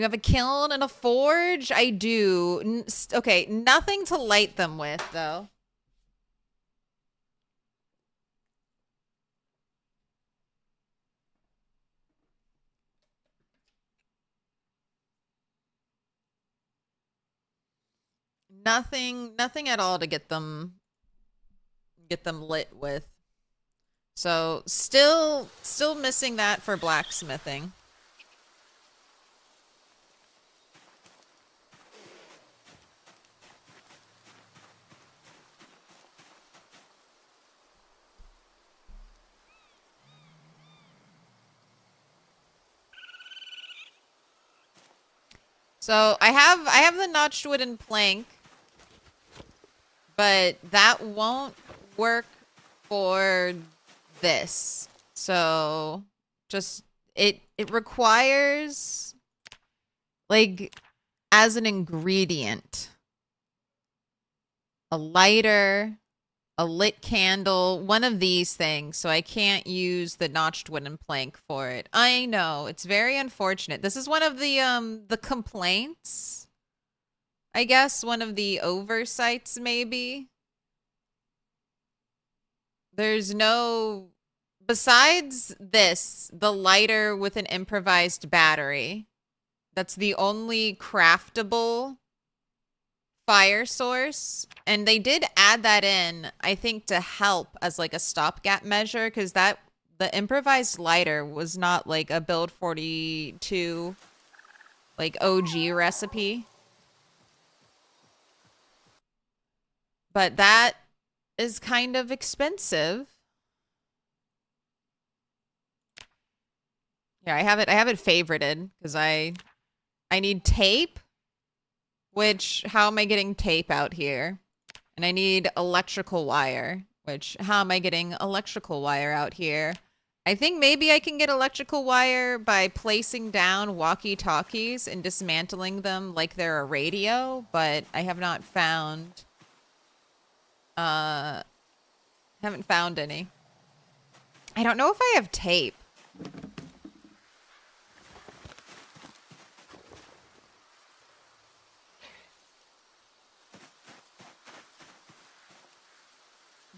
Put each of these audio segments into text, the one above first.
You have a kiln and a forge? I do. Okay, nothing to light them with, though. Nothing at all to get them lit with. So still missing that for blacksmithing. So I have the notched wooden plank, but that won't work for this. So just it requires, like, as an ingredient, a lighter, a lit candle, one of these things. So I can't use the notched wooden plank for it. I know, it's very unfortunate. This is one of the complaints, I guess, one of the oversights, maybe. There's no, besides this, the lighter with an improvised battery. That's the only craftable fire source. And they did add that in, I think, to help as like a stopgap measure, because the improvised lighter was not like a build 42 like OG recipe. But that is kind of expensive. Yeah, I have it favorited because I need tape, which, how am I getting tape out here? And I need electrical wire, which, how am I getting electrical wire out here? I think maybe I can get electrical wire by placing down walkie-talkies and dismantling them like they're a radio, but I have not found, haven't found any. I don't know if I have tape.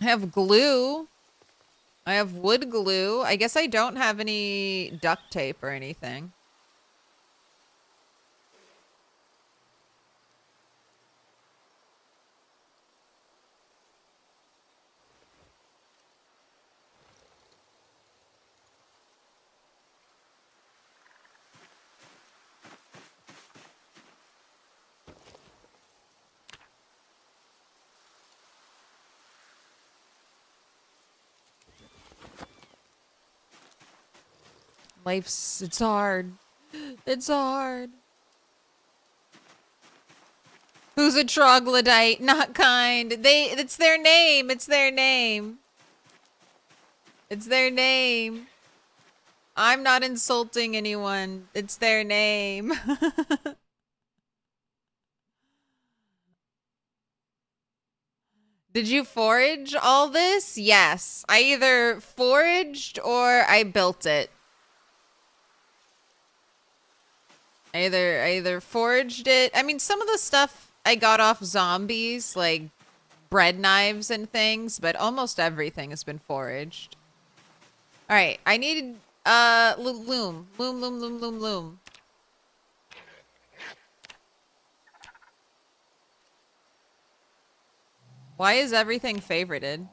I have glue. I have wood glue. I guess I don't have any duct tape or anything. It's hard. It's hard. Who's a troglodyte? Not kind. It's their name. It's their name. It's their name. I'm not insulting anyone. It's their name. Did you forage all this? Yes. I either foraged or I built it. I either foraged it. I mean, some of the stuff I got off zombies, like bread knives and things, but almost everything has been foraged. All right, I need loom. Why is everything favorited?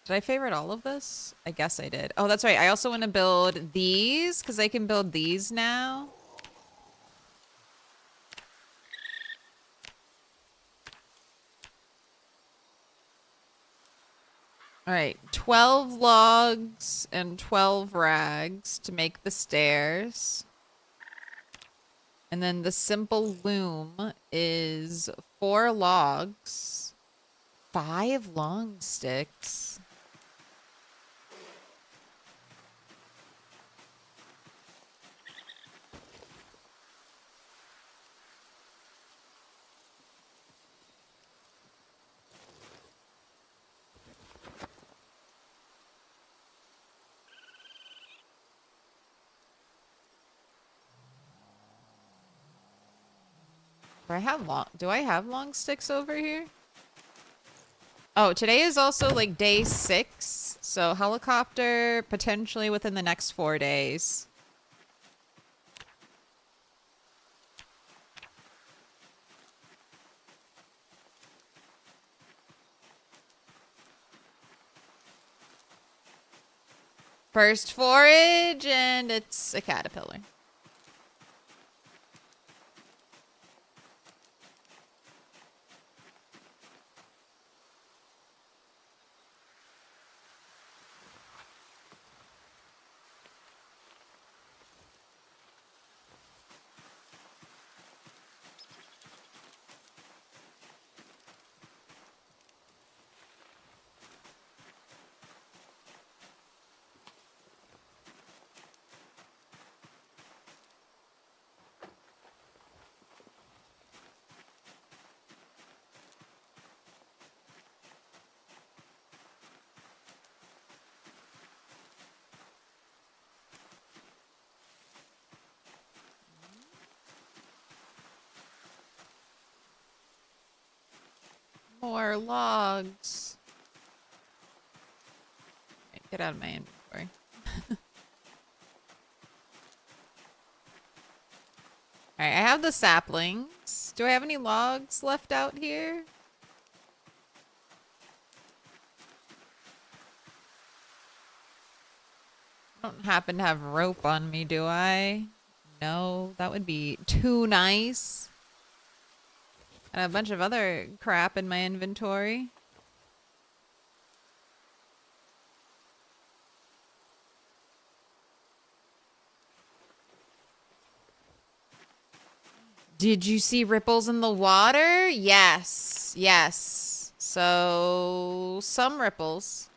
Did I favorite all of this? I guess I did. Oh, that's right. I also want to build these because I can build these now. All right, 12 logs and 12 rags to make the stairs. And then the simple loom is 4 logs, 5 long sticks. Do I have long sticks over here? Oh, today is also like day 6, so helicopter potentially within the next 4 days. First forage, and it's a caterpillar. More logs. Right, get out of my inventory. Alright, I have the saplings. Do I have any logs left out here? I don't happen to have rope on me, do I? No, that would be too nice. And a bunch of other crap in my inventory. Did you see ripples in the water? Yes. Yes. So, some ripples.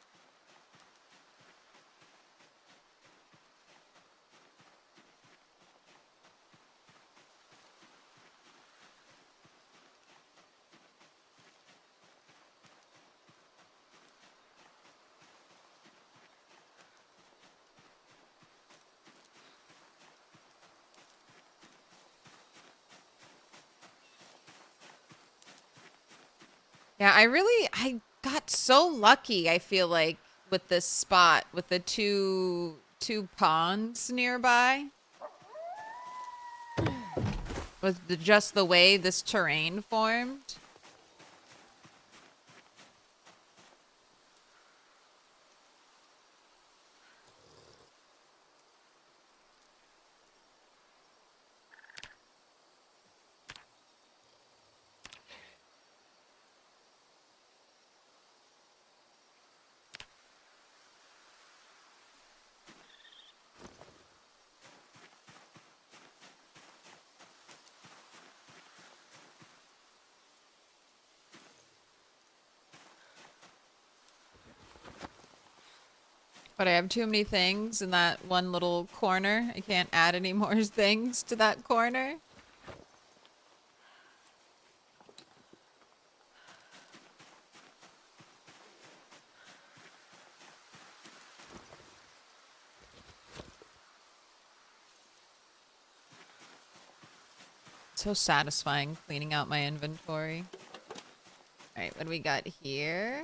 Yeah, I got so lucky, I feel like, with this spot, with the two ponds nearby. With just the way this terrain formed. But I have too many things in that one little corner. I can't add any more things to that corner. So satisfying cleaning out my inventory. Alright, what do we got here?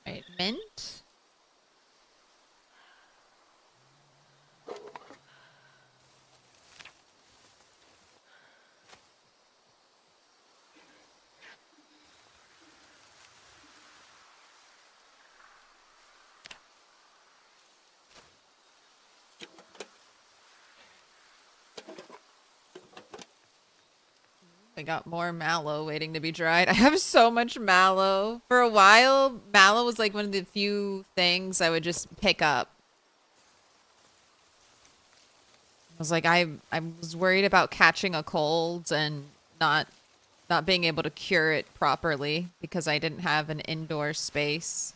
Right, mint. I got more mallow waiting to be dried. I have so much mallow. For a while, mallow was like one of the few things I would just pick up. was like, I was worried about catching a cold and not being able to cure it properly because I didn't have an indoor space.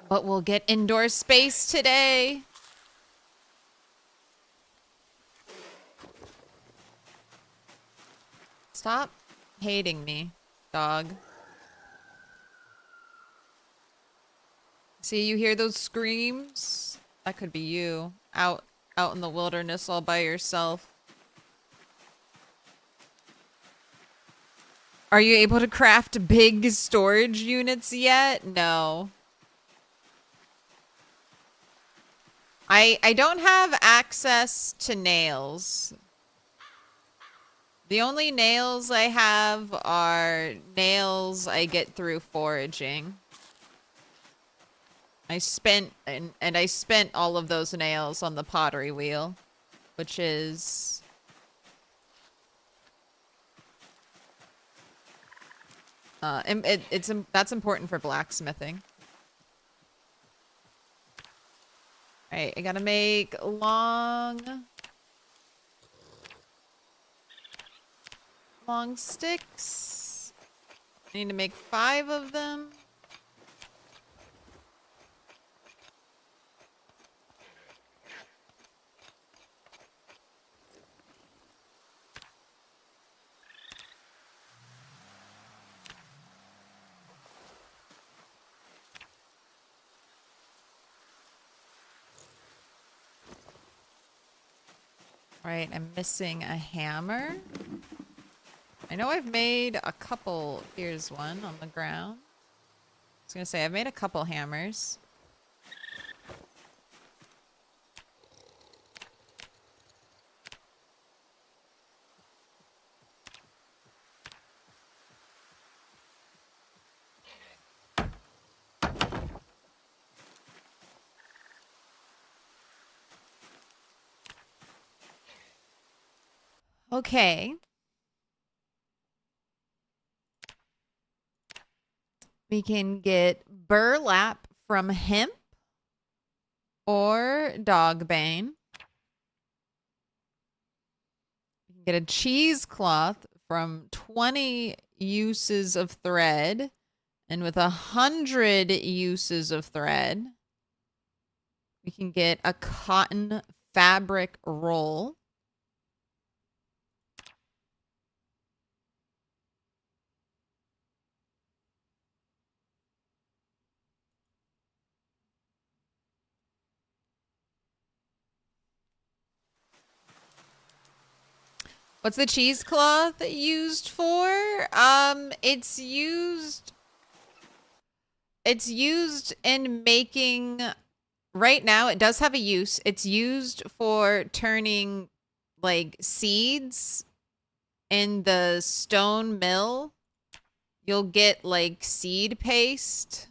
But we'll get indoor space today. Stop hating me, dog. See, you hear those screams? That could be you out in the wilderness all by yourself. Are you able to craft big storage units yet? No. I don't have access to nails. The only nails I have are nails I get through foraging. I spent I spent all of those nails on the pottery wheel, which is that's important for blacksmithing. All right, I gotta make long sticks. I need to make 5 of them. All right, I'm missing a hammer. I know I've made a couple. Here's one on the ground. I was gonna say, I've made a couple hammers. Okay. We can get burlap from hemp or dog bane. We can get a cheesecloth from 20 uses of thread, and with 100 uses of thread, we can get a cotton fabric roll. What's the cheesecloth used for? It's used in making, right now it does have a use. It's used for turning like seeds in the stone mill. You'll get like seed paste.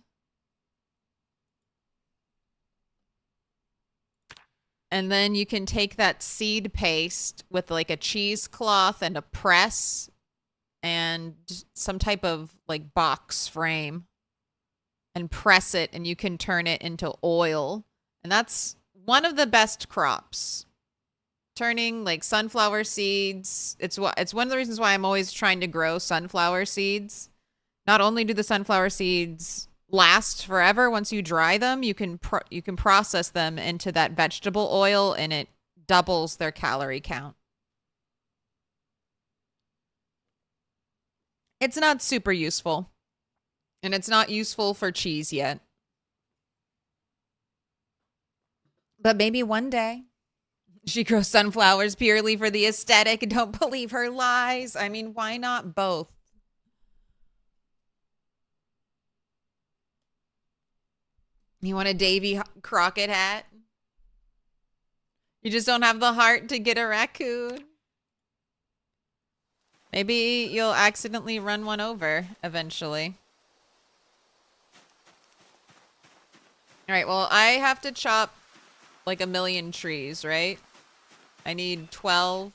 And then you can take that seed paste with like a cheesecloth and a press and some type of like box frame and press it, and you can turn it into oil. And that's one of the best crops. Turning like sunflower seeds. It's one of the reasons why I'm always trying to grow sunflower seeds. Not only do the sunflower seeds last forever, once you dry them, you can process them into that vegetable oil, and it doubles their calorie count. It's not super useful, and it's not useful for cheese yet. But maybe one day. She grows sunflowers purely for the aesthetic. Don't believe her lies. I mean, why not both? You want a Davy Crockett hat? You just don't have the heart to get a raccoon. Maybe you'll accidentally run one over eventually. All right, well, I have to chop like 1,000,000 trees, right? I need 12.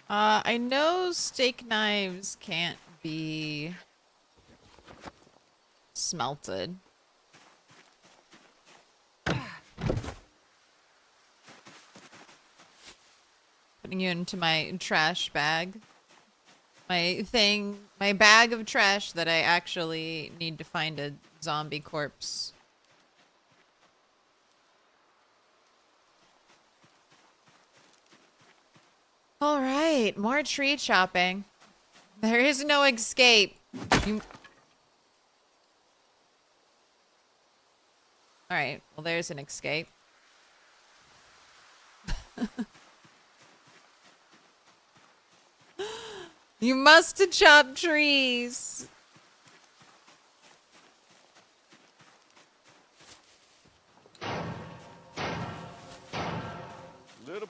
I know steak knives can't be smelted. Putting you into my trash bag. My bag of trash that I actually need to find a zombie corpse. All right, more tree chopping. There is no escape. You... All right, well, there's an escape. You must chop trees. Little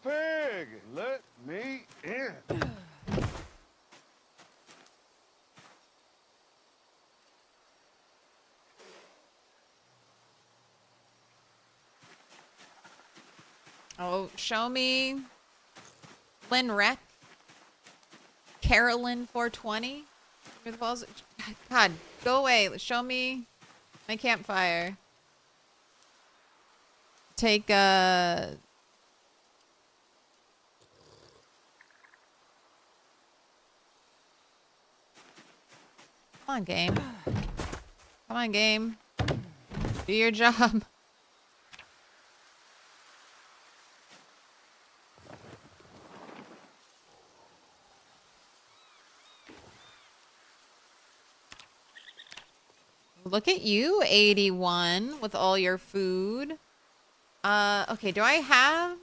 pig, let me in. Oh, show me Lynn Rec. Carolyn 420. Where the balls? God, go away. Show me my campfire. Take Come on, game. Come on, game. Do your job. Look at you, 81, with all your food. Okay, do I have...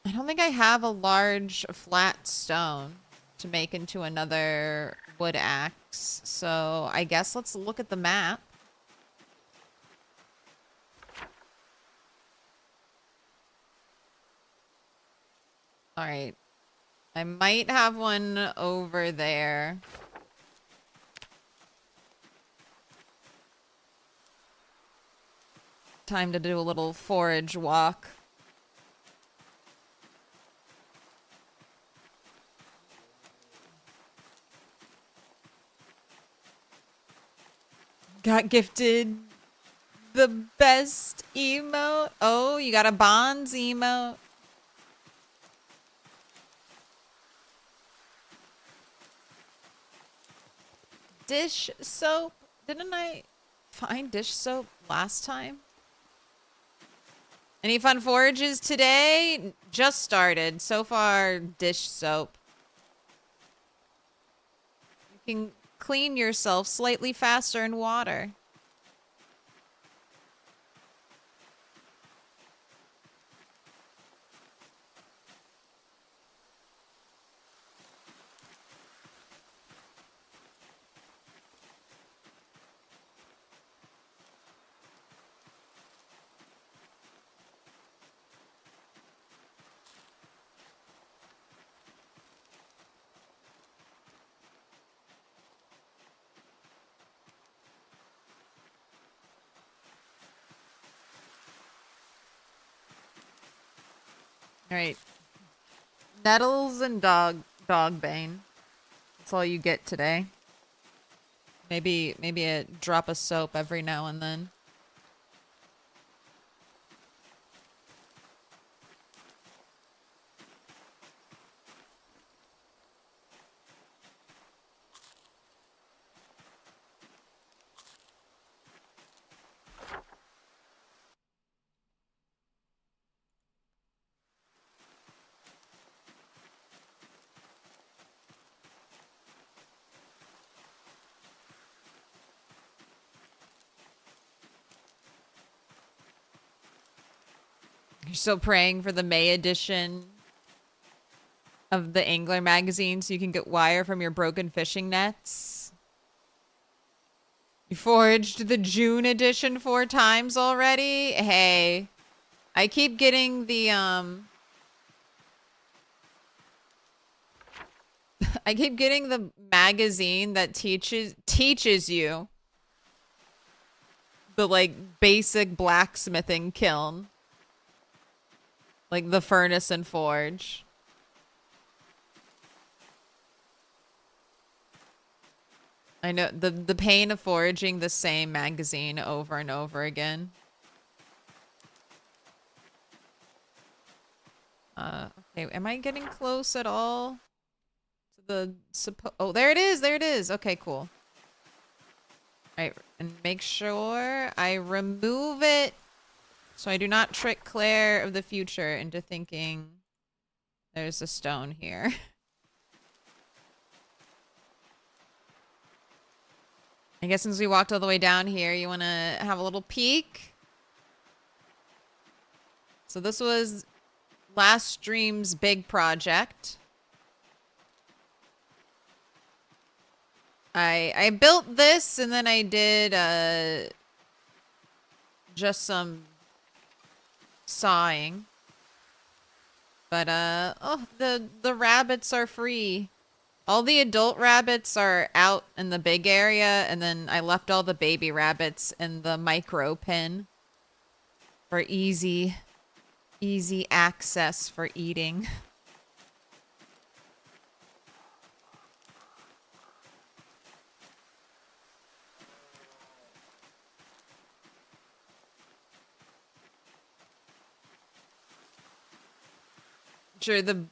I don't think I have a large flat stone to make into another wood axe. So I guess let's look at the map. All right. I might have one over there. Time to do a little forage walk. Got gifted the best emote. Oh, you got a Bonds emote. Dish soap. Didn't I find dish soap last time? Any fun forages today? Just started. So far, dish soap. You can clean yourself slightly faster in water. All right. Nettles and dog bane. That's all you get today. Maybe a drop of soap every now and then. You're still praying for the May edition of the Angler magazine so you can get wire from your broken fishing nets. You foraged the June edition 4 times already? Hey, I keep getting the, I keep getting the magazine that teaches you the, like, basic blacksmithing kiln. Like the furnace and forge. I know the pain of foraging the same magazine over and over again. Okay, am I getting close at all to the oh, there it is. There it is. Okay, cool. All right, and make sure I remove it so I do not trick Claire of the future into thinking there's a stone here. I guess since we walked all the way down here, you want to have a little peek? So this was last stream's big project. I built this and then I did just some sawing. But oh, the rabbits are free. All the adult rabbits are out in the big area, and then I left all the baby rabbits in the micro pen for easy access for eating. Sure, the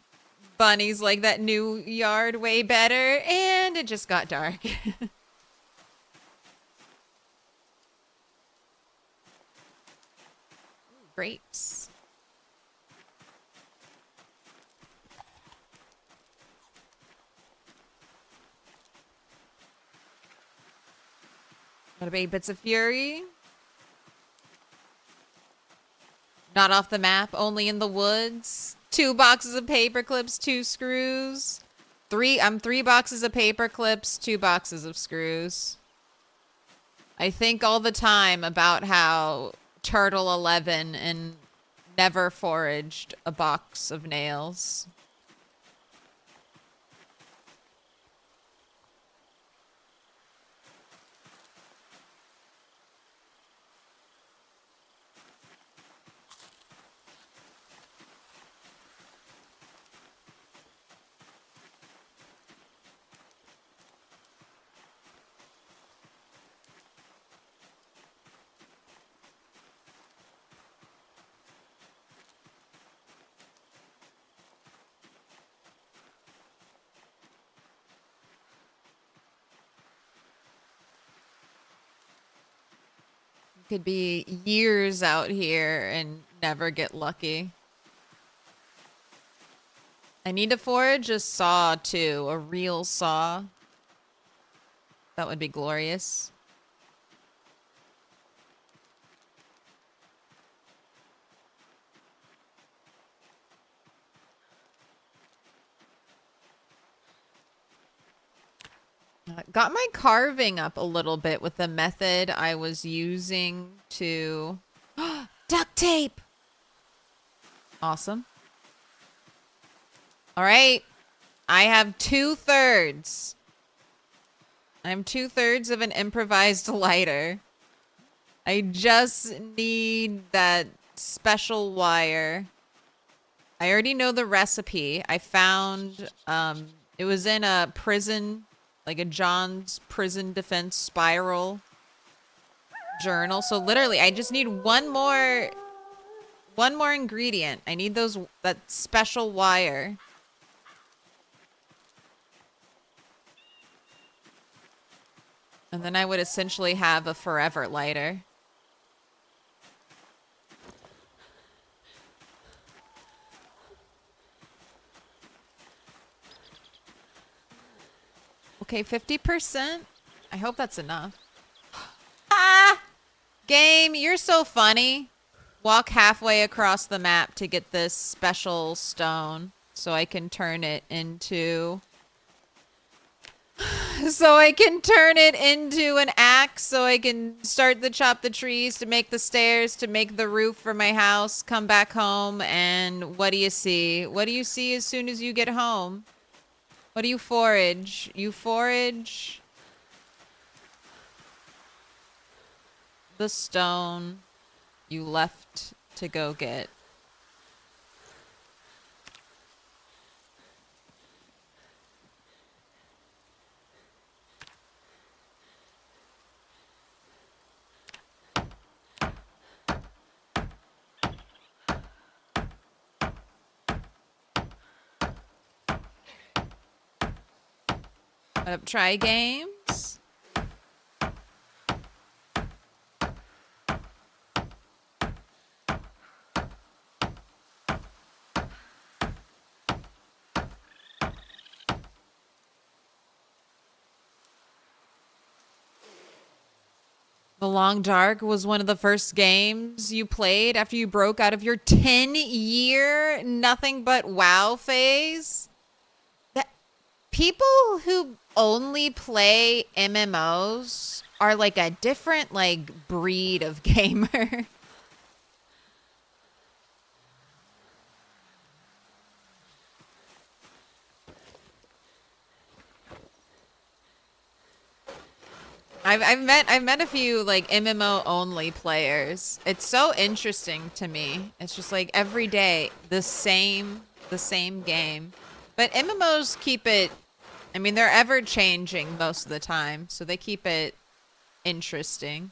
bunnies like that new yard way better, and it just got dark. Grapes. What about Bits of Fury? Not off the map, only in the woods. 2 boxes of paper clips, 2 screws. 3 boxes of paper clips, 2 boxes of screws. I think all the time about how Turtle 11 and never foraged a box of nails. Could be years out here and never get lucky. I need to forage a saw too, a real saw. That would be glorious. Got my carving up a little bit with the method I was using to... Duct tape! Awesome. All right. I have 2/3. I'm 2/3 of an improvised lighter. I just need that special wire. I already know the recipe. I found, it was in a prison... like a John's prison defense spiral journal. So literally, I just need one more ingredient. I need that special wire. And then I would essentially have a forever lighter. Okay, 50%. I hope that's enough. Ah! Game, you're so funny. Walk halfway across the map to get this special stone so I can turn it into... so I can turn it into an axe so I can start to chop the trees to make the stairs, to make the roof for my house, come back home, and what do you see? What do you see as soon as you get home? What do you forage? You forage the stone you left to go get. What up, Try Games? The Long Dark was one of the first games you played after you broke out of your 10-year nothing but WoW phase. That people who only play MMOs are like a different like breed of gamer. I've met a few like MMO only players. It's so interesting to me. It's just like every day the same game. But MMOs keep it, I mean, they're ever changing most of the time, so they keep it interesting.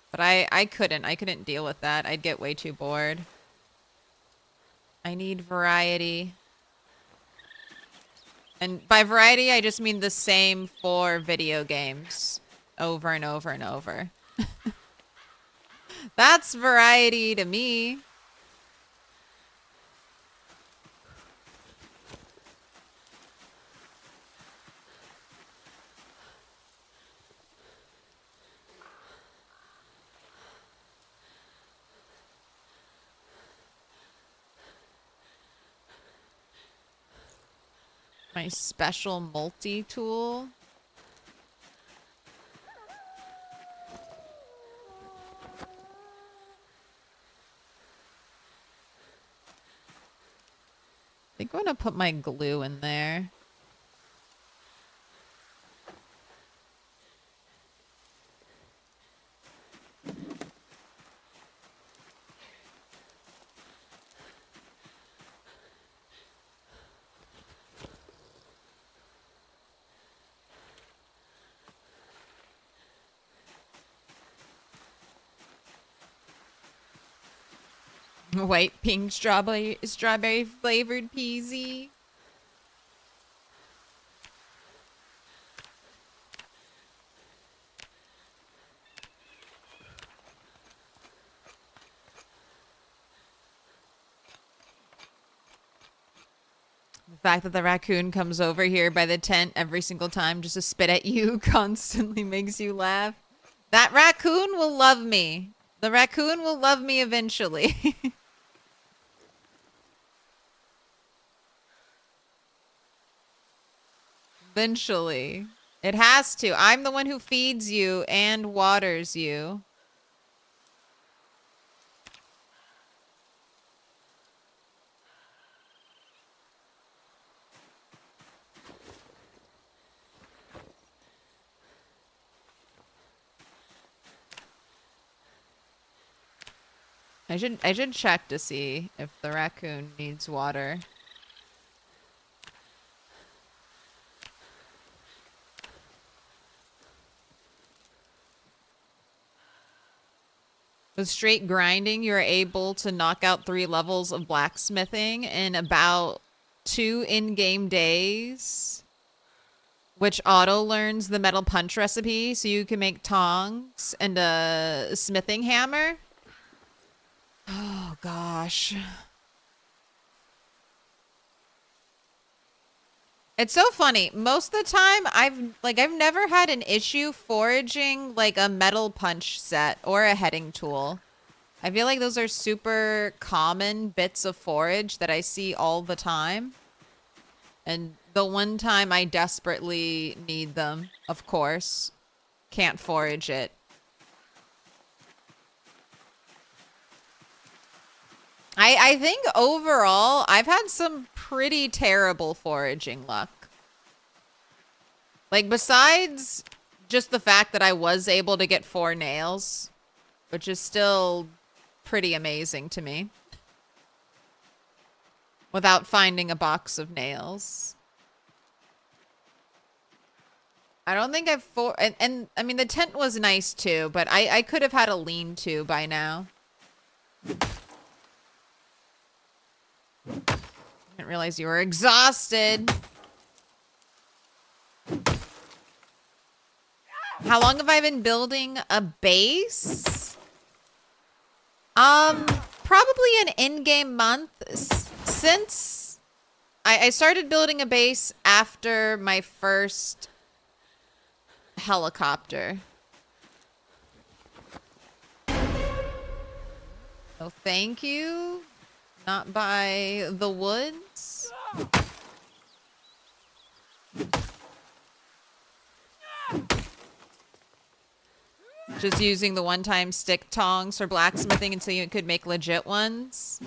But I couldn't deal with that. I'd get way too bored. I need variety. And by variety, I just mean the same 4 video games over and over and over. That's variety to me. My special multi-tool. I think I'm gonna put my glue in there. White, pink, strawberry flavored peasy. The fact that the raccoon comes over here by the tent every single time just to spit at you constantly makes you laugh. That raccoon will love me. The raccoon will love me eventually. Eventually. It has to. I'm the one who feeds you and waters you. I should check to see if the raccoon needs water. With straight grinding, you're able to knock out 3 levels of blacksmithing in about 2 in-game days, which auto learns the metal punch recipe so you can make tongs and a smithing hammer. Oh gosh. It's so funny. Most of the time I've never had an issue foraging like a metal punch set or a heading tool. I feel like those are super common bits of forage that I see all the time. And the one time I desperately need them, of course, can't forage it. I think overall, I've had some pretty terrible foraging luck. Like, besides just the fact that I was able to get 4 nails, which is still pretty amazing to me, without finding a box of nails. I don't think I've and I mean the tent was nice too, but I could have had a lean-to by now. Didn't realize you were exhausted. How long have I been building a base? Probably an in-game month since I started building a base after my first helicopter. Oh, thank you. Not by the woods. Just using the one-time stick tongs for blacksmithing until you could make legit ones.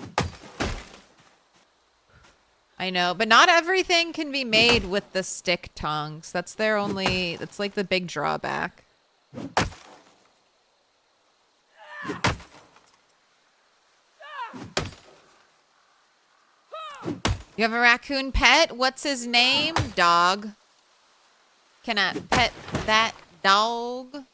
I know, but not everything can be made with the stick tongs. That's like the big drawback. You have a raccoon pet? What's his name? Dog. Can I pet that dog?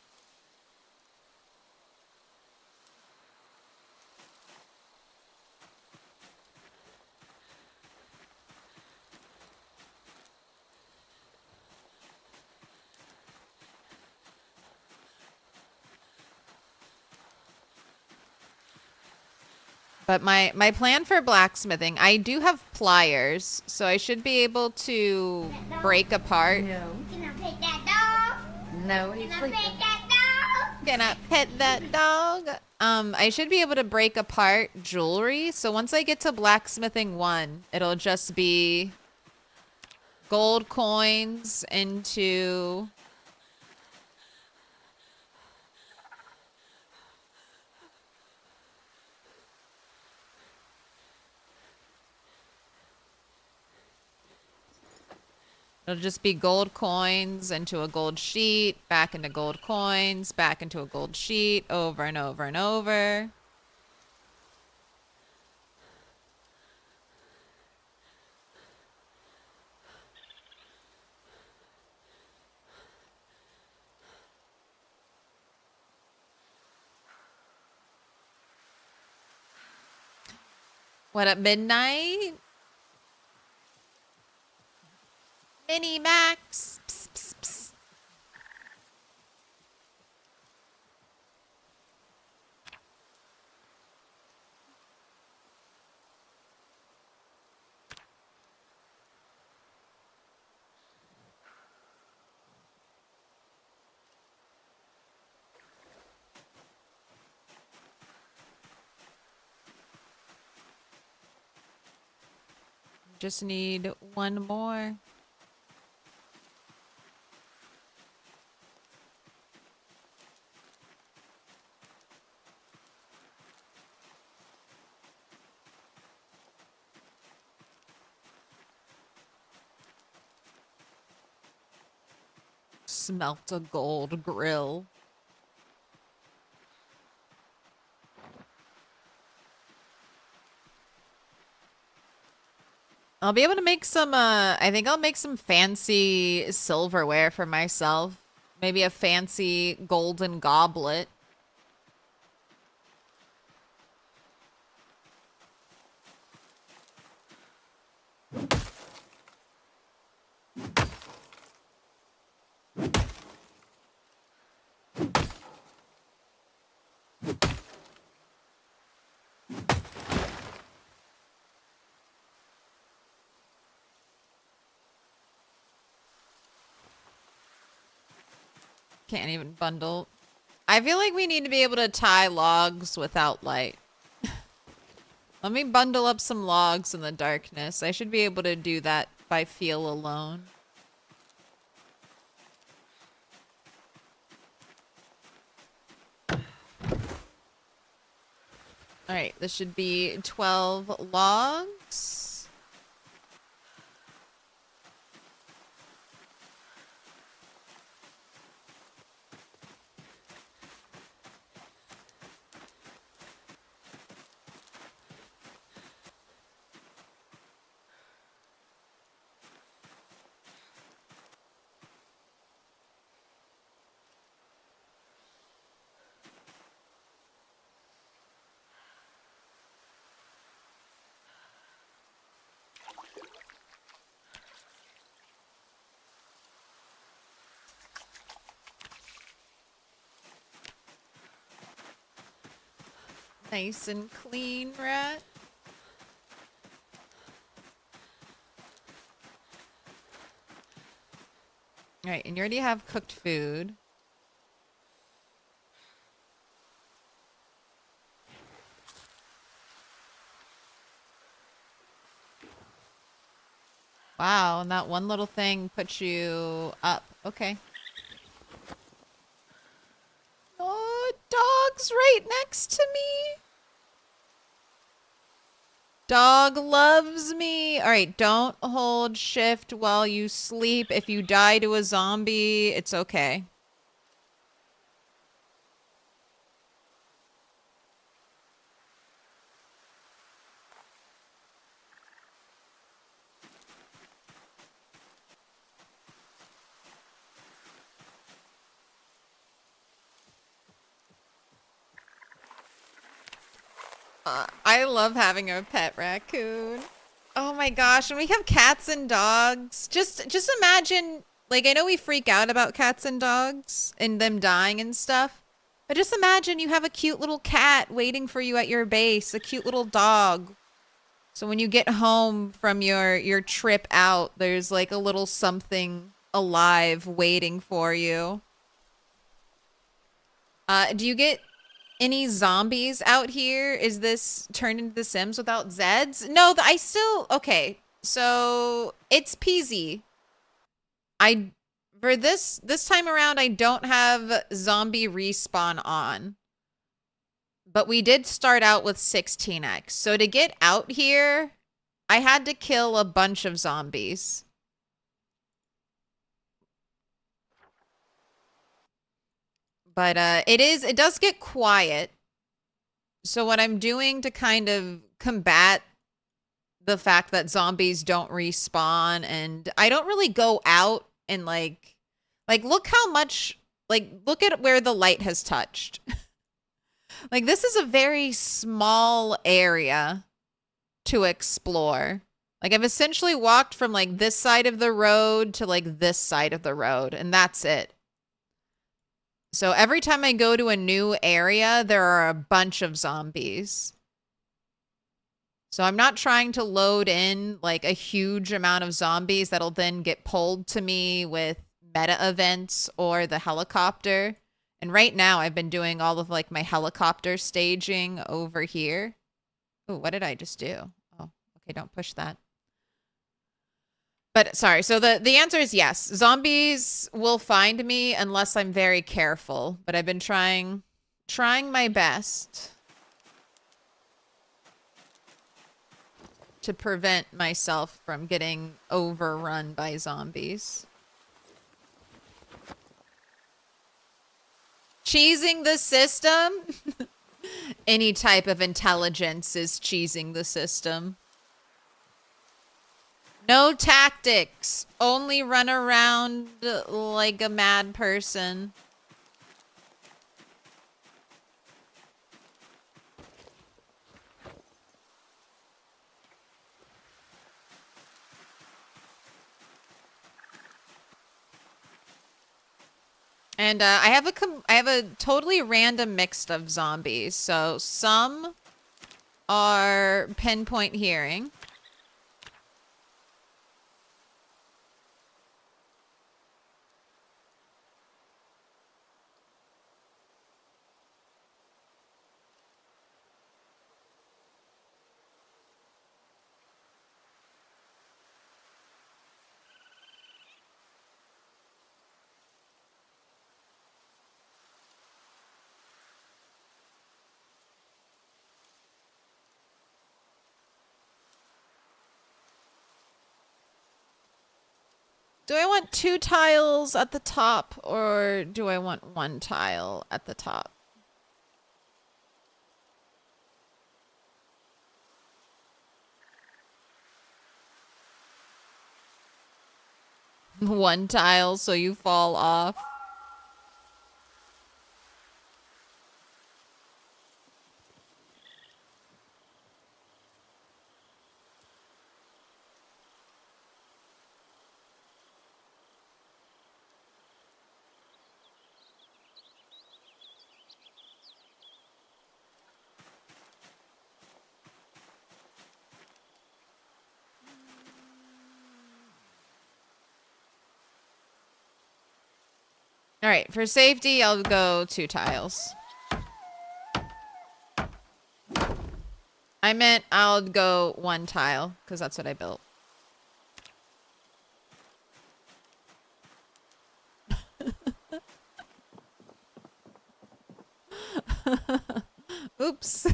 But my plan for blacksmithing, I do have pliers, so I should be able to break apart. No. Can I pet that dog? No, he's Can I sleeping. pet that dog? Can I pet that dog? I should be able to break apart jewelry. So once I get to blacksmithing 1, it'll just be gold coins into... It'll just be gold coins into a gold sheet, back into gold coins, back into a gold sheet, over and over and over. What up, Midnight? Mini Max. Psst, psst, psst. Just need one more. Smelt a gold grill. I'll be able to make some, I think I'll make some fancy silverware for myself. Maybe a fancy golden goblet. Can't even bundle. I feel like we need to be able to tie logs without light. Let me bundle up some logs in the darkness. I should be able to do that by feel alone. Alright, this should be 12 logs. Nice and clean, rat. Alright, and you already have cooked food. Wow, and that one little thing puts you up. Okay. Oh, dog's right next to me. Dog loves me. All right, don't hold shift while you sleep. If you die to a zombie, it's okay. I love having a pet raccoon. Oh my gosh, and we have cats and dogs. Just imagine, like, I know we freak out about cats and dogs and them dying and stuff, but just imagine you have a cute little cat waiting for you at your base, a cute little dog. So when you get home from your trip out, there's like a little something alive waiting for you. Do you get any zombies out here? Is this turned into The Sims without Zeds? No, I still... Okay, so it's peasy. For this time around, I don't have zombie respawn on. But we did start out with 16x. So to get out here, I had to kill a bunch of zombies. But it does get quiet. So what I'm doing to kind of combat the fact that zombies don't respawn, and I don't really go out and like look how much, like, look at where the light has touched. Like, this is a very small area to explore. Like, I've essentially walked from like this side of the road to like this side of the road, and that's it. So every time I go to a new area, there are a bunch of zombies. So I'm not trying to load in like a huge amount of zombies that'll then get pulled to me with meta events or the helicopter. And right now I've been doing all of like my helicopter staging over here. Oh, what did I just do? Oh, okay, don't push that. But sorry, so the answer is yes. Zombies will find me unless I'm very careful. But I've been trying my best to prevent myself from getting overrun by zombies. Cheesing the system? Any type of intelligence is cheesing the system. No tactics. Only run around like a mad person. And I have a totally random mix of zombies. So some are pinpoint hearing. Do I want 2 tiles at the top, or do I want 1 tile at the top? One tile so you fall off. All right, for safety, I'll go 2 tiles. I meant I'll go 1 tile, because that's what I built. Oops.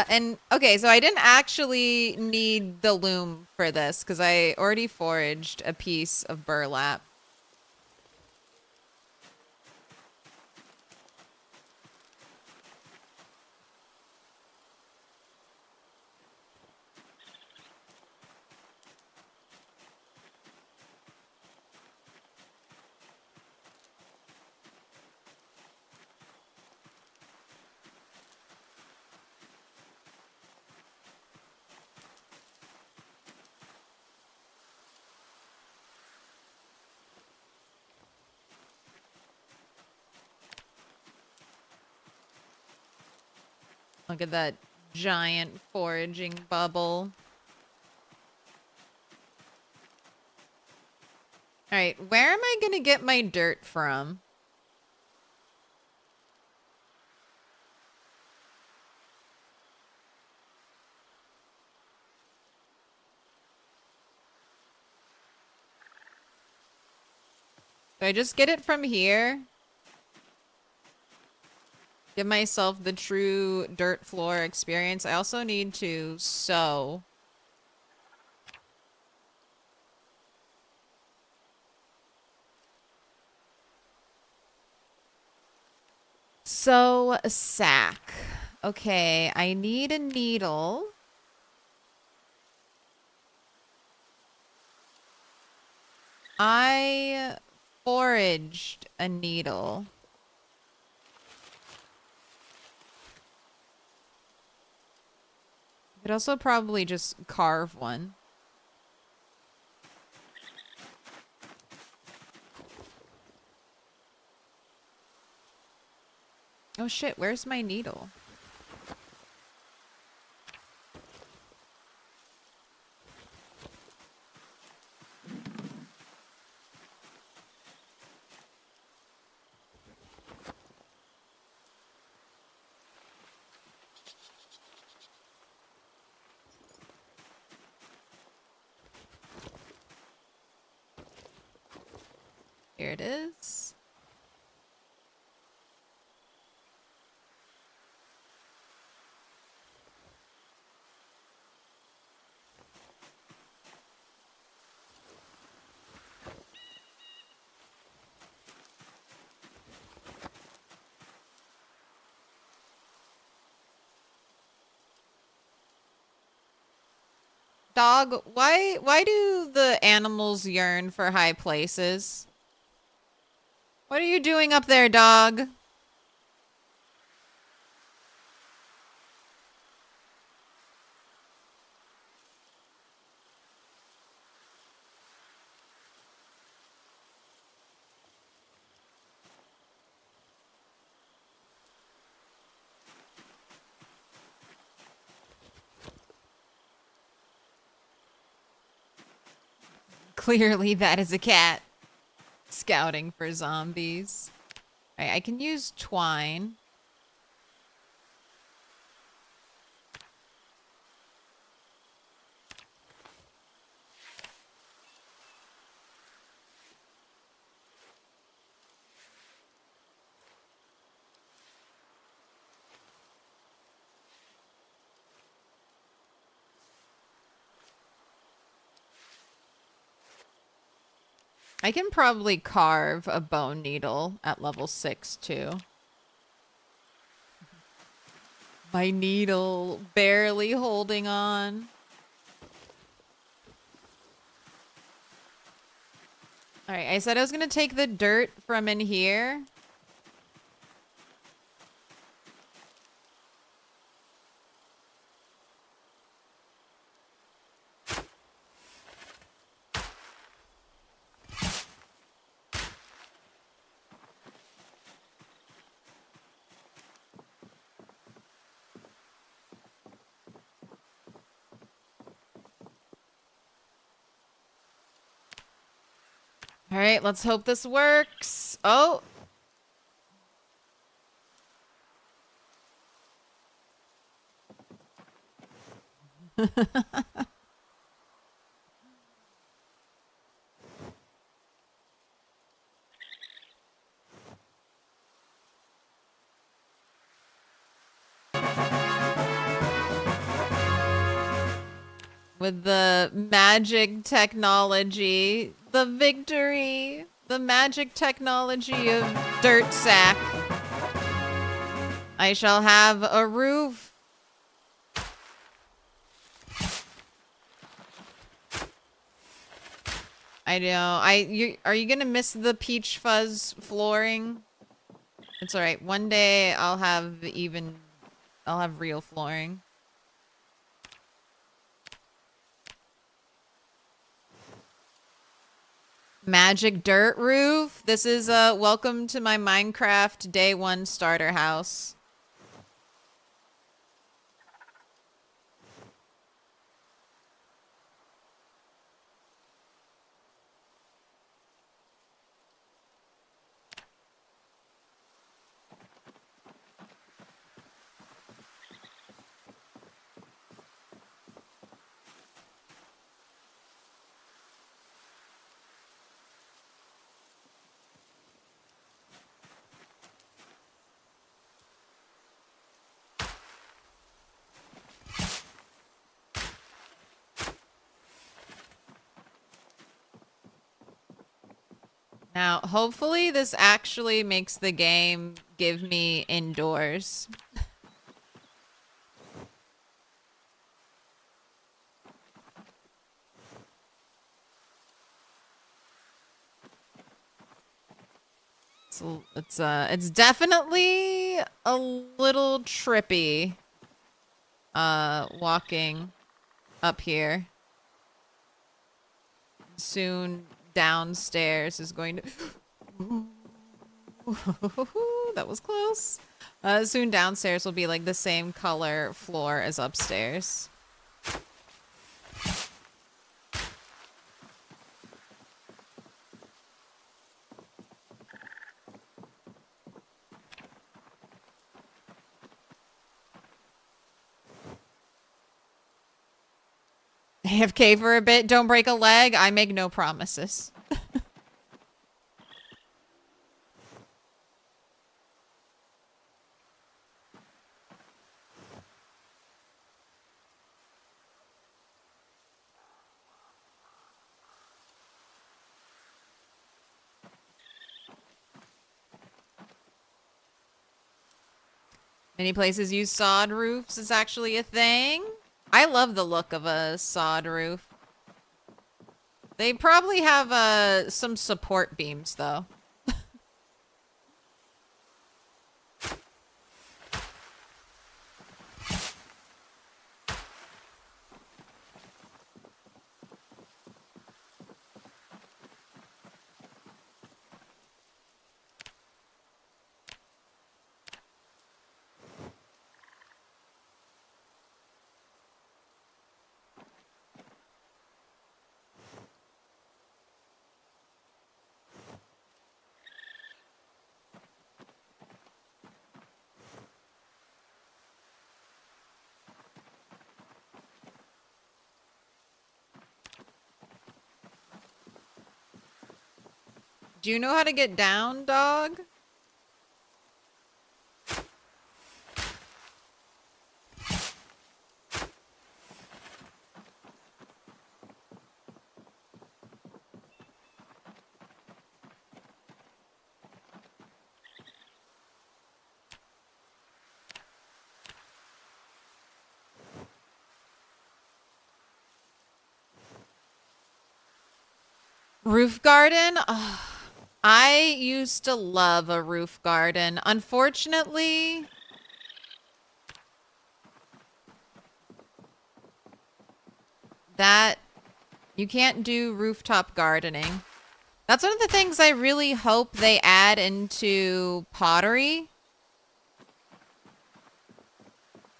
And okay, so I didn't actually need the loom for this because I already foraged a piece of burlap. Look at that giant foraging bubble. All right, where am I gonna get my dirt from? Do I just get it from here? Give myself the true dirt floor experience. I also need to sow. Sew a sack. Okay, I need a needle. I foraged a needle. I could also probably just carve one. Oh shit, where's my needle? Here it is. Dog, why do the animals yearn for high places? What are you doing up there, dog? Clearly that is a cat. Scouting for zombies. All right, I can use twine. I can probably carve a bone needle at level 6 too. My needle barely holding on. All right, I said I was going to take the dirt from in here. All right, let's hope this works. Oh. With the magic technology, the victory, the magic technology of dirt sack. I shall have a roof. I know. Are you gonna miss the peach fuzz flooring? It's all right. One day I'll have real flooring. Magic dirt roof. This is welcome to my Minecraft day 1 starter house. Now, hopefully this actually makes the game give me indoors. It's definitely a little trippy walking up here. Soon downstairs is going to that was close. Soon downstairs will be like the same color floor as upstairs. AFK for a bit, don't break a leg. I make no promises. Many places use sod roofs. It's actually a thing. I love the look of a sod roof. They probably have some support beams, though. Do you know how to get down, dog? Roof garden? Oh, I used to love a roof garden. Unfortunately, that you can't do rooftop gardening. That's one of the things I really hope they add into pottery.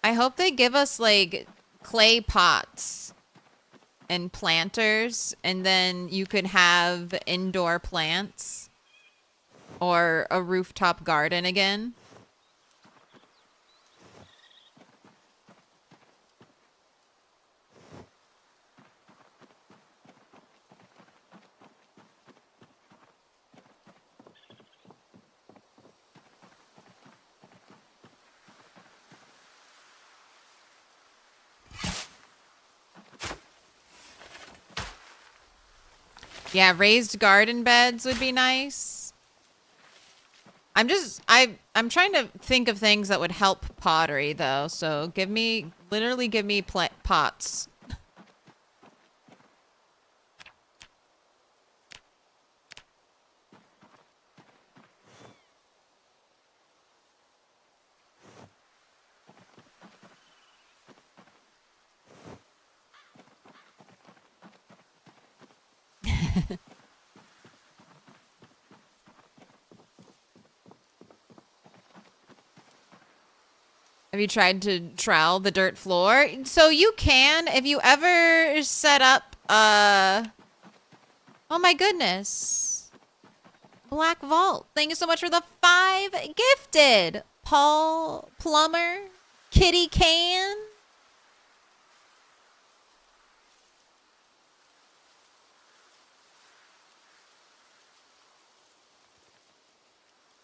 I hope they give us like clay pots and planters, and then you could have indoor plants or a rooftop garden again. Yeah, raised garden beds would be nice. I'm trying to think of things that would help pottery though. So literally give me pots. Have you tried to trowel the dirt floor? So you can, if you ever set up, oh my goodness. Black Vault. Thank you so much for the 5 gifted. Paul Plumber, Kitty Can.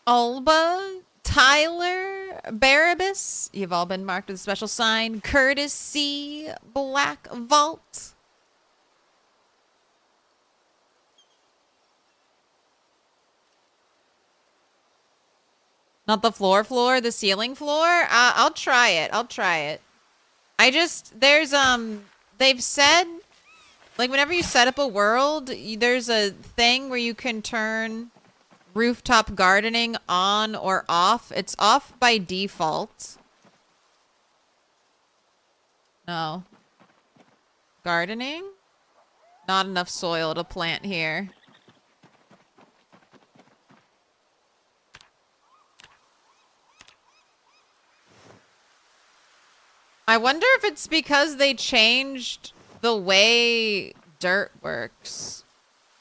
Alba, Tyler, Barabbas, you've all been marked with a special sign. Curtis C, Black Vault. Not the floor, the ceiling floor? I'll try it. They've said, like, whenever you set up a world, there's a thing where you can turn rooftop gardening on or off. It's off by default. No. Gardening? Not enough soil to plant here. I wonder if it's because they changed the way dirt works.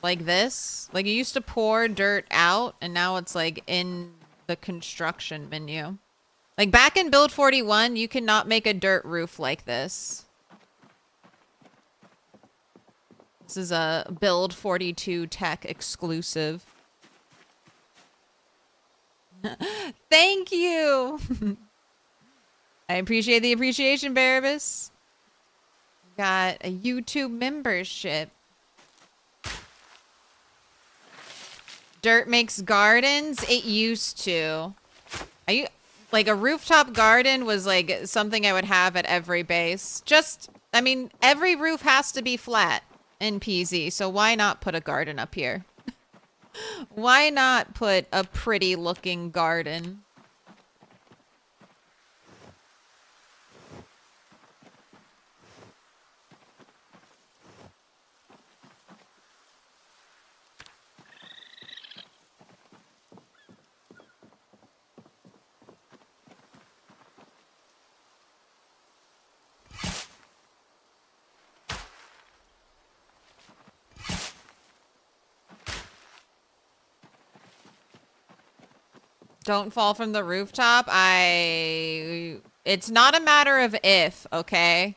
Like this. Like, you used to pour dirt out, and now it's, like, in the construction menu. Like, back in Build 41, you cannot make a dirt roof like this. This is a Build 42 tech exclusive. Thank you! I appreciate the appreciation, Barabbas. Got a YouTube membership. Dirt makes gardens? It used to. Like, a rooftop garden was, like, something I would have at every base. I mean, every roof has to be flat in PZ, so why not put a garden up here? Why not put a pretty looking garden? Don't fall from the rooftop. It's not a matter of if, okay?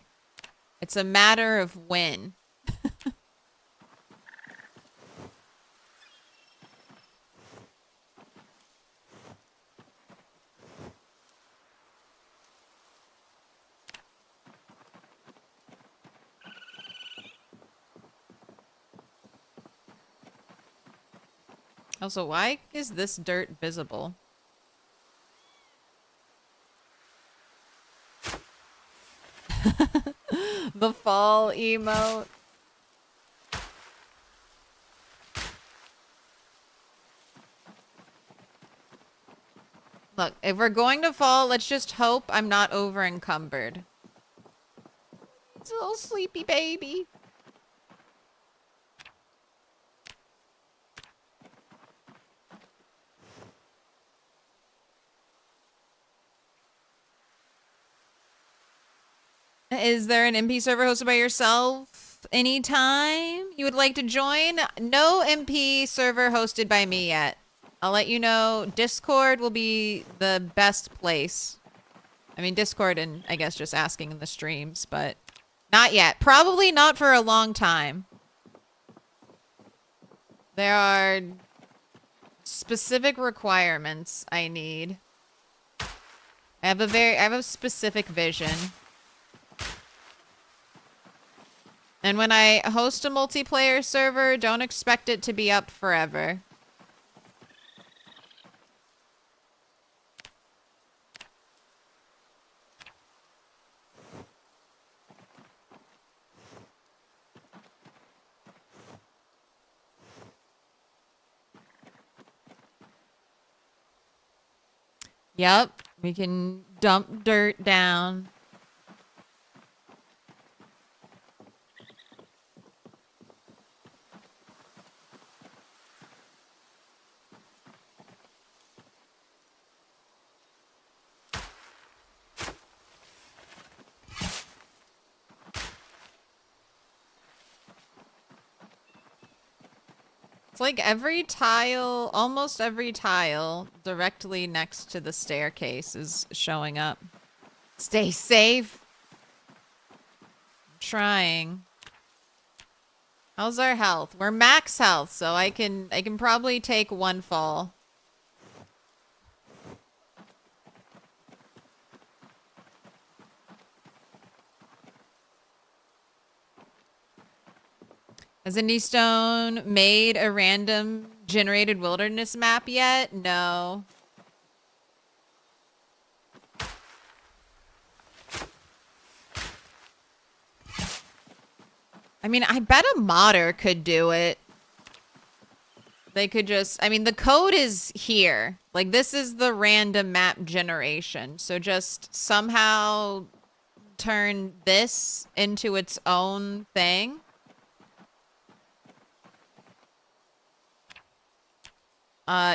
It's a matter of when. Also, why is this dirt visible? The fall emote. Look, if we're going to fall, let's just hope I'm not over encumbered. It's a little sleepy baby. Is there an MP server hosted by yourself? anytime you would like to join. No MP server hosted by me yet. I'll let you know. Discord will be the best place. I mean, Discord and I guess just asking in the streams, but not yet. Probably not for a long time. There are specific requirements I need. I have a specific vision. And when I host a multiplayer server, don't expect it to be up forever. Yep, we can dump dirt down. It's like every tile, almost every tile directly next to the staircase is showing up. Stay safe. I'm trying. How's our health? We're max health, so I can probably take one fall. Has Indie Stone made a random generated wilderness map yet? No. I mean, I bet a modder could do it. They could just, I mean, the code is here. Like, this is the random map generation. So just somehow turn this into its own thing.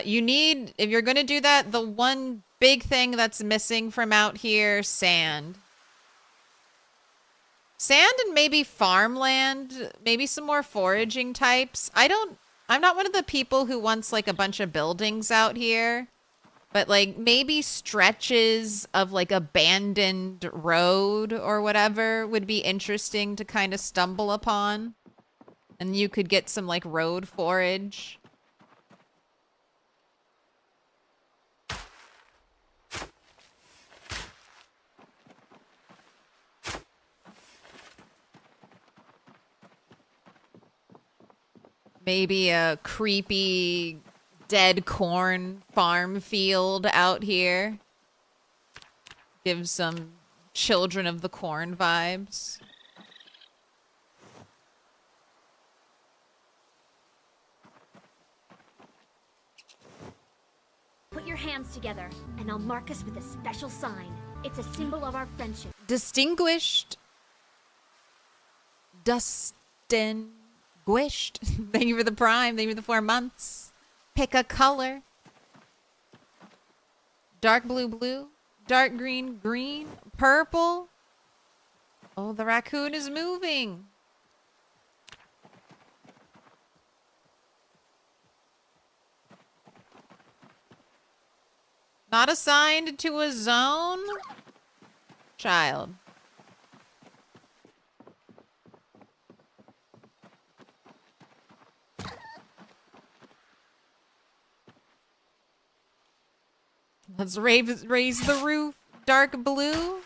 You need, if you're going to do that, the one big thing that's missing from out here, sand. Sand and maybe farmland, maybe some more foraging types. I'm not one of the people who wants like a bunch of buildings out here, but like maybe stretches of like abandoned road or whatever would be interesting to kind of stumble upon. And you could get some like road forage. Maybe a creepy dead corn farm field out here. Gives some Children of the Corn vibes. Put your hands together, and I'll mark us with a special sign. It's a symbol of our friendship. Distinguished. Dustin. Squished. Thank you for the prime. Thank you for the 4 months. Pick a color. Dark blue, blue. Dark green, green. Purple. Oh, the raccoon is moving. Not assigned to a zone? Child. Let's raise the roof. Dark blue.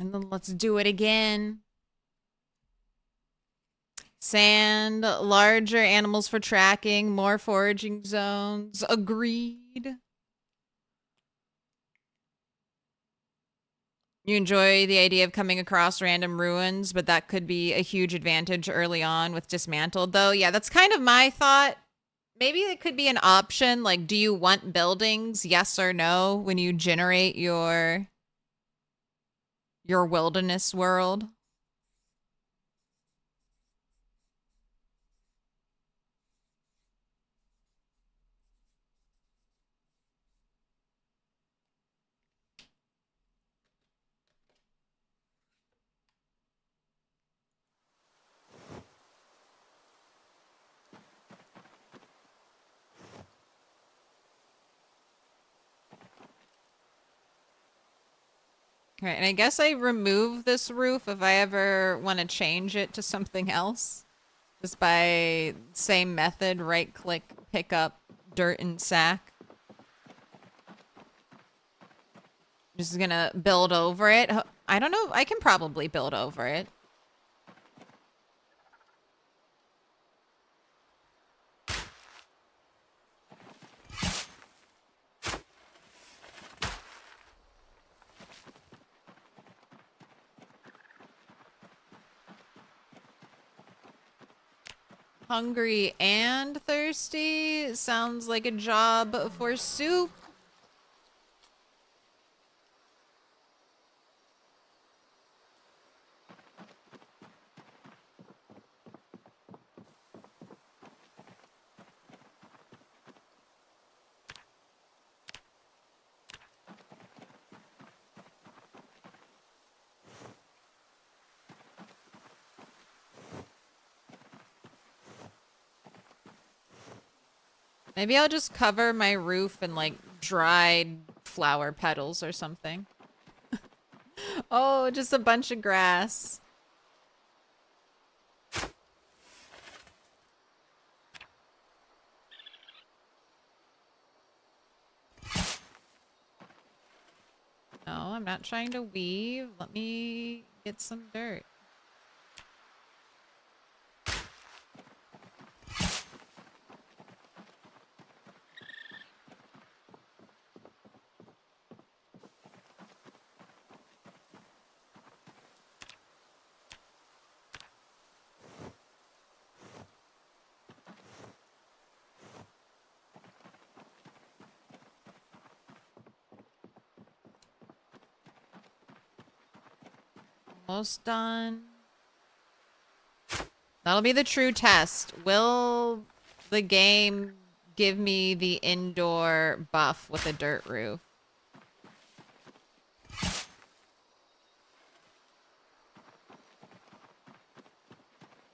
And then let's do it again. Sand, larger animals for tracking, more foraging zones. Agreed. You enjoy the idea of coming across random ruins, but that could be a huge advantage early on with dismantled, though. Yeah, that's kind of my thought. Maybe it could be an option, like, do you want buildings, yes or no, when you generate your wilderness world? All right, and I guess I remove this roof if I ever want to change it to something else. Just by same method, right click, pick up dirt and sack. Just gonna build over it. I don't know, I can probably build over it. Hungry and thirsty sounds like a job for soup. Maybe I'll just cover my roof in like dried flower petals or something. Oh, just a bunch of grass. No, I'm not trying to weave. Let me get some dirt. Almost done. That'll be the true test. Will the game give me the indoor buff with a dirt roof?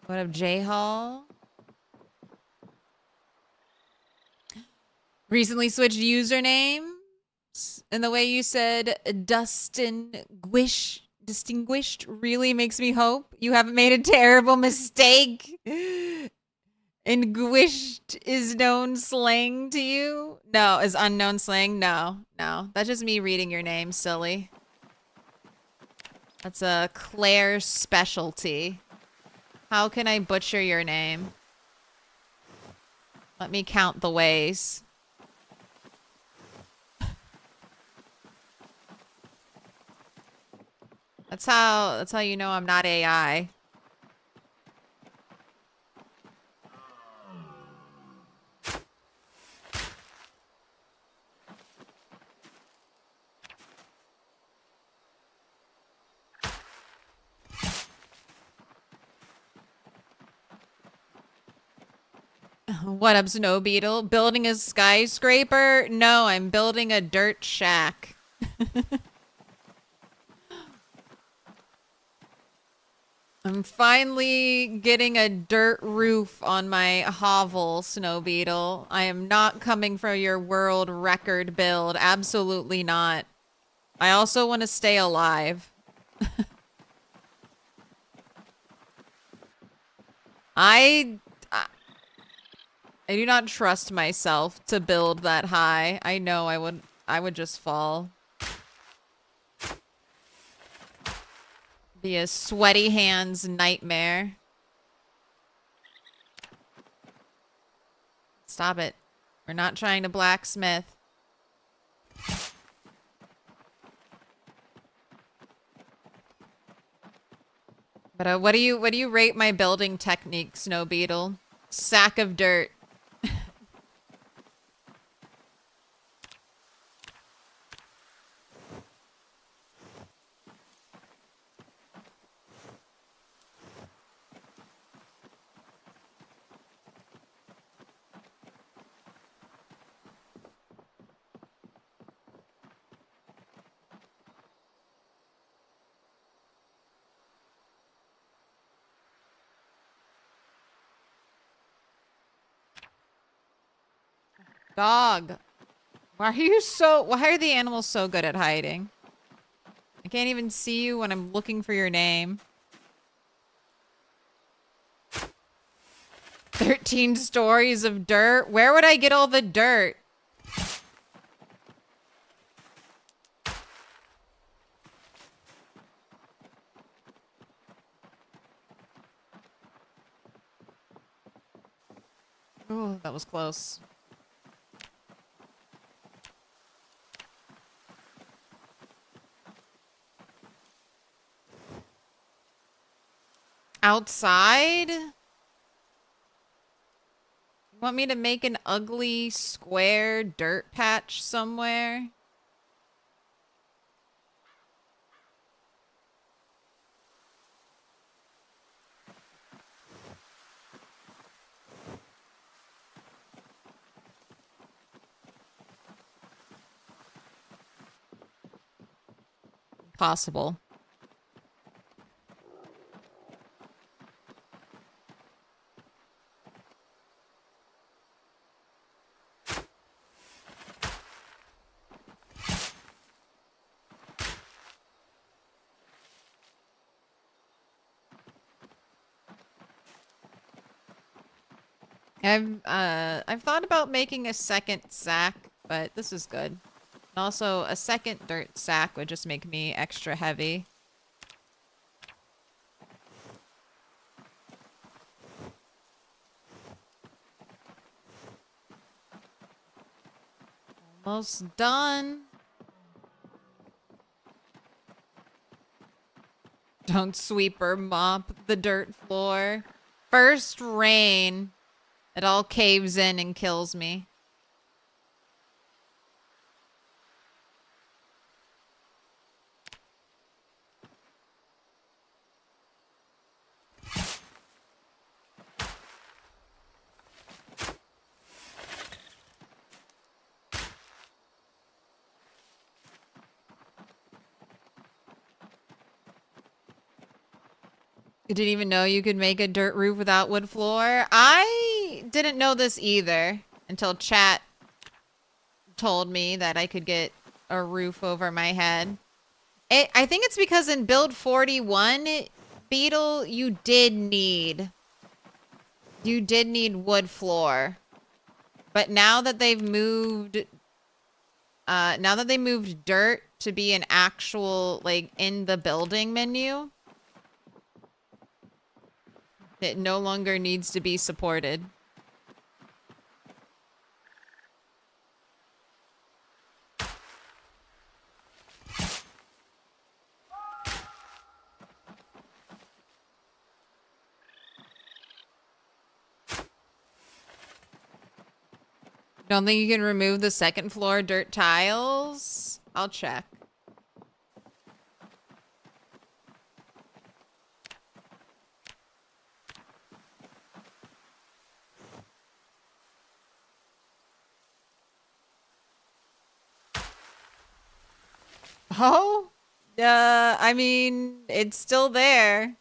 What up, J Hall? Recently switched usernames. And the way you said distinguished really makes me hope you haven't made a terrible mistake. And guished is known slang to you? No, is unknown slang? No, no. That's just me reading your name, silly. That's a Claire specialty. How can I butcher your name? Let me count the ways. That's how you know I'm not AI. What up, Snow Beetle? Building a skyscraper? No, I'm building a dirt shack. I'm finally getting a dirt roof on my hovel, Snow Beetle. I am not coming for your world record build. Absolutely not. I also want to stay alive. I do not trust myself to build that high. I know I would just fall. Be a sweaty hands nightmare. Stop it. We're not trying to blacksmith. But what do you rate my building technique, Snow Beetle? Sack of dirt. Dog. Why are the animals so good at hiding? I can't even see you when I'm looking for your name. 13 stories of dirt. Where would I get all the dirt? Oh, that was close. Outside? You want me to make an ugly square dirt patch somewhere? Possible. I've thought about making a second sack, but this is good. And also, a second dirt sack would just make me extra heavy. Almost done. Don't sweep or mop the dirt floor. First rain, it all caves in and kills me. You didn't even know you could make a dirt roof without wood floor? I didn't know this either until chat told me that I could get a roof over my head. I think it's because in build 41, Beetle, you did need wood floor. But now that they've moved dirt to be an actual, like, in the building menu, it no longer needs to be supported. Don't think you can remove the second floor dirt tiles? I'll check. Oh? I mean, it's still there.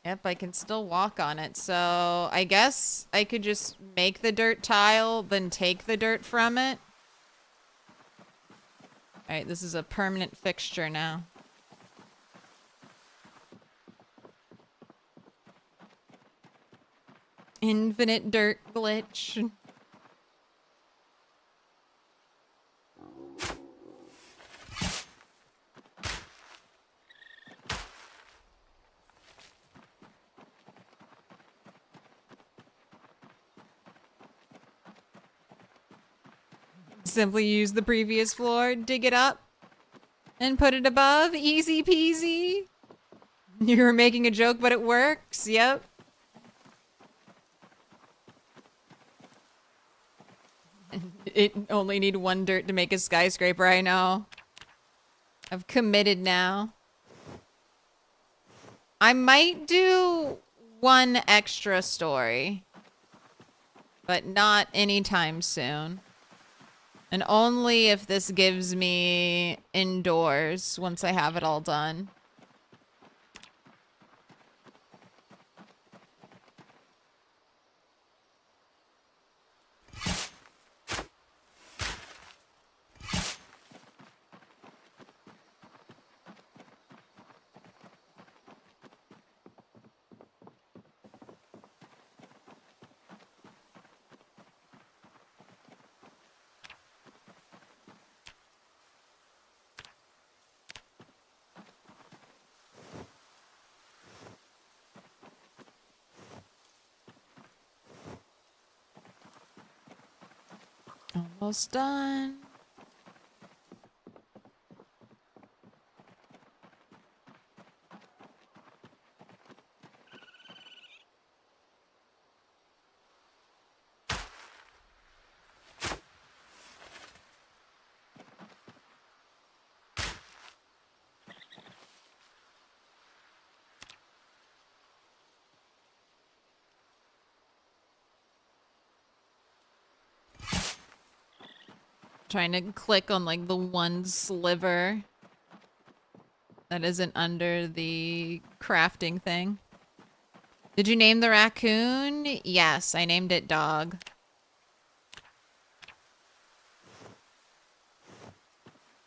Yep, I can still walk on it. So I guess I could just make the dirt tile, then take the dirt from it. All right, this is a permanent fixture now. Infinite dirt glitch. Simply use the previous floor, dig it up, and put it above. Easy peasy. You were making a joke, but it works. Yep. It only need one dirt to make a skyscraper, I know. I've committed now. I might do one extra story, but not anytime soon. And only if this gives me indoors once I have it all done. Almost done. Trying to click on like the one sliver that isn't under the crafting thing. Did you name the raccoon? Yes, I named it Dog.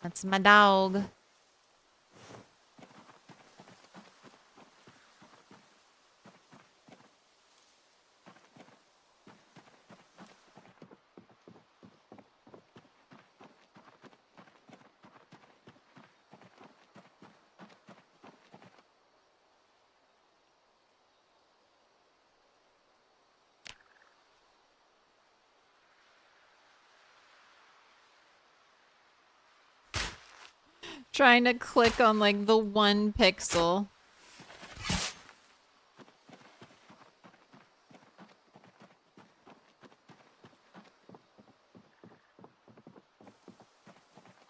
That's my dog. Trying to click on like the one pixel.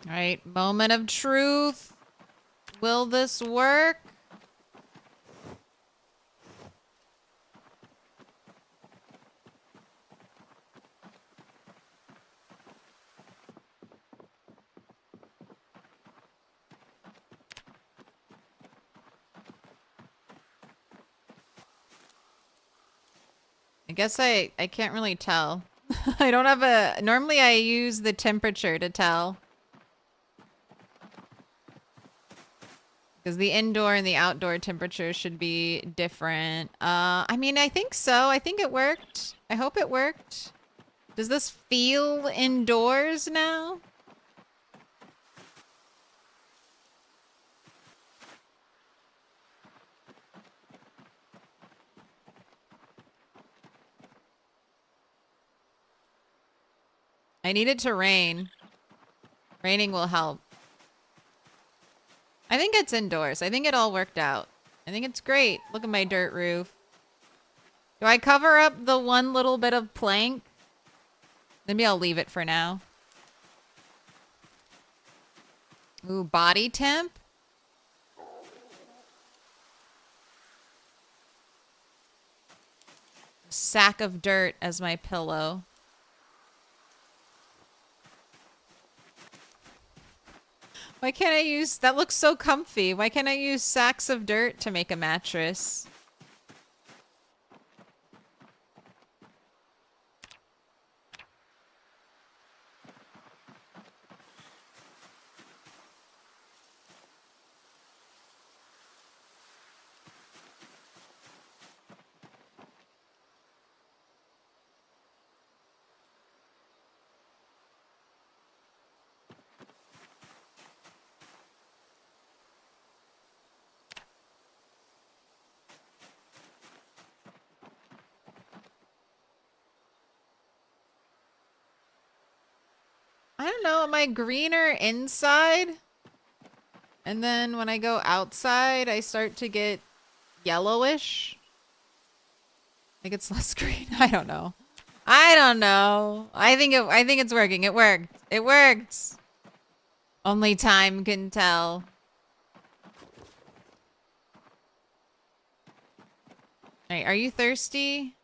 All right, moment of truth. Will this work? I guess I can't really tell. I don't have a... Normally I use the temperature to tell. Because the indoor and the outdoor temperature should be different. I mean, I think so. I think it worked. I hope it worked. Does this feel indoors now? I need it to rain. Raining will help. I think it's indoors. I think it all worked out. I think it's great. Look at my dirt roof. Do I cover up the one little bit of plank? Maybe I'll leave it for now. Ooh, body temp? Sack of dirt as my pillow. Why can't I use... That looks so comfy. Why can't I use sacks of dirt to make a mattress? don't know. Am I greener inside? And then when I go outside, I start to get yellowish. Like it's less green. I don't know. I don't know. I think it's working. It worked. It worked. Only time can tell. Hey, are you thirsty?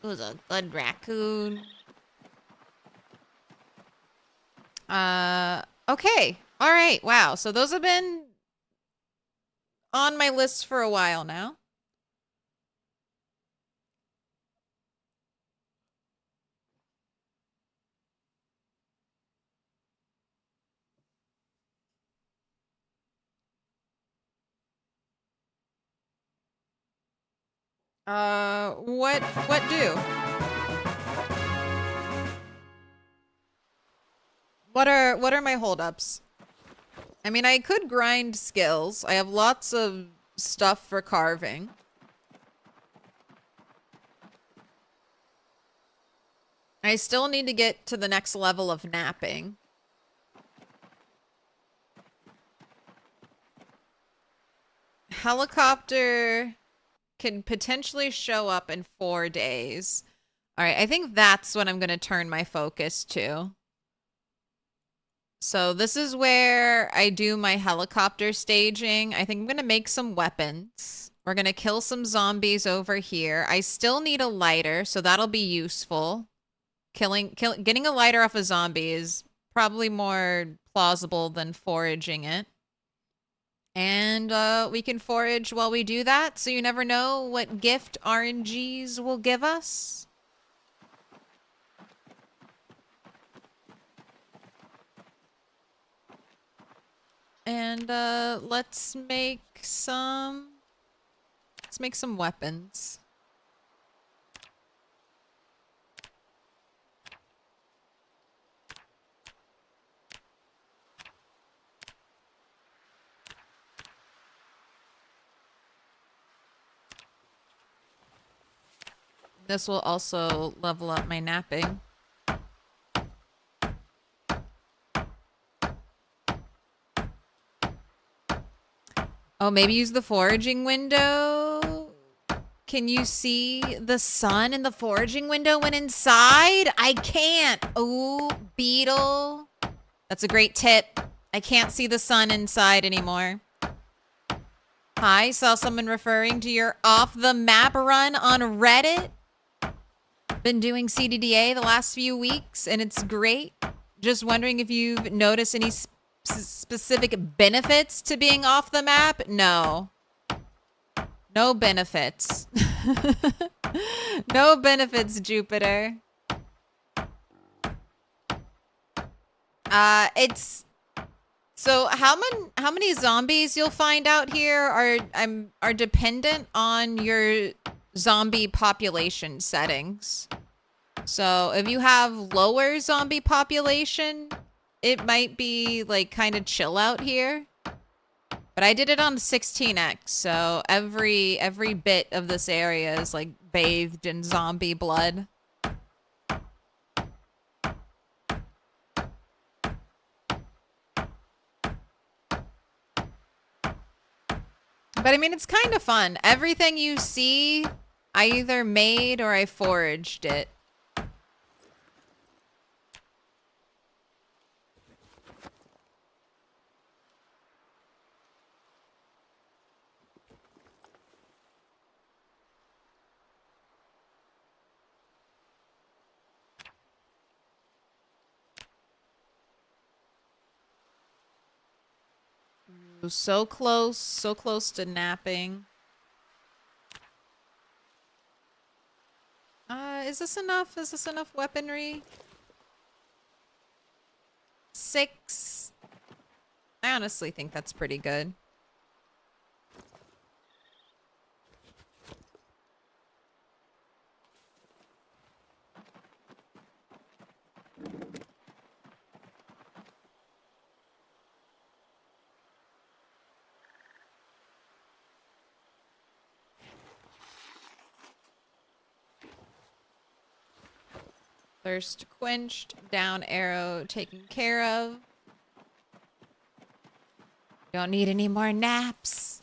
Who's a good raccoon? Okay. All right. Wow. So those have been on my list for a while now. What do? What are my holdups? I mean, I could grind skills. I have lots of stuff for carving. I still need to get to the next level of napping. Helicopter can potentially show up in 4 days. All right, I think that's what I'm going to turn my focus to. So this is where I do my helicopter staging. I think I'm going to make some weapons. We're going to kill some zombies over here. I still need a lighter, so that'll be useful. Getting a lighter off a zombie is probably more plausible than foraging it. And we can forage while we do that, so you never know what gift RNGs will give us. And let's make some weapons. This will also level up my napping. Oh, maybe use the foraging window? Can you see the sun in the foraging window when inside? I can't. Oh, beetle. That's a great tip. I can't see the sun inside anymore. Hi, saw someone referring to your off-the-map run on Reddit. Been doing CDDA the last few weeks, and it's great. Just wondering if you've noticed any specific benefits to being off the map? No. No benefits. No benefits, Jupiter. It's so how many zombies you'll find out here are dependent on your zombie population settings. So if you have lower zombie population, it might be like kind of chill out here. But I did it on 16x, so every bit of this area is like bathed in zombie blood. But I mean, it's kind of fun. Everything you see, I either made or I foraged it. So close to napping. Is this enough? Is this enough weaponry? 6. I honestly think that's pretty good. Thirst quenched. Down arrow taken care of. Don't need any more naps.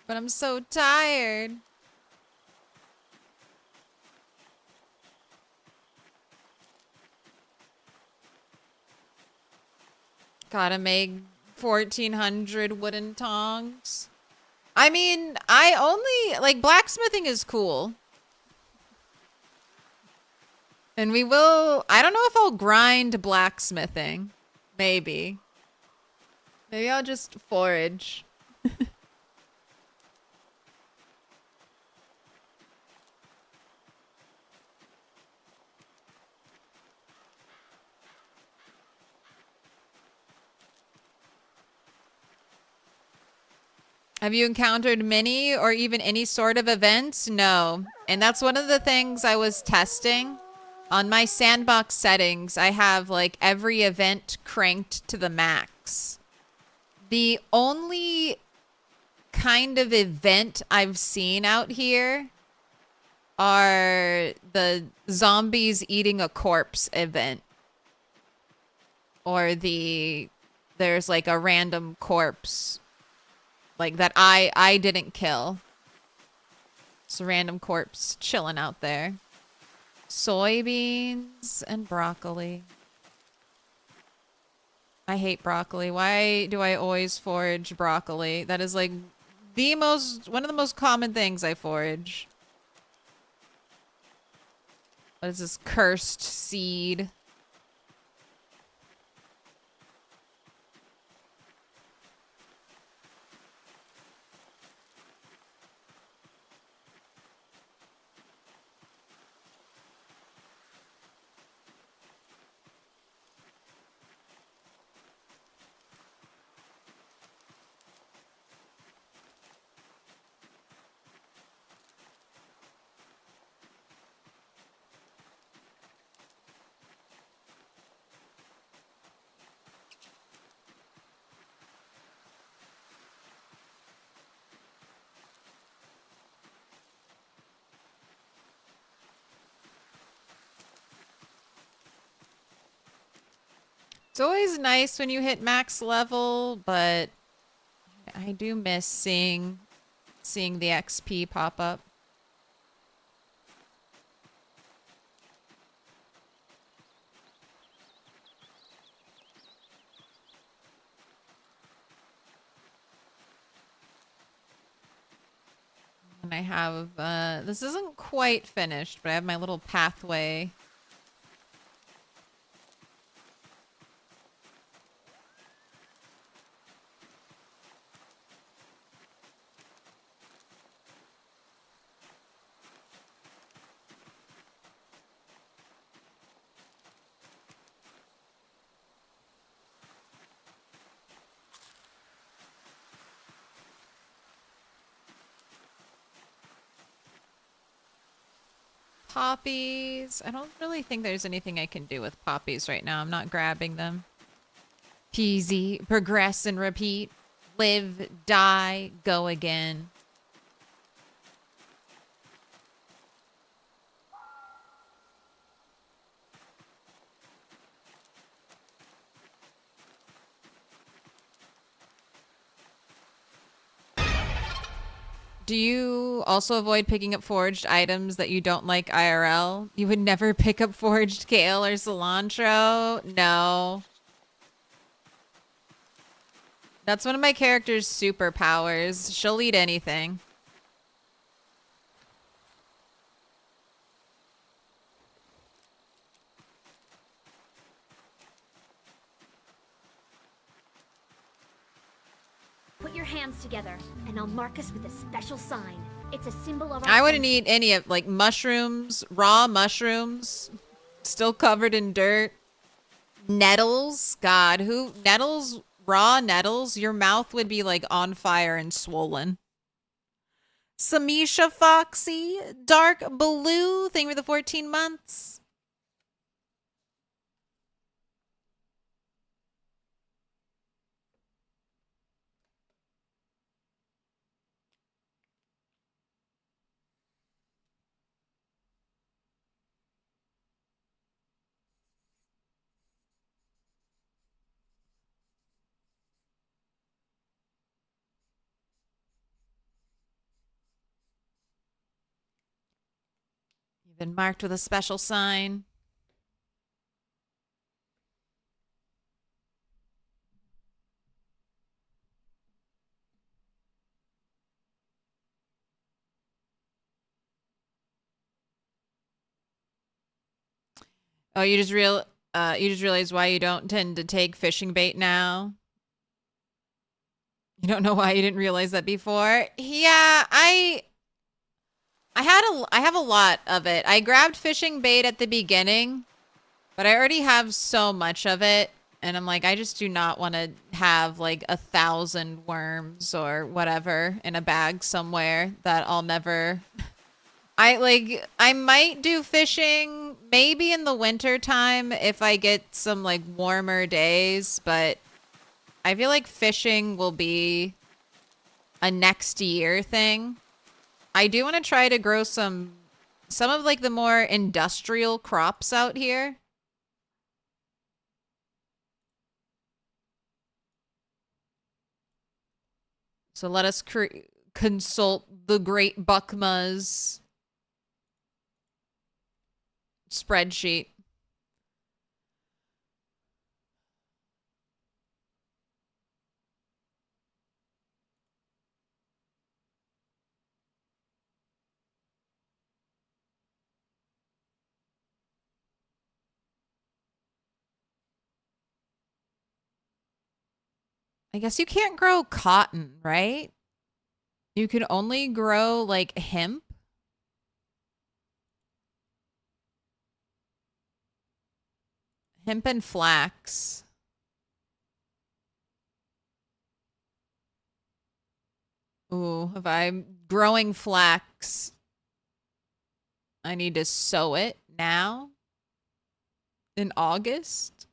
But I'm so tired. Gotta make 1,400 wooden tongs. I mean, I only, like, blacksmithing is cool. And we will, I don't know if I'll grind blacksmithing. Maybe. Maybe I'll just forage. Have you encountered many or even any sort of events? No. And that's one of the things I was testing. On my sandbox settings, I have like every event cranked to the max. The only kind of event I've seen out here are the zombies eating a corpse event. Or there's like a random corpse like that I didn't kill. It's a random corpse chilling out there. Soybeans and broccoli. I hate broccoli. Why do I always forage broccoli? That is like one of the most common things I forage. What is this cursed seed? It's always nice when you hit max level, but I do miss seeing the XP pop up. And I have, this isn't quite finished, but I have my little pathway. Poppies. I don't really think there's anything I can do with poppies right now. I'm not grabbing them. Peasy. Progress and repeat. Live, die, go again. Do you also avoid picking up foraged items that you don't like IRL? You would never pick up foraged kale or cilantro? No. That's one of my character's superpowers. She'll eat anything. Put your hands together, and I'll mark us with a special sign. It's a symbol of our I wouldn't friendship. eat any of, like, mushrooms, raw mushrooms, still covered in dirt. Nettles? God, nettles, raw nettles? Your mouth would be, like, on fire and swollen. Samisha Foxy, Dark Blue, thing for the 14 months. Even marked with a special sign. Oh, you just realized why you don't tend to take fishing bait now? You don't know why you didn't realize that before? Yeah, I have a lot of it. I grabbed fishing bait at the beginning, but I already have so much of it, and I'm like, I just do not want to have like 1,000 worms or whatever in a bag somewhere that I'll never. I might do fishing maybe in the winter time if I get some like warmer days, but I feel like fishing will be a next year thing. I do want to try to grow some of like the more industrial crops out here. So let us consult the Great Buckma's spreadsheet. I guess you can't grow cotton, right? You can only grow like hemp. Hemp and flax. Ooh, if I'm growing flax, I need to sow it now in August.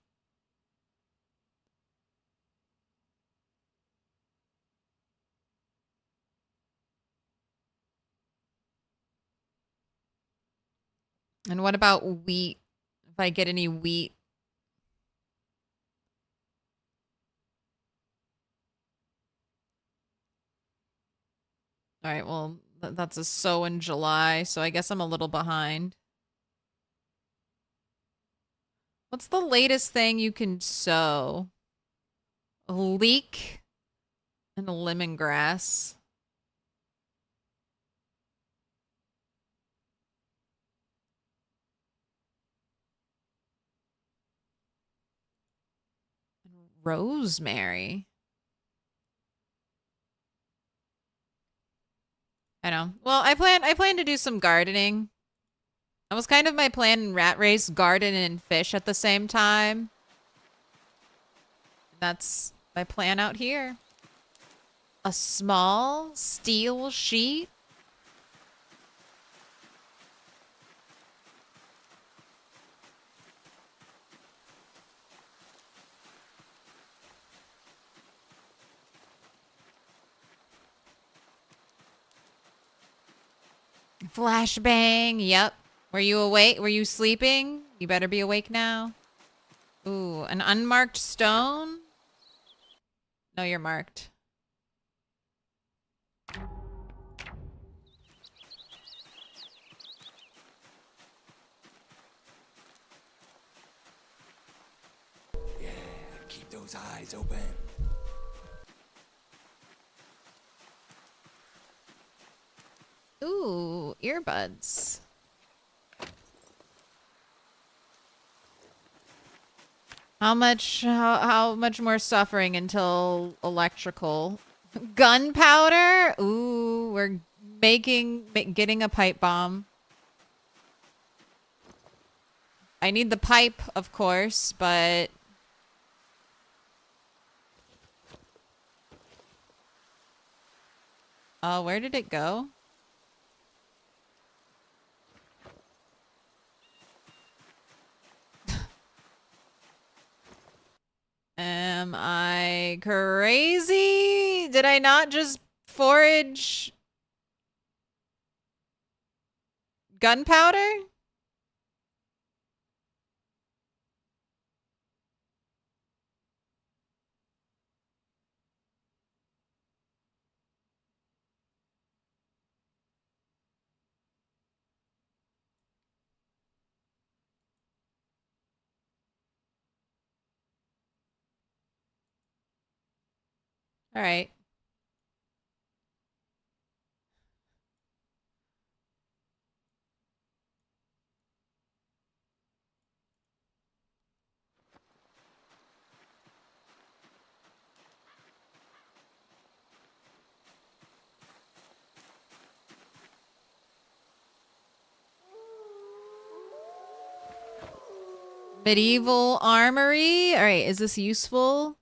And what about wheat? If I get any wheat. All right, well, that's a sow in July, so I guess I'm a little behind. What's the latest thing you can sow? A leek and a lemongrass. Rosemary. I know. Well, I plan to do some gardening. That was kind of my plan in Rat Race, garden and fish at the same time. That's my plan out here. A small steel sheet. Flashbang. Yep. Were you awake? Were you sleeping? You better be awake now. Ooh, an unmarked stone? No, you're marked. Yeah, keep those eyes open. Ooh, earbuds. How much more suffering until electrical? Gunpowder? Ooh, we're getting a pipe bomb. I need the pipe, of course, but where did it go? Am I crazy? Did I not just forage gunpowder? All right. Medieval armory. All right, is this useful?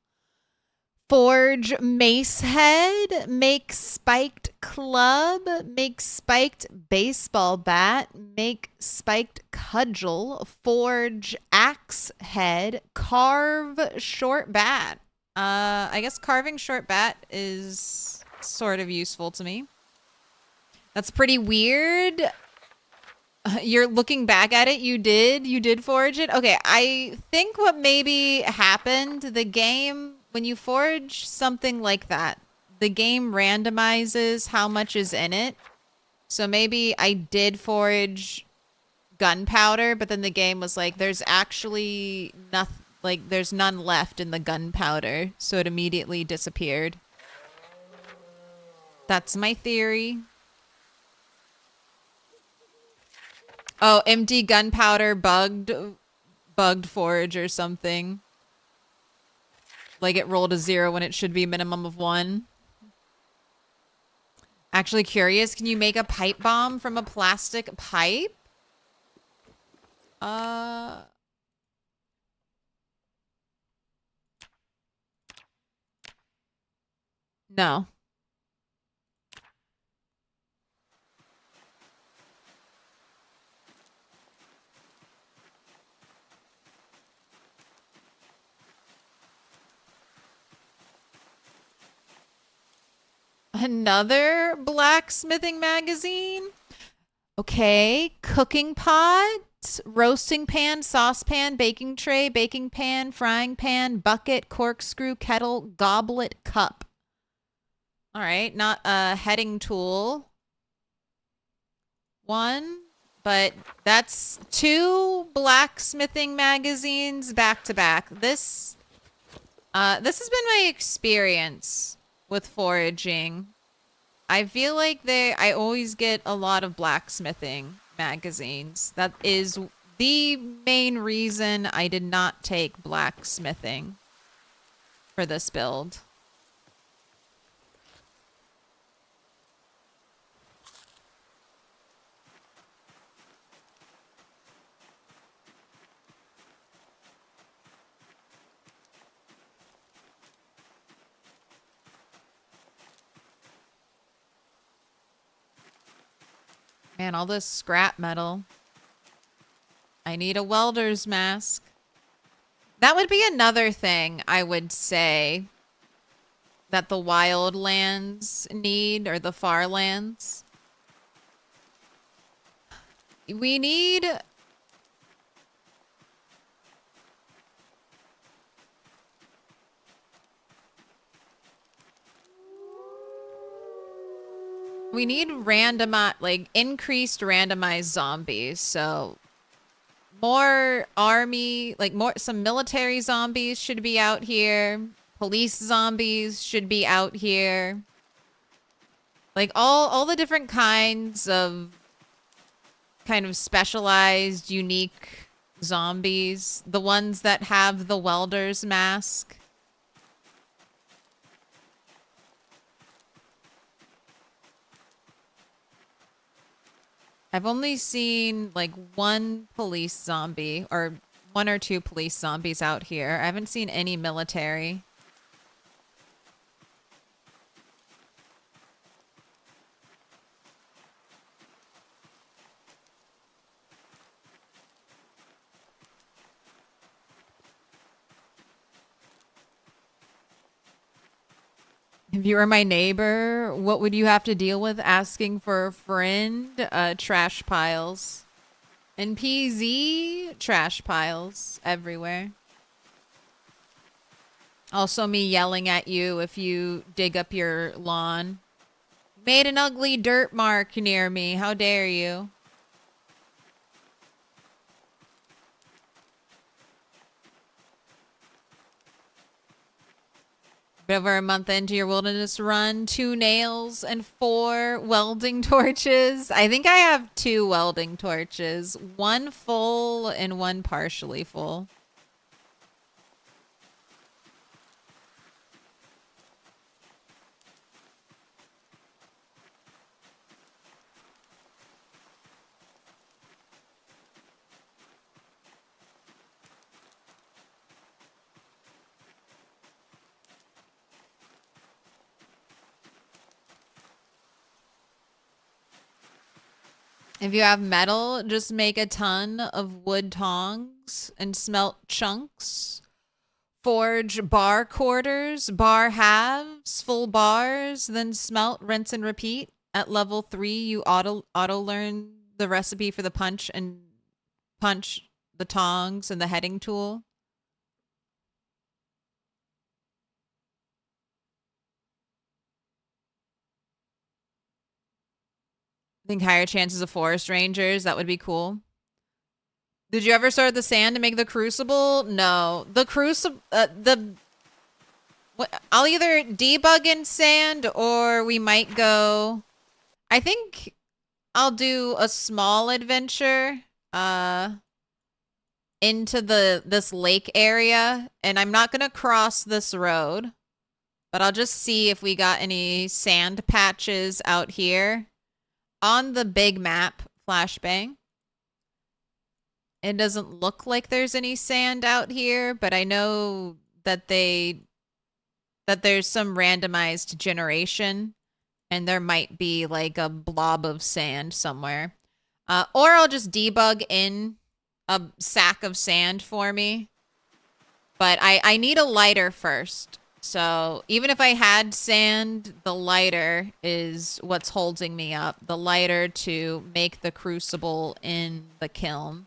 Forge mace head, make spiked club, make spiked baseball bat, make spiked cudgel, forge axe head, carve short bat. I guess carving short bat is sort of useful to me. That's pretty weird. You're looking back at it, you did forge it? Okay, I think what maybe happened, the game, when you forge something like that, the game randomizes how much is in it. So maybe I did forge gunpowder, but then the game was like, there's actually nothing, like there's none left in the gunpowder, so it immediately disappeared. That's my theory. Oh, empty gunpowder bugged forge or something. Like it rolled a 0 when it should be minimum of 1. Actually curious, can you make a pipe bomb from a plastic pipe? No. Another blacksmithing magazine? Okay, cooking pot, roasting pan, saucepan, baking tray, baking pan, frying pan, bucket, corkscrew, kettle, goblet, cup. All right, not a heading tool. 1, but that's 2 blacksmithing magazines back to back. This has been my experience with foraging. I feel like I always get a lot of blacksmithing magazines. That is the main reason I did not take blacksmithing for this build. Man, all this scrap metal. I need a welder's mask. That would be another thing I would say that the wildlands need, or the farlands. We need... We need increased randomized zombies. So more army, some military zombies should be out here. Police zombies should be out here. Like all the different kinds of kind of specialized, unique zombies. The ones that have the welder's mask. I've only seen like 1 police zombie or 1 or 2 police zombies out here. I haven't seen any military. If you were my neighbor, what would you have to deal with asking for a friend? Trash piles. In PZ, trash piles everywhere. Also me yelling at you if you dig up your lawn. Made an ugly dirt mark near me. How dare you? Bit over a month into your wilderness run, 2 nails and 4 welding torches. I think I have 2 welding torches, 1 full and 1 partially full. If you have metal, just make a ton of wood tongs and smelt chunks. Forge bar quarters, bar halves, full bars, then smelt, rinse, and repeat. At level 3, you auto learn the recipe for the punch, the tongs, and the heading tool. I think higher chances of forest rangers. That would be cool. Did you ever sort the sand to make the crucible? No. The crucible, I'll either debug in sand or we might go, I think I'll do a small adventure, into this lake area, and I'm not going to cross this road, but I'll just see if we got any sand patches out here. On the big map, Flashbang, it doesn't look like there's any sand out here, but I know that there's some randomized generation, and there might be like a blob of sand somewhere. Or I'll just debug in a sack of sand for me. But I need a lighter first. So even if I had sand, the lighter is what's holding me up. The lighter to make the crucible in the kiln.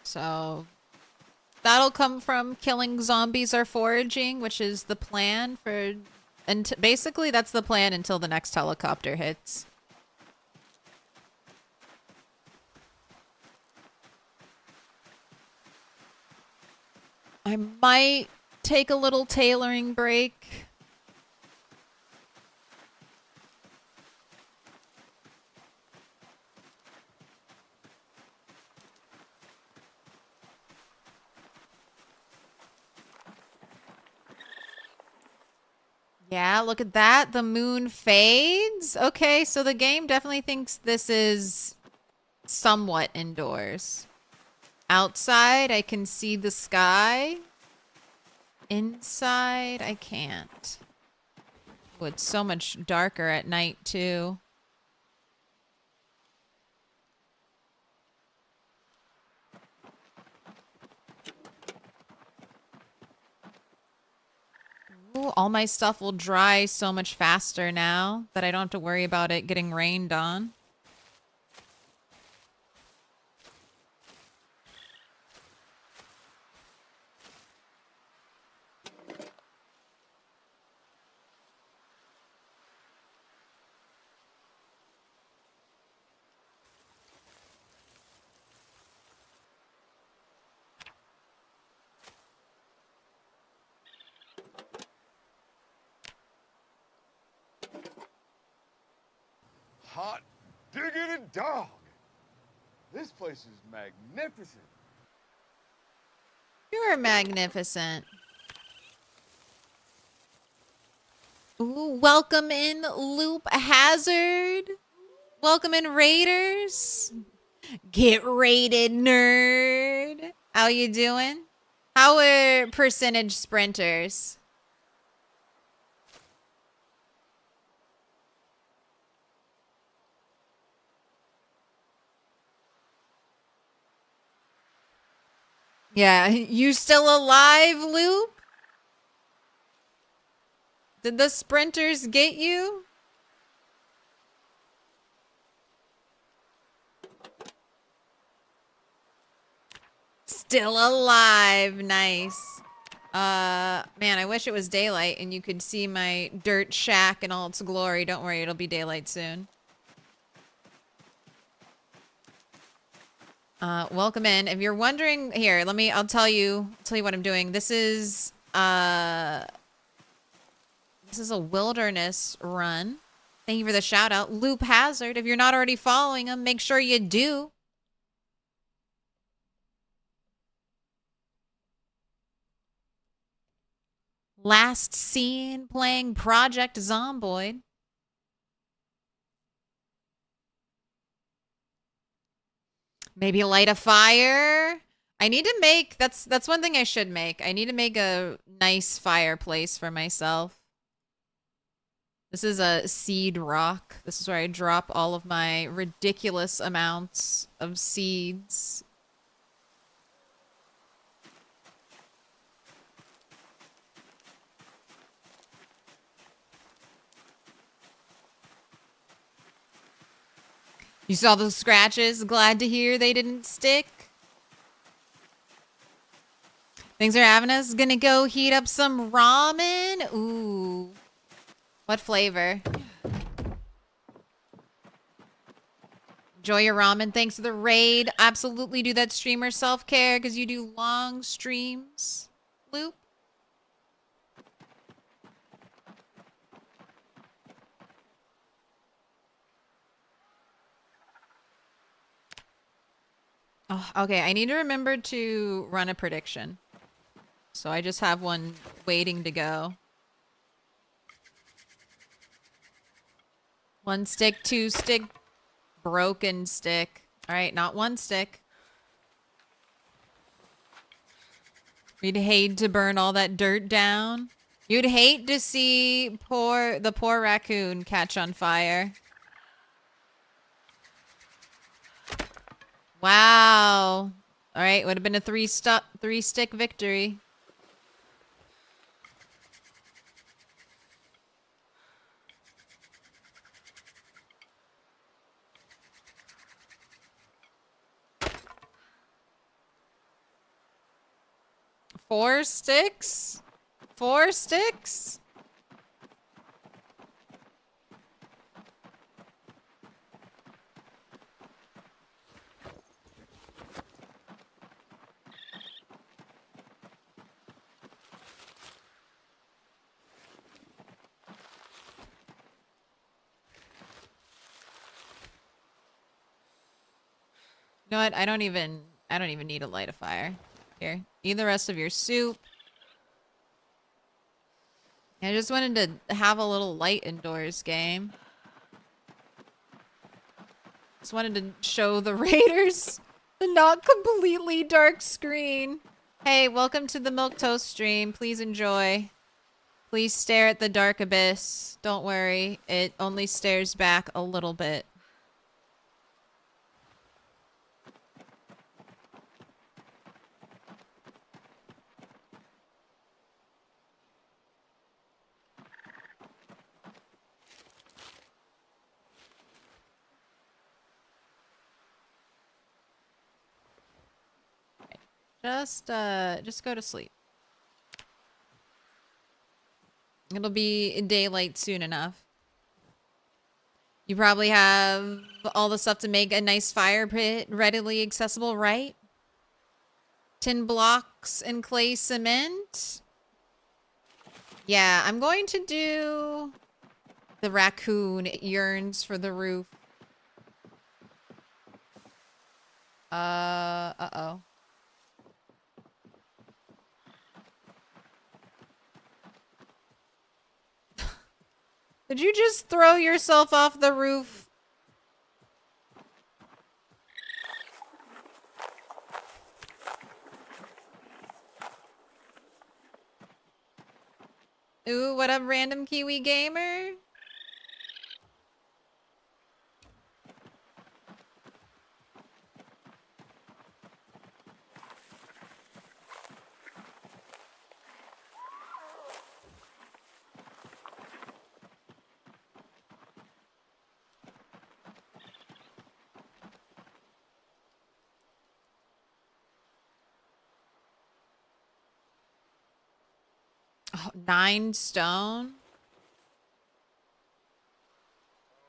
So that'll come from killing zombies or foraging, which is the plan for, and basically that's the plan until the next helicopter hits. I might take a little tailoring break. Yeah, look at that. The moon fades. Okay, so the game definitely thinks this is somewhat indoors. Outside, I can see the sky. Inside, I can't. Oh, it's so much darker at night, too. Ooh, all my stuff will dry so much faster now that I don't have to worry about it getting rained on. Hot diggity dog. This place is magnificent. You're magnificent. Ooh, welcome in Loop Hazard. Welcome in Raiders. Get raided, nerd. How you doing? How are percentage sprinters? Yeah, you still alive, Loop? Did the sprinters get you? Still alive. Nice. Man, I wish it was daylight and you could see my dirt shack in all its glory. Don't worry, it'll be daylight soon. Welcome in. If you're wondering, here, I'll tell you what I'm doing. This is a wilderness run. Thank you for the shout out. Loop Hazard. If you're not already following him, make sure you do. Last seen playing Project Zomboid. Maybe light a fire. I need to make, that's one thing I should make. I need to make a nice fireplace for myself. This is a seed rock. This is where I drop all of my ridiculous amounts of seeds. You saw those scratches? Glad to hear they didn't stick. Things are having us. Gonna go heat up some ramen. Ooh. What flavor? Enjoy your ramen. Thanks for the raid. Absolutely do that streamer self-care because you do long streams. Loop. Oh, okay, I need to remember to run a prediction. So I just have one waiting to go. 1 stick, 2 stick, broken stick. All right, not 1 stick. We'd hate to burn all that dirt down. You'd hate to see the poor raccoon catch on fire. Wow. All right, would have been a 3-stick victory. Four sticks? 4 sticks? You know what? I don't even need to light a fire. Here. Eat the rest of your soup. I just wanted to have a little light indoors game. Just wanted to show the raiders the not completely dark screen. Hey, welcome to the Milquetoast stream. Please enjoy. Please stare at the dark abyss. Don't worry, it only stares back a little bit. Just go to sleep. It'll be daylight soon enough. You probably have all the stuff to make a nice fire pit readily accessible, right? Tin blocks and clay cement. Yeah, I'm going to do the raccoon. It yearns for the roof. Uh-oh. Did you just throw yourself off the roof? Ooh, what up, random Kiwi gamer? Oh, 9 stone.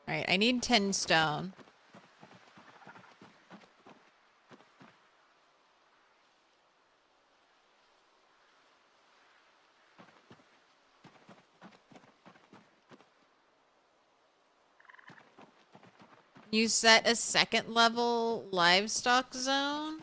All right, I need 10 stone. You set a 2nd level livestock zone?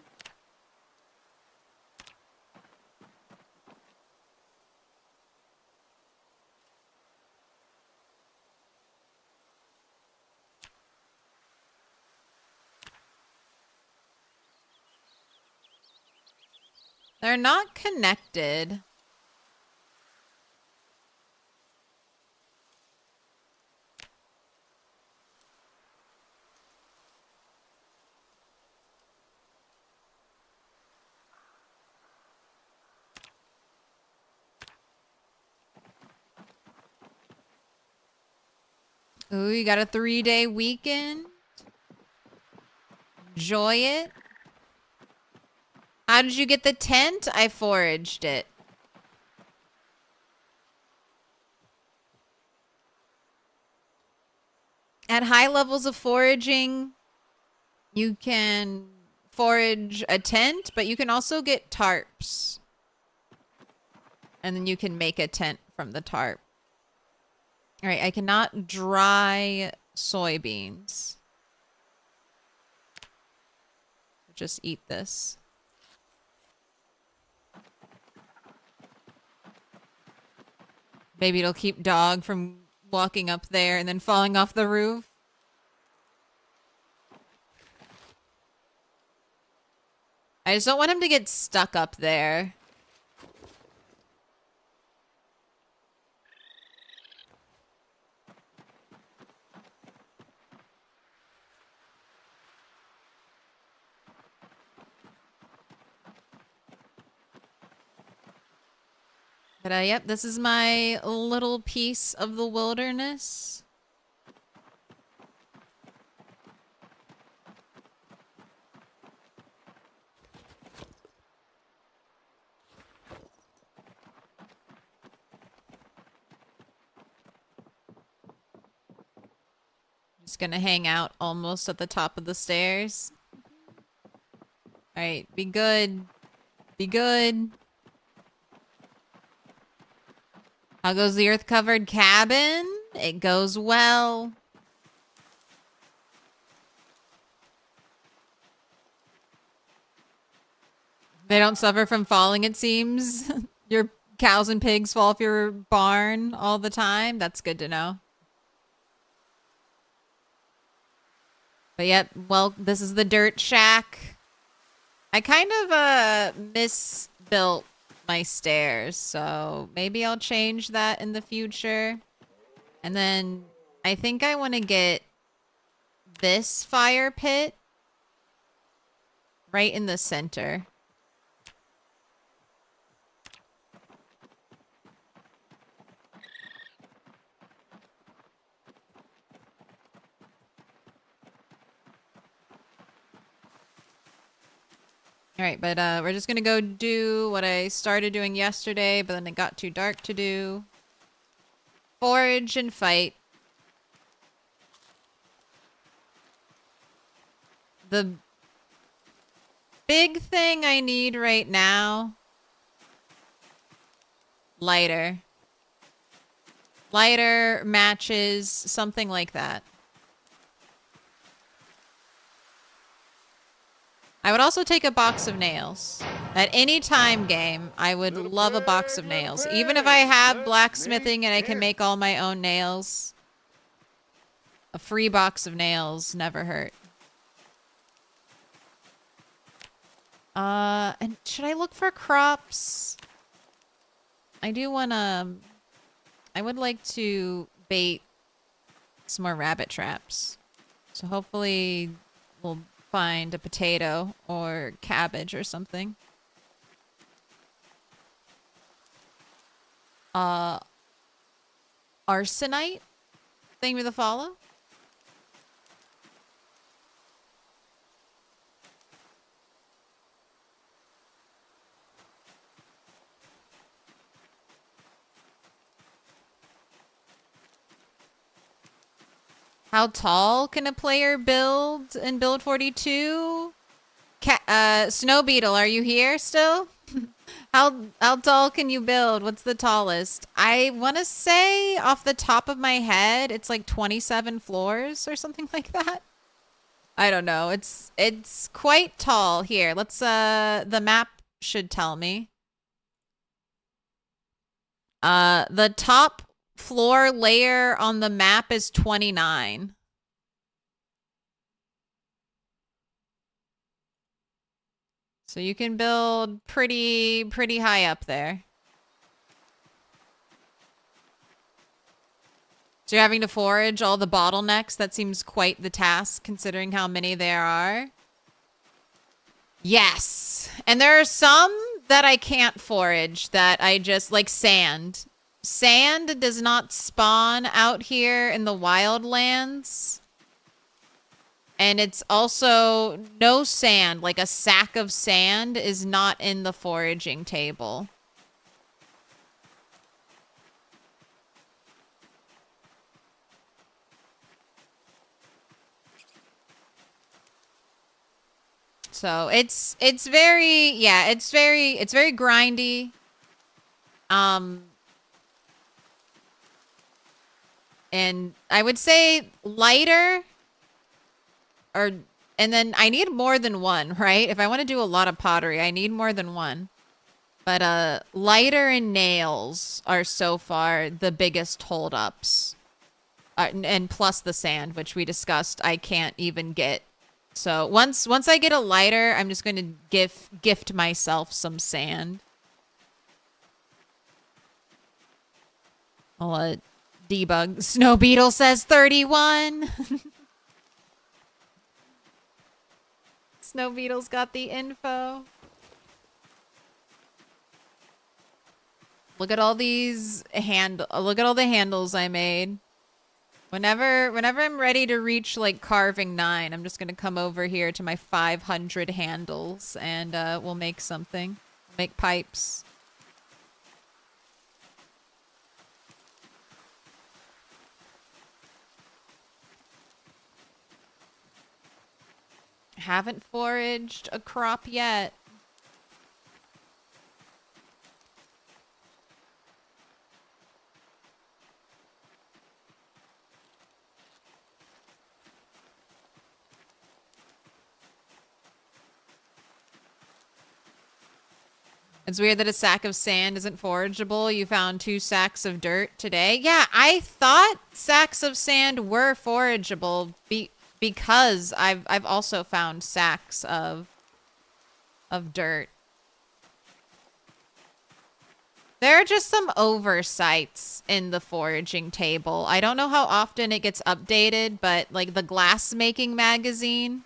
They're not connected. Ooh, you got a 3-day weekend? Enjoy it. How did you get the tent? I foraged it. At high levels of foraging, you can forage a tent, but you can also get tarps. And then you can make a tent from the tarp. All right, I cannot dry soybeans. Just eat this. Maybe it'll keep dog from walking up there and then falling off the roof. I just don't want him to get stuck up there. But yep, this is my little piece of the wilderness. Just gonna hang out almost at the top of the stairs. Alright, be good. Be good. How goes the earth-covered cabin? It goes well. They don't suffer from falling, it seems. Your cows and pigs fall off your barn all the time. That's good to know. But yep, well, this is the dirt shack. I kind of misbuilt my stairs, so maybe I'll change that in the future. And then I think I want to get this fire pit right in the center. All right, but we're just gonna go do what I started doing yesterday, but then it got too dark to do. Forage and fight. The big thing I need right now, lighter. Lighter, matches, something like that. I would also take a box of nails. At any time game, I would love a box of nails. Even if I have blacksmithing and I can make all my own nails, a free box of nails never hurt. And should I look for crops? I do want to... I would like to bait some more rabbit traps. So hopefully we'll find a potato or cabbage or something. Arsenite? Thank you for the follow. How tall can a player build in Build 42? Snow Beetle, are you here still? How tall can you build? What's the tallest? I want to say off the top of my head, it's like 27 floors or something like that. I don't know. It's quite tall. Here, let's the map should tell me. The top floor layer on the map is 29. So you can build pretty high up there. So you're having to forage all the bottlenecks. That seems quite the task considering how many there are. Yes. And there are some that I can't forage that I just, like sand. Sand does not spawn out here in the wildlands. And it's also no sand, like a sack of sand is not in the foraging table. So it's very, yeah, it's very grindy. And I would say lighter and then I need more than one, right? If I want to do a lot of pottery, I need more than one. But lighter and nails are so far the biggest holdups. And plus the sand, which we discussed, I can't even get. So once I get a lighter, I'm just going to gift myself some sand. I'll debug. Snow Beetle says 31. Snow Beetle's got the info. Look at all these look at all the handles I made. Whenever I'm ready to reach like carving 9, I'm just gonna come over here to my 500 handles and we'll make something. Make pipes. Haven't foraged a crop yet. It's weird that a sack of sand isn't forageable. You found 2 sacks of dirt today. Yeah, I thought sacks of sand were forageable because I've also found sacks of dirt. There are just some oversights in the foraging table. I don't know how often it gets updated, but like the glassmaking magazine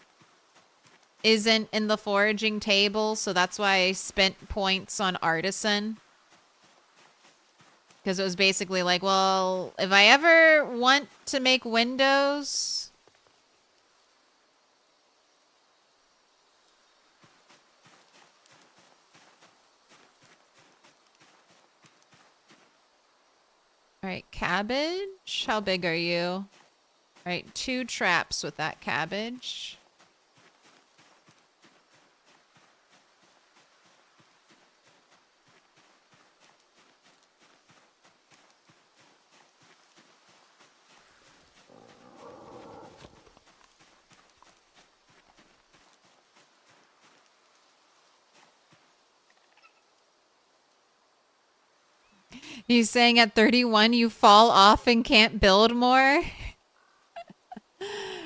isn't in the foraging table, so that's why I spent points on artisan. Because it was basically like, well, if I ever want to make windows... Alright, cabbage. How big are you? Alright, 2 traps with that cabbage. He's saying at 31 you fall off and can't build more?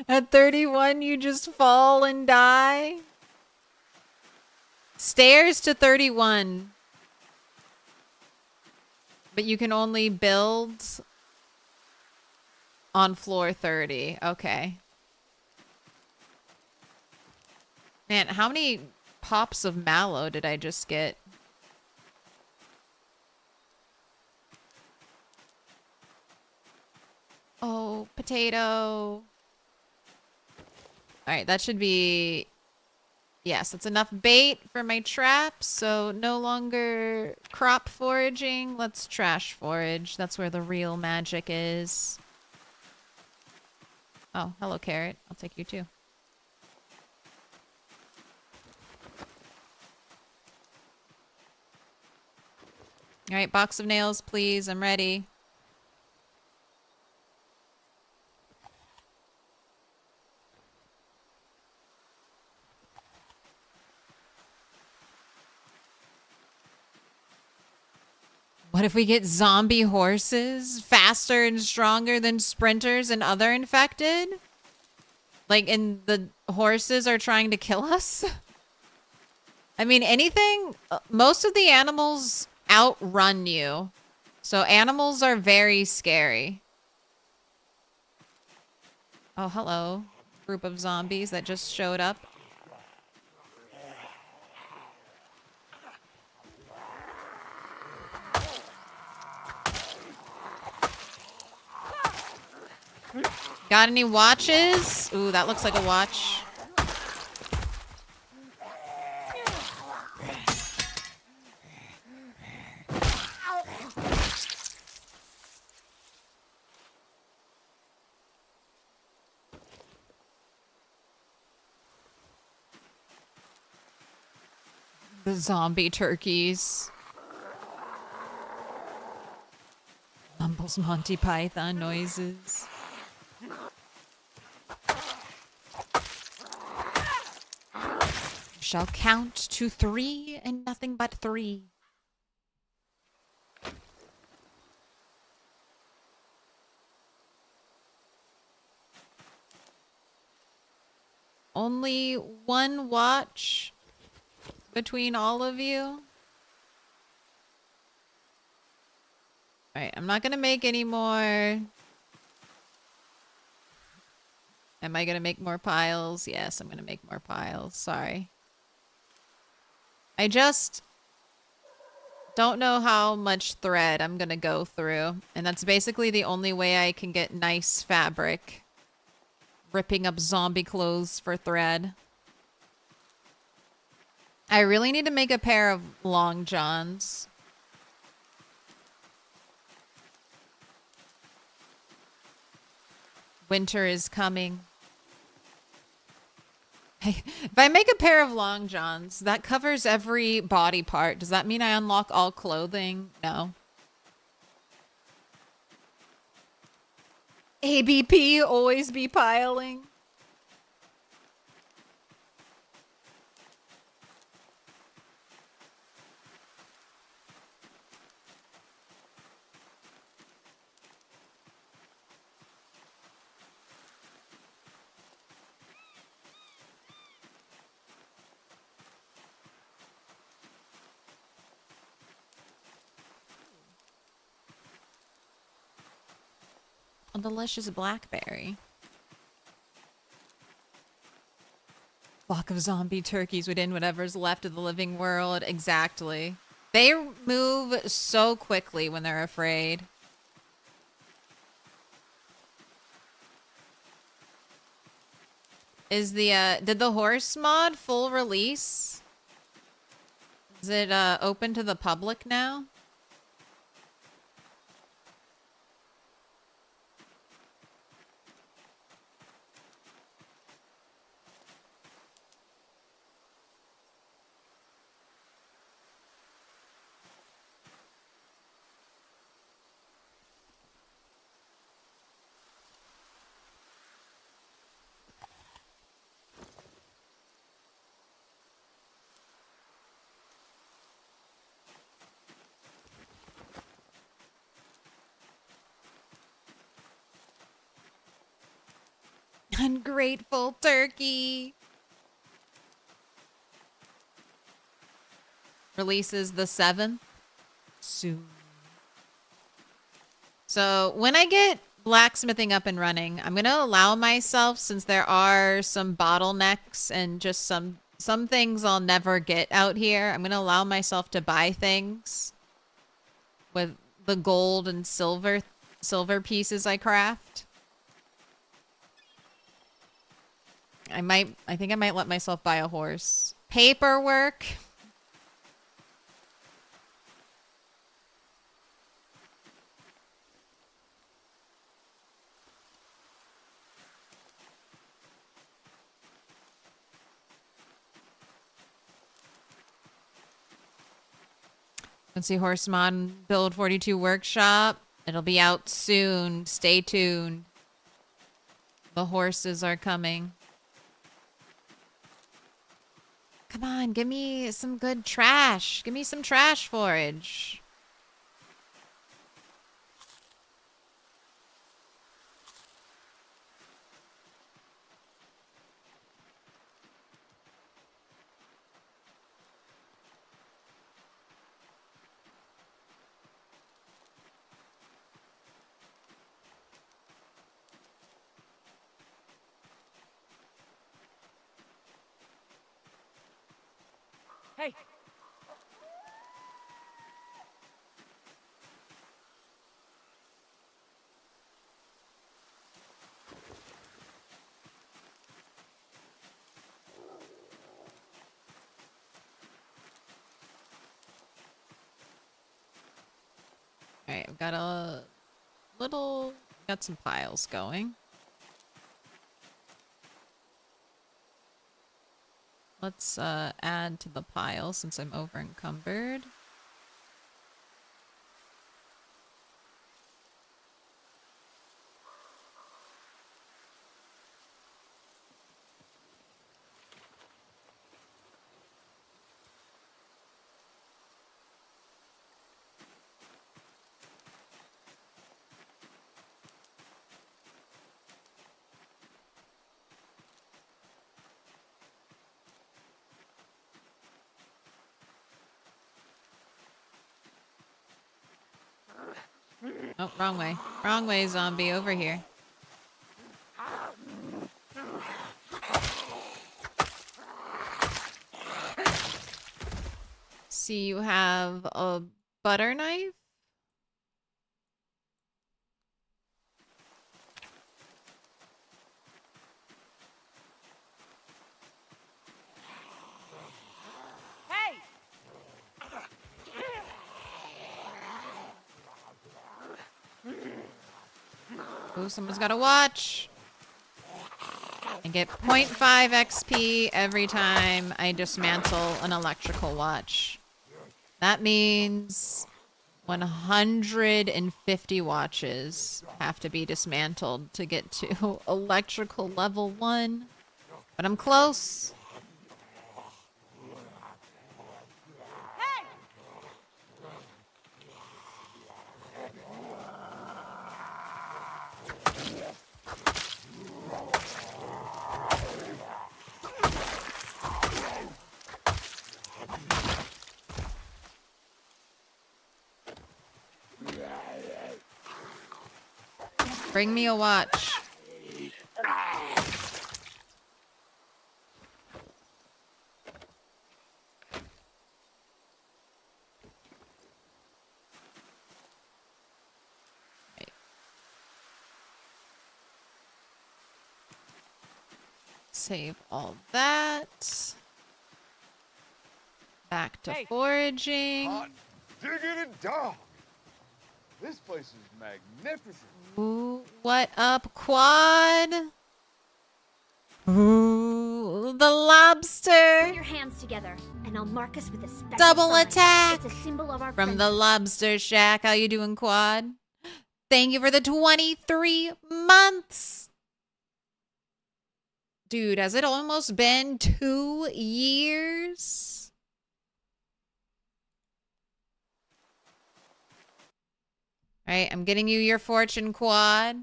At 31 you just fall and die? Stairs to 31. But you can only build on floor 30. Okay. Man, how many pops of mallow did I just get? Oh, potato. Alright, that should be... Yes, that's enough bait for my traps, so no longer crop foraging. Let's trash forage. That's where the real magic is. Oh, hello, carrot. I'll take you too. All right, box of nails, please. I'm ready. What if we get zombie horses faster and stronger than sprinters and other infected? Like, and the horses are trying to kill us? I mean, anything, most of the animals outrun you. So animals are very scary. Oh, hello. Group of zombies that just showed up. Got any watches? Ooh, that looks like a watch. The zombie turkeys. Mumbles Monty Python noises. Shall count to 3 and nothing but 3. Only one watch between all of you. Alright, I'm not gonna make any more. Am I gonna make more piles? Yes, I'm gonna make more piles. Sorry. I just don't know how much thread I'm gonna go through. And that's basically the only way I can get nice fabric. Ripping up zombie clothes for thread. I really need to make a pair of long johns. Winter is coming. Hey, if I make a pair of long johns, that covers every body part. Does that mean I unlock all clothing? No. ABP, always be piling. A delicious blackberry. Flock of zombie turkeys within whatever's left of the living world. Exactly. They move so quickly when they're afraid. Is the, did the horse mod full release? Is it, open to the public now? Ungrateful turkey. Releases the 7th. Soon. So when I get blacksmithing up and running, I'm going to allow myself, since there are some bottlenecks and just some things I'll never get out here, I'm going to allow myself to buy things with the gold and silver pieces I craft. I think I might let myself buy a horse. Paperwork. Fancy Horse Mod Build 42 Workshop. It'll be out soon. Stay tuned. The horses are coming. Come on, give me some good trash. Give me some trash forage. Hey! Alright, I've got got some piles going. Let's add to the pile since I'm over encumbered. Oh, wrong way. Wrong way, zombie. Over here. See, you have a butter knife? Hey! Oh, someone's got to watch. I get 0.5 XP every time I dismantle an electrical watch. That means 150 watches have to be dismantled to get to electrical level 1. But I'm close. Bring me a watch. Right. Save all that. Back to foraging. Hot diggity dog. This place is magnificent. Ooh, what up, quad? Ooh, the lobster. Put your hands together, and I'll mark us with a special Double sign. attack. It's a symbol of our From the friendship. lobster shack. How you doing, quad? Thank you for the 23 months. Dude, has it almost been 2 years? All right, I'm getting you your fortune, quad.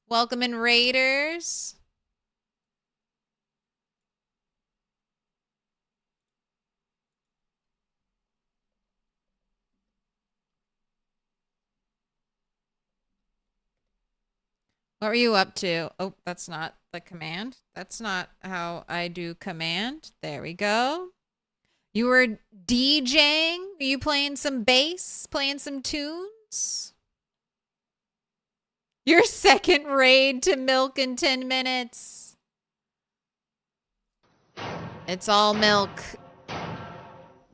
Welcome in, raiders. What were you up to? Oh, that's not the command. That's not how I do command. There we go. You were DJing? Are you playing some bass? Playing some tunes? Your second raid to milk in 10 minutes. It's all milk.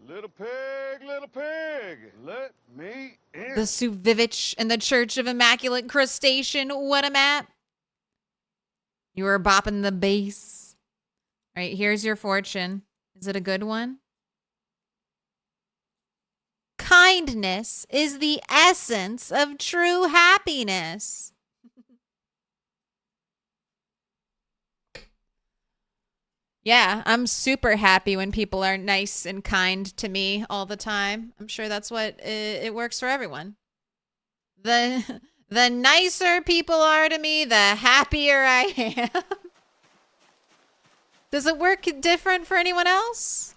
Little pig, let me in. The Suvivich and the Church of Immaculate Crustacean. What a map. You were bopping the bass. All right, here's your fortune. Is it a good one? kindness is the essence of true happiness. Yeah, I'm super happy when people are nice and kind to me all the time. I'm sure that's what it works for everyone. The nicer people are to me, the happier I am. Does it work different for anyone else?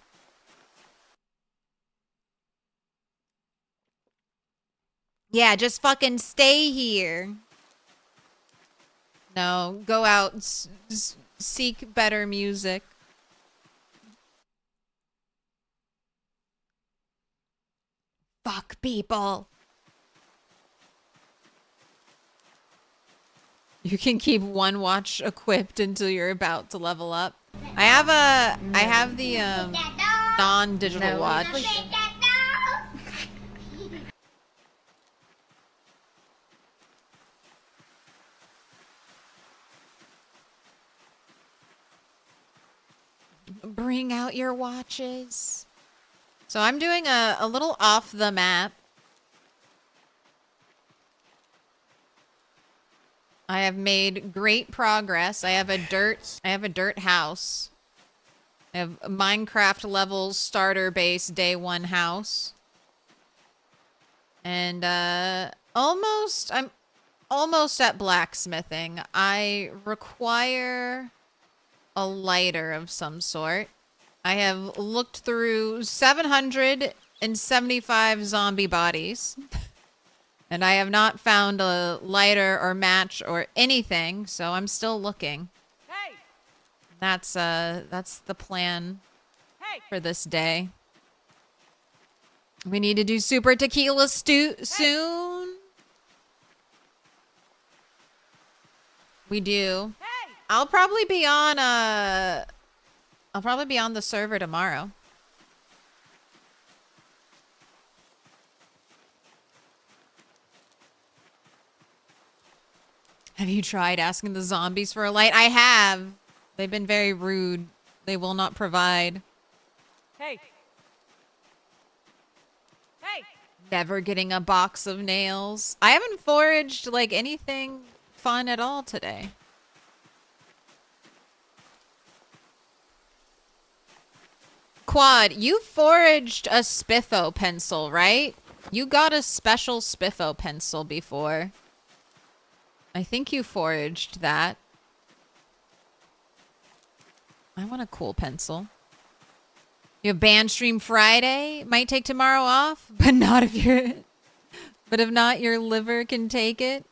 Yeah, just fucking stay here. No, go out, seek better music. Fuck people. You can keep one watch equipped until you're about to level up. I have the non-digital watch. Take that dog. Bring out your watches. So I'm doing a little off the map. I have made great progress. I have a dirt house. I have a Minecraft levels starter base day 1 house. And I'm almost at blacksmithing. I require a lighter of some sort. I have looked through 775 zombie bodies. And I have not found a lighter or match or anything, so I'm still looking. Hey! That's the plan for this day. We need to do super tequila soon. We do. Hey! I'll probably be on the server tomorrow. Have you tried asking the zombies for a light? I have. They've been very rude. They will not provide. Hey! Hey! Never getting a box of nails. I haven't foraged like anything fun at all today. Quad, you foraged a spiffo pencil, right? You got a special spiffo pencil before. I think you foraged that. I want a cool pencil. You have band stream Friday. Might take tomorrow off, but not if you're... But if not, your liver can take it.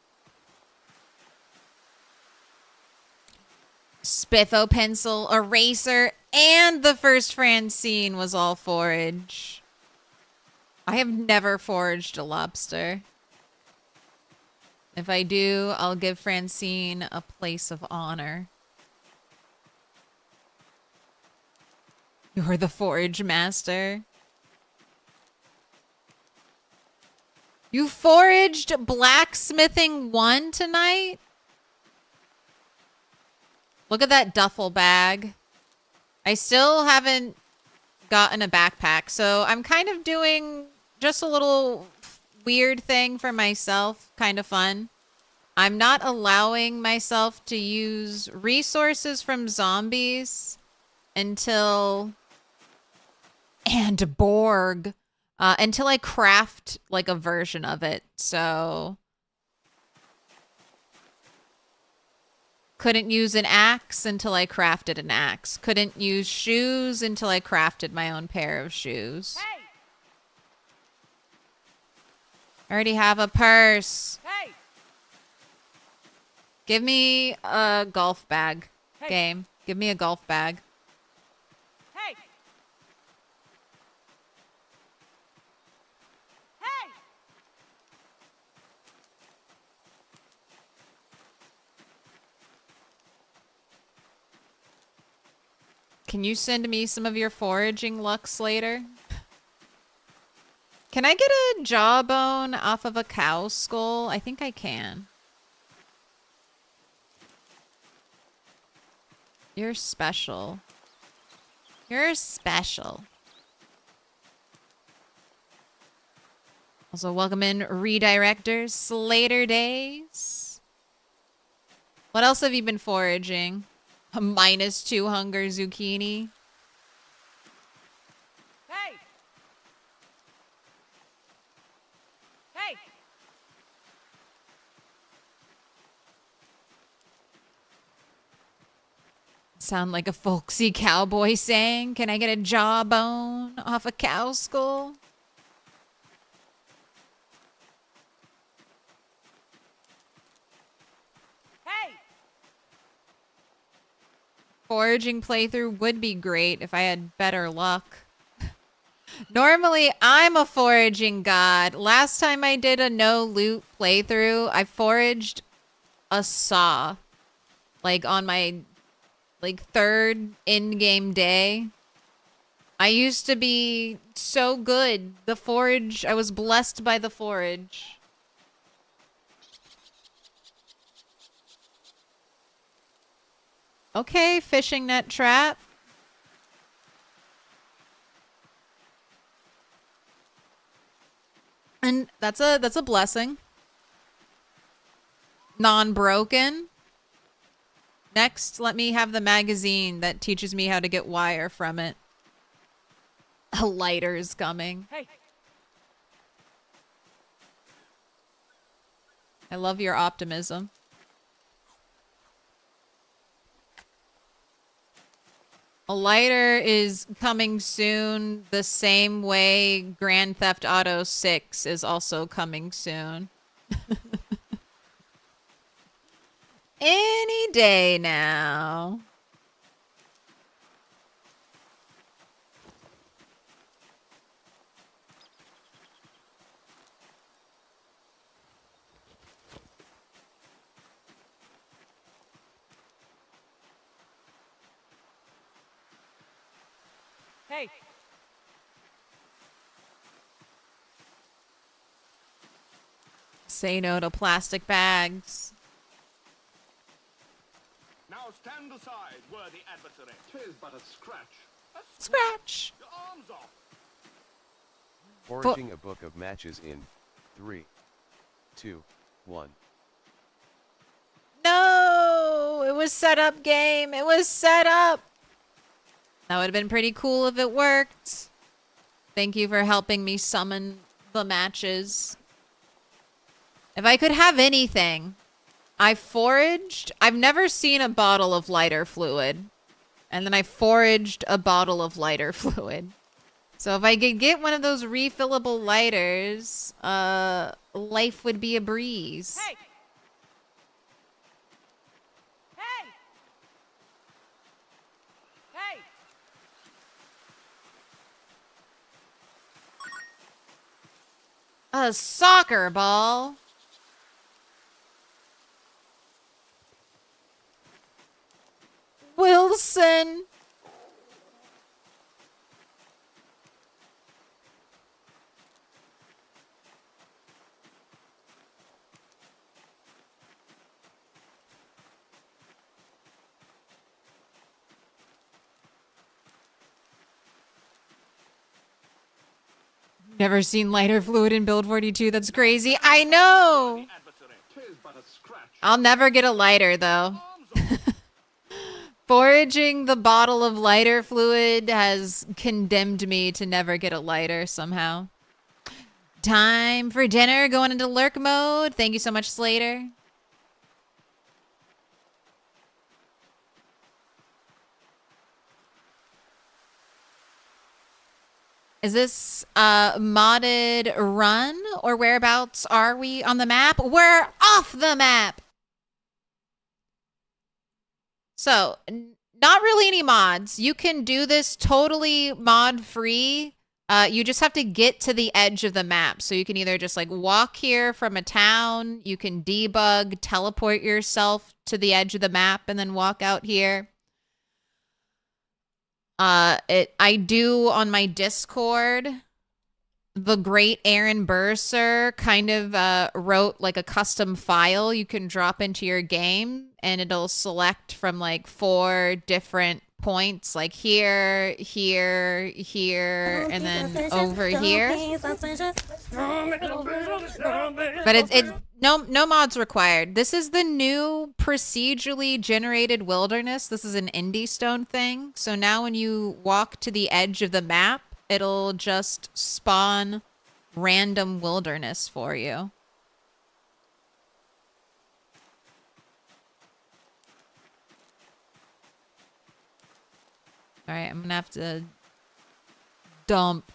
Spiffo pencil, eraser, and the first Francine was all forage. I have never foraged a lobster. If I do, I'll give Francine a place of honor. You're the forage master. You foraged Blacksmithing 1 tonight? Look at that duffel bag. I still haven't gotten a backpack, so I'm kind of doing just a little weird thing for myself, kind of fun. I'm not allowing myself to use resources from zombies until until I craft like a version of it. So couldn't use an axe until I crafted an axe. Couldn't use shoes until I crafted my own pair of shoes. Hey! I already have a purse. Hey! Give me a golf bag. Hey. Game. Give me a golf bag. Hey! Hey! Can you send me some of your foraging lucks later? Can I get a jawbone off of a cow skull? I think I can. You're special. You're special. Also, welcome in redirectors, Slater Days. What else have you been foraging? A -2 hunger zucchini. Hey! Hey! Sound like a folksy cowboy saying, "Can I get a jawbone off a cow skull?" Hey! Foraging playthrough would be great if I had better luck. Normally, I'm a foraging god. Last time I did a no loot playthrough, I foraged a saw. Like on my third in-game day. I used to be so good. The forage, I was blessed by the forage. Okay, fishing net trap. And that's a blessing. Non-broken. Next, let me have the magazine that teaches me how to get wire from it. A lighter's coming. Hey! I love your optimism. A lighter is coming soon the same way Grand Theft Auto 6 is also coming soon. Any day now. Hey! Say no to plastic bags. Now stand aside, worthy adversary. 'Tis but a scratch. Scratch. Your arms off. Foraging a book of matches in 3, 2, 1. No! It was set up, game. It was set up. That would have been pretty cool if it worked. Thank you for helping me summon the matches. If I could have anything, I foraged. I've never seen a bottle of lighter fluid. And then I foraged a bottle of lighter fluid. So if I could get one of those refillable lighters, life would be a breeze. Hey! Hey! Hey! A soccer ball. Wilson. Never seen lighter fluid in Build 42. That's crazy. I know. Adversary. 'Tis but a scratch. I'll never get a lighter, though. Arms off. Foraging the bottle of lighter fluid has condemned me to never get a lighter somehow. Time for dinner. Going into lurk mode. Thank you so much, Slater. Is this a modded run, or whereabouts are we on the map? We're off the map! So, not really any mods. You can do this totally mod-free. You just have to get to the edge of the map. So you can either just like walk here from a town, you can debug, teleport yourself to the edge of the map, and then walk out here. I do on my Discord. The great Aaron Burser kind of wrote like a custom file you can drop into your game, and it'll select from like 4 different points, like here, here, here, and then over here. But it's no mods required. This is the new procedurally generated wilderness. This is an indie stone thing. So now when you walk to the edge of the map, it'll just spawn random wilderness for you. All right, I'm gonna have to dump.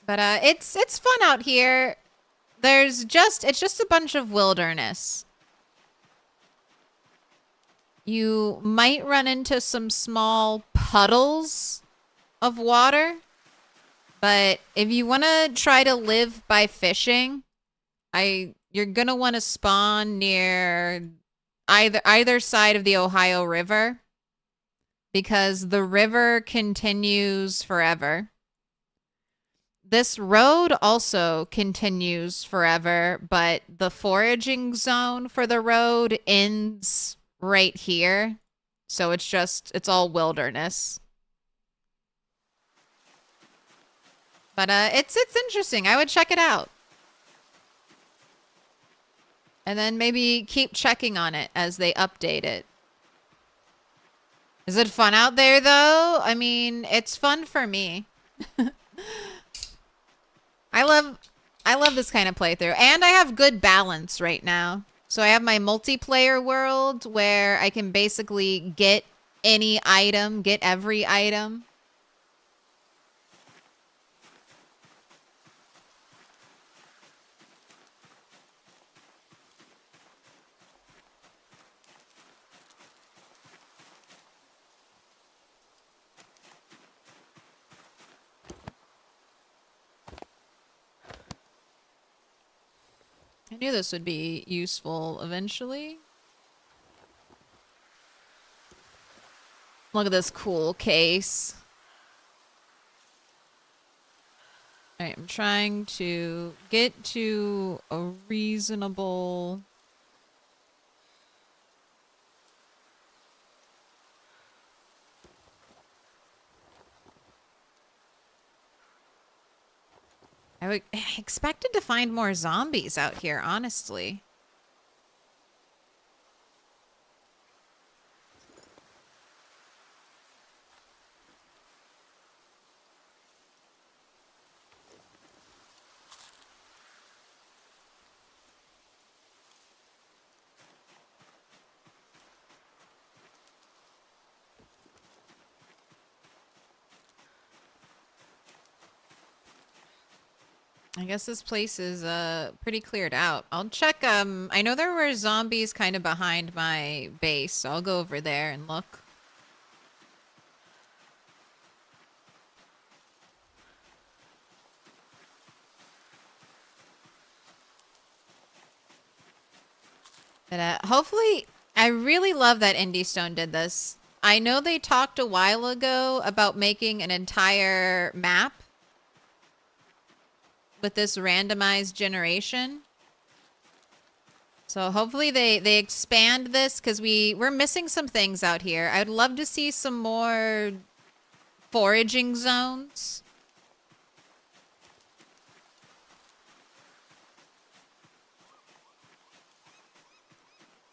But it's fun out here. It's just a bunch of wilderness. You might run into some small puddles of water, but if you want to try to live by fishing, you're gonna want to spawn near either side of the Ohio River, because the river continues forever. This road also continues forever, but the foraging zone for the road ends right here. So it's all wilderness. But it's interesting. I would check it out. And then maybe keep checking on it as they update it. Is it fun out there though? I mean, it's fun for me. I love this kind of playthrough, and I have good balance right now. So I have my multiplayer world where I can basically get any item, get every item. I knew this would be useful eventually. Look at this cool case. Alright, I'm trying to get to a reasonable... I expected to find more zombies out here, honestly. I guess this place is pretty cleared out. I'll check. I know there were zombies kind of behind my base, so I'll go over there and look. But hopefully, I really love that Indie Stone did this. I know they talked a while ago about making an entire map with this randomized generation. So hopefully they expand this, because we're missing some things out here. I'd love to see some more foraging zones.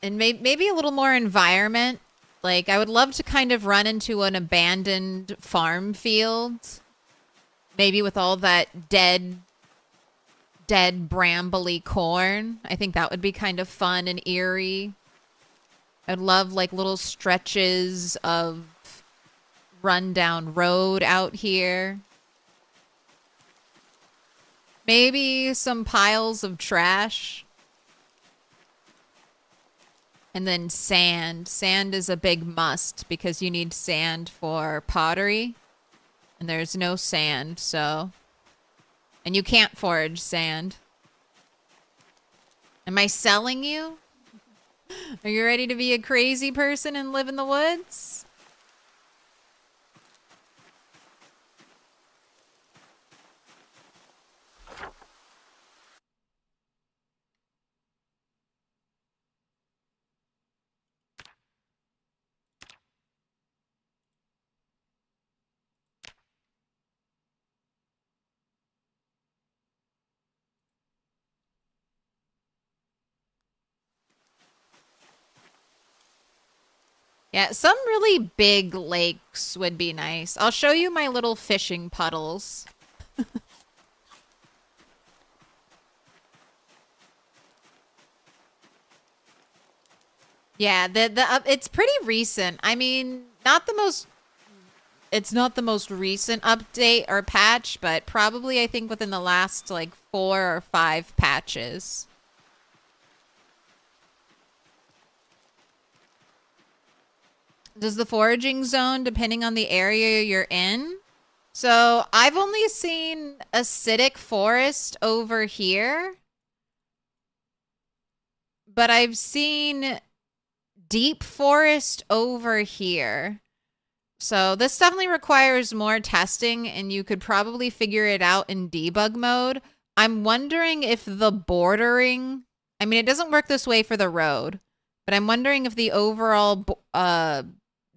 And maybe a little more environment. Like, I would love to kind of run into an abandoned farm field. Maybe with all that dead brambly corn. I think that would be kind of fun and eerie. I'd love like little stretches of rundown road out here. Maybe some piles of trash. And then sand. Sand is a big must because you need sand for pottery. And there's no sand, so... And you can't forage sand. Am I selling you? Are you ready to be a crazy person and live in the woods? Yeah, some really big lakes would be nice. I'll show you my little fishing puddles. Yeah, it's pretty recent. I mean, not the most it's not the most recent update or patch, but probably I think within the last like 4 or 5 patches. Does the foraging zone, depending on the area you're in? So I've only seen acidic forest over here, but I've seen deep forest over here. So this definitely requires more testing, and you could probably figure it out in debug mode. I'm wondering if the bordering, I mean, it doesn't work this way for the road, but I'm wondering if the overall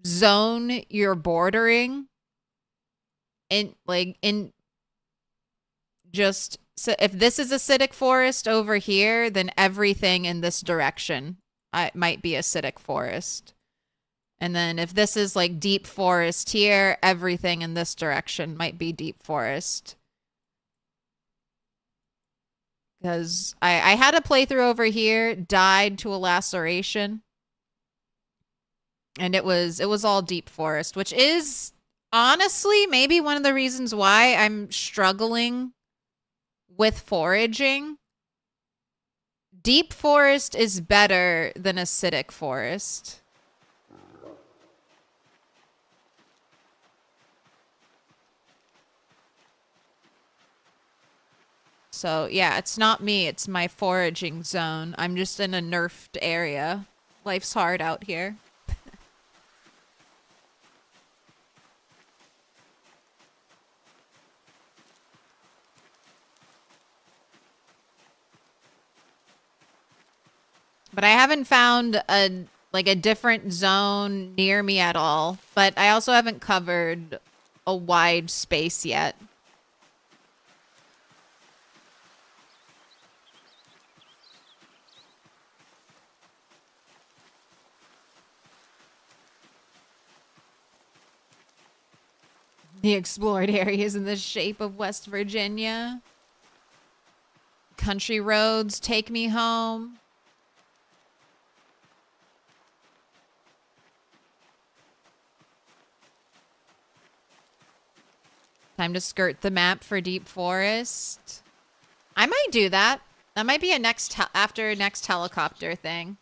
zone you're bordering in just, so if this is acidic forest over here, then everything in this direction might be acidic forest. And then if this is like deep forest here, everything in this direction might be deep forest. Because I had a playthrough over here, died to a laceration. And it was all deep forest, which is honestly maybe one of the reasons why I'm struggling with foraging. Deep forest is better than acidic forest. So yeah, it's not me, it's my foraging zone. I'm just in a nerfed area. Life's hard out here. But I haven't found a different zone near me at all. But I also haven't covered a wide space yet. The explored areas in the shape of West Virginia. Country roads take me home. Time to skirt the map for deep forest. I might do that. That might be a after next helicopter thing.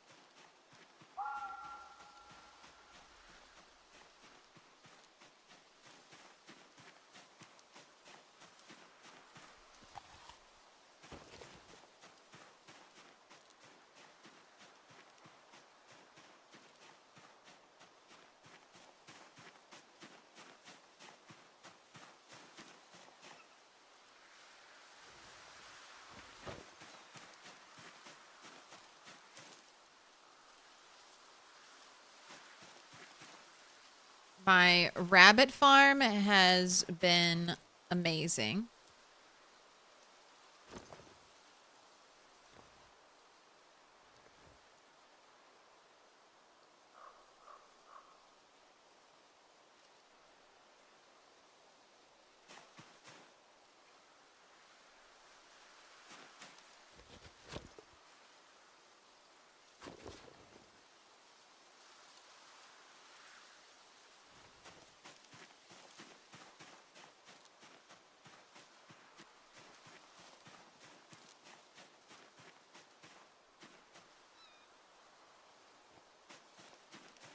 My rabbit farm has been amazing.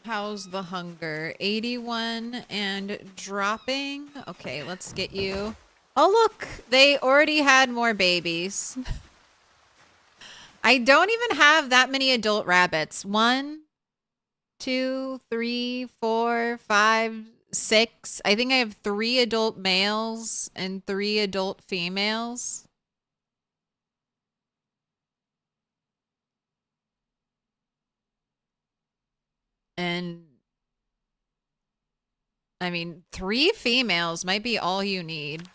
How's the hunger? 81 and dropping. Okay, let's get you. Oh, look, they already had more babies. I don't even have that many adult rabbits. 1, 2, 3, 4, 5, 6. I think I have 3 adult males and 3 adult females. And I mean, 3 females might be all you need.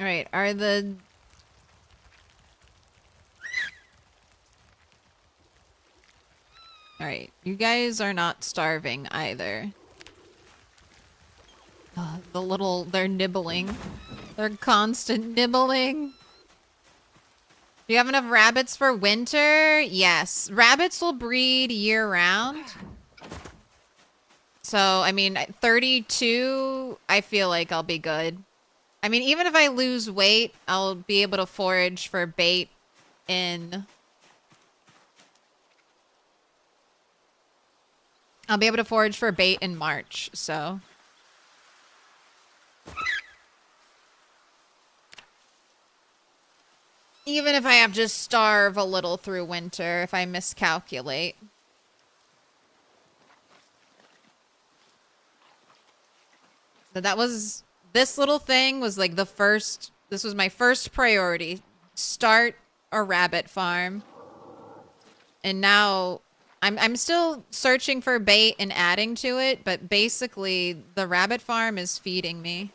Alright, are the... Alright, you guys are not starving either. They're nibbling. They're constant nibbling. Do you have enough rabbits for winter? Yes. Rabbits will breed year-round. So, I mean, 32, I feel like I'll be good. I mean, even if I lose weight, I'll be able to forage for bait in... I'll be able to forage for bait in March, so... Even if I have to starve a little through winter, if I miscalculate. But that was... This little thing was like the first... This was my first priority. Start a rabbit farm. And now... I'm still searching for bait and adding to it, but basically the rabbit farm is feeding me.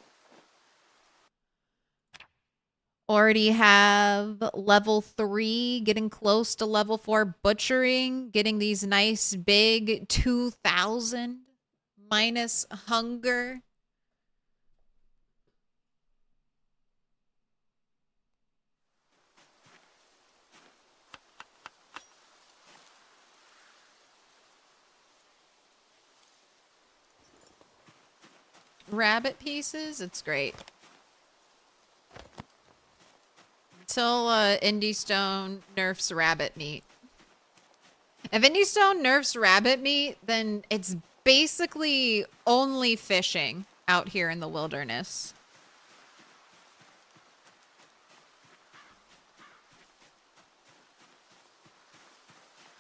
Already have level 3, getting close to level 4 butchering, getting these nice big 2,000 minus hunger. Rabbit pieces, it's great. Until Indie Stone nerfs rabbit meat. If Indie Stone nerfs rabbit meat, then it's basically only fishing out here in the wilderness.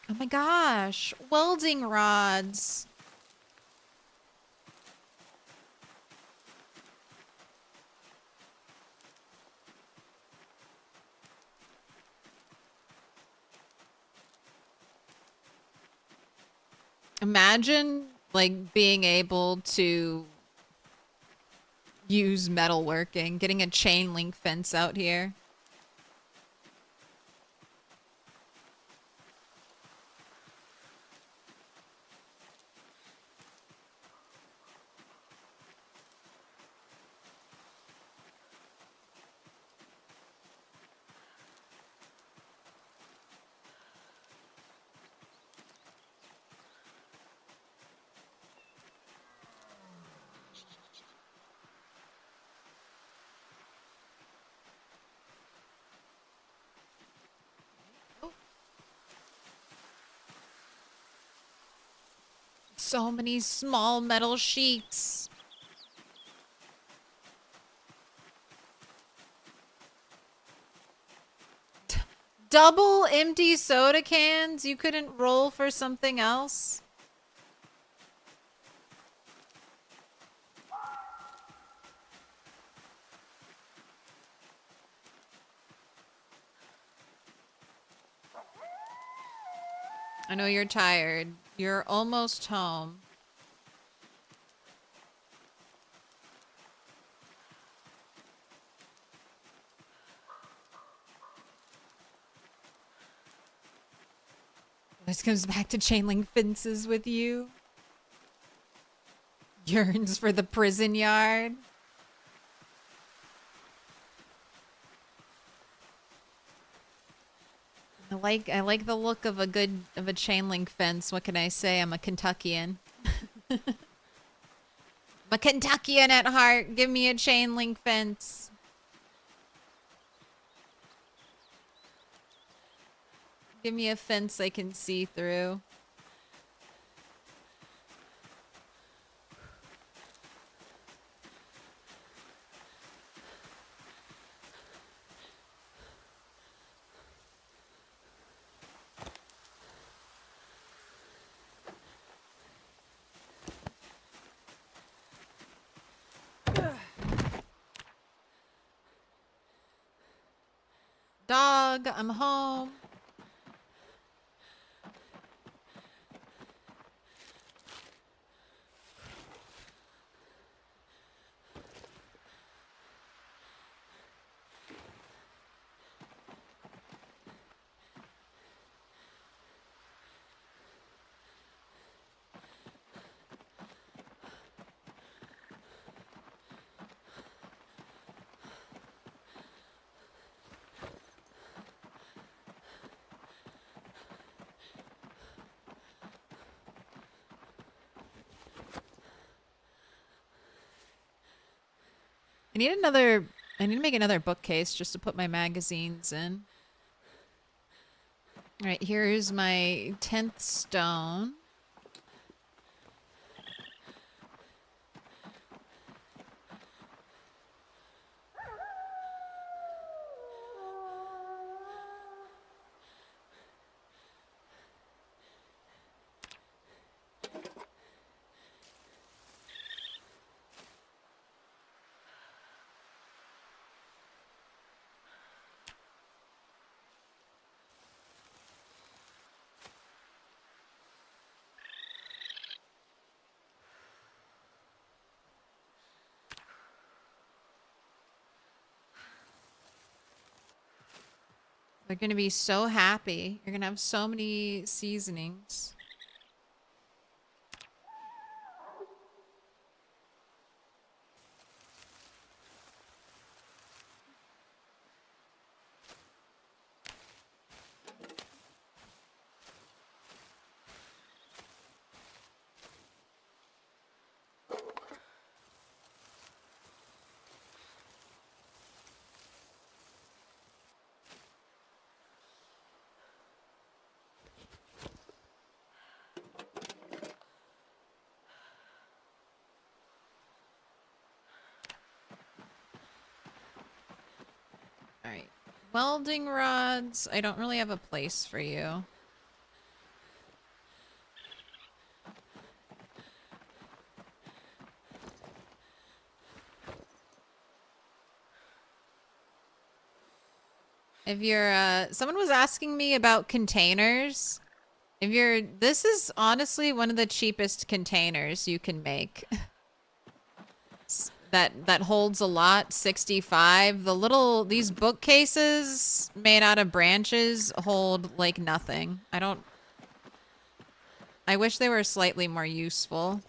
Oh my gosh, welding rods. Imagine, like, being able to use metalworking, getting a chain link fence out here. So many small metal sheets. Double empty soda cans? You couldn't roll for something else? I know you're tired. You're almost home. This comes back to chain link fences with you. Yearns for the prison yard. I like the look of a chain link fence. What can I say? I'm a Kentuckian. I'm a Kentuckian at heart. Give me a chain link fence. Give me a fence I can see through. Dog, I'm home. I need to make another bookcase just to put my magazines in. All right, here's my 10th stone. They're gonna be so happy. You're gonna have so many seasonings. Alright. Welding rods. I don't really have a place for you. If you're, someone was asking me about containers. If you're, this is honestly one of the cheapest containers you can make. That holds a lot, 65. These bookcases made out of branches hold like nothing. I wish they were slightly more useful.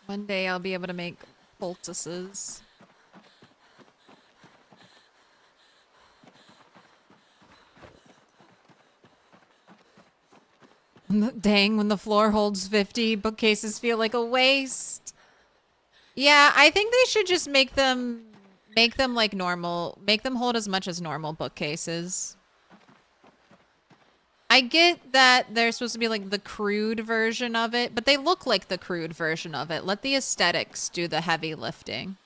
One day I'll be able to make poultices. Dang, when the floor holds 50, bookcases feel like a waste. Yeah, I think they should just make them like normal, make them hold as much as normal bookcases. I get that they're supposed to be like the crude version of it, but they look like the crude version of it. Let the aesthetics do the heavy lifting.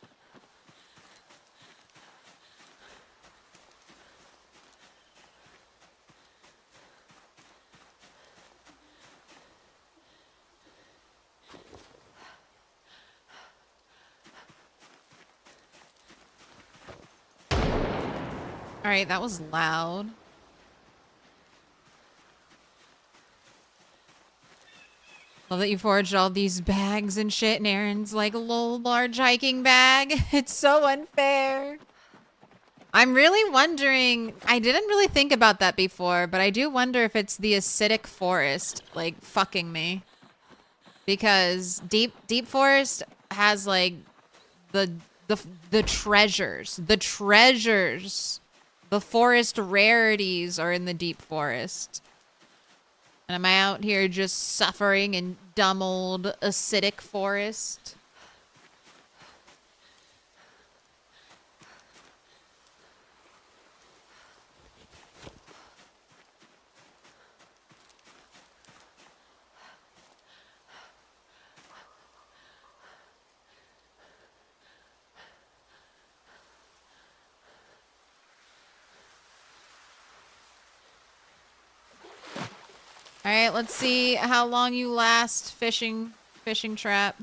All right, that was loud. Love that you forged all these bags and shit, and Aaron's like a little large hiking bag. It's so unfair. I'm really wondering, I didn't really think about that before, but I do wonder if it's the acidic forest, like, fucking me. Because deep forest has, like, the treasures. The treasures. The forest rarities are in the deep forest. And am I out here just suffering in dumb old acidic forest? All right, let's see how long you last fishing trap.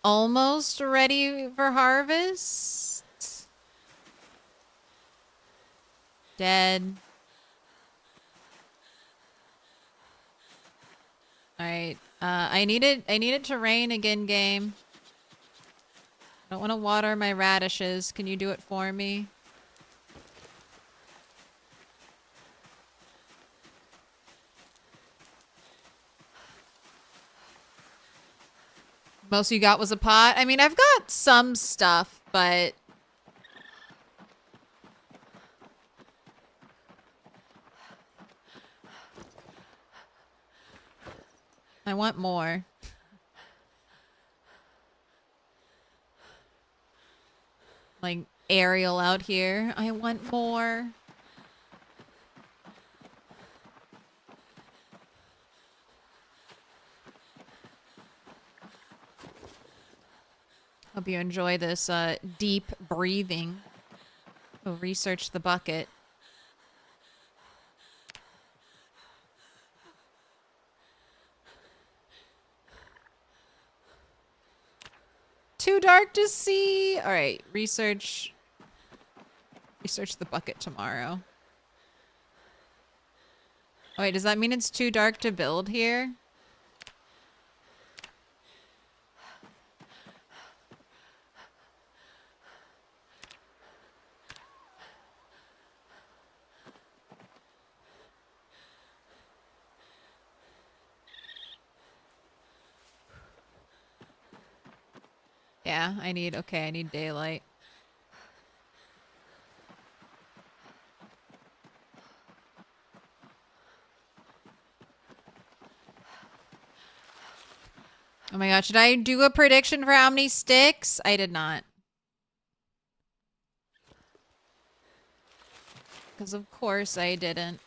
Almost ready for harvest. Dead. All right. I need it to rain again, game. I don't want to water my radishes. Can you do it for me? Most you got was a pot? I mean, I've got some stuff, but... I want more. Like, Ariel out here. I want more. Hope you enjoy this deep breathing. We'll research the bucket. Too dark to see. All right, research the bucket tomorrow. Oh wait, does that mean it's too dark to build here? Yeah, I need daylight. Oh my god, should I do a prediction for how many sticks? I did not. Because of course I didn't.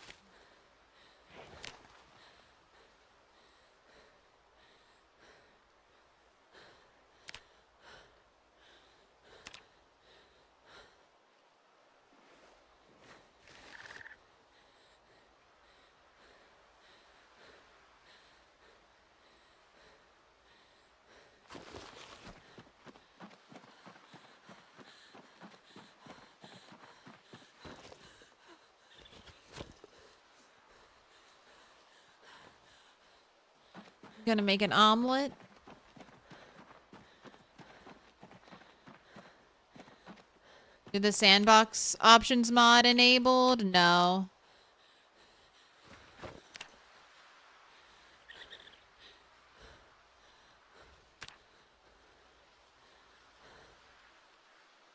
Gonna make an omelet. Did the sandbox options mod enabled? No.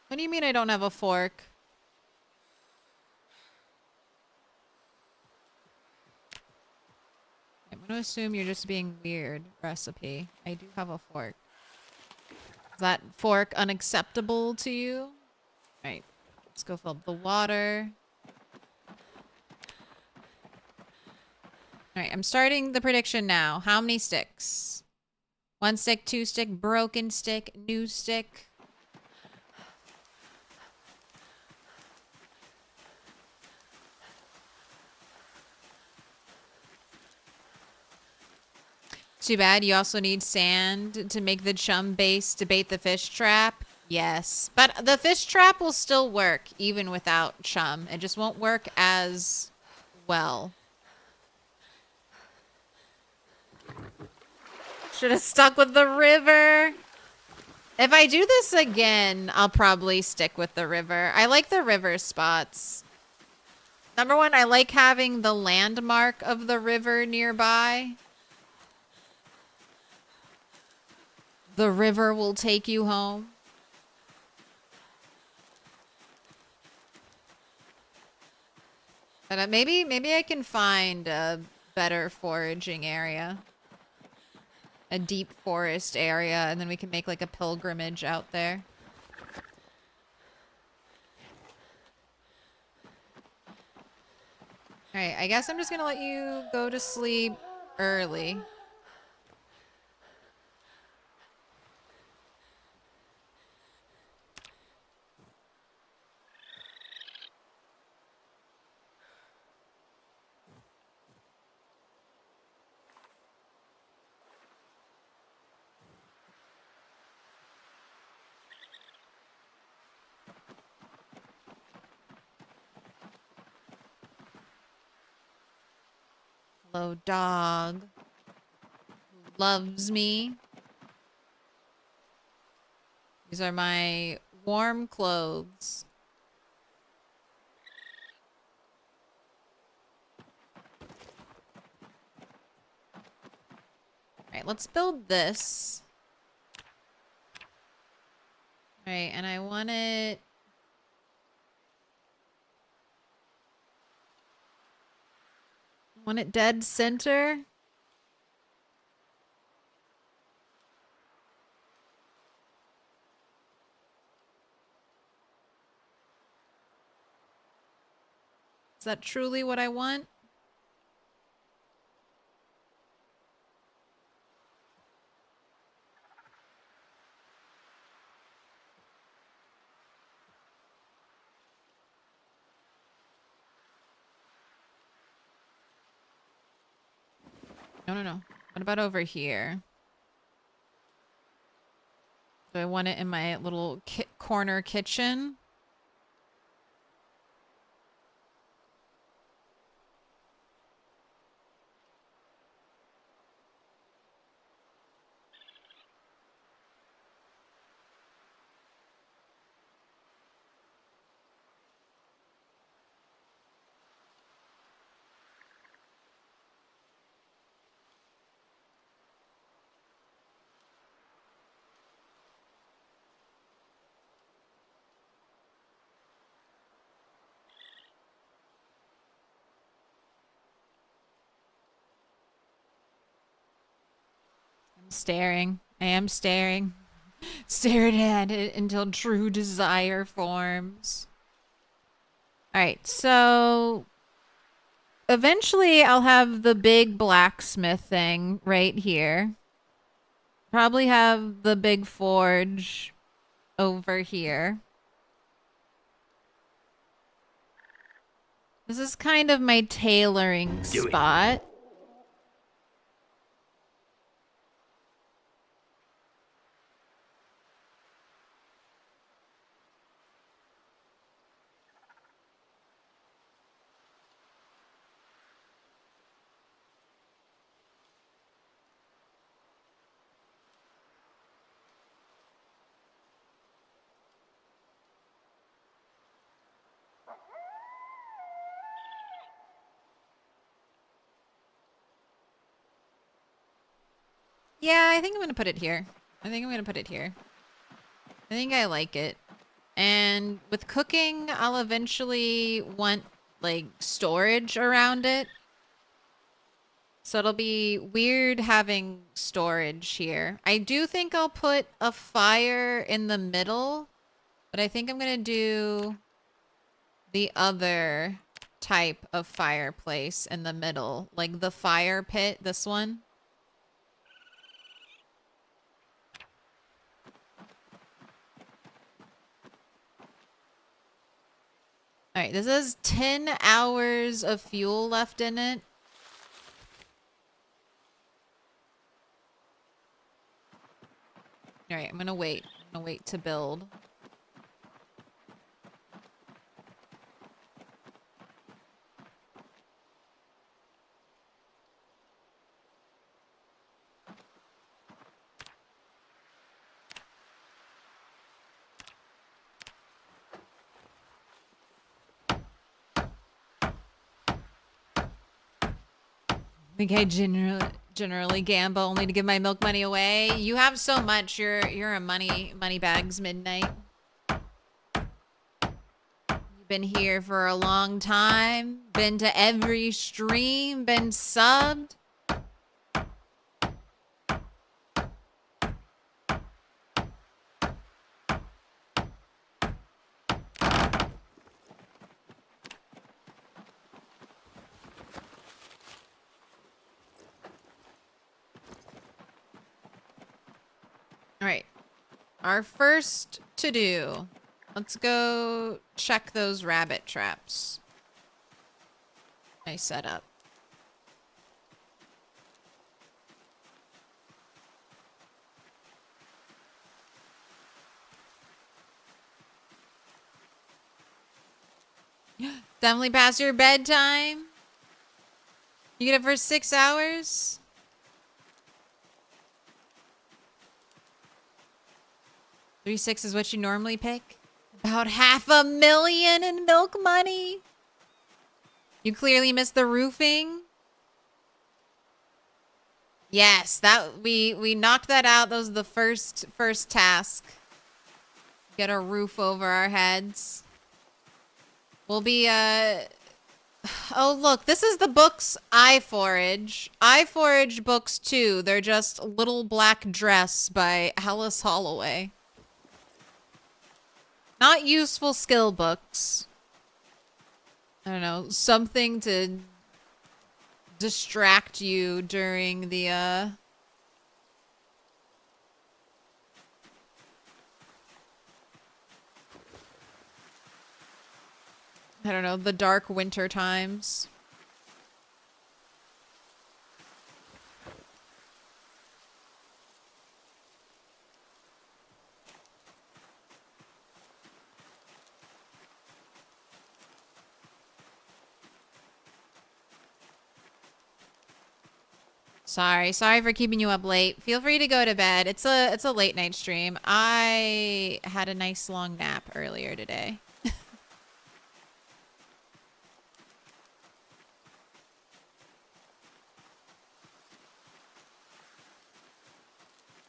What do you mean I don't have a fork? I'm gonna assume you're just being weird, recipe. I do have a fork. Is that fork unacceptable to you? Alright, let's go fill up the water. Alright, I'm starting the prediction now. How many sticks? 1 stick, 2 stick, broken stick, new stick. Too bad you also need sand to make the chum base to bait the fish trap. Yes, but the fish trap will still work even without chum. It just won't work as well. Should have stuck with the river. If I do this again, I'll probably stick with the river. I like the river spots. Number one, I like having the landmark of the river nearby. The river will take you home. But maybe I can find a better foraging area. A deep forest area, and then we can make like a pilgrimage out there. Alright, I guess I'm just gonna let you go to sleep early. Hello, dog. Loves me. These are my warm clothes. Alright, let's build this. Alright, and I want it... dead center. Is that truly what I want? No. What about over here? Do I want it in my little corner kitchen? I'm staring. I am staring. Staring at it until true desire forms. Alright, so... eventually I'll have the big blacksmith thing right here. Probably have the big forge over here. This is kind of my tailoring spot. Yeah, I think I'm gonna put it here. I think I like it. And with cooking, I'll eventually want, like, storage around it. So it'll be weird having storage here. I do think I'll put a fire in the middle, but I think I'm gonna do the other type of fireplace in the middle. Like the fire pit, this one. Alright, this has 10 hours of fuel left in it. Alright, I'm gonna wait. I'm gonna wait to build. I think I generally gamble only to give my milk money away. You have so much. You're a money bags midnight. You've been here for a long time. Been to every stream. Been subbed. Alright. Our first to-do. Let's go check those rabbit traps I set up. Definitely past your bedtime. You get it for 6 hours? $3.6 is what you normally pick? About $500,000 in milk money? You clearly missed the roofing. Yes, that we knocked that out. That was the first task. Get a roof over our heads. We'll be, Oh, look, this is the books I forage. I forage books, too. They're just Little Black Dress by Alice Holloway. Not useful skill books. I don't know, something to distract you during the, I don't know, the dark winter times. Sorry for keeping you up late. Feel free to go to bed. It's a late night stream. I had a nice long nap earlier today.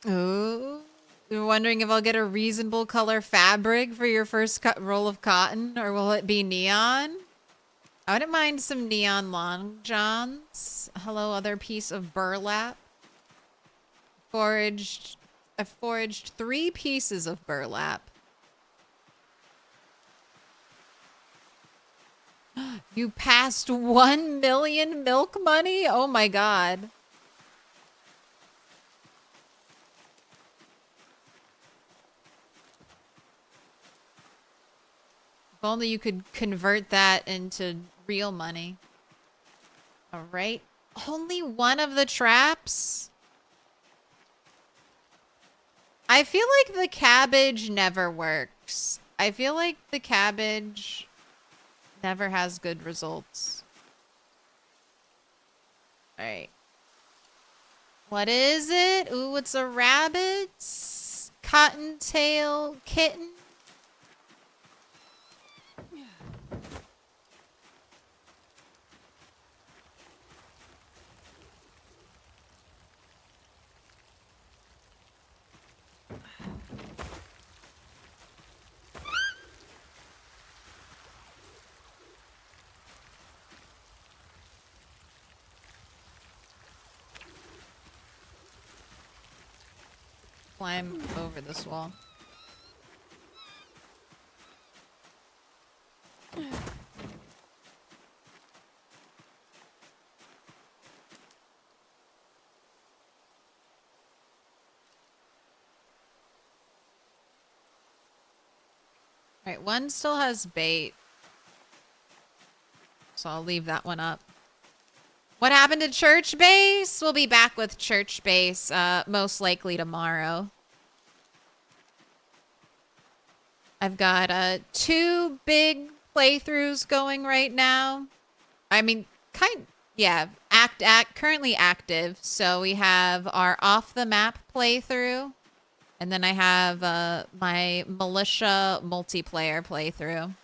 Ooh. You're wondering if I'll get a reasonable color fabric for your first roll of cotton, or will it be neon? I wouldn't mind some neon long johns. Hello, other piece of burlap. I foraged 3 pieces of burlap. You passed 1 million milk money? Oh my god. If only you could convert that into real money. All right. Only one of the traps? I feel like the cabbage never works. I feel like the cabbage never has good results. All right. What is it? Ooh, it's a rabbit. Cottontail kitten. Climb over this wall. Alright, one still has bait. So I'll leave that one up. What happened to church base? We'll be back with church base most likely tomorrow. I've got 2 big playthroughs going right now. I mean, currently active. So we have our off the map playthrough, and then I have my militia multiplayer playthrough.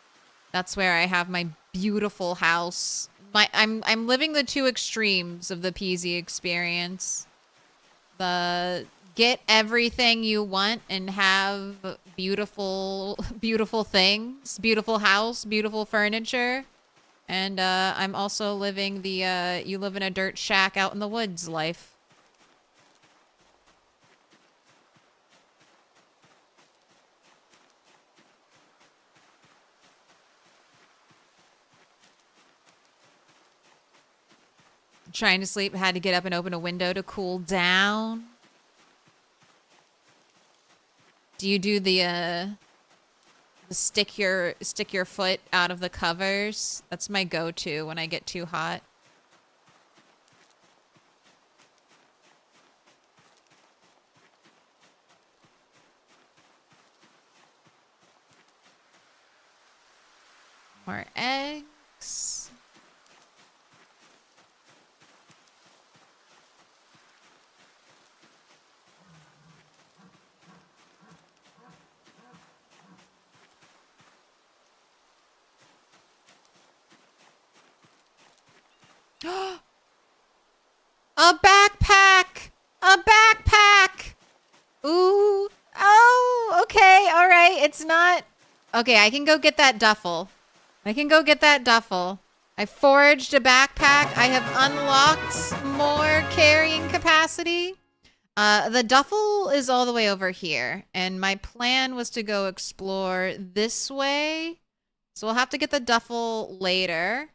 That's where I have my beautiful house. I'm living the 2 extremes of the PZ experience. The get everything you want and have beautiful things, beautiful house, beautiful furniture. And I'm also living the you live in a dirt shack out in the woods life. Trying to sleep, had to get up and open a window to cool down. Do you do the stick your foot out of the covers? That's my go-to when I get too hot. More eggs. A backpack! A backpack! Ooh. Oh, okay. All right. it's not... Okay, I can go get that duffel. I can go get that duffel. I foraged a backpack. I have unlocked more carrying capacity. The duffel is all the way over here. And my plan was to go explore this way. So we'll have to get the duffel later.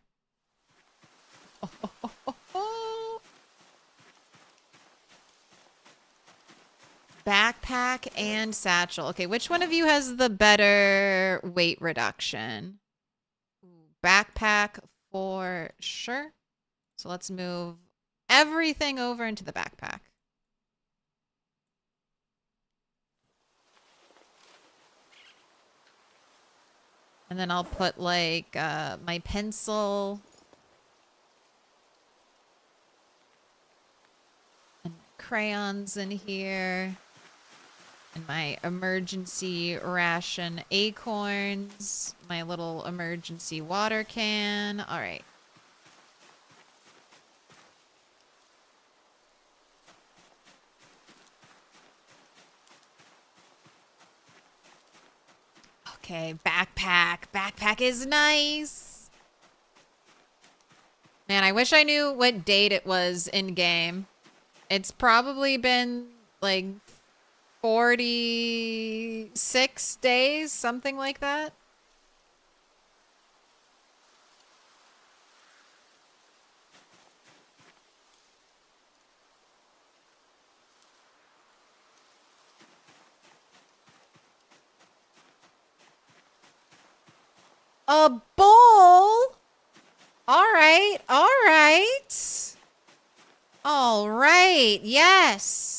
Backpack and satchel. Okay, which one of you has the better weight reduction? Backpack for sure. So let's move everything over into the backpack. And then I'll put like my pencil and crayons in here. And my emergency ration acorns, my little emergency water can. All right. Okay, backpack. Backpack is nice. Man, I wish I knew what date it was in game. It's probably been like 46 days, something like that. A bowl? All right, all right. All right, yes.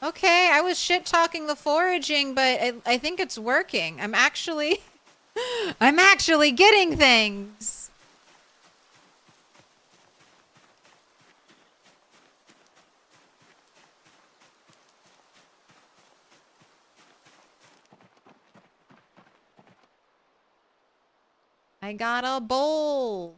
Okay, I was shit-talking the foraging, but I think it's working. I'm actually getting things. I got a bowl.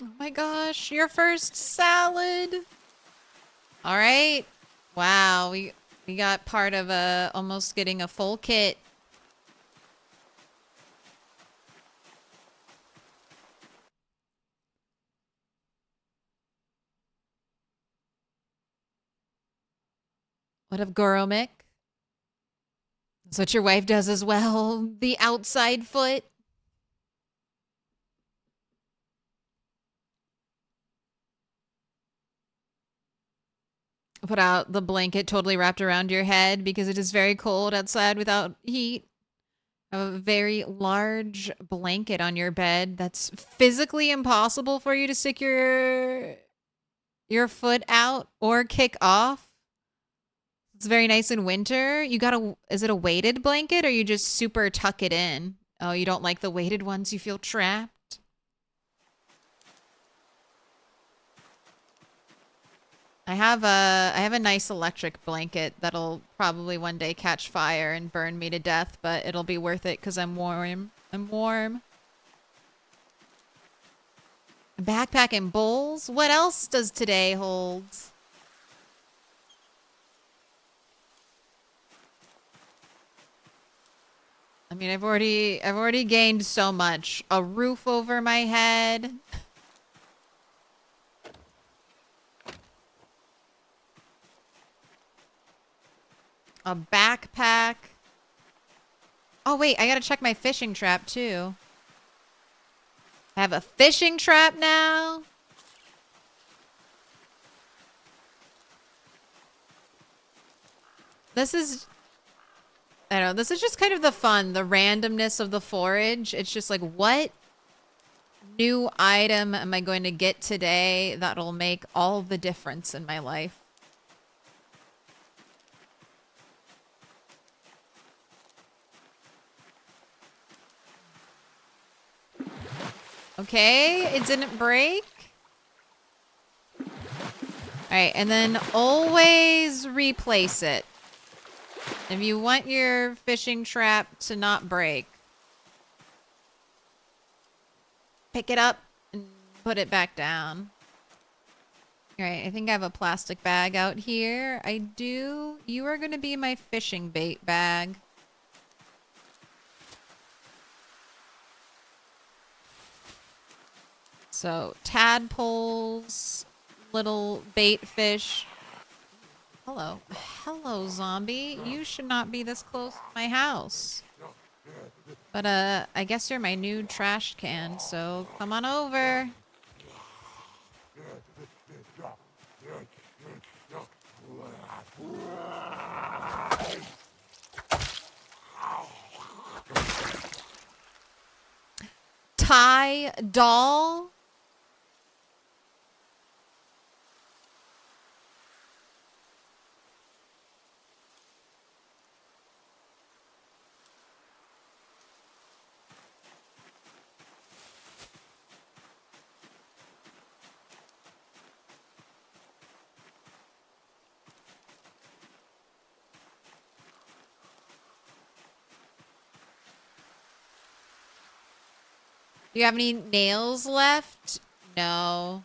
Oh my gosh, your first salad. All right. Wow, we got part of almost getting a full kit. What of Goromik? That's what your wife does as well. The outside foot. Put out the blanket totally wrapped around your head because it is very cold outside without heat. A very large blanket on your bed that's physically impossible for you to stick your foot out or kick off. It's very nice in winter. You got is it a weighted blanket or you just super tuck it in? Oh, you don't like the weighted ones? You feel trapped? I have a nice electric blanket that'll probably one day catch fire and burn me to death, but it'll be worth it because I'm warm. I'm warm. A backpack and bowls? What else does today hold? I mean, I've already gained so much. A roof over my head. A backpack. Oh, wait. I gotta check my fishing trap, too. I have a fishing trap now. This is... I don't know. This is just kind of the fun. The randomness of the forage. It's just like, what new item am I going to get today that'll make all the difference in my life? Okay, it didn't break. Alright, and then always replace it. If you want your fishing trap to not break, pick it up and put it back down. Alright, I think I have a plastic bag out here. I do. You are going to be my fishing bait bag. So, tadpoles, little bait fish. Hello. Hello, zombie. You should not be this close to my house. But, I guess you're my new trash can, so come on over. Thai doll. Do you have any nails left? No.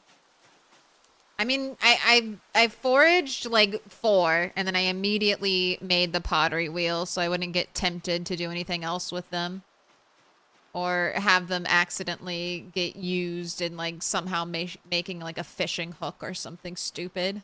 I mean, I foraged like 4, and then I immediately made the pottery wheel so I wouldn't get tempted to do anything else with them. Or have them accidentally get used in like somehow making like a fishing hook or something stupid.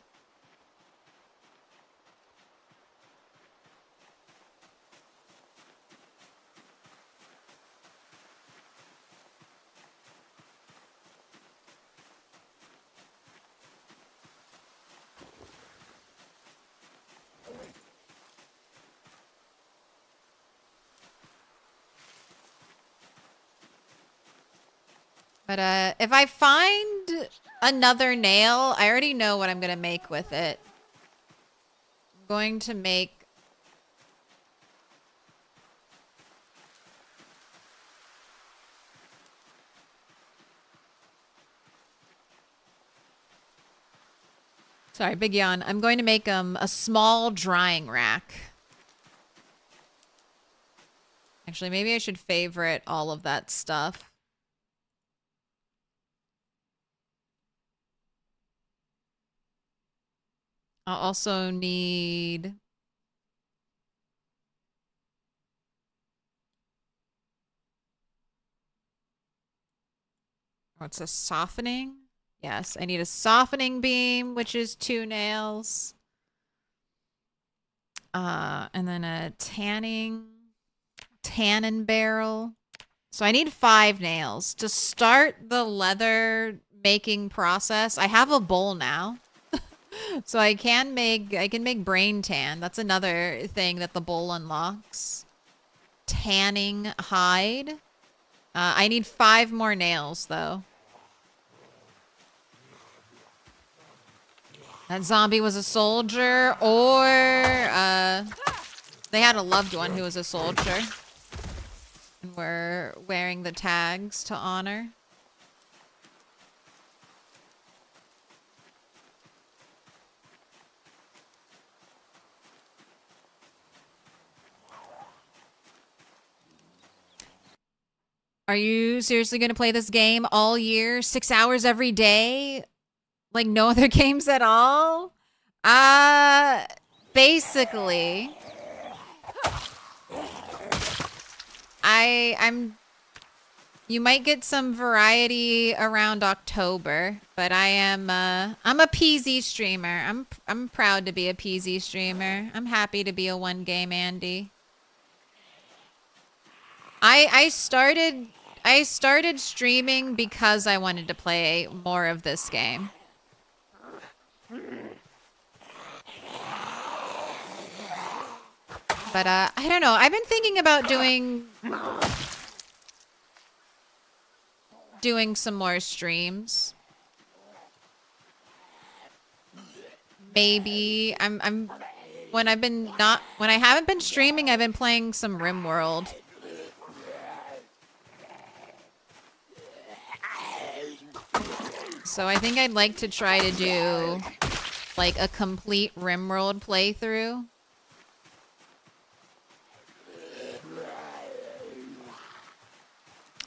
But if I find another nail, I already know what I'm going to make with it. I'm going to make... Sorry, big yawn. I'm going to make a small drying rack. Actually, maybe I should favorite all of that stuff. I'll also need... What's a softening? Yes, I need a softening beam, which is 2 nails. And then a tanning barrel. So I need 5 nails. To start the leather making process, I have a bowl now. So I can make brain tan. That's another thing that the bowl unlocks. Tanning hide. I need 5 more nails though. That zombie was a soldier, or they had a loved one who was a soldier. And were wearing the tags to honor. Are you seriously going to play this game all year? 6 hours every day? Like no other games at all? Basically. You might get some variety around October, but I'm a PZ streamer. I'm proud to be a PZ streamer. I'm happy to be a 1-game Andy. I started streaming because I wanted to play more of this game. But I don't know. I've been thinking about doing doing some more streams. Maybe when I haven't been streaming, I've been playing some RimWorld. So I think I'd like to try to do like a complete RimWorld playthrough.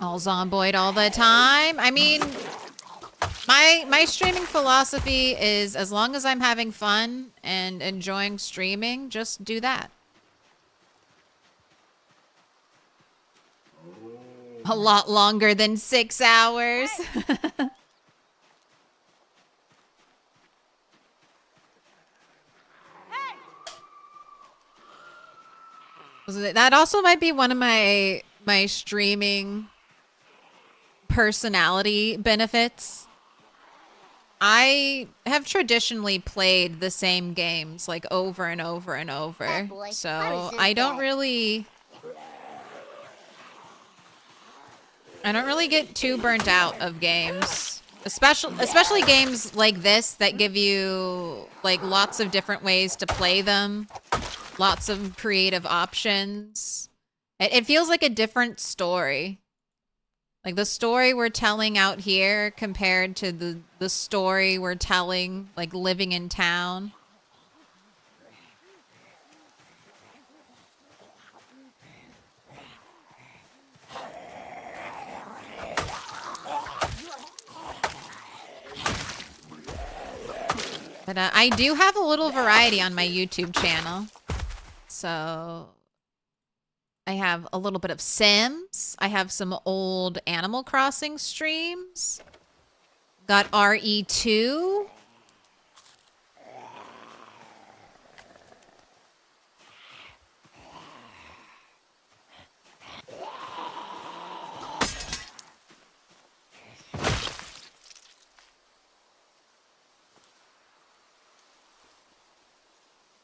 All zomboid all the time. I mean, my streaming philosophy is as long as I'm having fun and enjoying streaming, just do that. A lot longer than 6 hours. That also might be one of my streaming personality benefits. I have traditionally played the same games like over and over and over. Oh boy, So how does this I don't go? really get too burnt out of games. Especially games like this that give you like lots of different ways to play them. Lots of creative options. It feels like a different story. Like the story we're telling out here compared to the story we're telling like living in town. But I do have a little variety on my YouTube channel. So I have a little bit of Sims. I have some old Animal Crossing streams. Got RE2.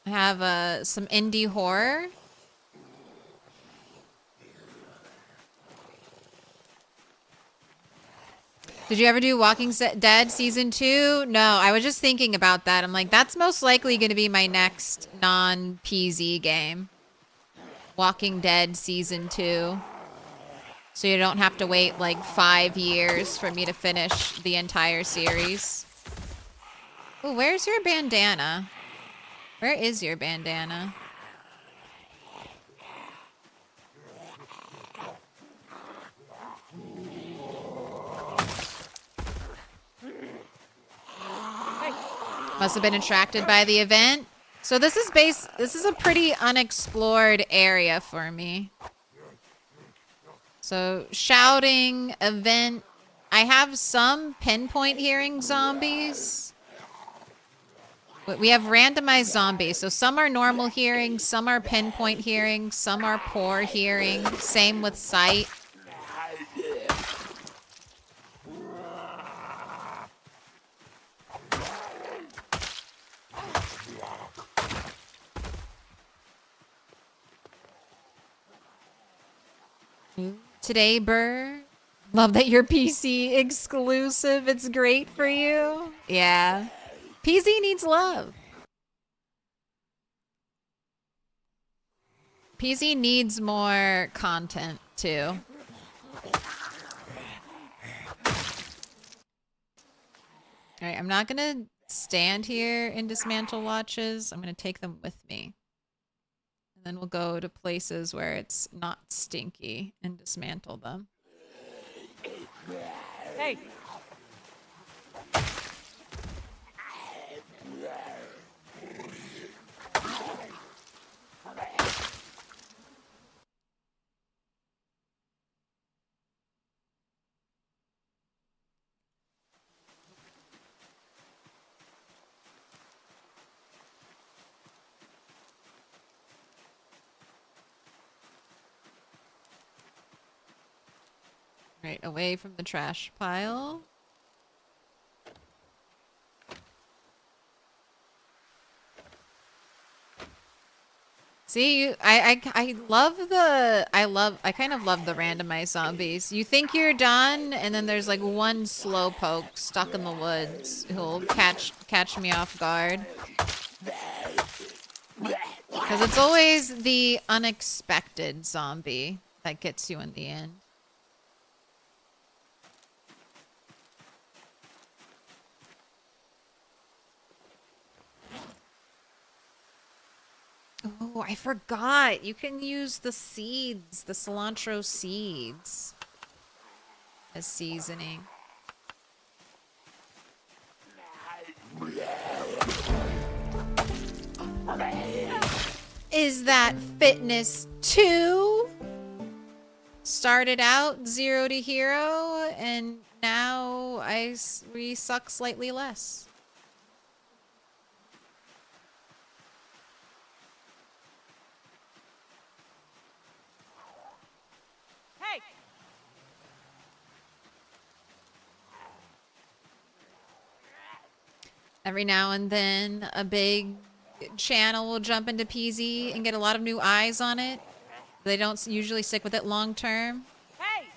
I have some indie horror. Did you ever do Walking Dead Season 2? No, I was just thinking about that. I'm like, that's most likely going to be my next non-PZ game. Walking Dead Season 2. So you don't have to wait like 5 years for me to finish the entire series. Ooh, where's your bandana? Where is your bandana? Must have been attracted by the event. So this is a pretty unexplored area for me. So shouting, event. I have some pinpoint hearing zombies. We have randomized zombies. So some are normal hearing, some are pinpoint hearing, some are poor hearing. Same with sight. Today, Burr. Love that you're PC exclusive. It's great for you. Yeah. PZ needs love. PZ needs more content, too. Alright, I'm not gonna stand here and dismantle watches. I'm gonna take them with me. And then we'll go to places where it's not stinky and dismantle them. Hey! Right, away from the trash pile. See, I love I kind of love the randomized zombies. You think you're done, and then there's like one slowpoke stuck in the woods who'll catch me off guard. Because it's always the unexpected zombie that gets you in the end. Oh, I forgot. You can use the seeds, the cilantro seeds, as seasoning. Is that fitness 2? Started out 0 to hero, and now we suck slightly less. Hey! Every now and then, a big channel will jump into PZ and get a lot of new eyes on it. They don't usually stick with it long term. Hey!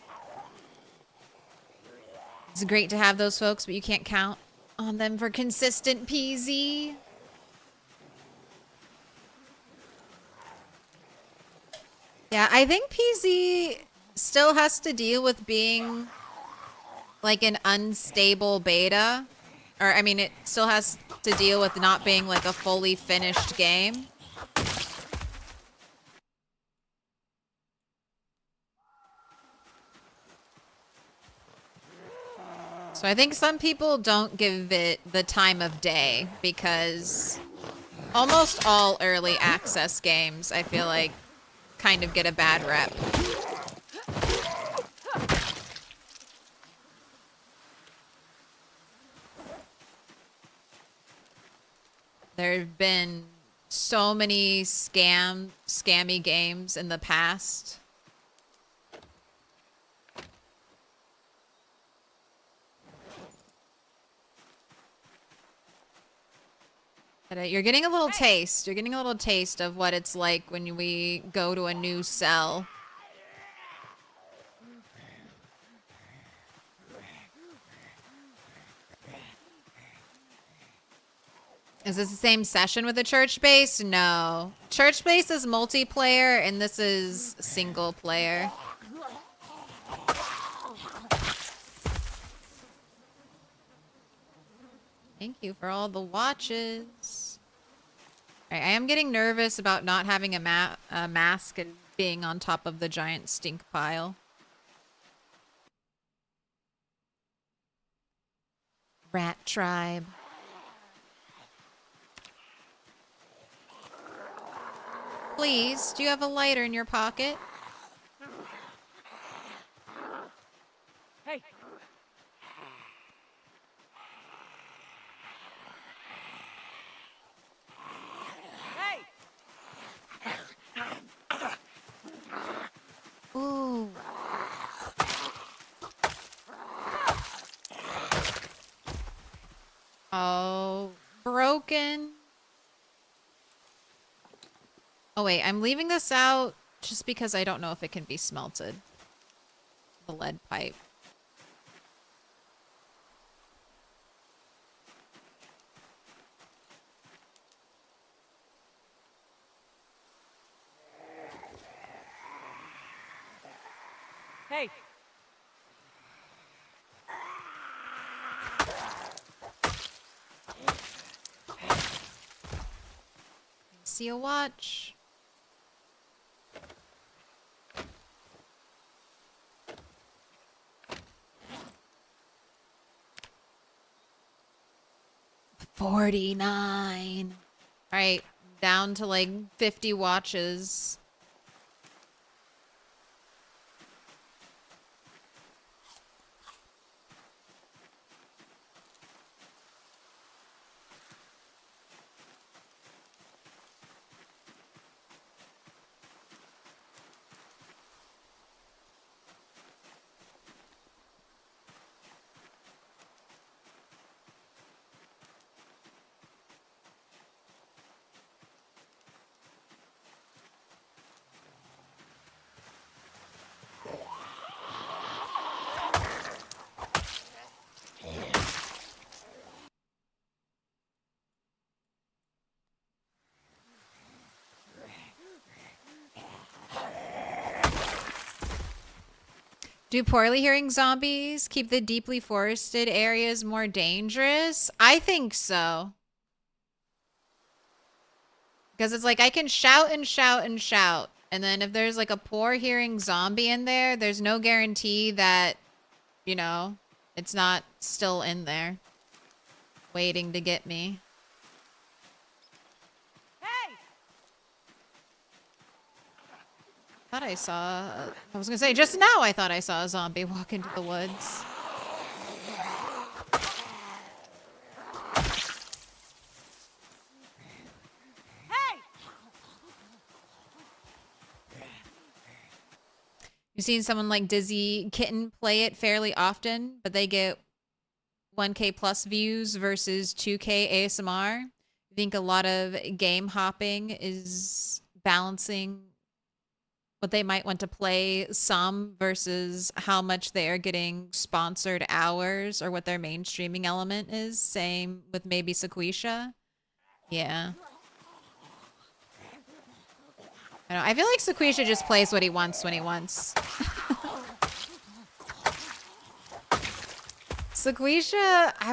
It's great to have those folks, but you can't count on them for consistent PZ. Yeah, I think PZ still has to deal with being like an unstable beta. Or, I mean, it still has to deal with not being like a fully finished game. So I think some people don't give it the time of day because almost all early access games, I feel like, kind of get a bad rep. There have been so many scammy games in the past. But, you're getting a little taste. You're getting a little taste of what it's like when we go to a new cell. Is this the same session with the church base? No. Church base is multiplayer and this is single player. Thank you for all the watches. All right, I am getting nervous about not having a mask and being on top of the giant stink pile. Rat tribe. Please, do you have a lighter in your pocket? Hey! Hey! Ooh. Oh, broken. Oh wait, I'm leaving this out just because I don't know if it can be smelted. The lead pipe. Hey! See a watch. $49. All right, down to like 50 watches. Do poorly hearing zombies keep the deeply forested areas more dangerous? I think so. Because it's like I can shout and shout and shout. And then if there's like a poor hearing zombie in there, there's no guarantee that, you know, it's not still in there waiting to get me. Hey! Thought I saw, I was gonna say, just now I thought I saw a zombie walk into the woods. Hey! You've seen someone like Dizzy Kitten play it fairly often, but they get 1K plus views versus 2K ASMR. I think a lot of game hopping is balancing what they might want to play some versus how much they are getting sponsored hours or what their main streaming element is. Same with maybe Sequisha. Yeah. I don't know. I feel like Sequisha just plays what he wants when he wants. Sequisha, I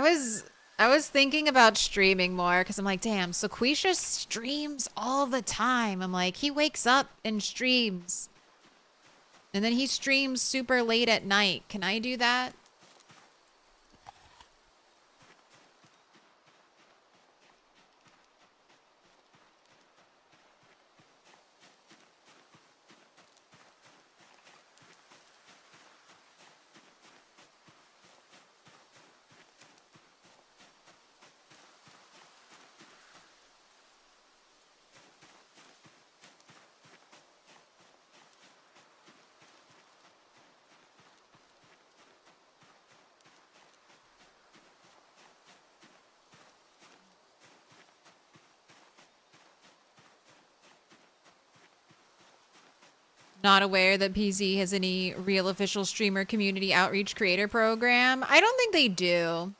was thinking about streaming more because I'm like, damn, Sequisha streams all the time. I'm like, he wakes up and streams. And then he streams super late at night. Can I do that? Not aware that PZ has any real official streamer community outreach creator program. I don't think they do.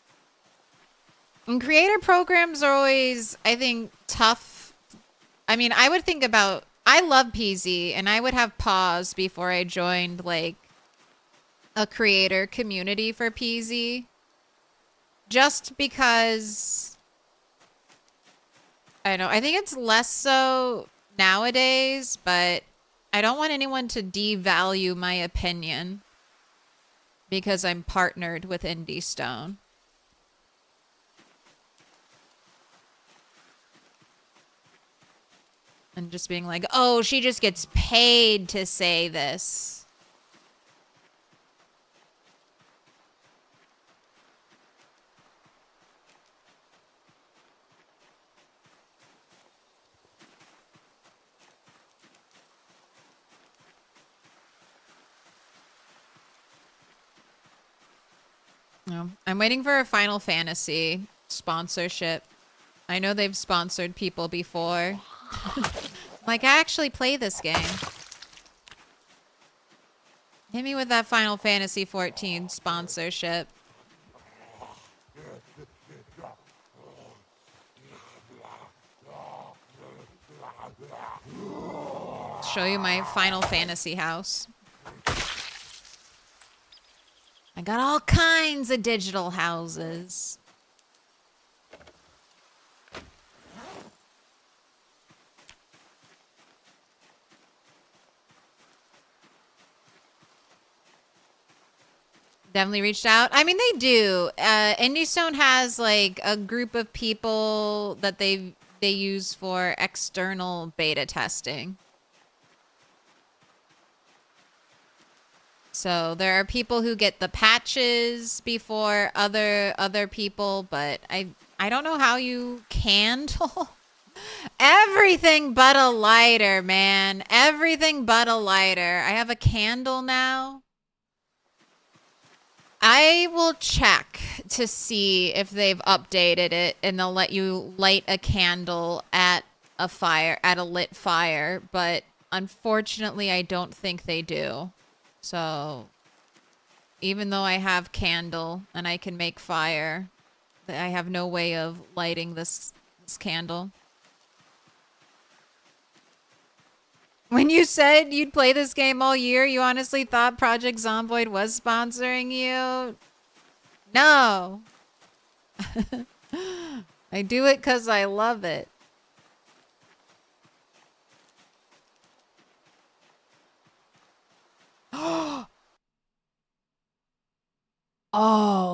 And creator programs are always, I think, tough. I mean, I would think about, I love PZ and I would have pause before I joined like a creator community for PZ. Just because, I don't know, I think it's less so nowadays, but I don't want anyone to devalue my opinion because I'm partnered with Indie Stone. And just being like, oh, she just gets paid to say this. No, I'm waiting for a Final Fantasy sponsorship. I know they've sponsored people before. Like, I actually play this game. Hit me with that Final Fantasy 14 sponsorship. Show you my Final Fantasy house. I got all kinds of digital houses. Definitely reached out. I mean, they do. Indie Stone has like a group of people that they use for external beta testing. So there are people who get the patches before other people, but I don't know how you candle everything but a lighter, man. Everything but a lighter. I have a candle now. I will check to see if they've updated it and they'll let you light a candle at a fire, at a lit fire, but unfortunately I don't think they do. So even though I have candle and I can make fire, I have no way of lighting this candle. When you said you'd play this game all year, you honestly thought Project Zomboid was sponsoring you? No. I do it because I love it. Oh,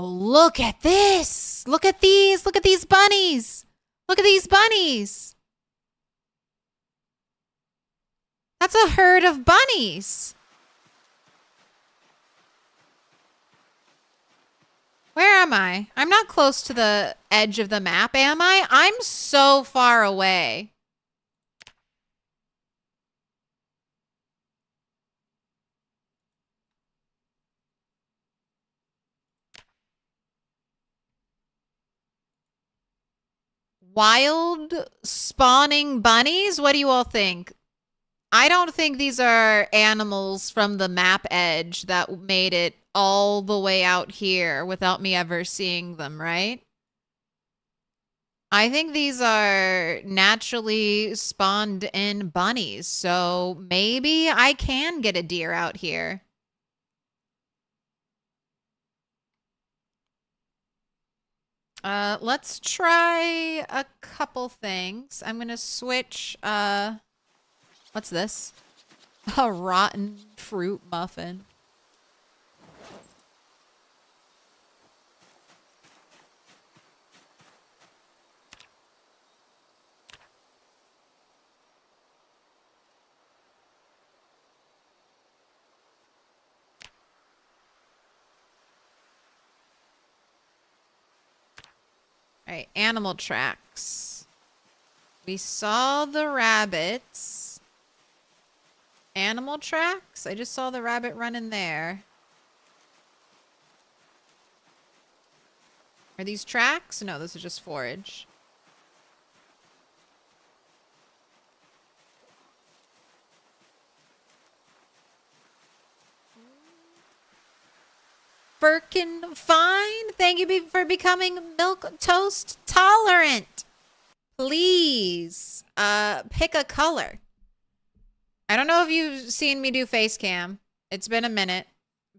look at this. Look at these. Look at these bunnies. Look at these bunnies. That's a herd of bunnies. Where am I? I'm not close to the edge of the map, am I? I'm so far away. Wild spawning bunnies? What do you all think? I don't think these are animals from the map edge that made it all the way out here without me ever seeing them, right? I think these are naturally spawned in bunnies, so maybe I can get a deer out here. Let's try a couple things. I'm gonna switch, what's this? A rotten fruit muffin. All right, animal tracks. We saw the rabbits. Animal tracks? I just saw the rabbit run in there. Are these tracks? No, this is just forage. Firkin fine. Thank you for becoming Milquetoast tolerant. Please, pick a color. I don't know if you've seen me do face cam. It's been a minute.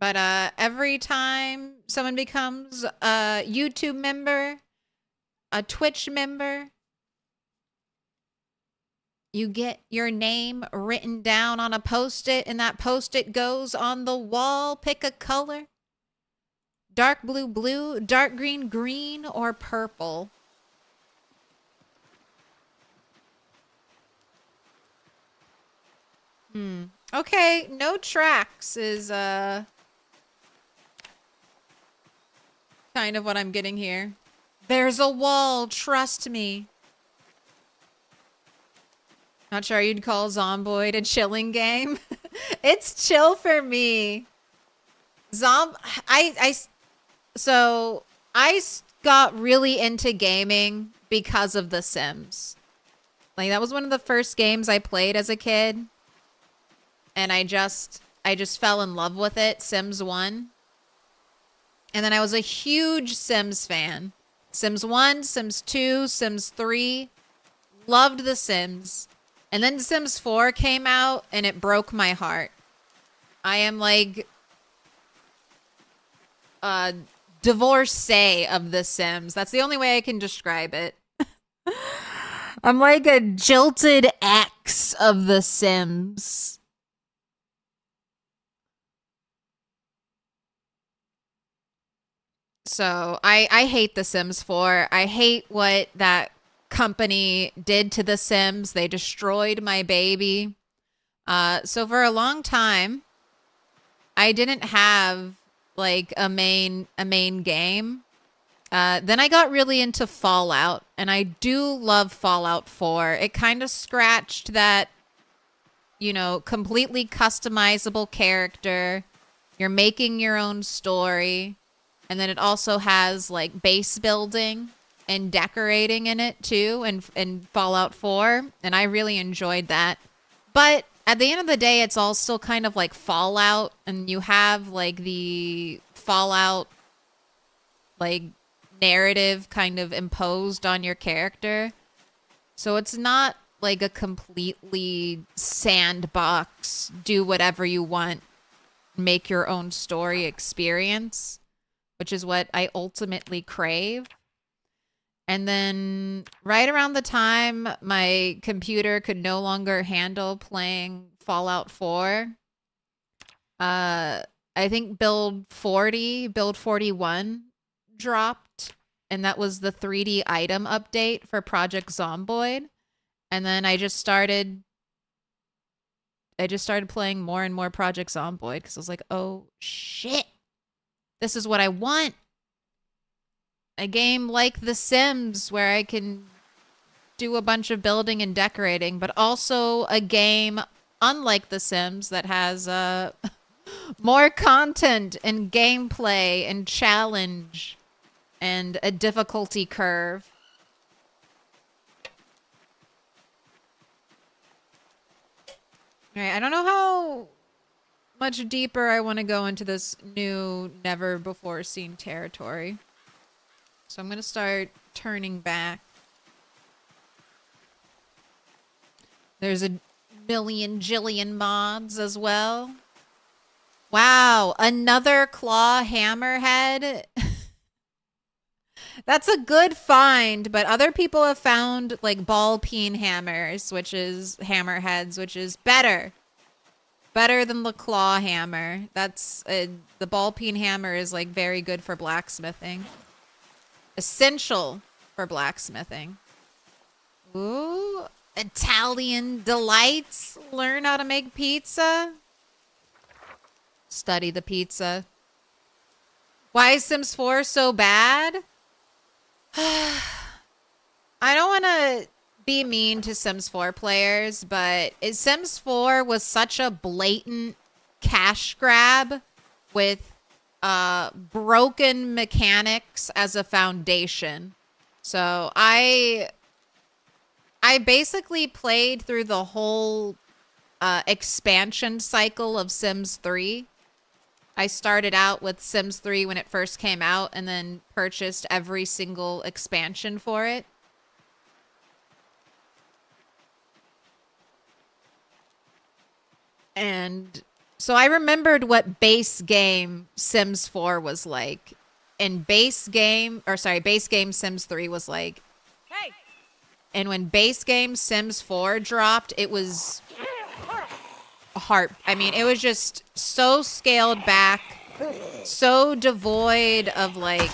But every time someone becomes a YouTube member, a Twitch member, you get your name written down on a Post-it, and that Post-it goes on the wall. Pick a color. Dark blue, blue, dark green, green, or purple. Okay, no tracks is kind of what I'm getting here. There's a wall, trust me. Not sure you'd call Zomboid a chilling game. It's chill for me. So I got really into gaming because of The Sims. Like that was one of the first games I played as a kid. And I just fell in love with it, Sims 1. And then I was a huge Sims fan. Sims 1, Sims 2, Sims 3. Loved The Sims. And then Sims 4 came out and it broke my heart. I am like a divorcee of The Sims. That's the only way I can describe it. I'm like a jilted ex of The Sims. So I hate The Sims 4. I hate what that company did to The Sims. They destroyed my baby. So for a long time, I didn't have like a main game. Then I got really into Fallout, and I do love Fallout 4. It kind of scratched that, you know, completely customizable character. You're making your own story. And then it also has like base building and decorating in it too, and Fallout 4. And I really enjoyed that. But at the end of the day, it's all still kind of like Fallout, and you have like the Fallout like narrative kind of imposed on your character. So it's not like a completely sandbox, do whatever you want, make your own story experience, which is what I ultimately crave. And then right around the time my computer could no longer handle playing Fallout 4, I think build 41 dropped, and that was the 3D item update for Project Zomboid. And then I just started playing more and more Project Zomboid because I was like, oh shit, this is what I want. A game like The Sims where I can do a bunch of building and decorating, but also a game unlike The Sims that has more content and gameplay and challenge and a difficulty curve. All right, I don't know how much deeper I want to go into this new, never before seen territory. So I'm going to start turning back. There's a million jillion mods as well. Wow, another claw hammerhead. That's a good find, but other people have found like ball peen hammers, which is hammerheads, which is better. Better than the claw hammer. That's the ball peen hammer is like very good for blacksmithing. Essential for blacksmithing. Ooh, Italian delights. Learn how to make pizza. Study the pizza. Why is Sims 4 so bad? I don't want to be mean to Sims 4 players, but Sims 4 was such a blatant cash grab with broken mechanics as a foundation. So I basically played through the whole expansion cycle of Sims 3. I started out with Sims 3 when it first came out and then purchased every single expansion for it. And so I remembered what base game Sims 4 was like. And base game Sims 3 was like. Hey! And when base game Sims 4 dropped, it was I mean, it was just so scaled back, so devoid of like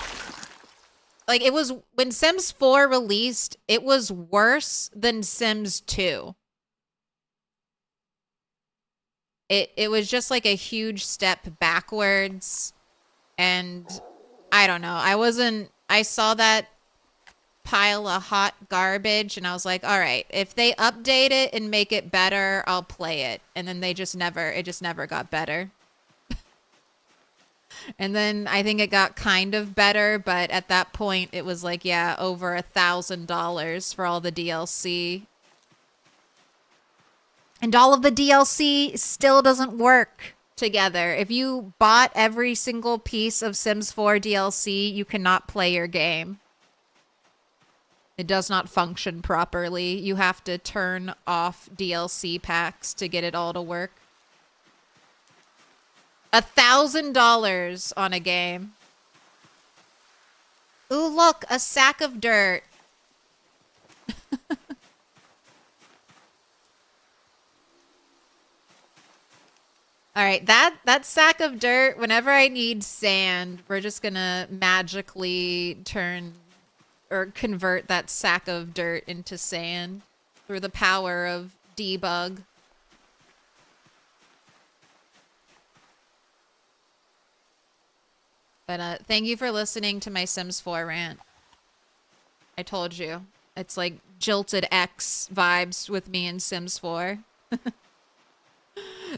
it was when Sims 4 released, it was worse than Sims 2. It was just like a huge step backwards, and I don't know. I saw that pile of hot garbage and I was like, all right, if they update it and make it better, I'll play it. And then it just never got better. And then I think it got kind of better, but at that point it was like, yeah, over $1,000 for all the DLC. And all of the DLC still doesn't work together. If you bought every single piece of Sims 4 DLC, you cannot play your game. It does not function properly. You have to turn off DLC packs to get it all to work. $1,000 on a game. Ooh, look, a sack of dirt. All right, that sack of dirt, whenever I need sand, we're just gonna magically convert that sack of dirt into sand through the power of debug. But thank you for listening to my Sims 4 rant. I told you. It's like Jilted X vibes with me in Sims 4.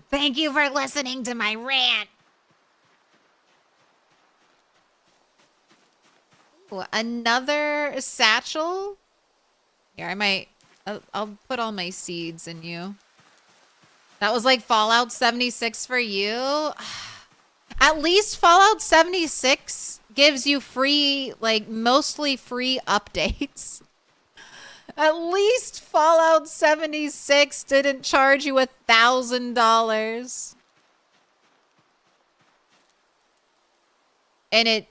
Thank you for listening to my rant. Ooh, another satchel? Here, I'll put all my seeds in you. That was like Fallout 76 for you? At least Fallout 76 gives you free, like, mostly free updates. At least Fallout 76 didn't charge you $1,000. And it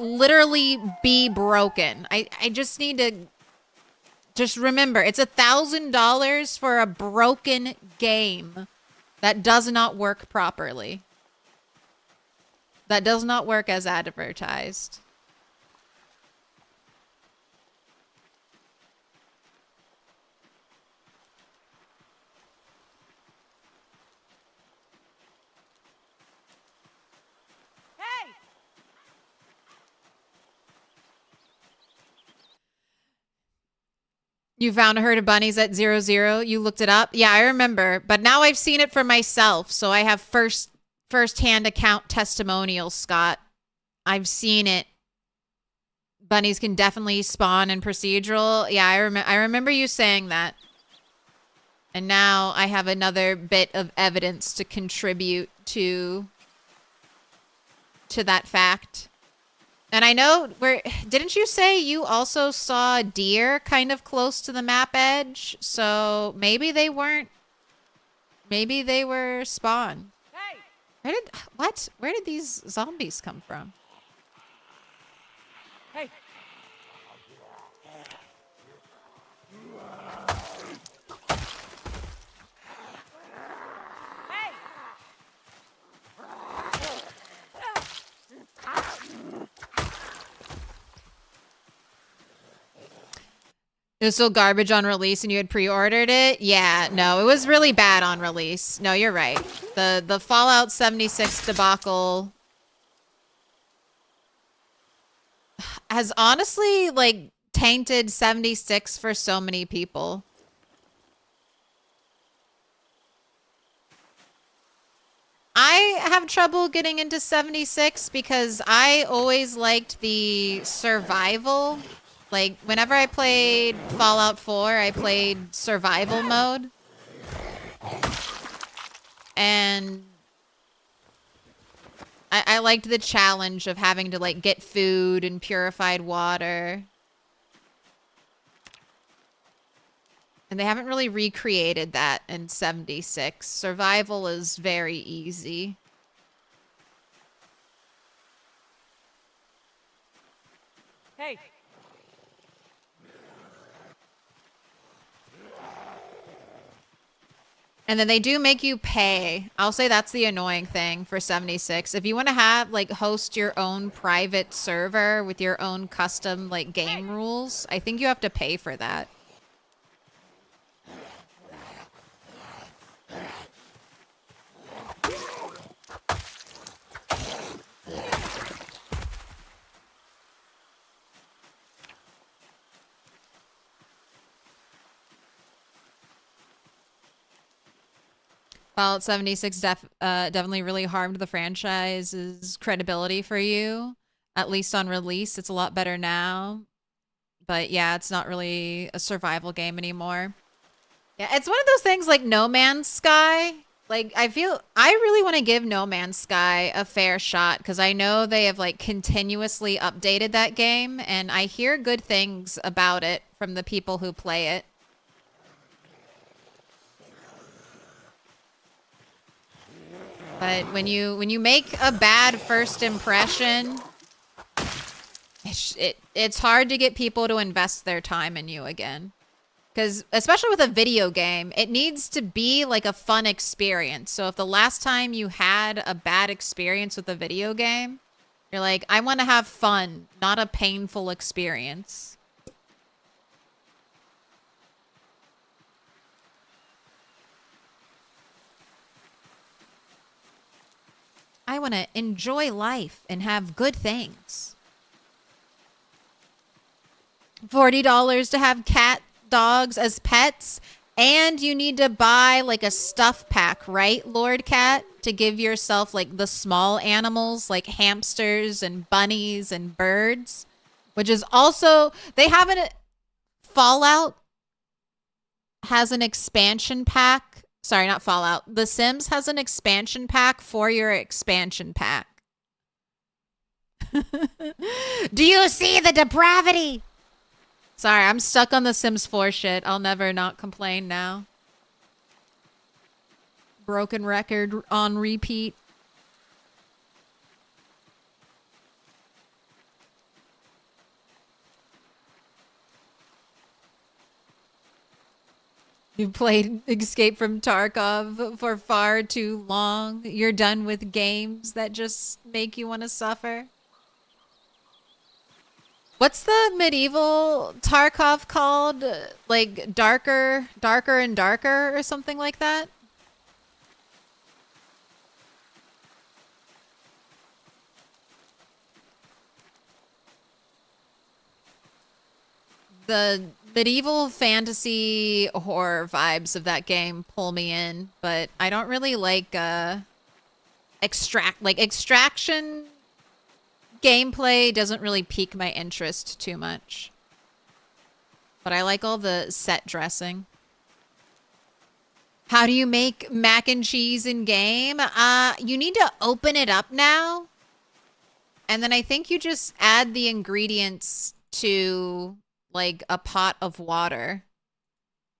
literally be broken. I just need to just remember, it's $1,000 for a broken game that does not work properly. That does not work as advertised. Hey! You found a herd of bunnies at 00. You looked it up? Yeah, I remember. But now I've seen it for myself, so I have first-hand account testimonials, Scott. I've seen it. Bunnies can definitely spawn in procedural. Yeah, I remember you saying that. And now I have another bit of evidence to contribute to that fact. And I know didn't you say you also saw deer kind of close to the map edge? So maybe they weren't. Maybe they were spawn. Hey! Where did these zombies come from? Hey! Hey! It was still garbage on release and you had pre-ordered it? Yeah, no, it was really bad on release. No, you're right. The Fallout 76 debacle has honestly, like, tainted 76 for so many people. I have trouble getting into 76 because I always liked the survival. Like, whenever I played Fallout 4, I played survival mode. And I liked the challenge of having to, like, get food and purified water. And they haven't really recreated that in 76. Survival is very easy. Hey! And then they do make you pay. I'll say that's the annoying thing for 76. If you want to have, like, host your own private server with your own custom, like, game rules, I think you have to pay for that. Fallout 76 definitely really harmed the franchise's credibility for you. At least on release, it's a lot better now. But yeah, it's not really a survival game anymore. Yeah, it's one of those things like No Man's Sky. Like, I really want to give No Man's Sky a fair shot because I know they have, like, continuously updated that game, and I hear good things about it from the people who play it. But when you make a bad first impression, it's hard to get people to invest their time in you again. Because especially with a video game, it needs to be like a fun experience. So if the last time you had a bad experience with a video game, you're like, I want to have fun, not a painful experience. I want to enjoy life and have good things. $40 to have cat dogs as pets, and you need to buy like a stuff pack, right, Lord Cat, to give yourself like the small animals like hamsters and bunnies and birds, which is also, they have Fallout has an expansion pack. Sorry, not Fallout. The Sims has an expansion pack for your expansion pack. Do you see the depravity? Sorry, I'm stuck on the Sims 4 shit. I'll never not complain now. Broken record on repeat. You played Escape from Tarkov for far too long. You're done with games that just make you want to suffer. What's the medieval Tarkov called? Like darker and darker or something like that? The medieval fantasy horror vibes of that game pull me in, but I don't really like extraction gameplay doesn't really pique my interest too much. But I like all the set dressing. How do you make mac and cheese in game? You need to open it up now. And then I think you just add the ingredients to like a pot of water.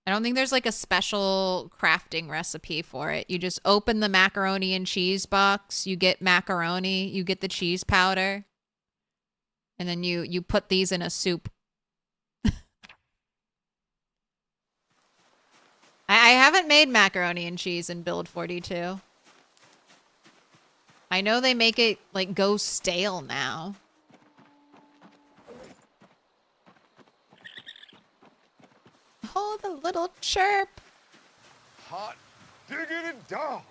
I don't think there's like a special crafting recipe for it. You just open the macaroni and cheese box, you get macaroni, you get the cheese powder, and then you put these in a soup. I haven't made macaroni and cheese in Build 42. I know they make it like go stale now. Oh, the little chirp. Hot diggity dog.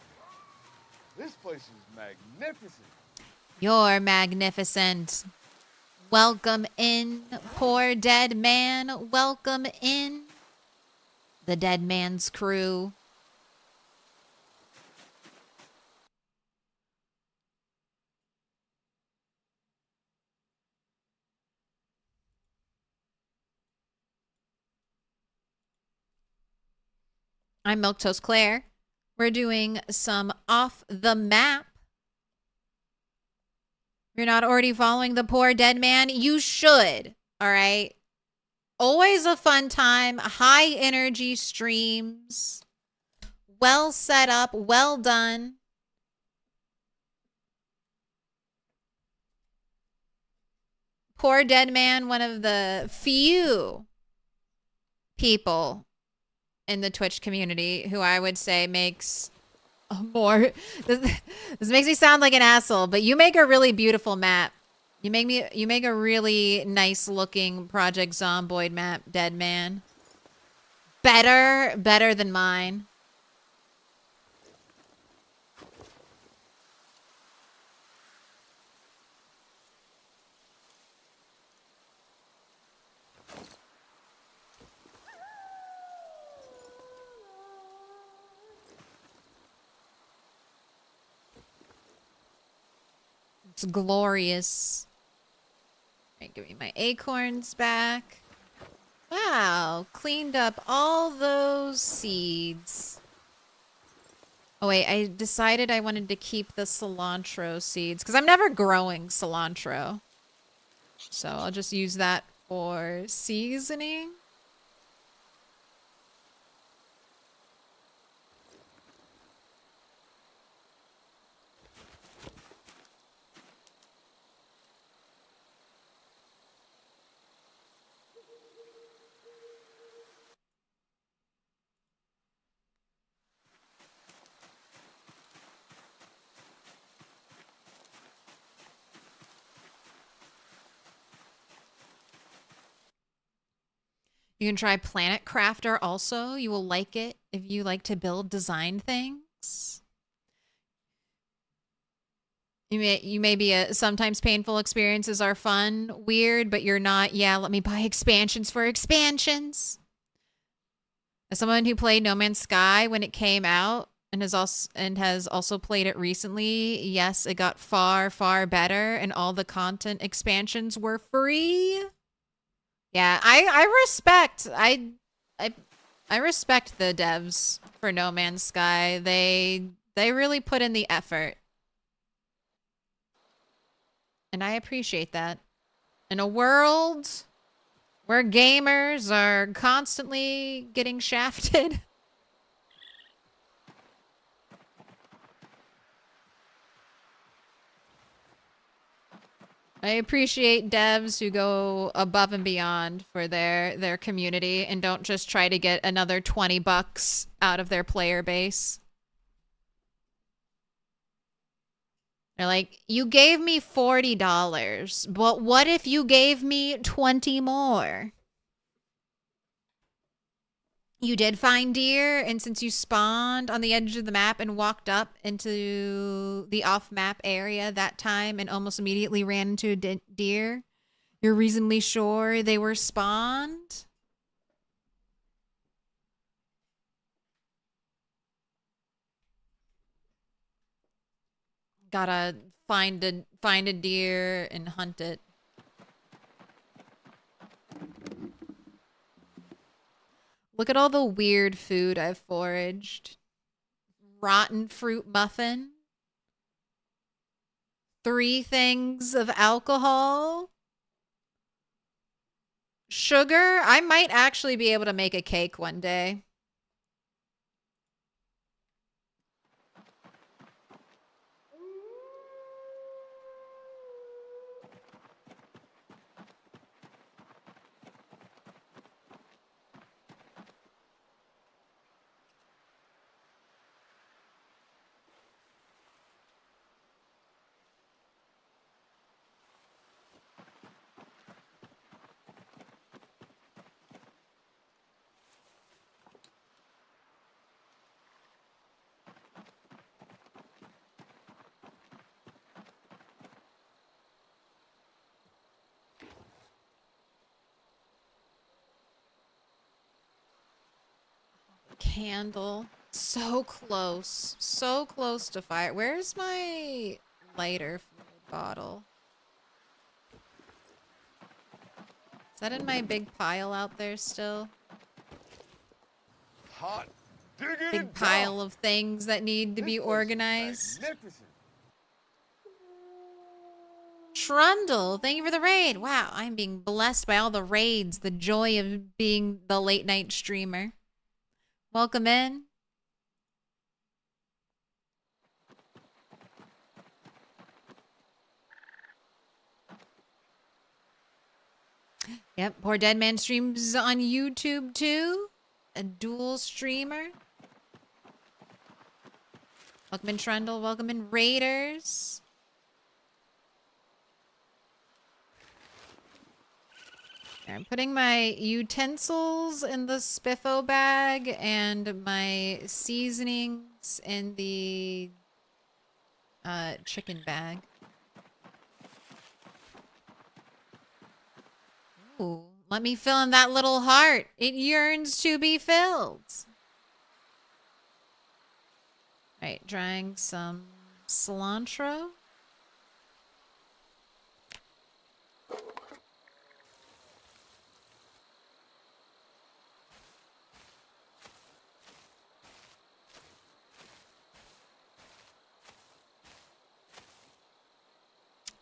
This place is magnificent. You're magnificent. Welcome in, poor dead man. Welcome in. The dead man's crew. I'm Milquetoast Claire. We're doing some off the map. You're not already following the poor dead man? You should. All right. Always a fun time. High energy streams. Well set up. Well done. Poor dead man, one of the few people in the Twitch community who I would say makes more this makes me sound like an asshole, but you make a really beautiful map. You make a really nice looking Project Zomboid map, dead man. Better than mine. It's glorious. All right, give me my acorns back. Wow, cleaned up all those seeds. Oh wait, I decided I wanted to keep the cilantro seeds because I'm never growing cilantro. So I'll just use that for seasoning. You can try Planet Crafter also. You will like it if you like to build design things. You may be sometimes painful experiences are fun, weird, but you're not, yeah, let me buy expansions for expansions. As someone who played No Man's Sky when it came out and has also played it recently, yes, it got far, far better and all the content expansions were free. Yeah, I respect the devs for No Man's Sky. They really put in the effort. And I appreciate that. In a world Where gamers are constantly getting shafted. I appreciate devs who go above and beyond for their community and don't just try to get another $20 out of their player base. They're like, you gave me $40, but what if you gave me 20 more? You did find deer, and since you spawned on the edge of the map and walked up into the off-map area that time and almost immediately ran into a deer, you're reasonably sure they were spawned? Gotta find a deer and hunt it. Look at all the weird food I've foraged. Rotten fruit muffin. 3 things of alcohol. Sugar. I might actually be able to make a cake one day. Candle. So close. So close to fire. Where's my lighter fluid bottle? Is that in my big pile out there still? Hot digging Big pile of things that need to be organized. Magnificent. Trundle, thank you for the raid. Wow, I'm being blessed by all the raids. The joy of being the late night streamer. Welcome in. Yep, Poor Dead Man streams on YouTube too. A dual streamer. Welcome in Trundle, welcome in Raiders. I'm putting my utensils in the spiffo bag and my seasonings in the chicken bag. Ooh, let me fill in that little heart. It yearns to be filled. All right, drying some cilantro.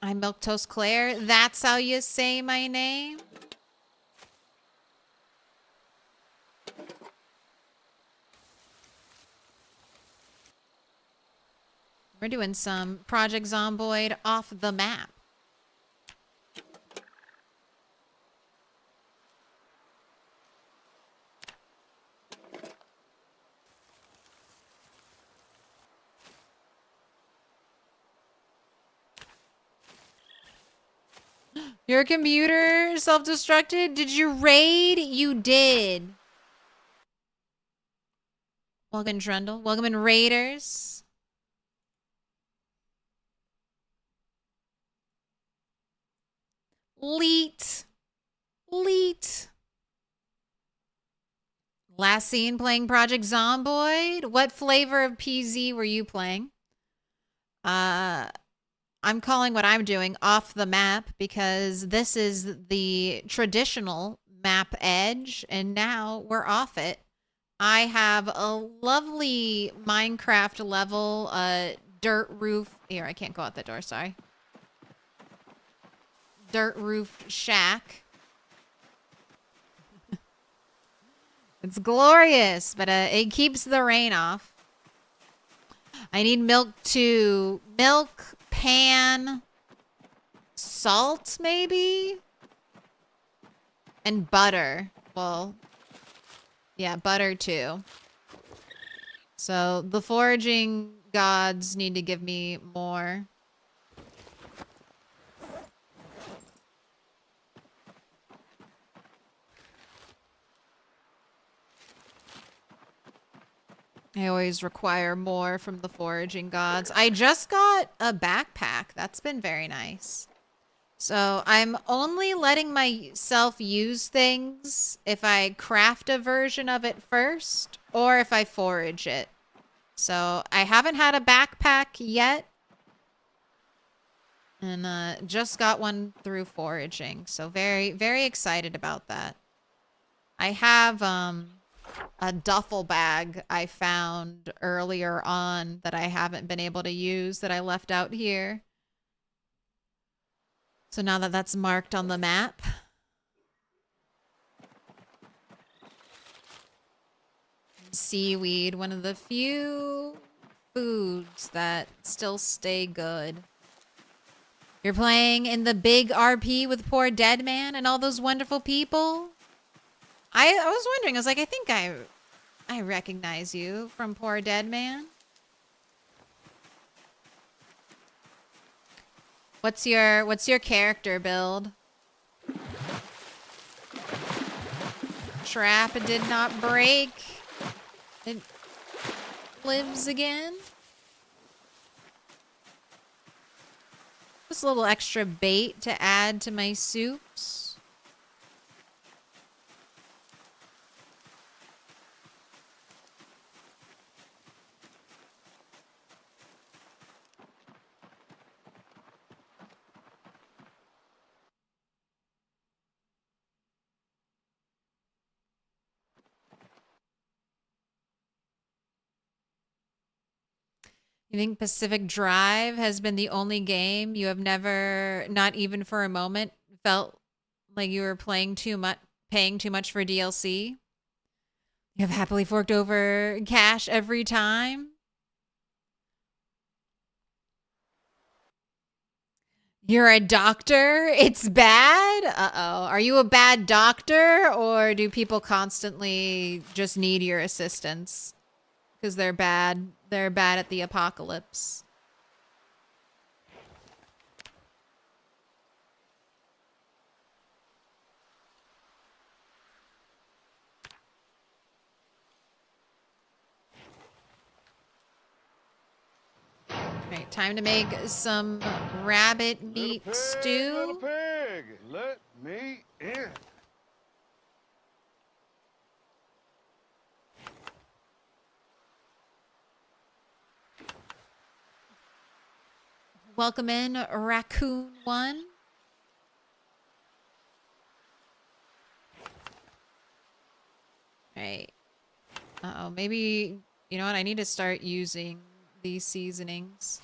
I'm Milquetoast Claire. That's how you say my name? We're doing some Project Zomboid off the map. Your computer self-destructed? Did you raid? You did. Welcome, Trundle. Welcome in, Raiders. Leet. Leet. Last seen playing Project Zomboid. What flavor of PZ were you playing? I'm calling what I'm doing off the map because this is the traditional map edge and now we're off it. I have a lovely Minecraft level dirt roof. Here, I can't go out that door, sorry. Dirt roof shack. It's glorious, but it keeps the rain off. I need milk to milk, pan, salt maybe, and butter. Well, yeah, butter too. So the foraging gods need to give me more. I always require more from the foraging gods. I just got a backpack. That's been very nice. So I'm only letting myself use things if I craft a version of it first or if I forage it. So I haven't had a backpack yet. And just got one through foraging. So very, very excited about that. I have a duffel bag I found earlier on that I haven't been able to use that I left out here. So now that that's marked on the map. Seaweed, one of the few foods that still stay good. You're playing in the big RP with Poor Dead Man and all those wonderful people? I was wondering, I was like, I think I recognize you from Poor Dead Man. What's your character build? Trap did not break. It lives again. Just a little extra bait to add to my soups. You think Pacific Drive has been the only game you have never, not even for a moment, felt like you were paying too much for DLC? You have happily forked over cash every time? You're a doctor? It's bad? Uh-oh. Are you a bad doctor, or do people constantly just need your assistance? Because they're bad. They're bad at the apocalypse. Alright, time to make some rabbit meat stew. Little pig, let me in. Welcome in, Raccoon 1. Alright. Uh-oh, maybe, you know what? I need to start using these seasonings.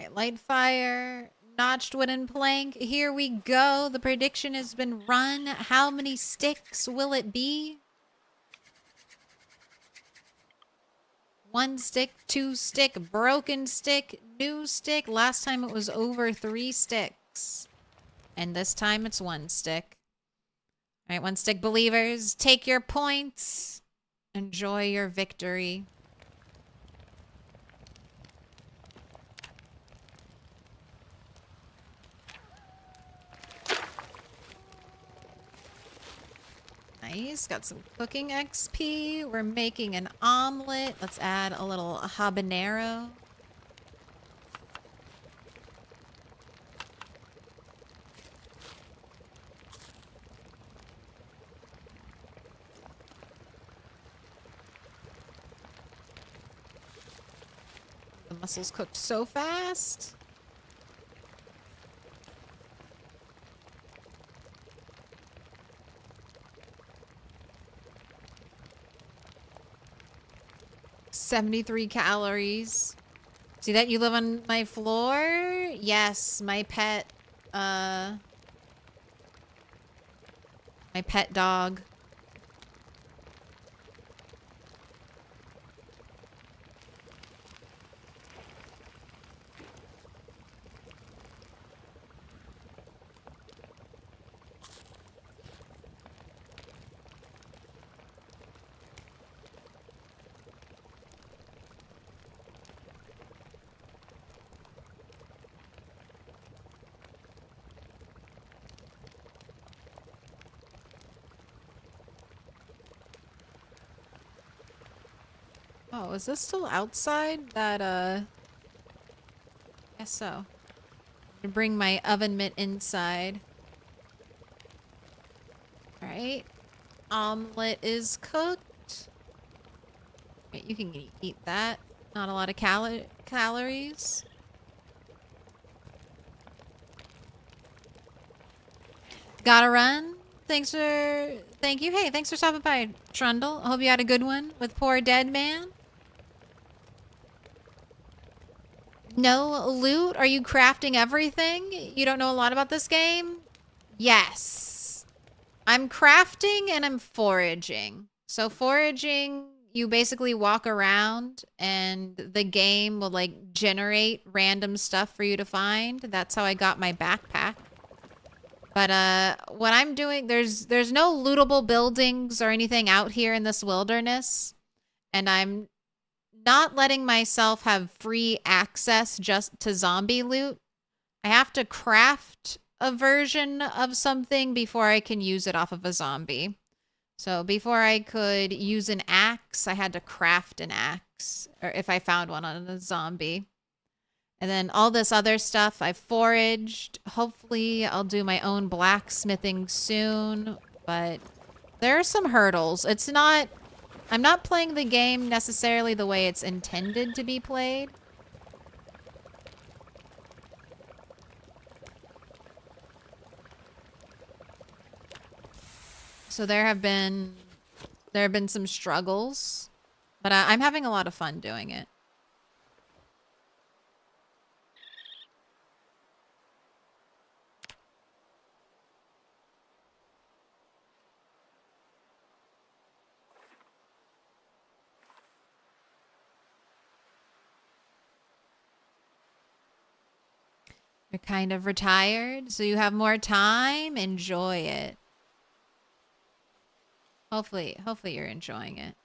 Okay, light fire, notched wooden plank. Here we go. The prediction has been run. How many sticks will it be? 1 stick, 2 stick, broken stick, new stick. Last time it was over 3 sticks. And this time it's 1 stick. All right, 1 stick believers, take your points. Enjoy your victory. Nice. Got some cooking XP. We're making an omelet. Let's add a little habanero. The mussels cooked so fast. $73 calories. See that? You live on my floor? Yes, my pet dog. Oh, is this still outside? That, guess so. I'm gonna bring my oven mitt inside. Alright. Omelet is cooked. Wait, you can eat that. Not a lot of calories. Gotta run. Thank you. Hey, thanks for stopping by, Trundle. I hope you had a good one with poor dead man. No loot? Are you crafting everything? You don't know a lot about this game? Yes. I'm crafting and I'm foraging. So foraging, you basically walk around and the game will like generate random stuff for you to find. That's how I got my backpack. But what I'm doing, there's no lootable buildings or anything out here in this wilderness. And I'm not letting myself have free access just to zombie loot. I have to craft a version of something before I can use it off of a zombie. So before I could use an axe, I had to craft an axe, or if I found one on a zombie. And then all this other stuff I foraged. Hopefully I'll do my own blacksmithing soon, but there are some hurdles. I'm not playing the game necessarily the way it's intended to be played. So there have been some struggles, but I'm having a lot of fun doing it. You're kind of retired, so you have more time. Enjoy it. Hopefully you're enjoying it.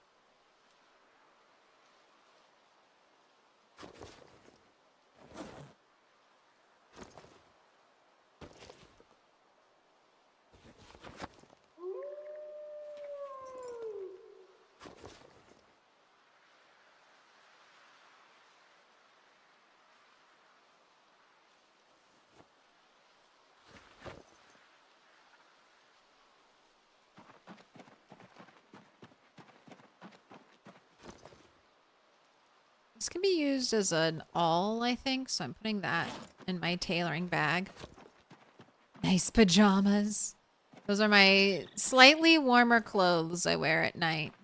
This can be used as an awl, I think, so I'm putting that in my tailoring bag. Nice pajamas. Those are my slightly warmer clothes I wear at night.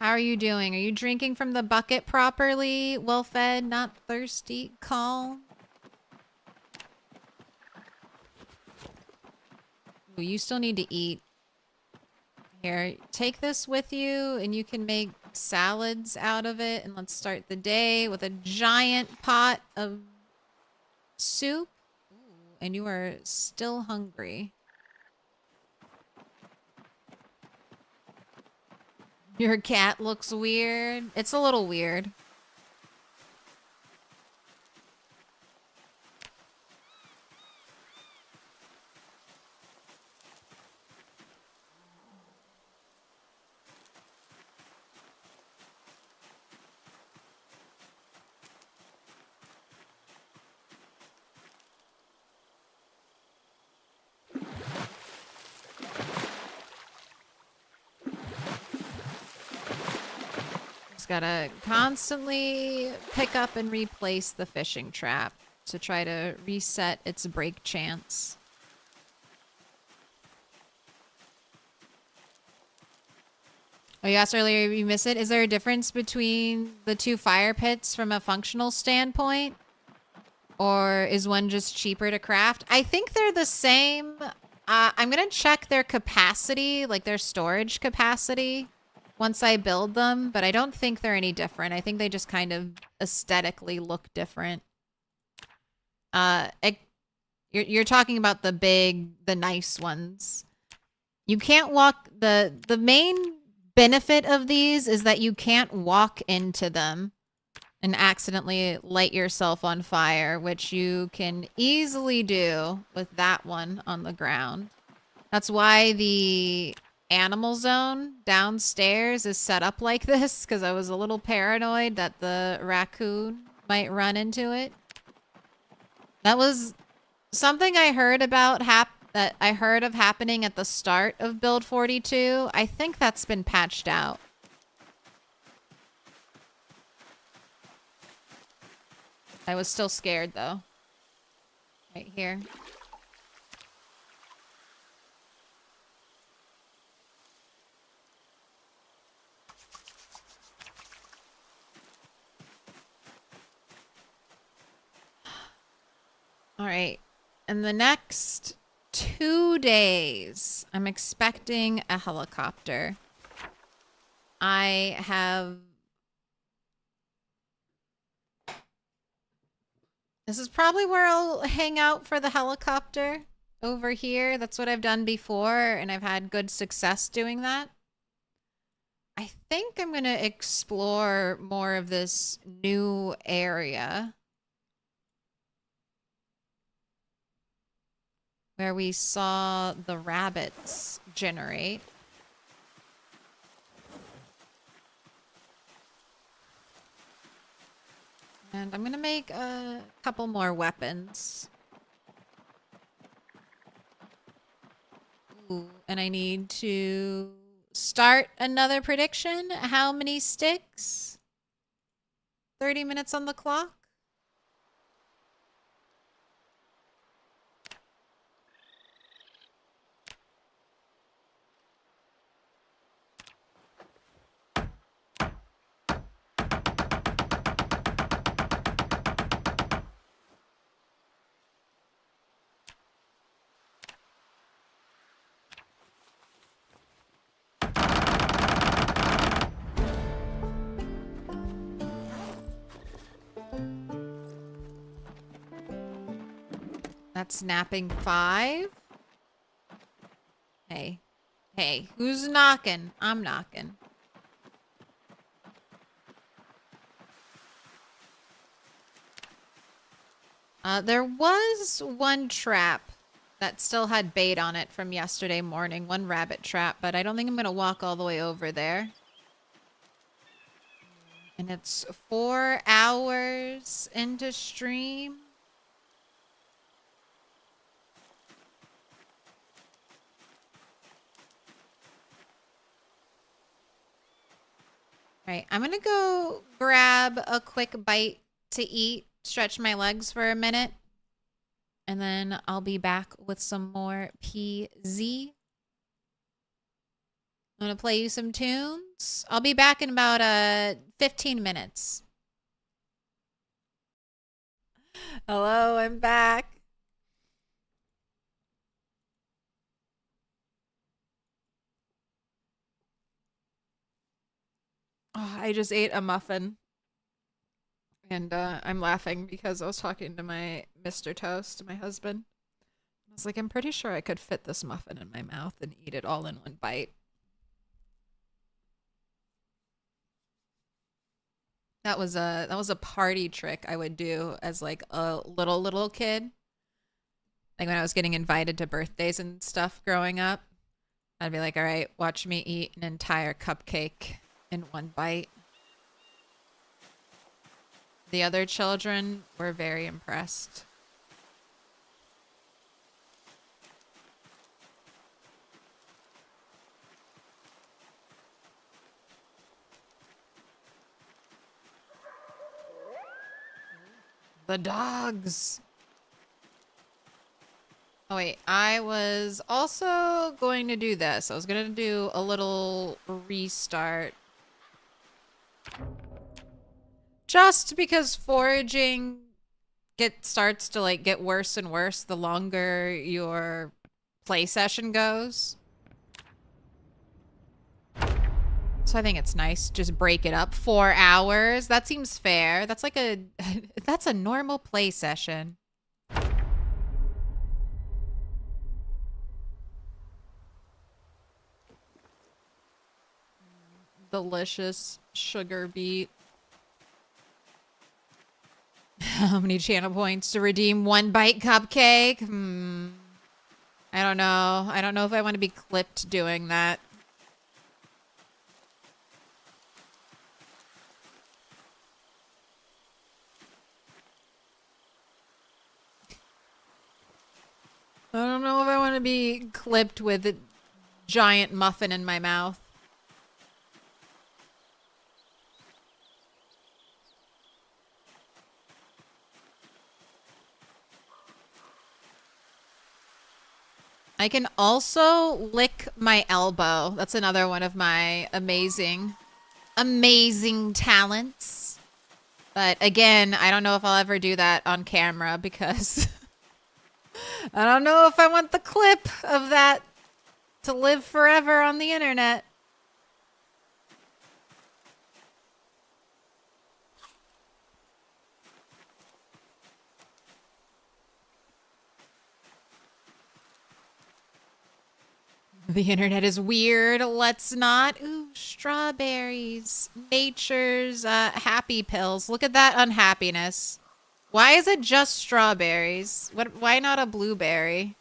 How are you doing? Are you drinking from the bucket properly? Well fed, not thirsty, calm? Ooh, you still need to eat. Here, take this with you and you can make salads out of it. And let's start the day with a giant pot of soup. Ooh, and you are still hungry. Your cat looks weird. It's a little weird. Just gotta constantly pick up and replace the fishing trap to try to reset its break chance. Oh, you asked earlier if you miss it. Is there a difference between the two fire pits from a functional standpoint? Or is one just cheaper to craft? I think they're the same. I'm going to check their capacity, like their storage capacity, once I build them. But I don't think they're any different. I think they just kind of aesthetically look different. You're talking about the nice ones. You can't walk... The main benefit of these is that you can't walk into them and accidentally light yourself on fire, which you can easily do with that one on the ground. That's why the animal zone downstairs is set up like this, because I was a little paranoid that the raccoon might run into it. That was something I heard about that I heard of happening at the start of Build 42. I think that's been patched out. I was still scared though. Right here. All right. In the next 2 days, I'm expecting a helicopter. I have... This is probably where I'll hang out for the helicopter, over here. That's what I've done before, and I've had good success doing that. I think I'm going to explore more of this new area where we saw the rabbits generate. And I'm gonna make a couple more weapons. Ooh, and I need to start another prediction. How many sticks? 30 minutes on the clock? That's napping 5. Hey. Hey, who's knocking? I'm knocking. There was one trap that still had bait on it from yesterday morning. One rabbit trap, but I don't think I'm going to walk all the way over there. And it's 4 hours into stream. All right, I'm going to go grab a quick bite to eat, stretch my legs for a minute, and then I'll be back with some more PZ. I'm going to play you some tunes. I'll be back in about 15 minutes. Hello, I'm back. Oh, I just ate a muffin. And I'm laughing because I was talking to my Mr. Toast, my husband. I was like, I'm pretty sure I could fit this muffin in my mouth and eat it all in one bite. That was a party trick I would do as like a little kid. Like when I was getting invited to birthdays and stuff growing up. I'd be like, all right, watch me eat an entire cupcake in one bite. The other children were very impressed. The dogs. Oh wait, I was also going to do this. I was going to do a little restart. Just because foraging starts to like get worse and worse the longer your play session goes. So I think it's nice. Just break it up. 4 hours. That seems fair. That's like a that's a normal play session. Delicious sugar beet. How many channel points to redeem 1 bite cupcake? I don't know. I don't know if I want to be clipped doing that. I don't know if I want to be clipped with a giant muffin in my mouth. I can also lick my elbow. That's another one of my amazing talents. But again, I don't know if I'll ever do that on camera because I don't know if I want the clip of that to live forever on the internet. The internet is weird. Let's not. Ooh, strawberries. Nature's happy pills. Look at that unhappiness. Why is it just strawberries? Why not a blueberry?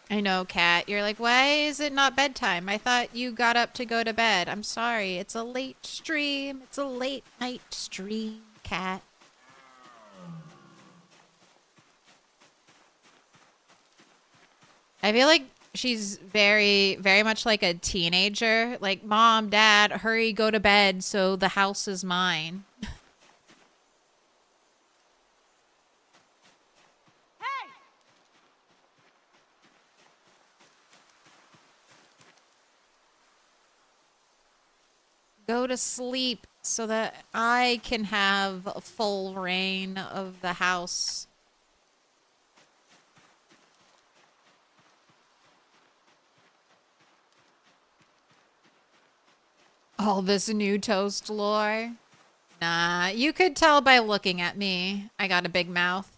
I know, Kat. You're like, why is it not bedtime? I thought you got up to go to bed. I'm sorry. It's a late stream. It's a late night stream, Kat. I feel like she's very, very much like a teenager. Like, Mom, Dad, hurry, go to bed so the house is mine. Hey! Go to sleep so that I can have full reign of the house. All this new toast lore. Nah, you could tell by looking at me. I got a big mouth.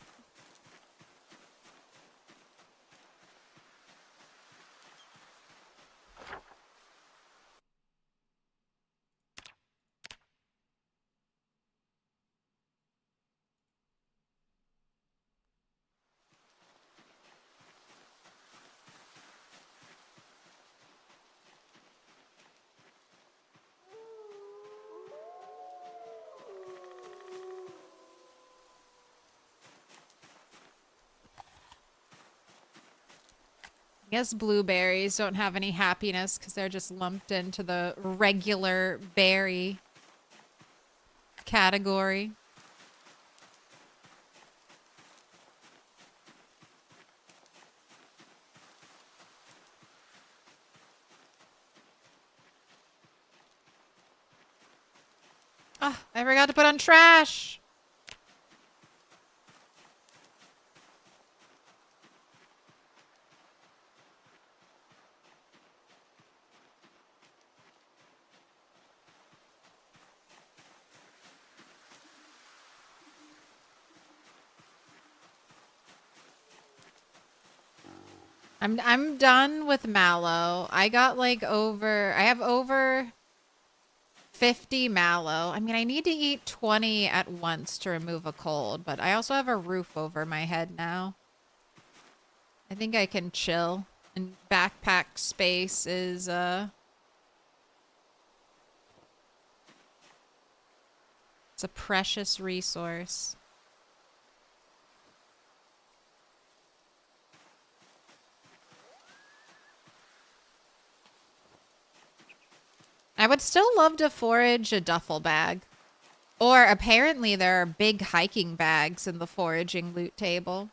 I guess blueberries don't have any happiness because they're just lumped into the regular berry category. Oh, I forgot to put on trash. I'm done with mallow. I have over 50 mallow. I mean, I need to eat 20 at once to remove a cold, but I also have a roof over my head now. I think I can chill. And backpack space is it's a precious resource. I would still love to forage a duffel bag. Or apparently there are big hiking bags in the foraging loot table.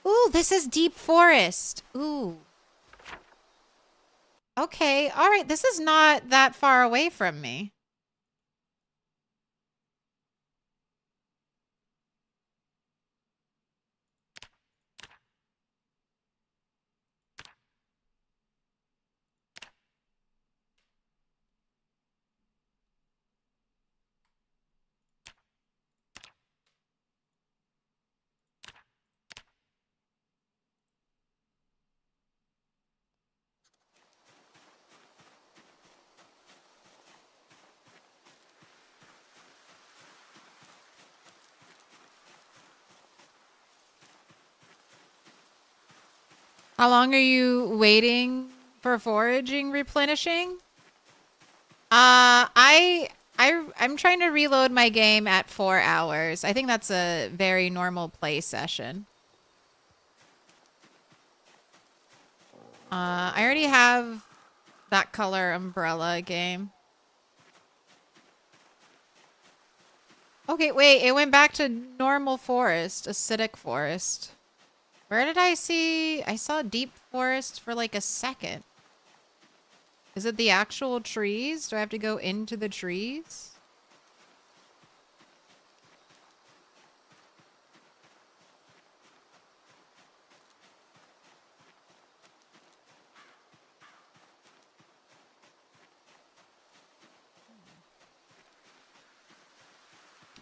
Ooh, this is deep forest. Ooh. Okay, all right. This is not that far away from me. How long are you waiting for foraging replenishing? I'm trying to reload my game at 4 hours. I think that's a very normal play session. I already have that color umbrella game. Okay, wait, it went back to normal forest, acidic forest. Where did I see? I saw deep forest for like a second. Is it the actual trees? Do I have to go into the trees?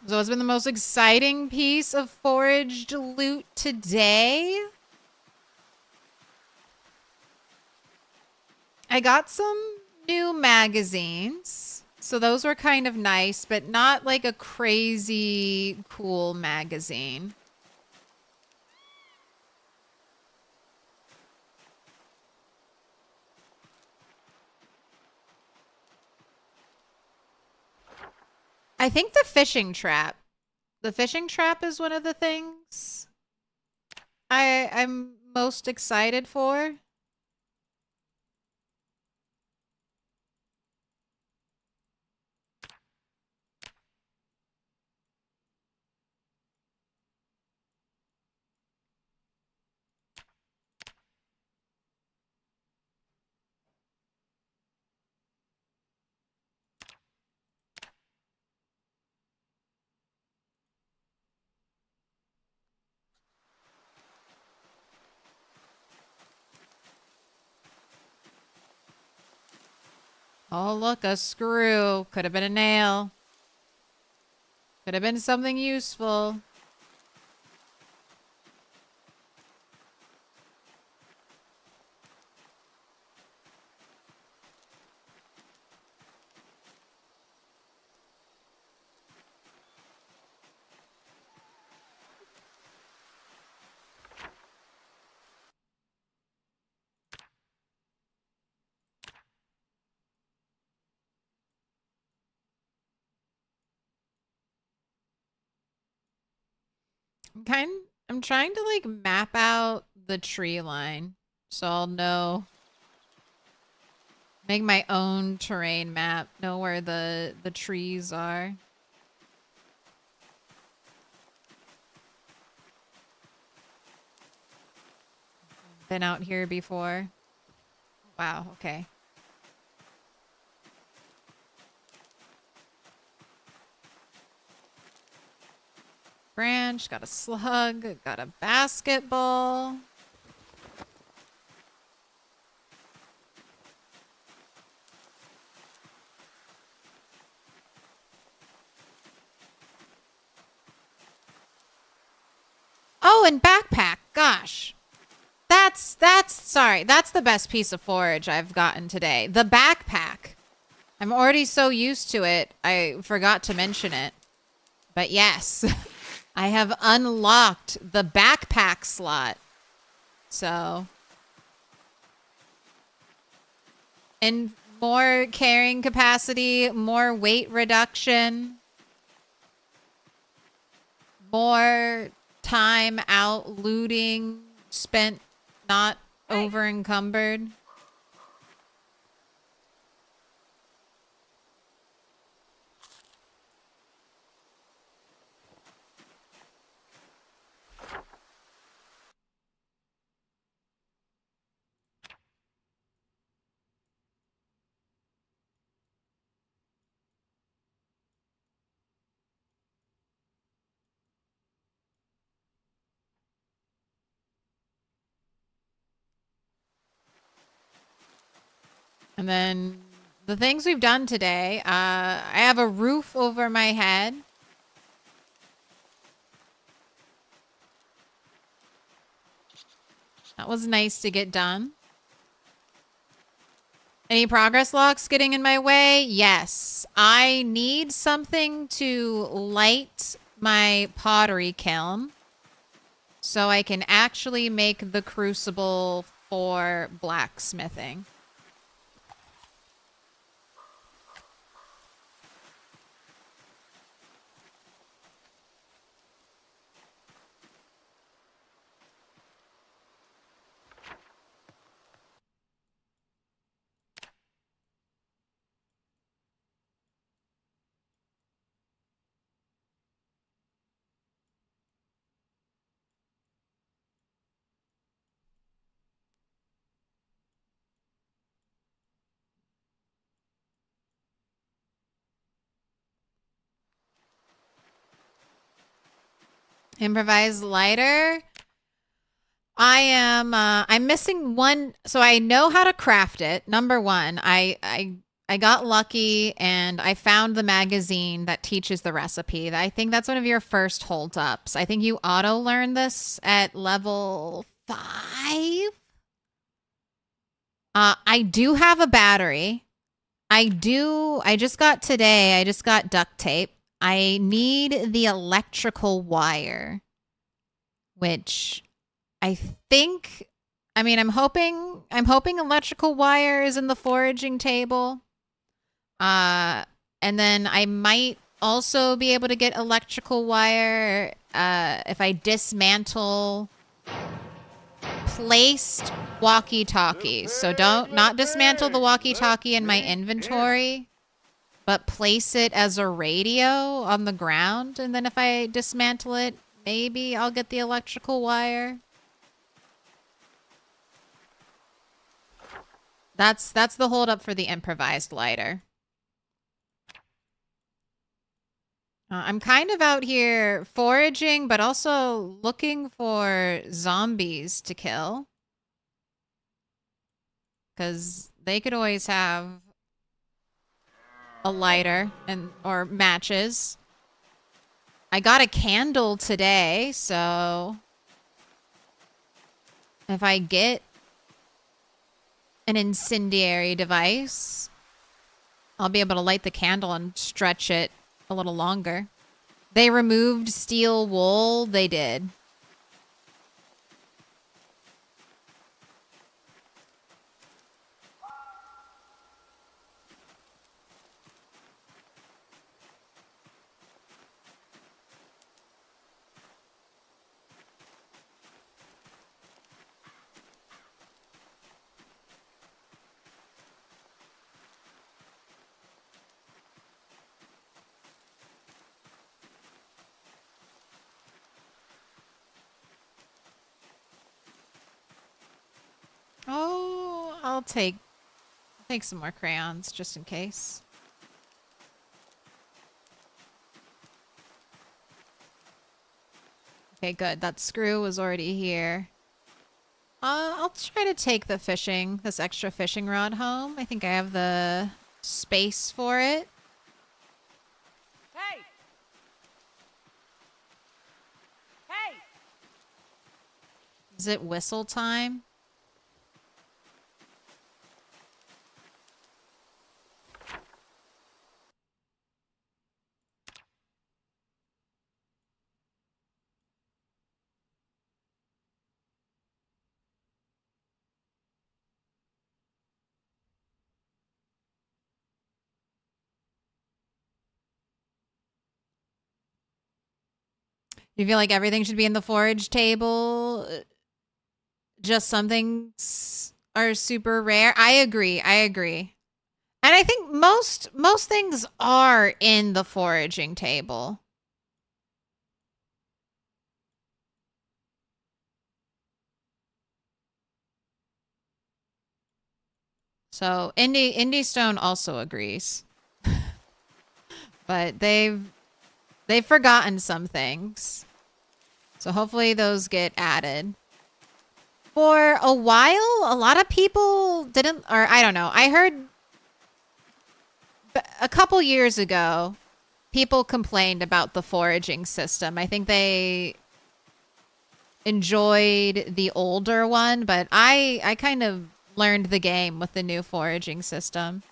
So what's been the most exciting piece of foraged loot today? I got some new magazines. So those were kind of nice, but not like a crazy cool magazine. I think the fishing trap. The fishing trap is one of the things I'm most excited for. Oh, look, a screw. Could have been a nail. Could have been something useful. I'm trying to like map out the tree line so I'll know, make my own terrain map, know where the trees are. Been out here before. Wow, okay. Branch, got a slug, got a basketball. Oh, and backpack. Gosh. Sorry. That's the best piece of forage I've gotten today. The backpack. I'm already so used to it. I forgot to mention it. But yes, I have unlocked the backpack slot. So. And more carrying capacity, more weight reduction, more time out looting, spent not over encumbered. And then the things we've done today, I have a roof over my head. That was nice to get done. Any progress locks getting in my way? Yes. I need something to light my pottery kiln so I can actually make the crucible for blacksmithing. Improvised lighter. I'm missing one. So I know how to craft it. Number one, I got lucky and I found the magazine that teaches the recipe. I think that's one of your first holdups. I think you auto learn this at level 5. I do have a battery. I just got duct tape. I need the electrical wire, which I think, I mean, I'm hoping electrical wire is in the foraging table. And then I might also be able to get electrical wire if I dismantle placed walkie-talkies. So not dismantle the walkie-talkie in my inventory, but place it as a radio on the ground. And then if I dismantle it, maybe I'll get the electrical wire. That's the holdup for the improvised lighter. I'm kind of out here foraging, but also looking for zombies to kill. Because they could always have a lighter or matches. I got a candle today, so if I get an incendiary device, I'll be able to light the candle and stretch it a little longer. They removed steel wool. They did. Oh, I'll take some more crayons just in case. Okay, good. That screw was already here. I'll try to take this extra fishing rod home. I think I have the space for it. Hey! Hey! Is it whistle time? You feel like everything should be in the forage table? Just some things are super rare? I agree. And I think most things are in the foraging table. So Indie Stone also agrees. But they've forgotten some things. So hopefully those get added. For a while, a lot of people didn't, or I don't know. I heard a couple years ago, people complained about the foraging system. I think they enjoyed the older one, but I kind of learned the game with the new foraging system.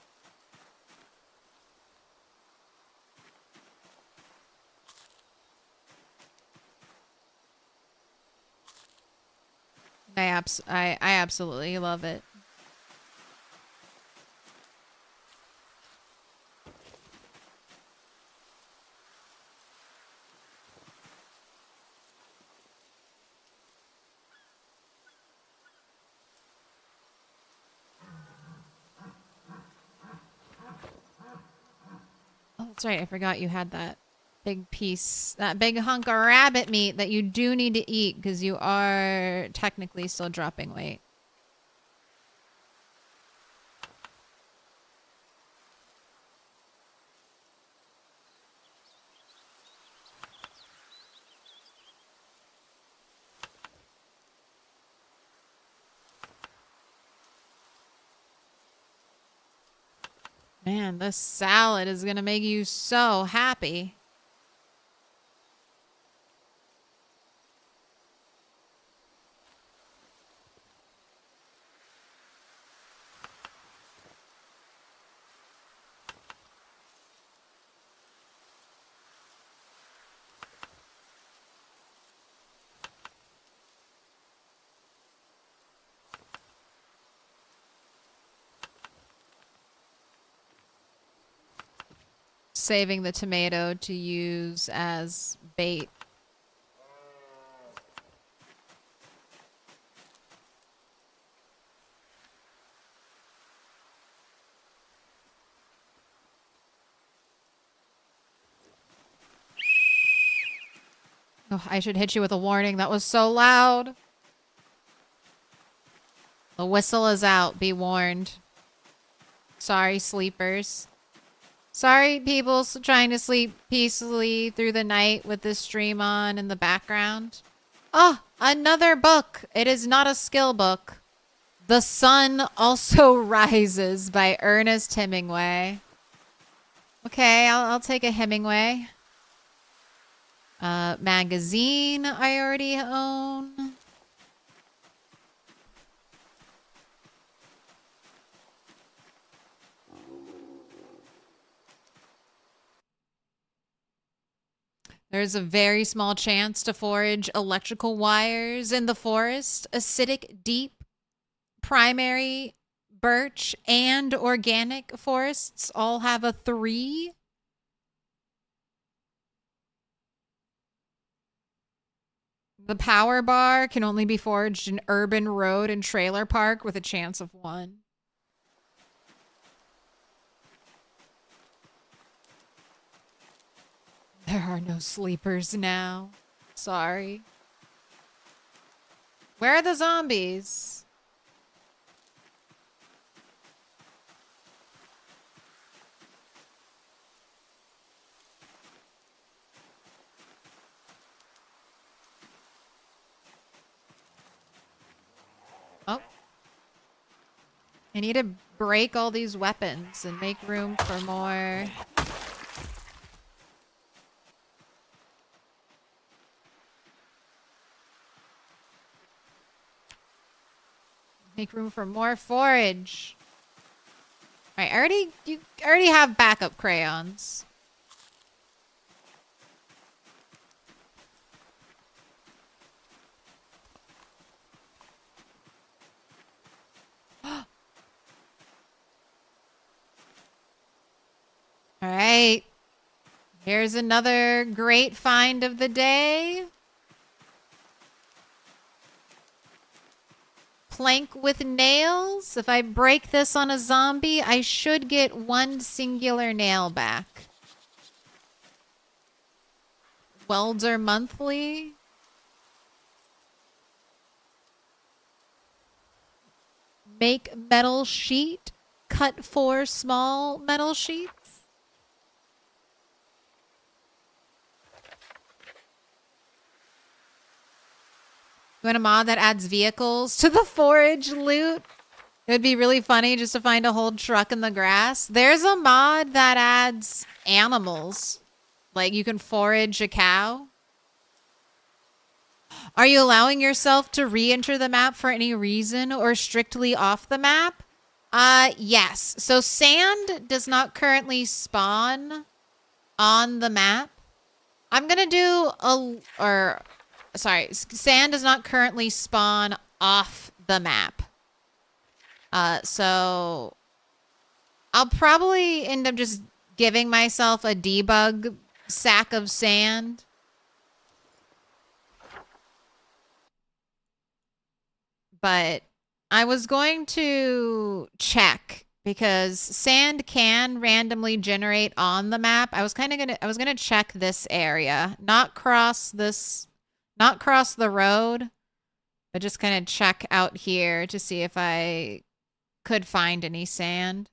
I absolutely love it. Oh, that's right. I forgot you had that big piece, that big hunk of rabbit meat that you do need to eat because you are technically still dropping weight. Man, this salad is gonna make you so happy. Saving the tomato to use as bait. Oh, I should hit you with a warning. That was so loud. The whistle is out. Be warned. Sorry, sleepers. Sorry, people trying to sleep peacefully through the night with this stream on in the background. Oh, another book. It is not a skill book. The Sun Also Rises by Ernest Hemingway. Okay, I'll take a Hemingway. Magazine I already own. There's a very small chance to forage electrical wires in the forest. Acidic, deep, primary, birch, and organic forests all have a 3. The power bar can only be foraged in urban road and trailer park with a chance of 1. There are no sleepers now. Sorry. Where are the zombies? Oh. I need to break all these weapons and make room for more. Make room for more forage. Alright, you already have backup crayons. Alright. Here's another great find of the day. Plank with nails. If I break this on a zombie, I should get 1 singular nail back. Welder monthly. Make metal sheet. Cut 4 small metal sheets. You want a mod that adds vehicles to the forage loot? It would be really funny just to find a whole truck in the grass. There's a mod that adds animals. Like you can forage a cow. Are you allowing yourself to re-enter the map for any reason or strictly off the map? Yes. So sand does not currently spawn on the map. I'm gonna do sand does not currently spawn off the map. So I'll probably end up just giving myself a debug sack of sand. But I was going to check because sand can randomly generate on the map. I was gonna check this area, not cross the road, but just kind of check out here to see if I could find any sand.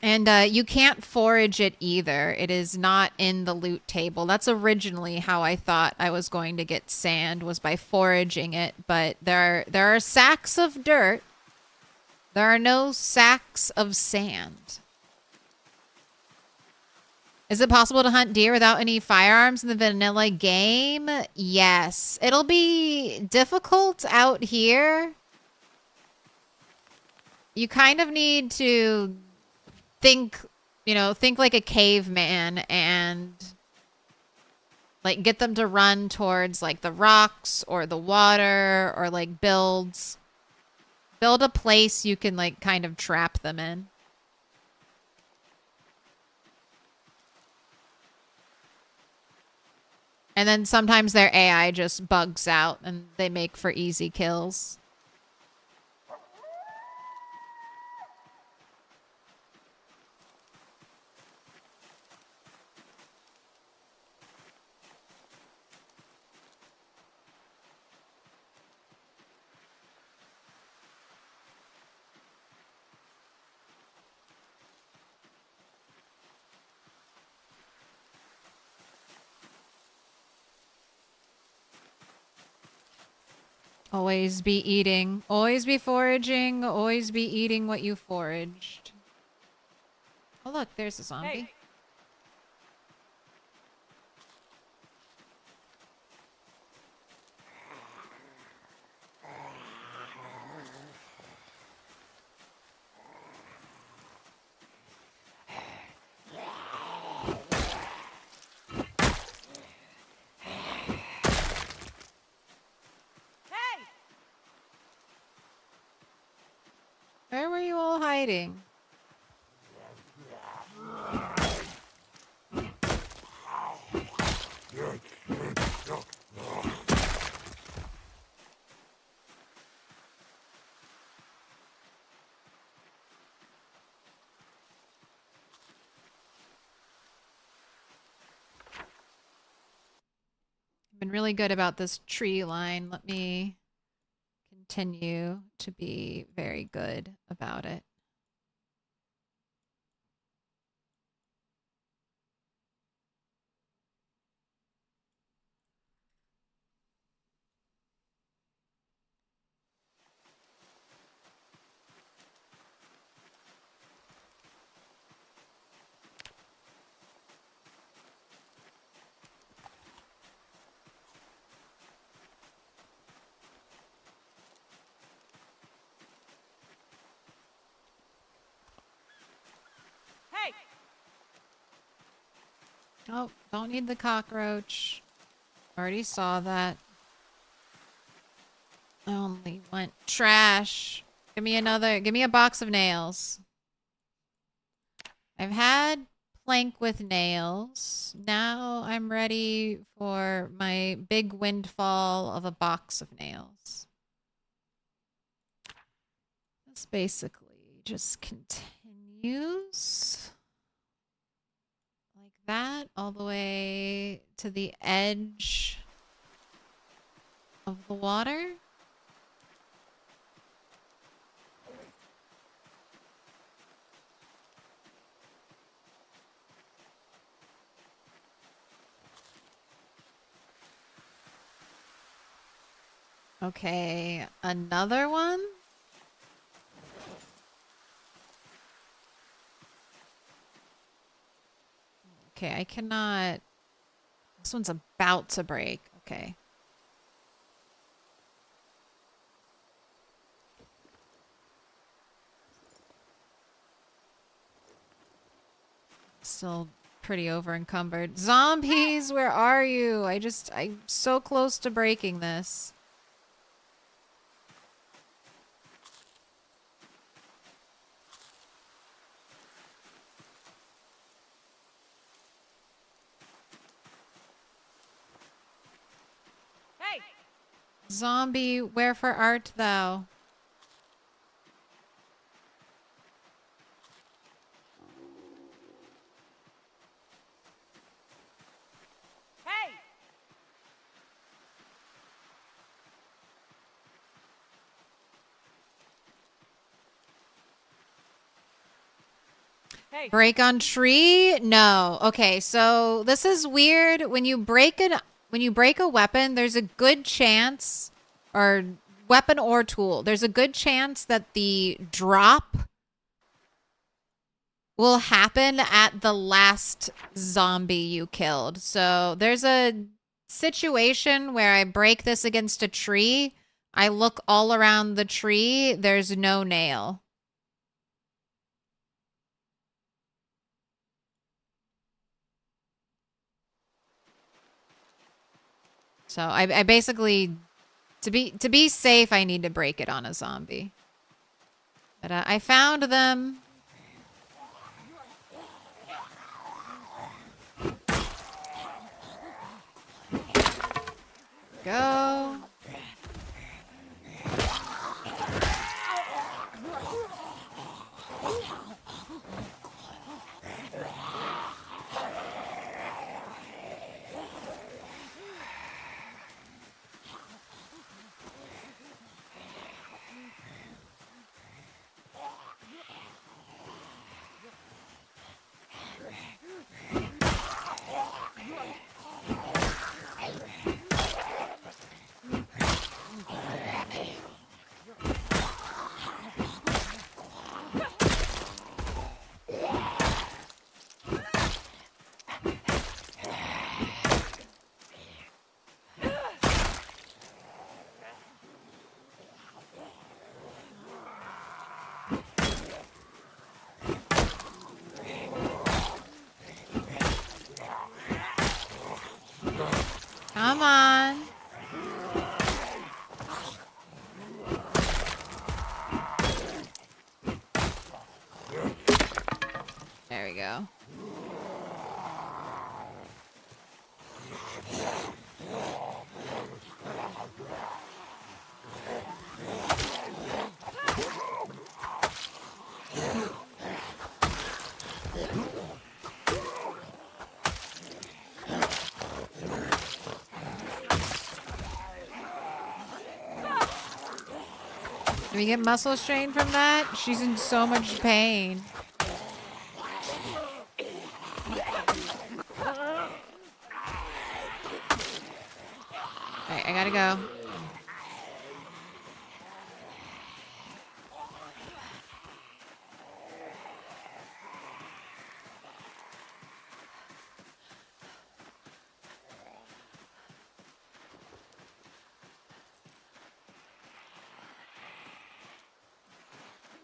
And you can't forage it either. It is not in the loot table. That's originally how I thought I was going to get sand, was by foraging it. But there are sacks of dirt. There are no sacks of sand. Is it possible to hunt deer without any firearms in the vanilla game? Yes. It'll be difficult out here. You kind of need to think like a caveman and like get them to run towards like the rocks or the water, or like build a place you can like kind of trap them in. And then sometimes their AI just bugs out and they make for easy kills. Always be eating. Always be foraging. Always be eating what you foraged. Oh, look, there's a zombie. Hey. Where were you all hiding? I've been really good about this tree line. Let me continue to be very good about it. Hey. Oh, don't need the cockroach. Already saw that. I only want trash. Give me a box of nails. I've had plank with nails. Now I'm ready for my big windfall of a box of nails. This basically just continues like that all the way to the edge of the water. Okay, another one? Okay, I cannot... This one's about to break. Okay. Still pretty over encumbered. Zombies, where are you? I'm so close to breaking this. Hey! Zombie, wherefore art thou? Hey! Hey! Break on tree? No. Okay, so this is weird. When you break a weapon, there's a good chance, or weapon or tool, there's a good chance that the drop will happen at the last zombie you killed. So there's a situation where I break this against a tree. I look all around the tree. There's no nail. So I basically, to be safe, I need to break it on a zombie. But I found them. Go. Come on. There we go. Do we get muscle strain from that? She's in so much pain. Alright, I gotta go.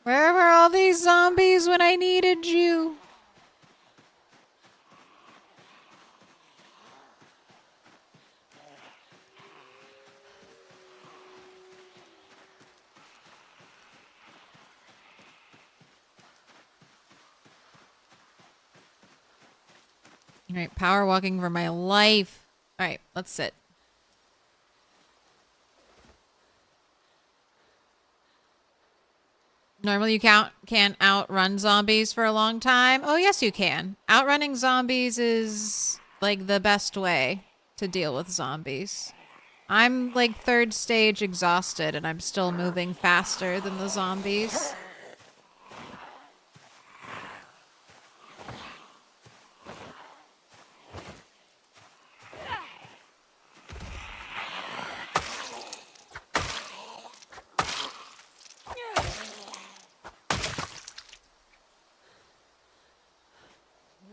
Where were all these zombies when I needed you? Alright, power walking for my life. Alright, let's sit. Normally you can't outrun zombies for a long time. Oh, yes, you can. Outrunning zombies is, like, the best way to deal with zombies. I'm, like, third stage exhausted, and I'm still moving faster than the zombies.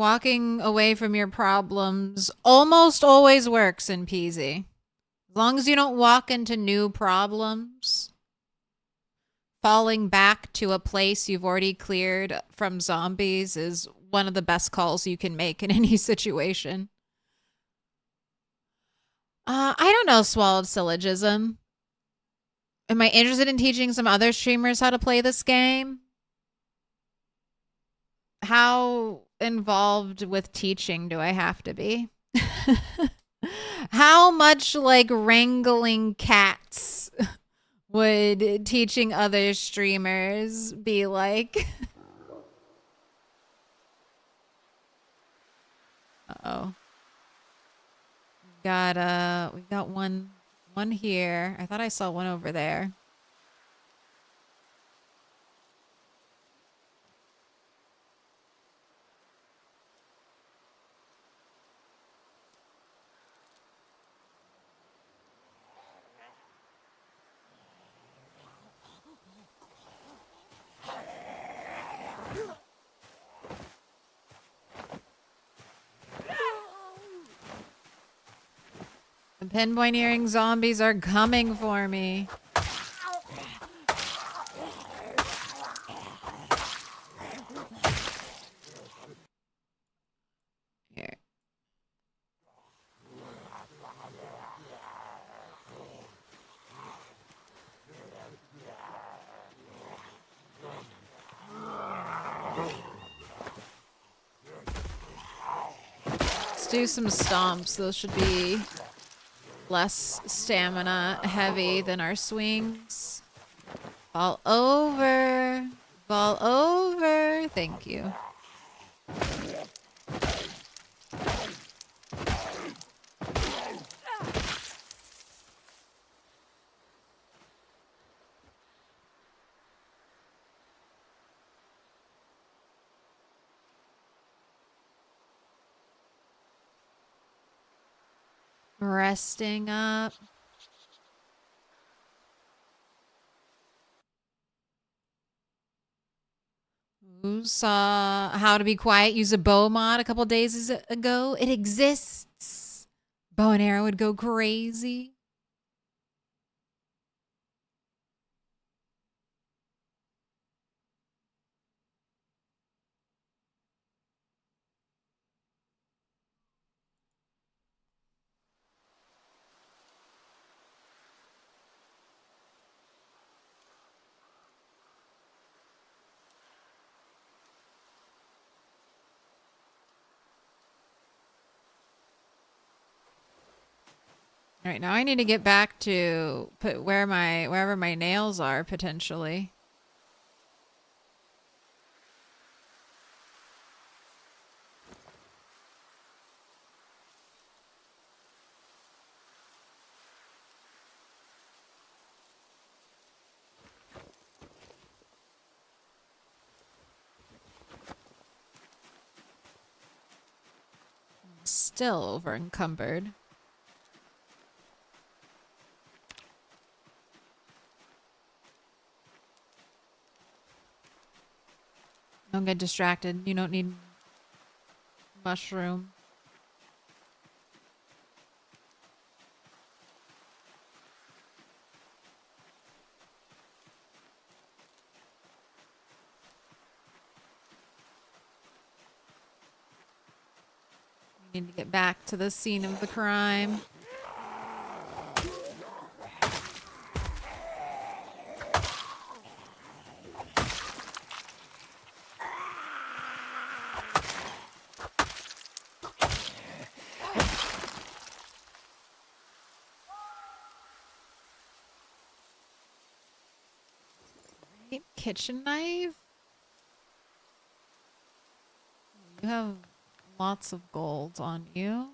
walking away from your problems almost always works in PZ. As long as you don't walk into new problems, falling back to a place you've already cleared from zombies is one of the best calls you can make in any situation. I don't know, Swallowed Syllogism. Am I interested in teaching some other streamers how to play this game? How involved with teaching do I have to be? How much like wrangling cats would teaching other streamers be like? Uh-oh. We got one here. I thought I saw one over there. The pinpoint earring zombies are coming for me. Here. Let's do some stomps. Those should be less stamina heavy than our swings. Fall over. Fall over. Thank you. Resting up. Who saw How to Be Quiet use a bow mod a couple days ago? It exists. Bow and arrow would go crazy. All right, now I need to get back to wherever my nails are potentially. I'm still over encumbered. Don't get distracted. You don't need mushroom. We need to get back to the scene of the crime. Kitchen knife? You have lots of gold on you.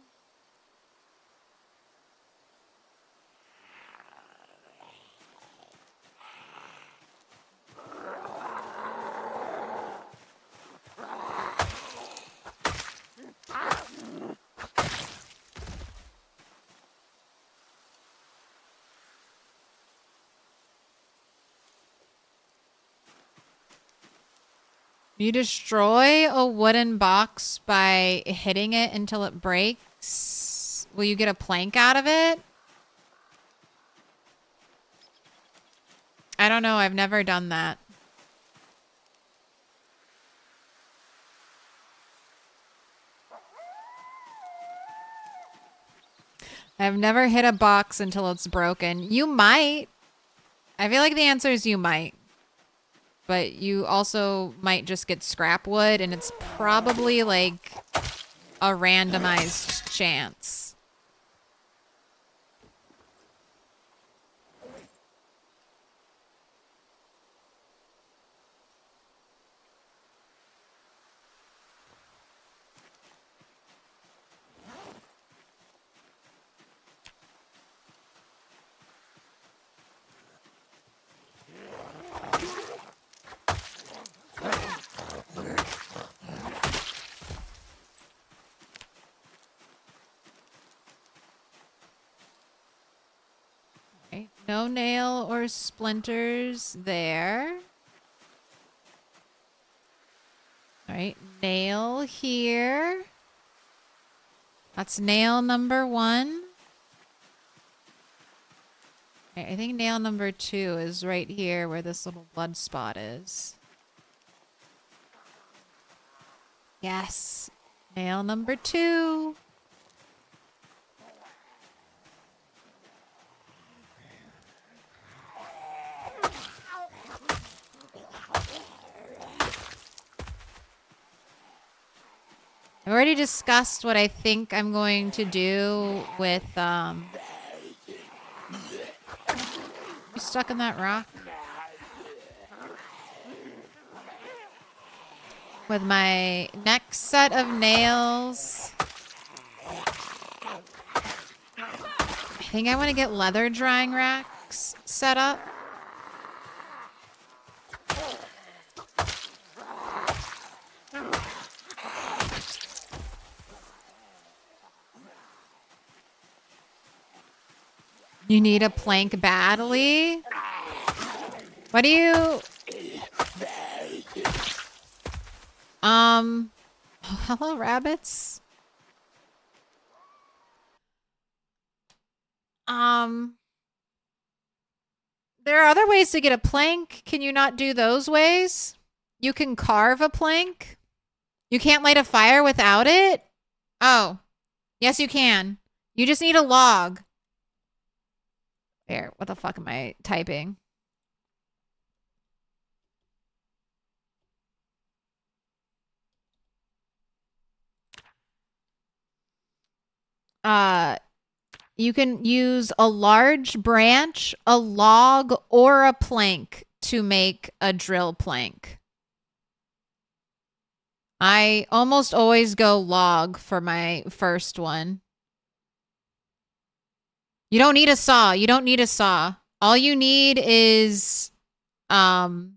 You destroy a wooden box by hitting it until it breaks. Will you get a plank out of it? I don't know. I've never done that. I've never hit a box until it's broken. You might. I feel like the answer is you might. But you also might just get scrap wood, and it's probably like a randomized chance. Okay. No nail or splinters there. All right, nail here. That's nail number 1. Okay, I think nail number 2 is right here where this little blood spot is. Yes. Nail number 2. I've already discussed what I think I'm going to do with, You stuck in that rock? With my next set of nails. I think I want to get leather drying racks set up. You need a plank badly? What do you... Hello, rabbits. There are other ways to get a plank. Can you not do those ways? You can carve a plank. You can't light a fire without it? Oh. Yes, you can. You just need a log. There, what the fuck am I typing? You can use a large branch, a log, or a plank to make a drill plank. I almost always go log for my first one. You don't need a saw. You don't need a saw. All you need is, you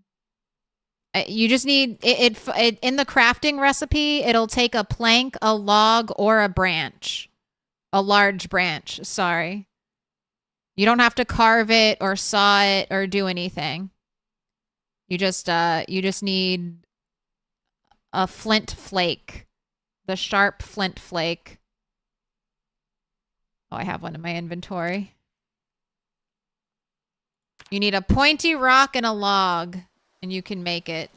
just need, it in the crafting recipe, it'll take a plank, a log, or a branch. A large branch, sorry. You don't have to carve it or saw it or do anything. You just need a flint flake. The sharp flint flake. Oh, I have one in my inventory. You need a pointy rock and a log, and you can make it.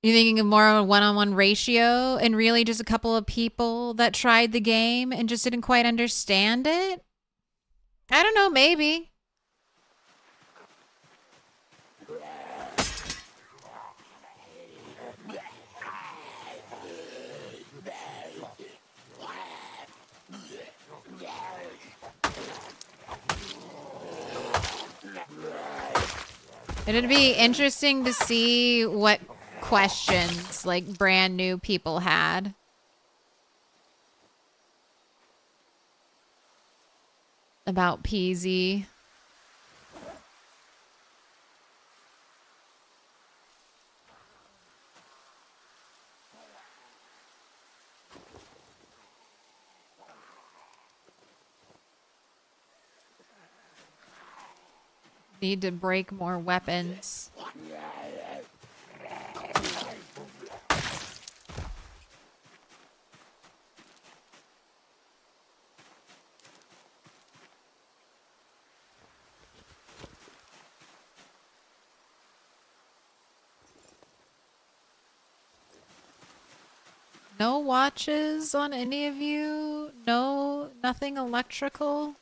You thinking of more of a one-on-one ratio and really just a couple of people that tried the game and just didn't quite understand it? I don't know, maybe. It'd be interesting to see what questions like brand new people had. About PZ. Need to break more weapons. No watches on any of you? No, nothing electrical?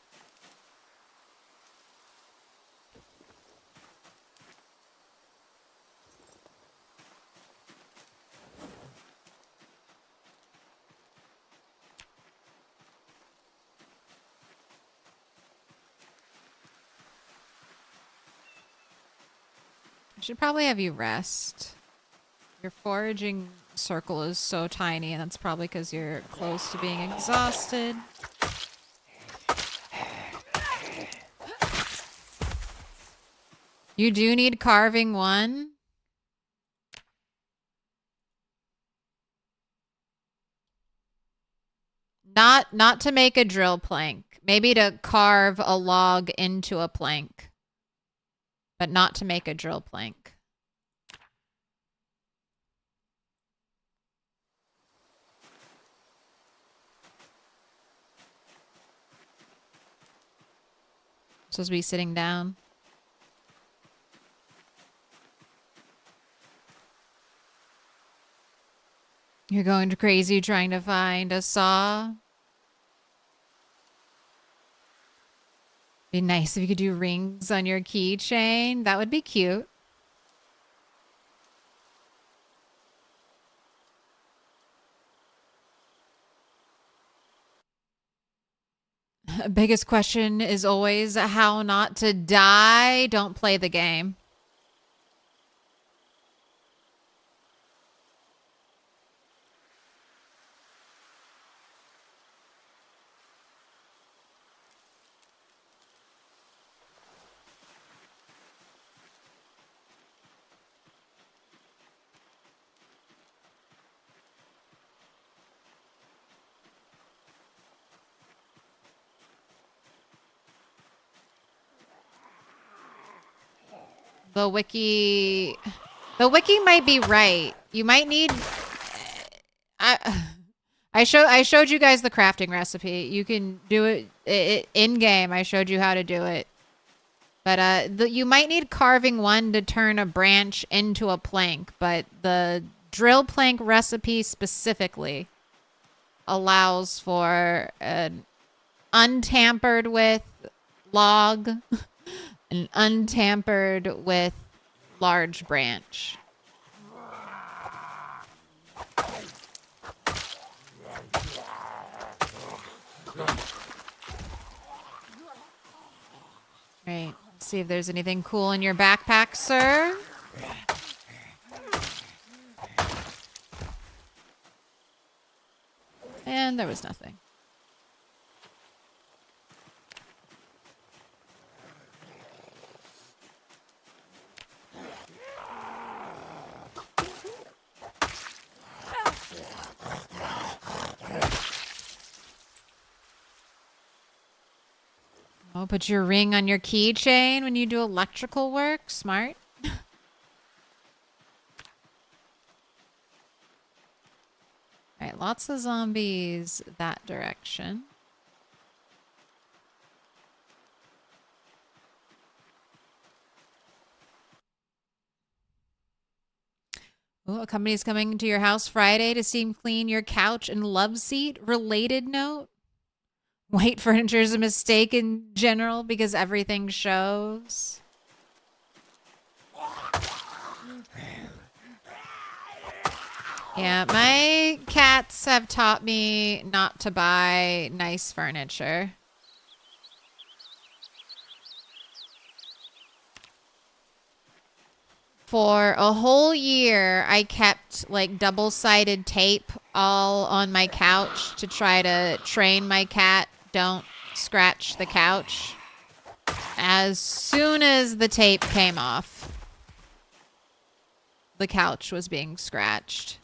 I should probably have you rest. Your foraging circle is so tiny, and that's probably because you're close to being exhausted. You do need carving 1. Not to make a drill plank. Maybe to carve a log into a plank. But not to make a drill plank. Supposed to be sitting down. You're going crazy trying to find a saw. Be nice if you could do rings on your keychain. That would be cute. Biggest question is always how not to die. Don't play the game. The wiki might be right. You might need I showed you guys the crafting recipe. You can do it in game. I showed you how to do it. But you might need carving 1 to turn a branch into a plank, but the drill plank recipe specifically allows for an untampered with log, an untampered with large branch. Right. Let's see if there's anything cool in your backpack, sir. And there was nothing. Oh, put your ring on your keychain when you do electrical work. Smart. Alright, lots of zombies that direction. Oh, a company's coming to your house Friday to steam clean your couch and love seat. Related note. White furniture is a mistake in general because everything shows. Yeah, my cats have taught me not to buy nice furniture. For a whole year, I kept like double-sided tape all on my couch to try to train my cat, don't scratch the couch. As soon as the tape came off, the couch was being scratched.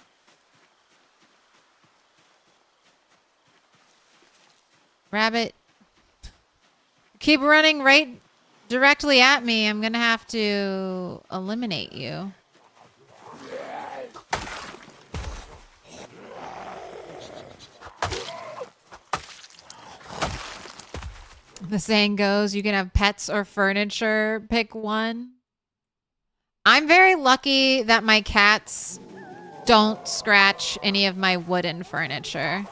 Rabbit, keep running right directly at me, I'm gonna have to eliminate you. The saying goes, you can have pets or furniture, pick one. I'm very lucky that my cats don't scratch any of my wooden furniture.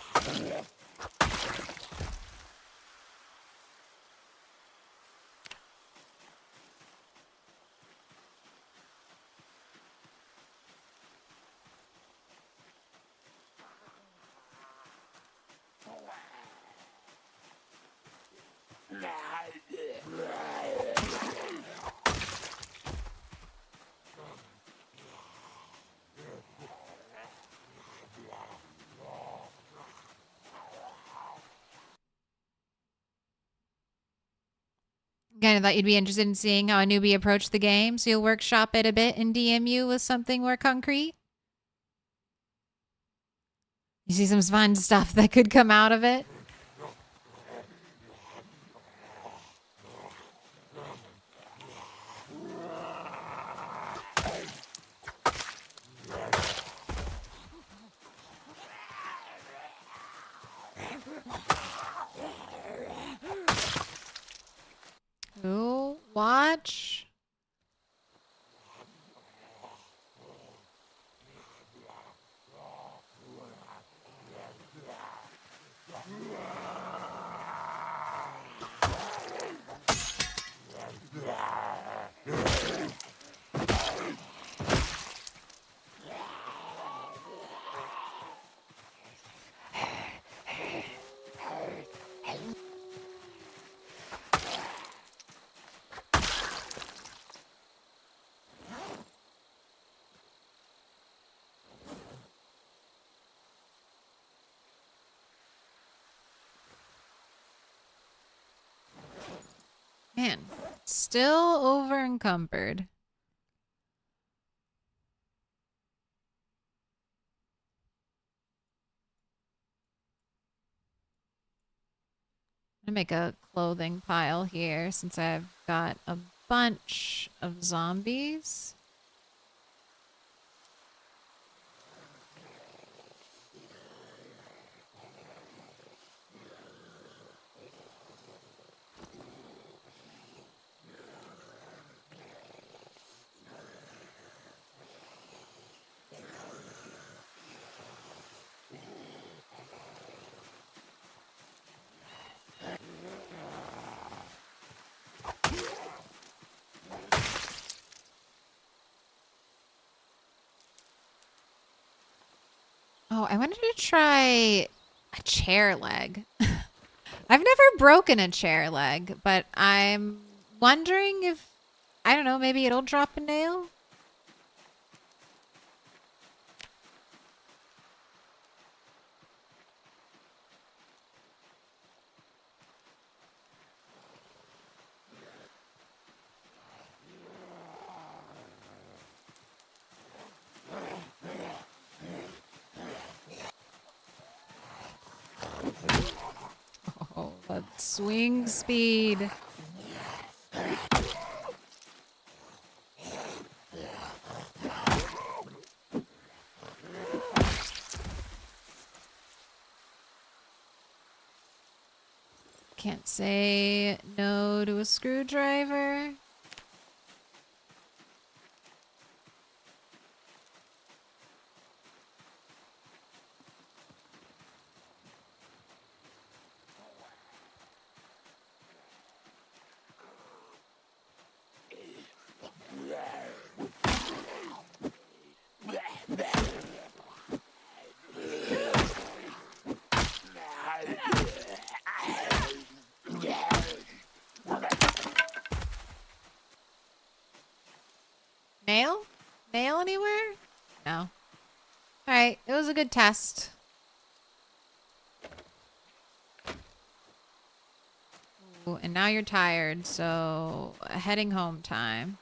Kind of thought you'd be interested in seeing how a newbie approached the game, so you'll workshop it a bit and DM you with something more concrete. You see some fun stuff that could come out of it. Ooh, watch. Man, still over encumbered. I'm gonna make a clothing pile here since I've got a bunch of zombies. Oh, I wanted to try a chair leg. I've never broken a chair leg, but I'm wondering if, I don't know, maybe it'll drop a nail? Oh, that swing speed. Can't say no to a screwdriver. Nail? Nail anywhere? No. Alright, it was a good test. Ooh, and now you're tired, so heading home time.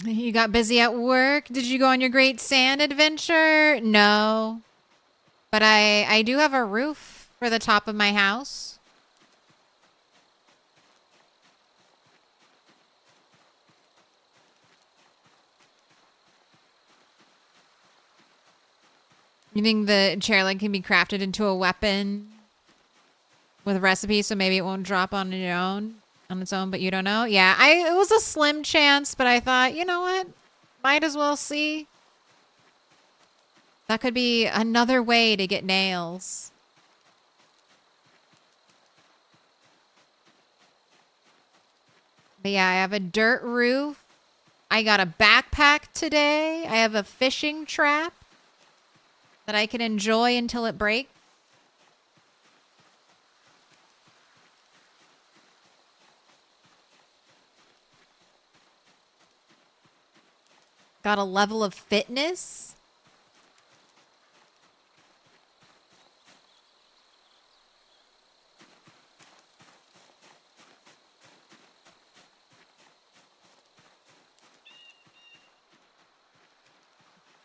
You got busy at work? Did you go on your Great Sand adventure? No. But I do have a roof for the top of my house. You think the chair leg can be crafted into a weapon with a recipe, so maybe it won't drop on its own, but you don't know? Yeah, it was a slim chance, but I thought, you know what? Might as well see. That could be another way to get nails. But yeah, I have a dirt roof. I got a backpack today. I have a fishing trap that I can enjoy until it breaks. Got a level of fitness.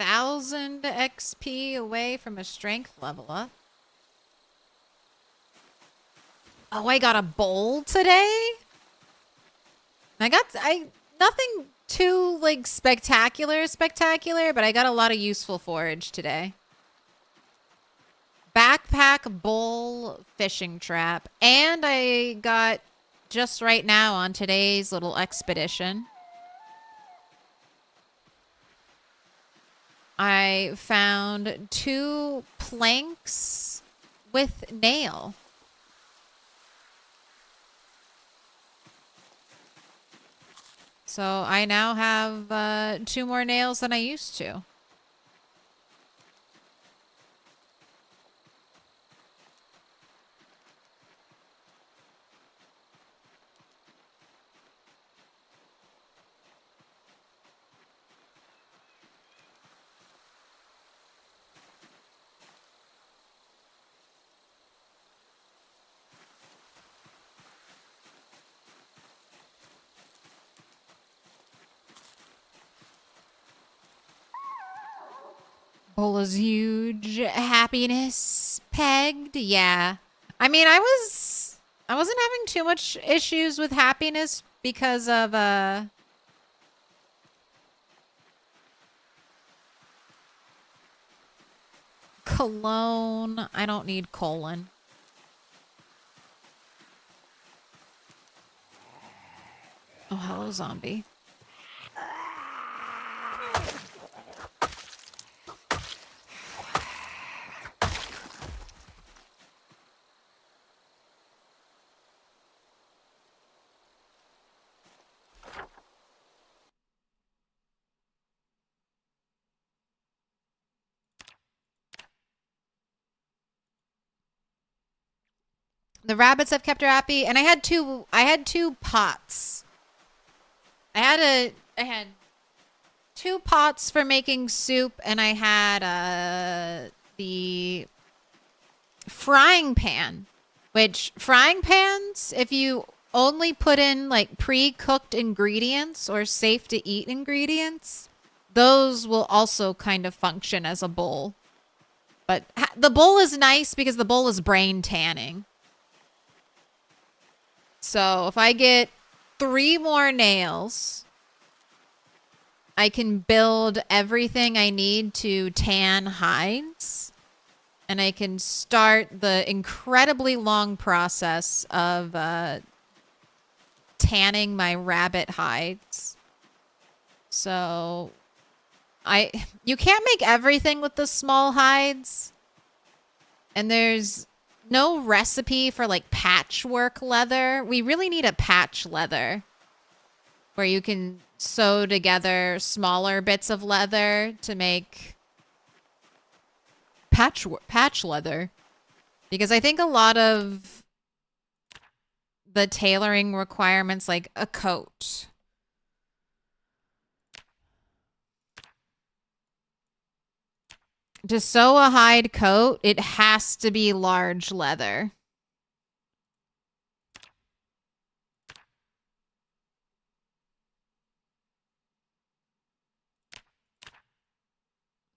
$1,000 XP away from a strength level up. Oh, I got a bowl today? Nothing too like spectacular, but I got a lot of useful forage today. Backpack, bowl, fishing trap, and I got just right now on today's little expedition, I found 2 planks with nail. So I now have 2 more nails than I used to. Bola's huge happiness pegged. Yeah. I mean, I wasn't having too much issues with happiness because of cologne. I don't need colon. Oh, hello, zombie. The rabbits have kept her happy, and I had two pots. I had 2 pots for making soup, and I had the frying pan, which frying pans, if you only put in like pre-cooked ingredients or safe to eat ingredients, those will also kind of function as a bowl. But the bowl is nice because the bowl is brain tanning. So if I get 3 more nails, I can build everything I need to tan hides. And I can start the incredibly long process of tanning my rabbit hides. So you can't make everything with the small hides. And there's no recipe for like patchwork leather. We really need a patch leather where you can sew together smaller bits of leather to make patch leather. Because I think a lot of the tailoring requirements, like a coat, to sew a hide coat, it has to be large leather.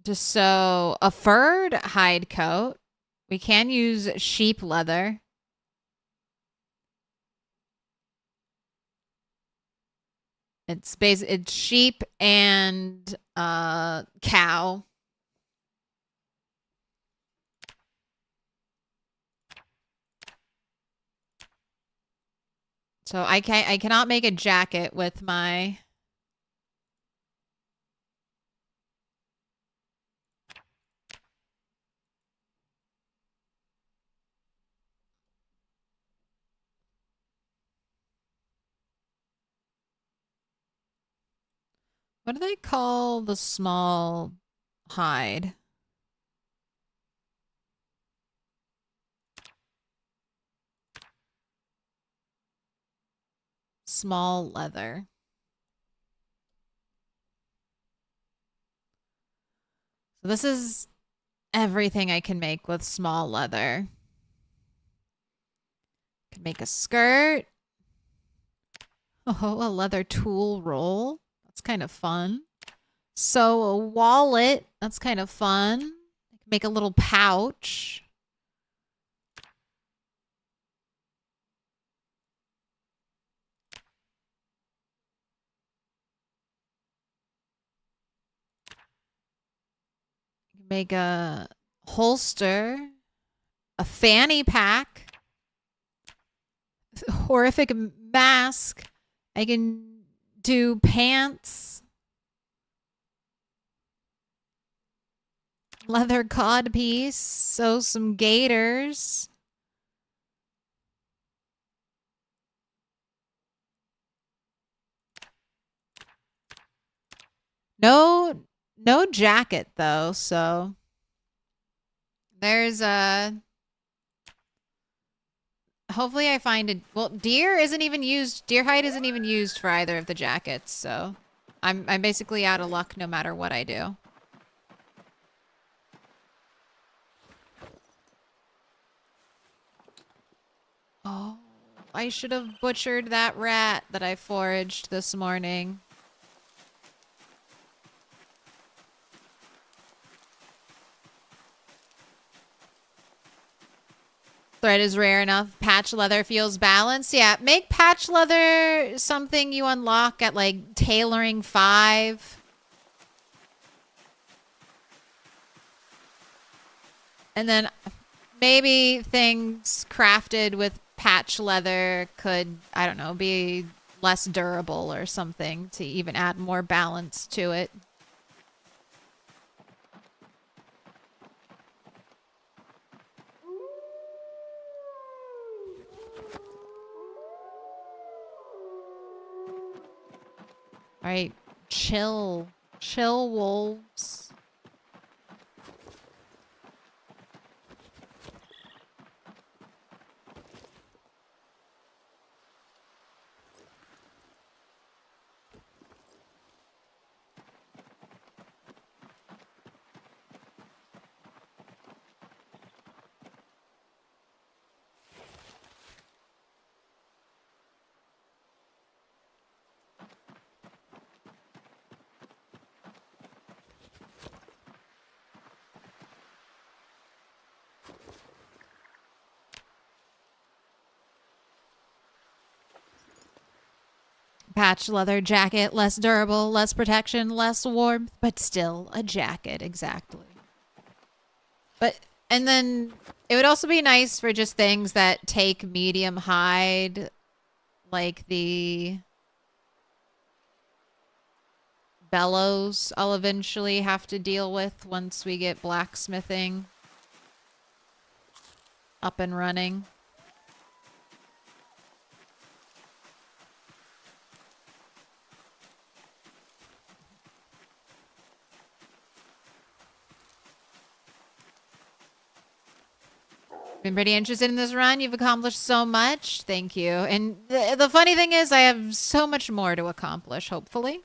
to sew a furred hide coat. We can use sheep leather. It's sheep and cow. So I cannot make a jacket with my what do they call the small hide? Small leather. So this is everything I can make with small leather. Can make a skirt. Oh, a leather tool roll. That's kind of fun. Sew a wallet. That's kind of fun. Make a little pouch. Make a holster. A fanny pack. Horrific mask. I can do pants. Leather codpiece. Sew some gaiters. No jacket though, so there's a hopefully I find it. Well, deer hide isn't even used for either of the jackets, so I'm basically out of luck no matter what I do. Oh, I should have butchered that rat that I foraged this morning. Thread is rare enough. Patch leather feels balanced. Yeah, make patch leather something you unlock at like tailoring 5. And then maybe things crafted with patch leather could, I don't know, be less durable or something to even add more balance to it. All right, chill wolves. Patch leather jacket, less durable, less protection, less warmth, but still a jacket, exactly. And then it would also be nice for just things that take medium hide, like the bellows I'll eventually have to deal with once we get blacksmithing up and running. Been pretty interested in this run. You've accomplished so much. Thank you. And the funny thing is I have so much more to accomplish, hopefully.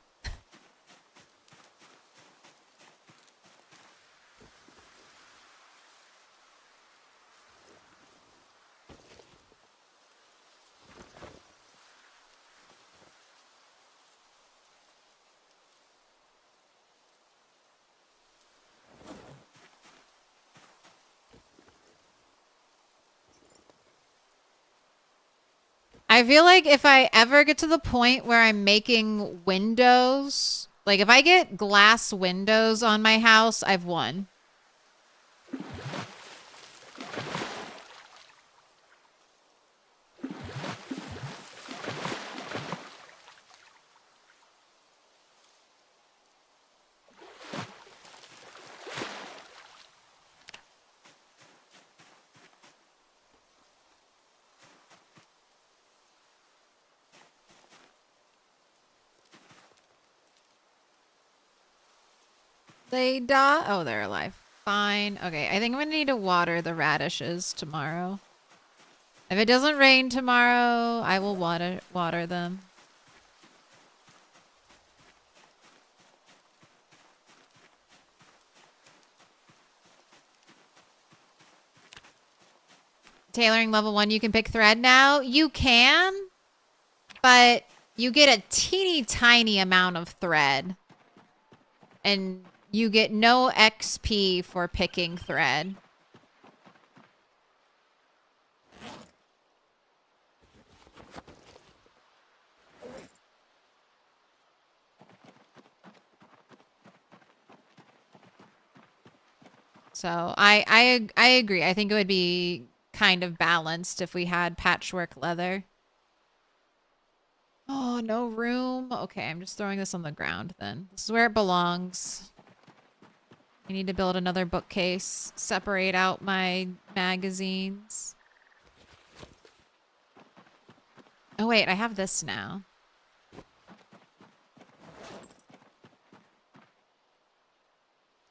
I feel like if I ever get to the point where I'm making windows, like if I get glass windows on my house, I've won. They die. Oh, they're alive. Fine. Okay, I think I'm gonna need to water the radishes tomorrow. If it doesn't rain tomorrow, I will water them. Tailoring level 1, you can pick thread now. You can, but you get a teeny tiny amount of thread. And you get no XP for picking thread. So I agree. I think it would be kind of balanced if we had patchwork leather. Oh, no room. Okay, I'm just throwing this on the ground then. This is where it belongs. I need to build another bookcase, separate out my magazines. Oh wait, I have this now.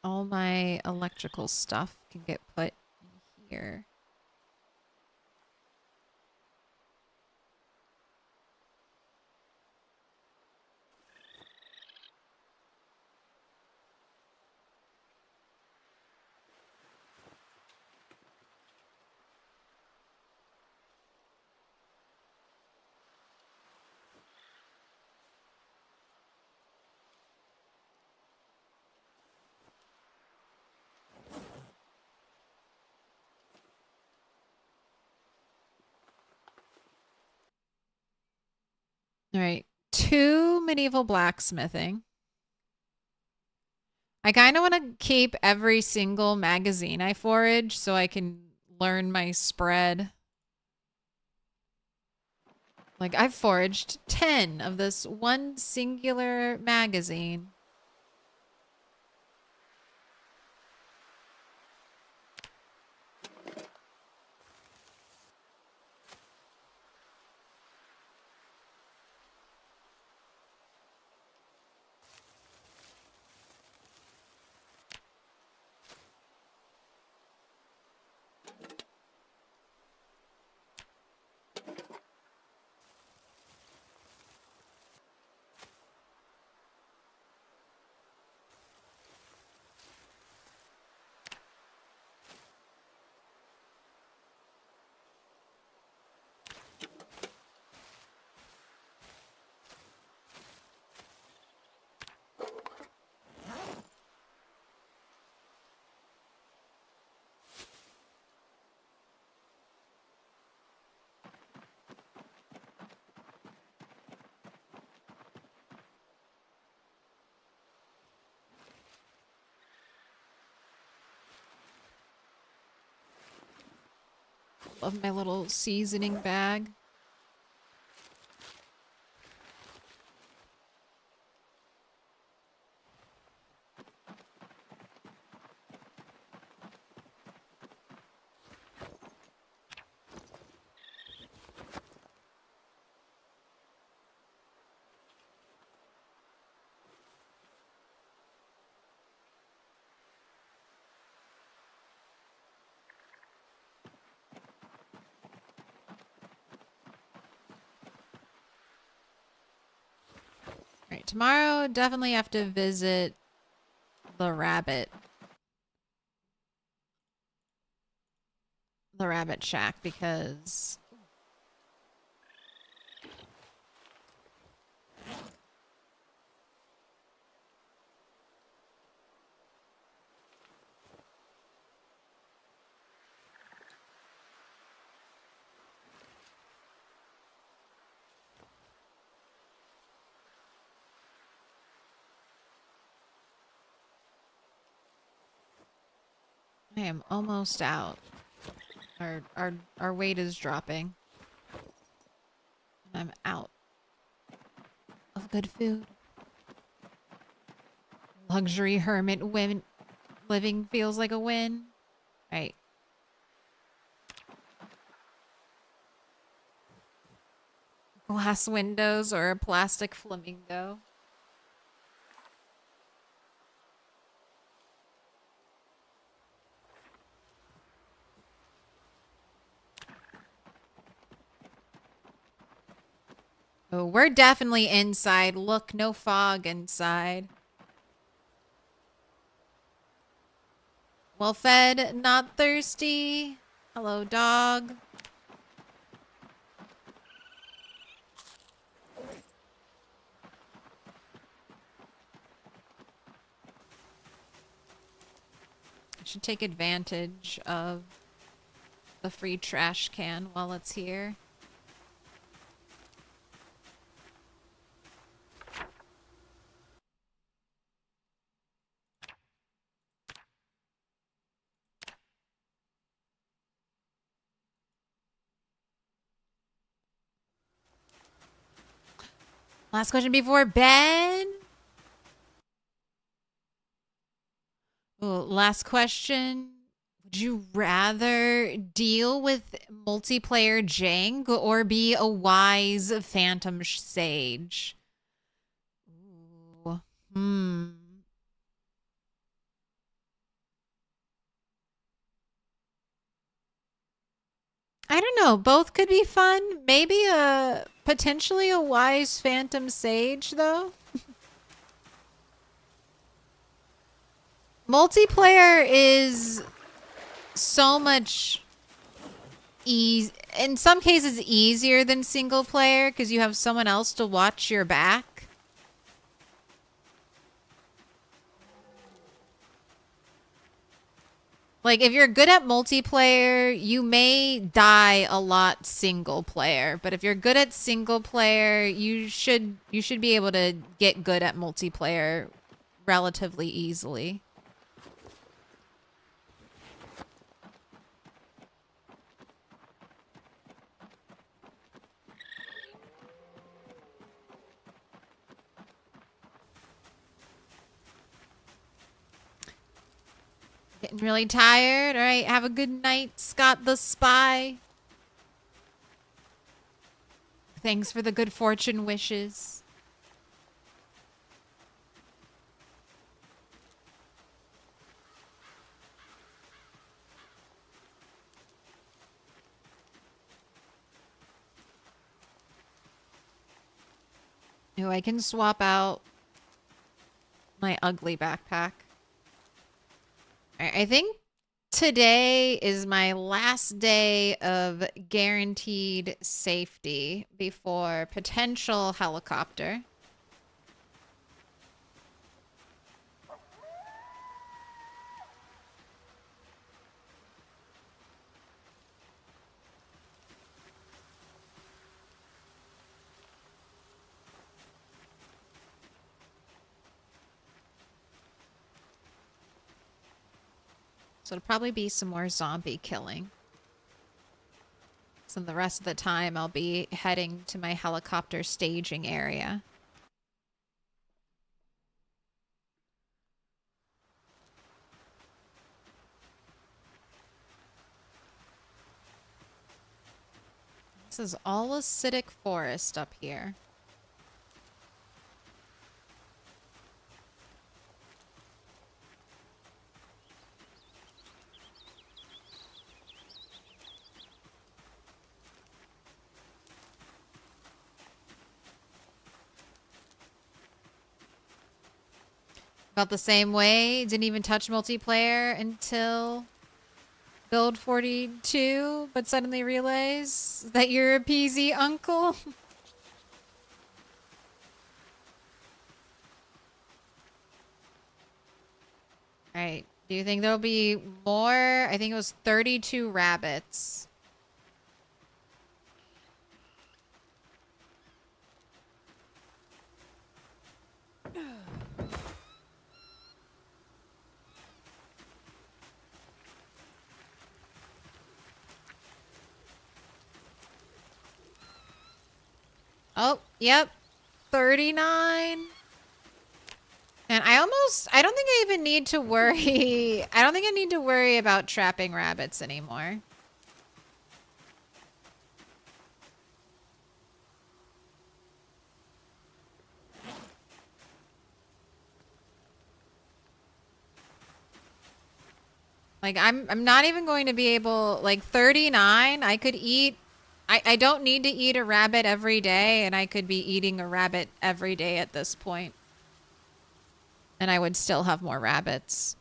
All my electrical stuff can get put in here. All right, 2 medieval blacksmithing. I kind of want to keep every single magazine I forage so I can learn my spread. Like, I've foraged 10 of this one singular magazine. Love my little seasoning bag. Right, tomorrow definitely have to visit the rabbit. The rabbit shack because I am almost out. Our weight is dropping. I'm out of good food. Luxury hermit women living feels like a win. Right. Glass windows or a plastic flamingo. Oh, we're definitely inside. Look, no fog inside. Well fed, not thirsty. Hello, dog. I should take advantage of the free trash can while it's here. Last question before bed. Oh, last question. Would you rather deal with multiplayer jank or be a wise phantom sage? Ooh. I don't know. Both could be fun. Maybe potentially a wise phantom sage though. Multiplayer is so much in some cases easier than single player because you have someone else to watch your back. Like if you're good at multiplayer, you may die a lot single player, but if you're good at single player, you should be able to get good at multiplayer relatively easily. Getting really tired. All right, have a good night, Scott the Spy. Thanks for the good fortune wishes. Oh, I can swap out my ugly backpack. I think today is my last day of guaranteed safety before potential helicopter. So it'll probably be some more zombie killing. So the rest of the time I'll be heading to my helicopter staging area. This is all acidic forest up here. Felt the same way. Didn't even touch multiplayer until build 42, but suddenly realize that you're a peasy uncle. Alright. Do you think there'll be more? I think it was 32 rabbits. Oh, yep. 39. And I don't think I even need to worry. I don't think I need to worry about trapping rabbits anymore. Like I'm not even going to be able, like 39, I could eat. I don't need to eat a rabbit every day, and I could be eating a rabbit every day at this point. And I would still have more rabbits.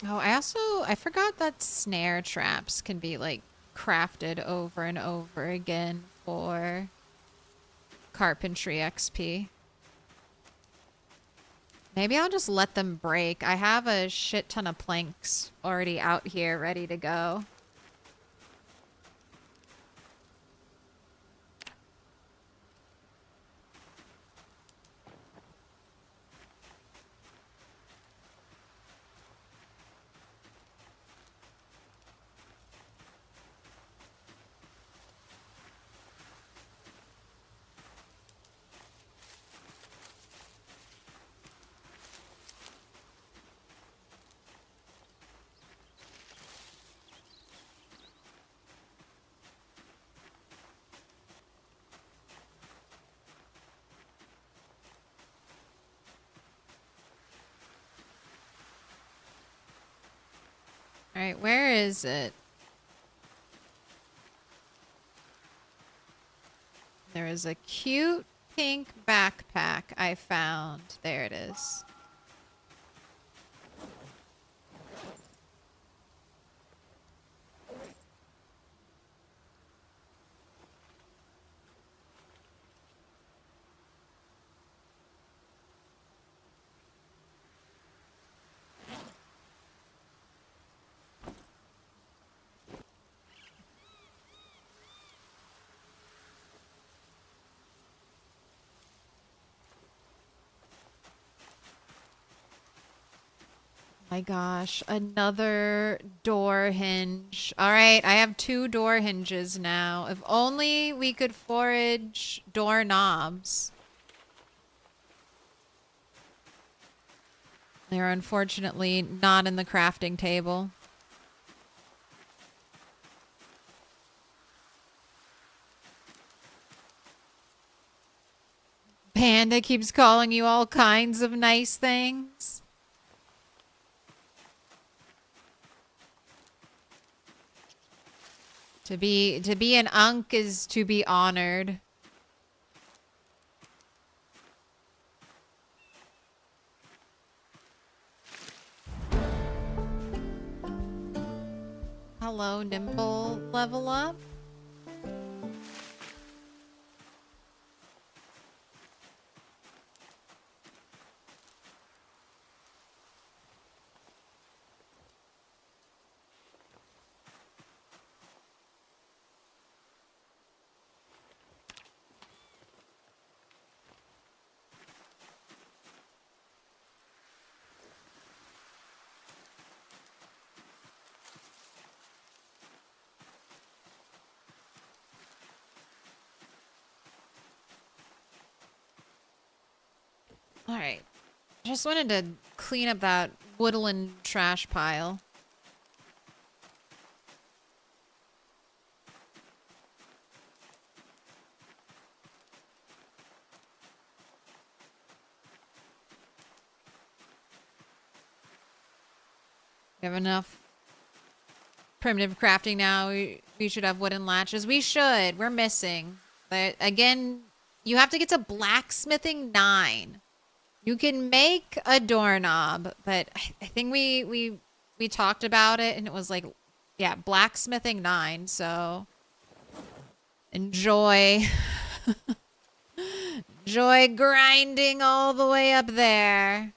Oh, I forgot that snare traps can be like crafted over and over again for carpentry XP. Maybe I'll just let them break. I have a shit ton of planks already out here ready to go. All right, where is it? There is a cute pink backpack I found. There it is. My gosh, another door hinge. All right, I have 2 door hinges now. If only we could forage doorknobs. They're unfortunately not in the crafting table. Panda keeps calling you all kinds of nice things. To be an unk is to be honored. Hello, Nimble level up. All right. Just wanted to clean up that woodland trash pile. We have enough primitive crafting now. We should have wooden latches. We should. We're missing. But again, you have to get to blacksmithing 9. You can make a doorknob, but I think we talked about it and it was like, yeah, blacksmithing 9. So enjoy. Enjoy grinding all the way up there.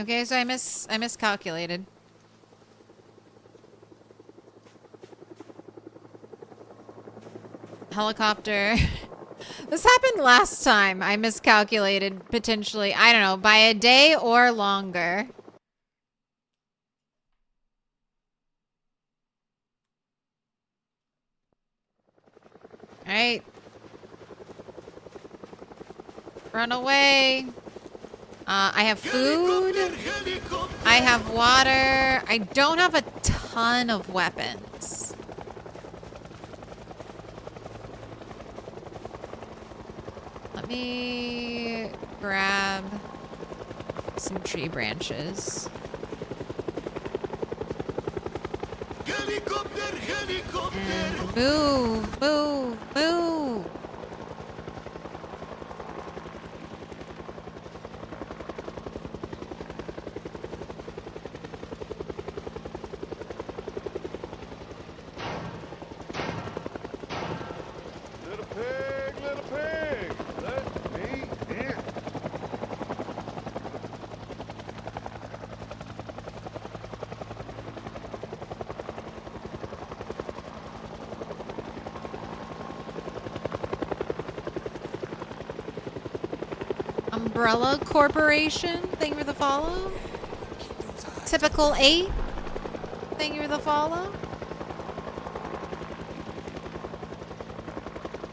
Okay, so I miscalculated. Helicopter. This happened last time. I miscalculated potentially, I don't know, by a day or longer. All right. Run away. I have food. I have water. I don't have a ton of weapons. Let me grab some tree branches. And move, move, move. Little pig, let me in. Umbrella Corporation, thank you for the follow. Typical 8, thank you for the follow.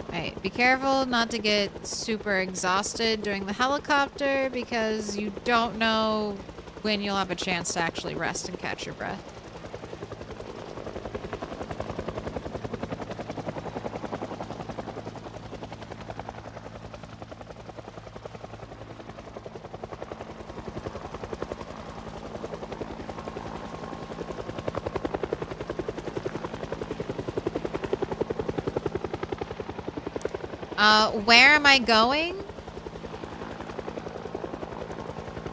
Alright, be careful not to get super exhausted during the helicopter because you don't know when you'll have a chance to actually rest and catch your breath. Where am I going?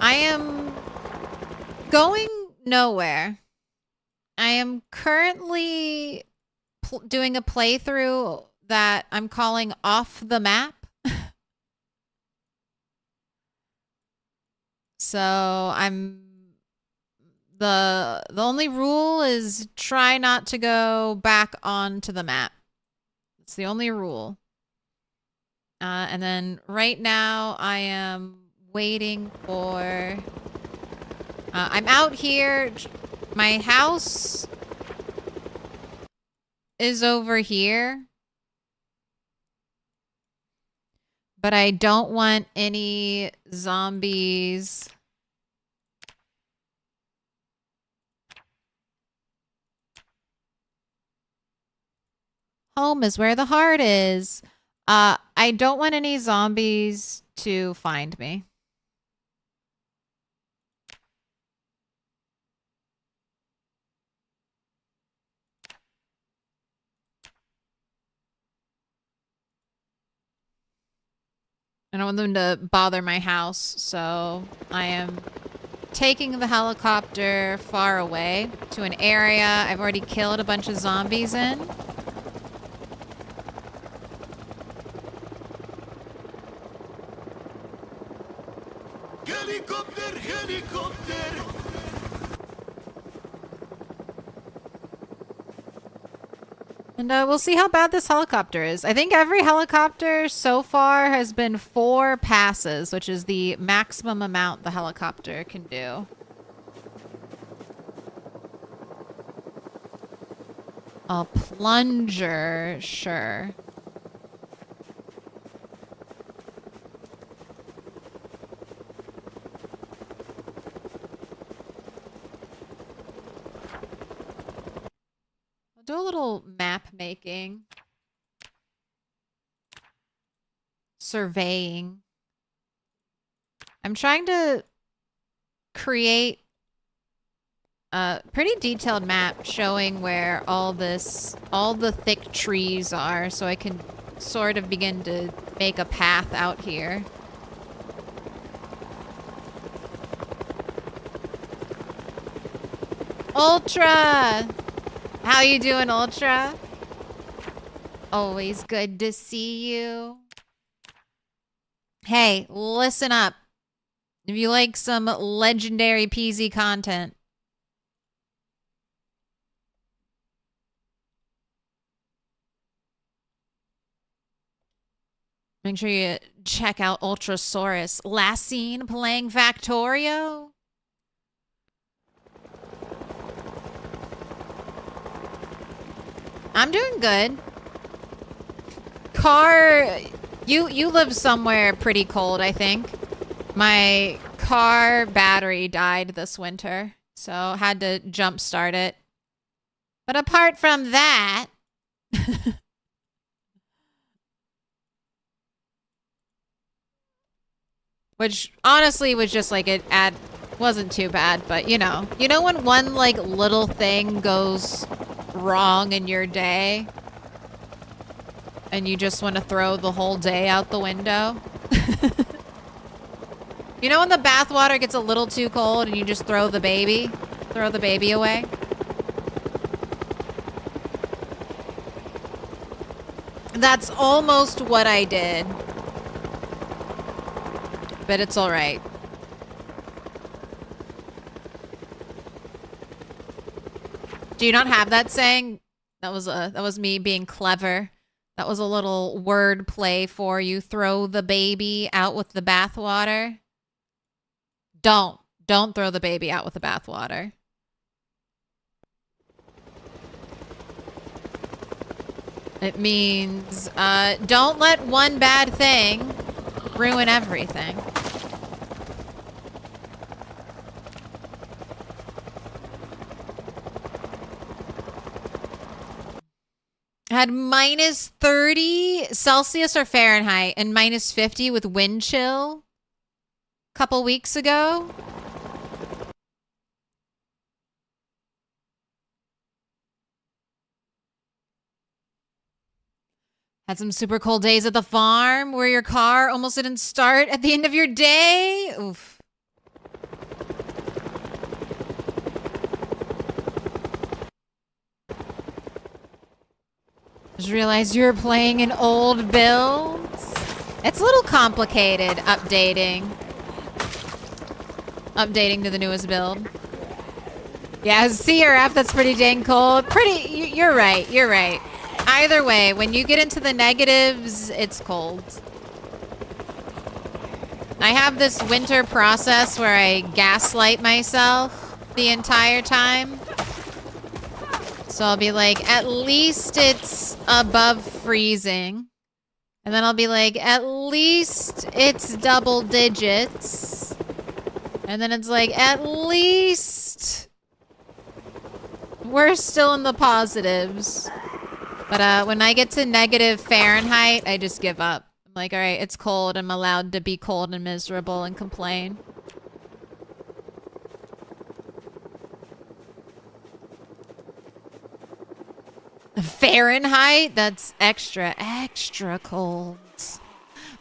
I am going nowhere. I am currently doing a playthrough that I'm calling Off the Map. So I'm the only rule is try not to go back onto the map. It's the only rule. And then right now I am waiting for... I'm out here. My house is over here. But I don't want any zombies. Home is where the heart is. I don't want any zombies to find me. I don't want them to bother my house, so I am taking the helicopter far away to an area I've already killed a bunch of zombies in. Helicopter, helicopter. And we'll see how bad this helicopter is. I think every helicopter so far has been 4 passes, which is the maximum amount the helicopter can do. A plunger, sure. I'll do a little map making. Surveying. I'm trying to create a pretty detailed map showing where all the thick trees are, so I can sort of begin to make a path out here. Ultra! How you doing, Ultra? Always good to see you. Hey, listen up. If you like some legendary PZ content, make sure you check out Ultrasaurus. Last seen playing Factorio? I'm doing good. Car, you live somewhere pretty cold, I think. My car battery died this winter, so had to jump start it. But apart from that, which honestly was just like wasn't too bad, but you know when one like little thing goes wrong in your day and you just want to throw the whole day out the window? You know when the bathwater gets a little too cold and you just throw the baby away? That's almost what I did. But it's all right. Do you not have that saying? That was me being clever. That was a little word play for you. Throw the baby out with the bathwater. Don't throw the baby out with the bathwater. It means don't let one bad thing ruin everything. Had minus 30 Celsius or Fahrenheit and minus 50 with wind chill a couple weeks ago. Had some super cold days at the farm where your car almost didn't start at the end of your day. Oof. Just realized you were playing an old build. It's a little complicated updating to the newest build. Yeah, CRF, that's pretty dang cold. You're right. Either way, when you get into the negatives, it's cold. I have this winter process where I gaslight myself the entire time. So I'll be like, at least it's above freezing. And then I'll be like, at least it's double digits. And then it's like, at least we're still in the positives. But when I get to negative Fahrenheit, I just give up. I'm like, all right, it's cold. I'm allowed to be cold and miserable and complain. Fahrenheit? That's extra cold.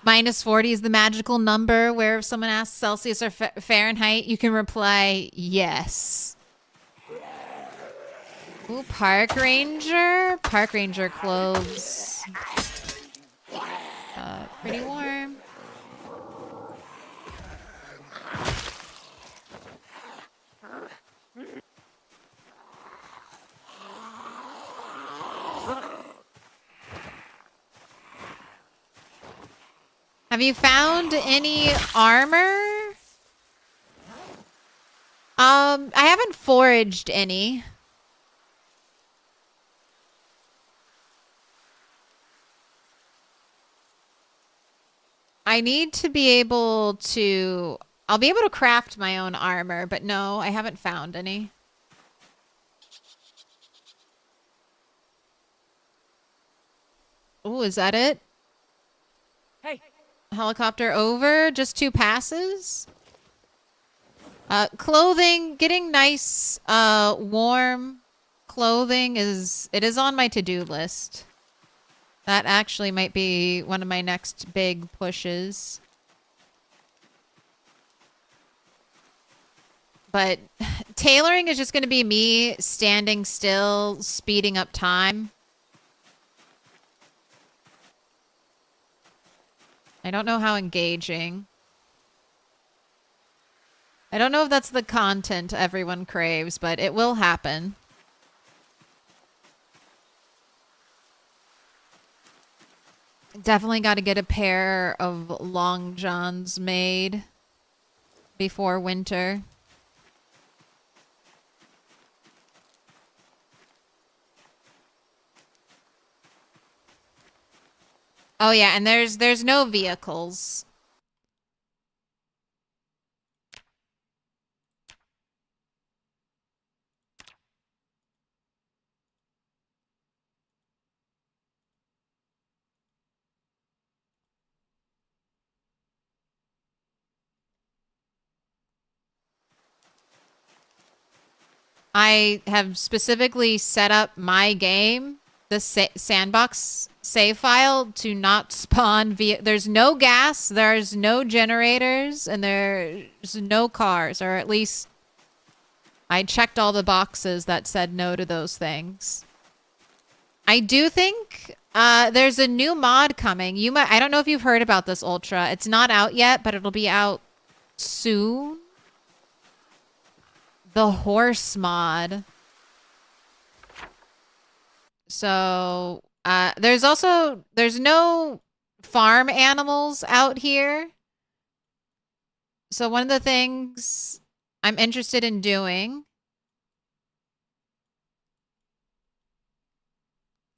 Minus 40 is the magical number where if someone asks Celsius or Fahrenheit, you can reply yes. Ooh, park ranger. Park ranger clothes. Pretty warm. Have you found any armor? I haven't foraged any. I need to be able to... I'll be able to craft my own armor, but no, I haven't found any. Oh, is that it? Hey, Helicopter over? Just 2 passes? Clothing, getting nice, warm clothing is on my to-do list. That actually might be one of my next big pushes. But tailoring is just going to be me standing still, speeding up time. I don't know how engaging. I don't know if that's the content everyone craves, but it will happen. Definitely got to get a pair of long johns made before winter. Oh yeah, and there's no vehicles. I have specifically set up my game, the sandbox save file, to not spawn there's no gas, there's no generators, and there's no cars, or at least I checked all the boxes that said no to those things. I do think there's a new mod coming. I don't know if you've heard about this, Ultra. It's not out yet, but it'll be out soon. The horse mod. So, there's no farm animals out here. So one of the things I'm interested in doing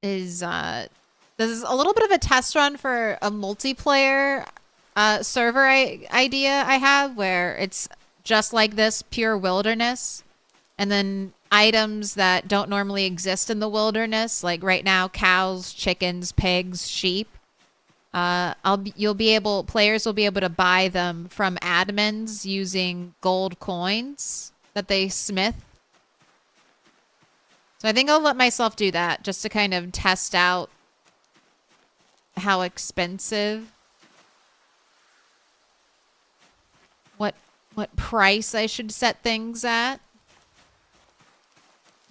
is, this is a little bit of a test run for a multiplayer server idea I have, where it's just like this, pure wilderness, and then items that don't normally exist in the wilderness, like right now, cows, chickens, pigs, sheep. Players will be able to buy them from admins using gold coins that they smith. So I think I'll let myself do that just to kind of test out how expensive, what price I should set things at.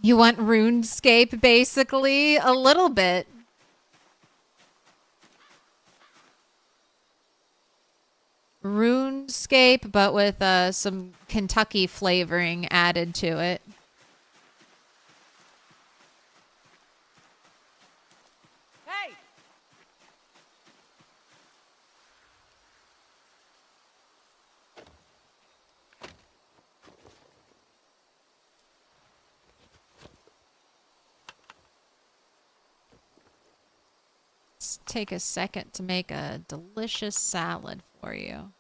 You want RuneScape, basically? A little bit. RuneScape, but with some Kentucky flavoring added to it. hey! Let's take a second to make a delicious salad for you.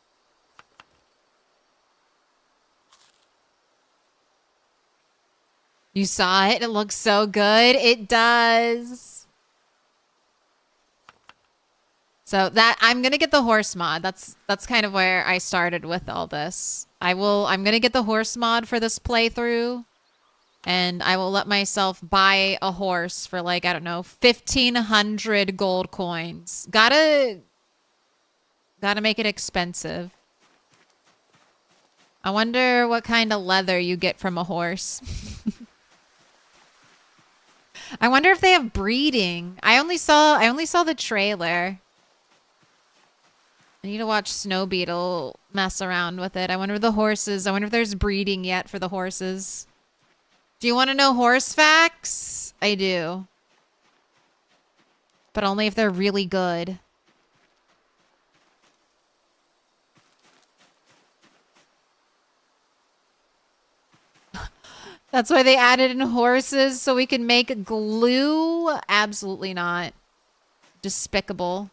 You saw it? It looks so good. It does. So that I'm gonna get the horse mod. That's kind of where I started with all this. I'm gonna get the horse mod for this playthrough. And I will let myself buy a horse for, like, I don't know, 1,500 gold coins. Gotta make it expensive. I wonder what kind of leather you get from a horse. I wonder if they have breeding. I only saw the trailer. I need to watch Snow Beetle mess around with it. I wonder if there's breeding yet for the horses. Do you want to know horse facts? I do. But only if they're really good. That's why they added in horses so we can make glue? Absolutely not. Despicable.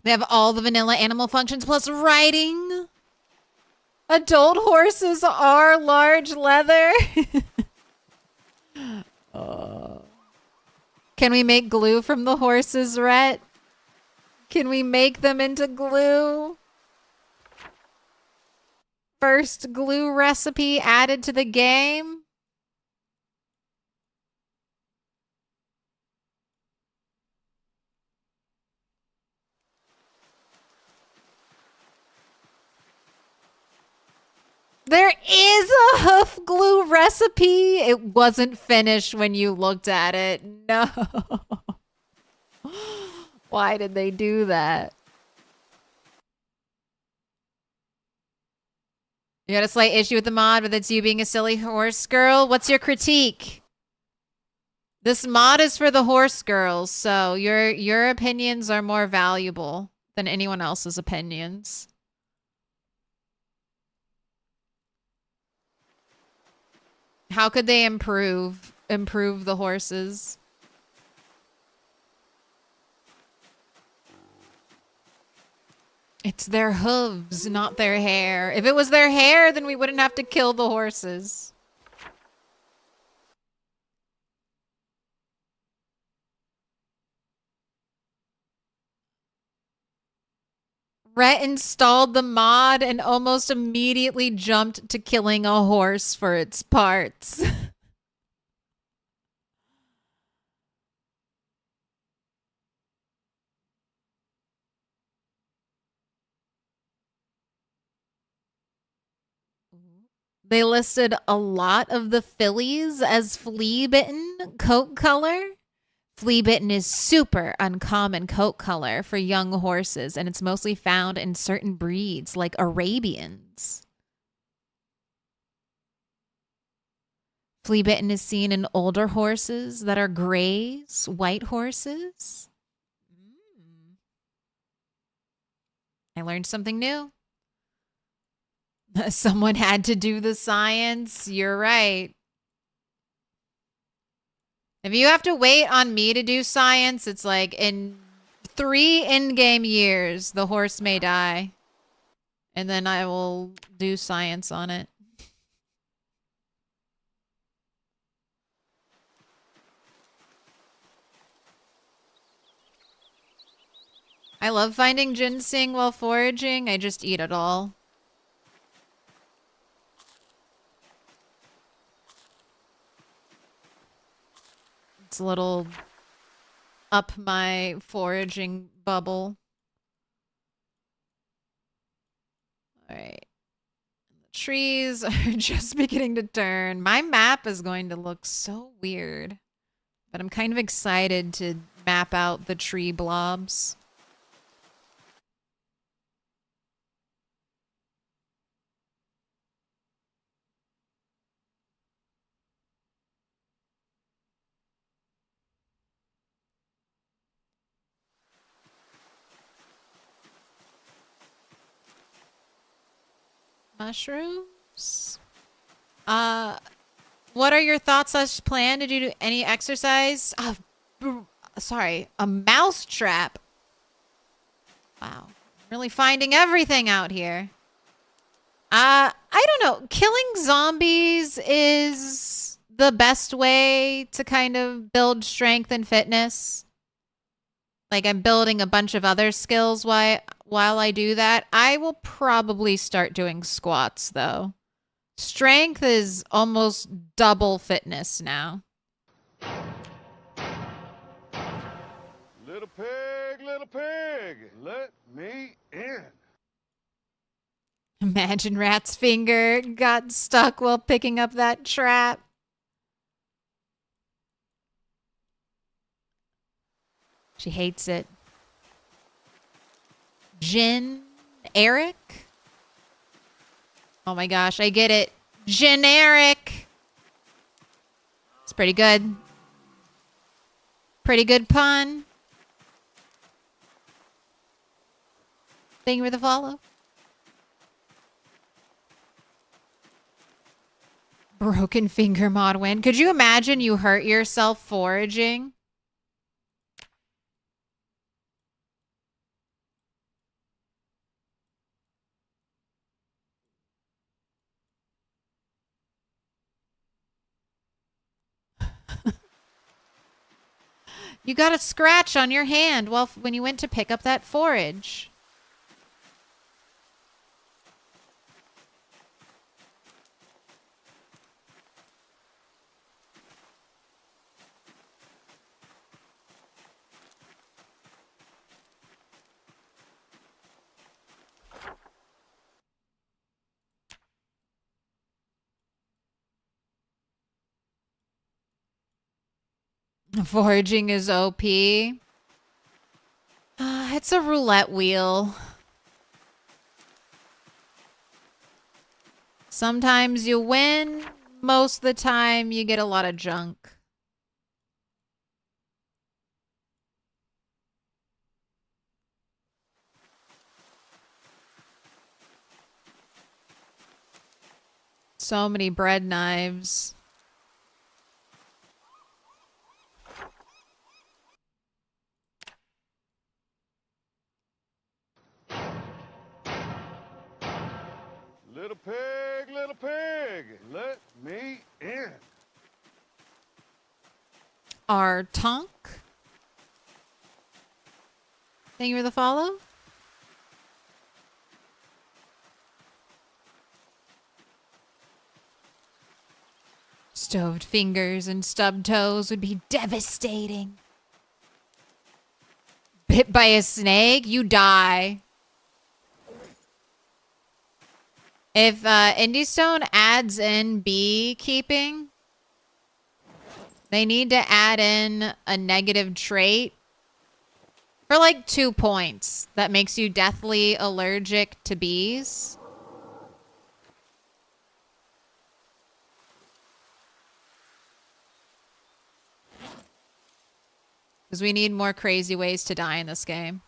They have all the vanilla animal functions plus riding. Adult horses are large leather. Can we make glue from the horses, Rhett? Can we make them into glue? First glue recipe added to the game? There is a hoof glue recipe. It wasn't finished when you looked at it. No. Why did they do that? You got a slight issue with the mod, but it's you being a silly horse girl. What's your critique? This mod is for the horse girls, so your opinions are more valuable than anyone else's opinions. How could they improve the horses? It's their hooves, not their hair. If it was their hair, then we wouldn't have to kill the horses. Rhett installed the mod and almost immediately jumped to killing a horse for its parts. They listed a lot of the fillies as flea-bitten coat color. Flea-bitten is super uncommon coat color for young horses, and it's mostly found in certain breeds like Arabians. Flea-bitten is seen in older horses that are grays, white horses. I learned something new. Someone had to do the science. You're right. If you have to wait on me to do science, it's like in 3 in-game years, the horse may die. And then I will do science on it. I love finding ginseng while foraging. I just eat it all. It's a little up my foraging bubble. All right. The trees are just beginning to turn. My map is going to look so weird, but I'm kind of excited to map out the tree blobs. Mushrooms? What are your thoughts slash plan? Did you do any exercise? Sorry, a mouse trap. Wow. Really finding everything out here. I don't know. Killing zombies is the best way to kind of build strength and fitness. Like, I'm building a bunch of other skills while I do that. I will probably start doing squats, though. Strength is almost double fitness now. Little pig, let me in. Imagine Rat's finger got stuck while picking up that trap. She hates it. Eric? Oh my gosh, I get it. Generic. It's pretty good. Pretty good pun. Thank you for the follow. Broken finger mod win. Could you imagine you hurt yourself foraging? You got a scratch on your hand when you went to pick up that forage. Foraging is OP. It's a roulette wheel. Sometimes you win. Most of the time you get a lot of junk. So many bread knives. Little pig, let me in. Our Tonk. Thank you for the follow. Stoved fingers and stubbed toes would be devastating. Bit by a snake, you die. If Indiestone adds in beekeeping, they need to add in a negative trait for like 2 points that makes you deathly allergic to bees. Because we need more crazy ways to die in this game.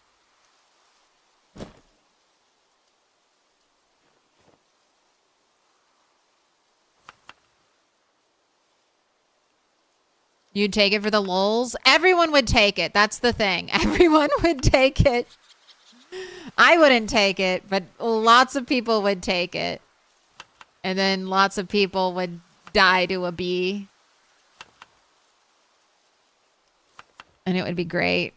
You'd take it for the lulz? Everyone would take it. That's the thing. Everyone would take it. I wouldn't take it, but lots of people would take it. And then lots of people would die to a bee. And it would be great.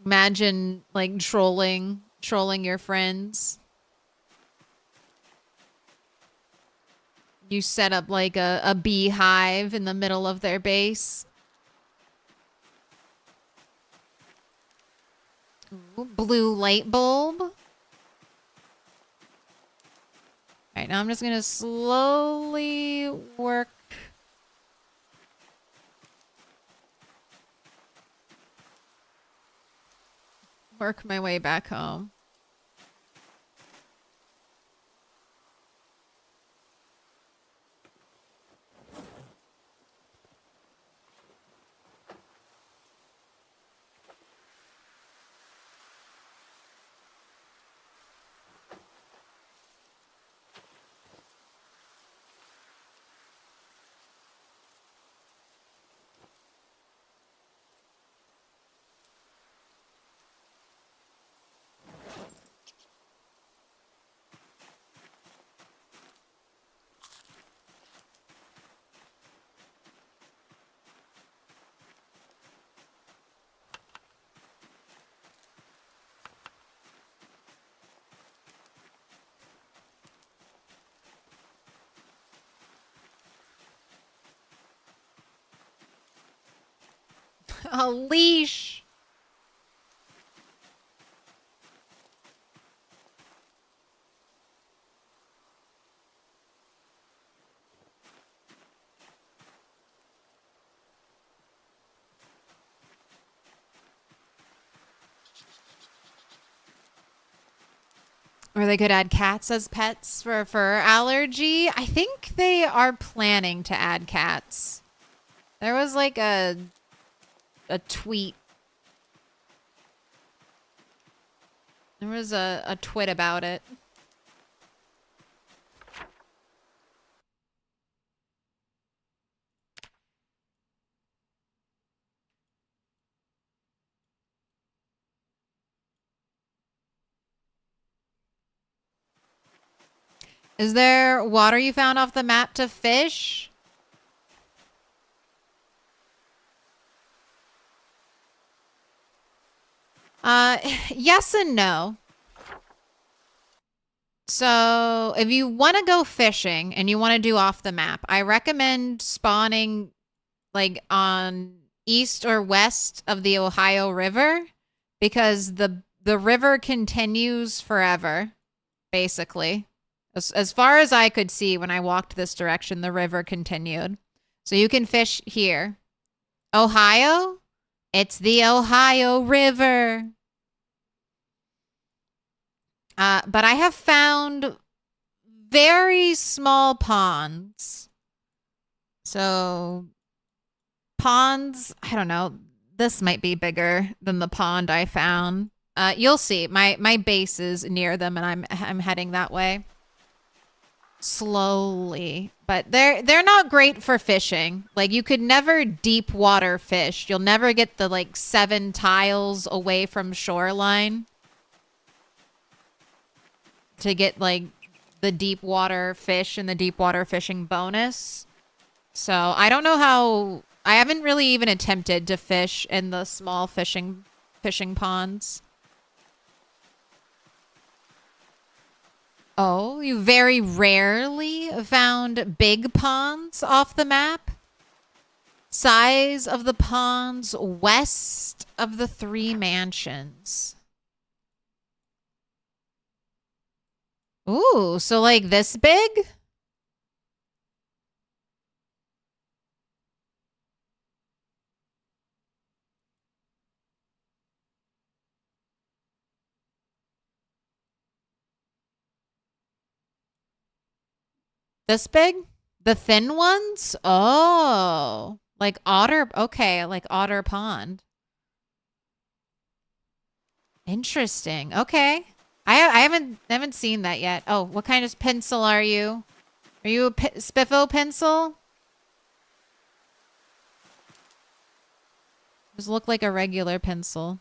Imagine like trolling your friends. You set up like a beehive in the middle of their base. Ooh, blue light bulb. All right, now I'm just going to slowly work my way back home. A leash. Or they could add cats as pets for a fur allergy. I think they are planning to add cats. There was like a tweet. There was a twit about it. Is there water you found off the map to fish? Yes and no. So if you want to go fishing and you want to do off the map, I recommend spawning like on east or west of the Ohio River because the river continues forever, basically. As far as I could see when I walked this direction, the river continued. So you can fish here. Ohio? It's the Ohio River. But I have found very small ponds. So ponds, I don't know. This might be bigger than the pond I found. You'll see. My base is near them and I'm heading that way. Slowly. But they're not great for fishing. Like you could never deep water fish. You'll never get the like 7 tiles away from shoreline to get like the deep water fish and the deep water fishing bonus. So I don't know how. I haven't really even attempted to fish in the small fishing ponds. Oh, you very rarely found big ponds off the map? Size of the ponds west of the 3 mansions. Ooh, so like this big? This big? The thin ones? Oh, like otter. Okay, like Otter Pond. Interesting. Okay. I haven't seen that yet. Oh, what kind of pencil are you? Are you a Spiffo pencil? Just look like a regular pencil.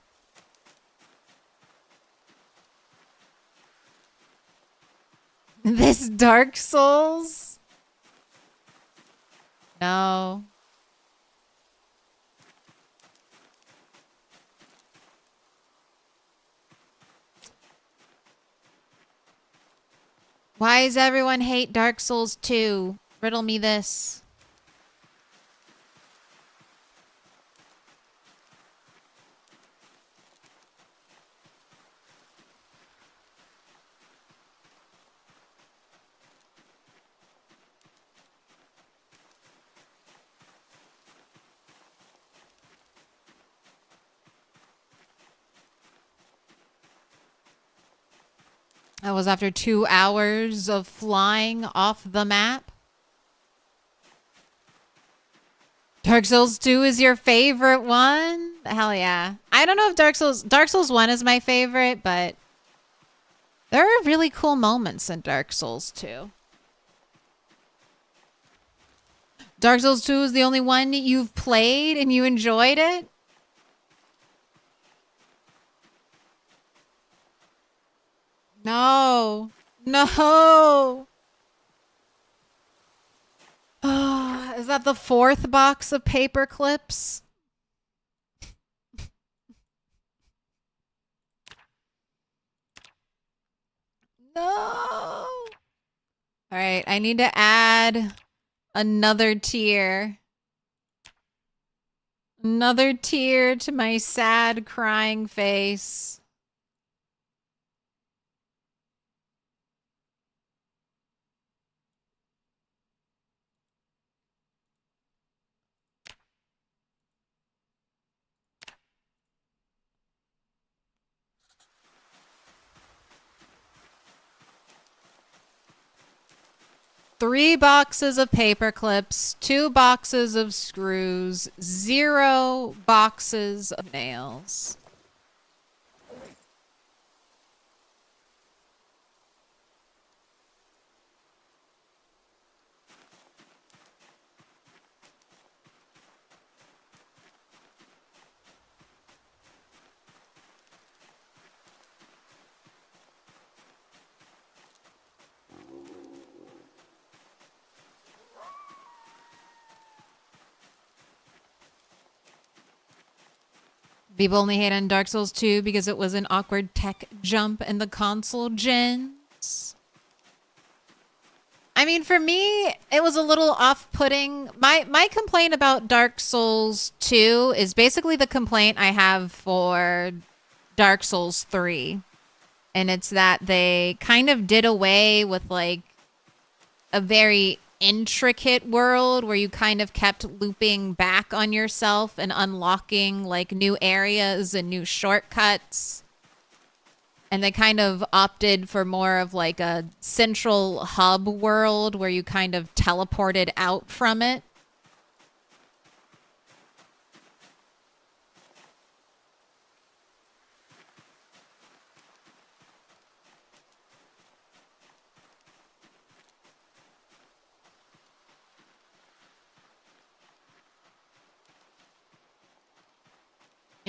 This Dark Souls? No. Why does everyone hate Dark Souls 2? Riddle me this. That was after 2 hours of flying off the map. Dark Souls 2 is your favorite one? Hell yeah. I don't know if Dark Souls 1 is my favorite, but there are really cool moments in Dark Souls 2. Dark Souls 2 is the only one you've played and you enjoyed it? No. No. Oh, is that the 4th box of paper clips? No. All right, I need to add another tier. Another tear to my sad crying face. 3 boxes of paper clips, 2 boxes of screws, 0 boxes of nails. People only hate on Dark Souls 2 because it was an awkward tech jump in the console gens. I mean, for me, it was a little off-putting. My complaint about Dark Souls 2 is basically the complaint I have for Dark Souls 3. And it's that they kind of did away with, like, a very intricate world where you kind of kept looping back on yourself and unlocking like new areas and new shortcuts. And they kind of opted for more of like a central hub world where you kind of teleported out from it.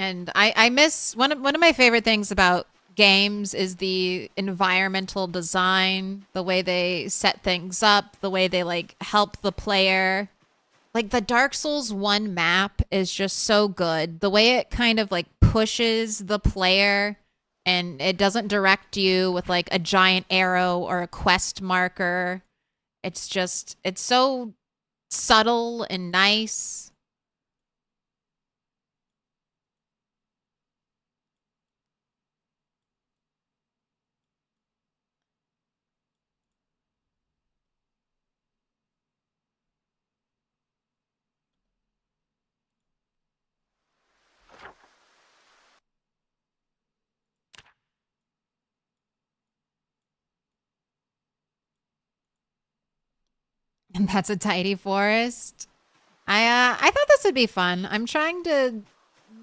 And I miss one of my favorite things about games is the environmental design, the way they set things up, the way they like help the player. Like the Dark Souls 1 map is just so good. The way it kind of like pushes the player and it doesn't direct you with like a giant arrow or a quest marker. It's so subtle and nice. And that's a tidy forest. I thought this would be fun. I'm trying to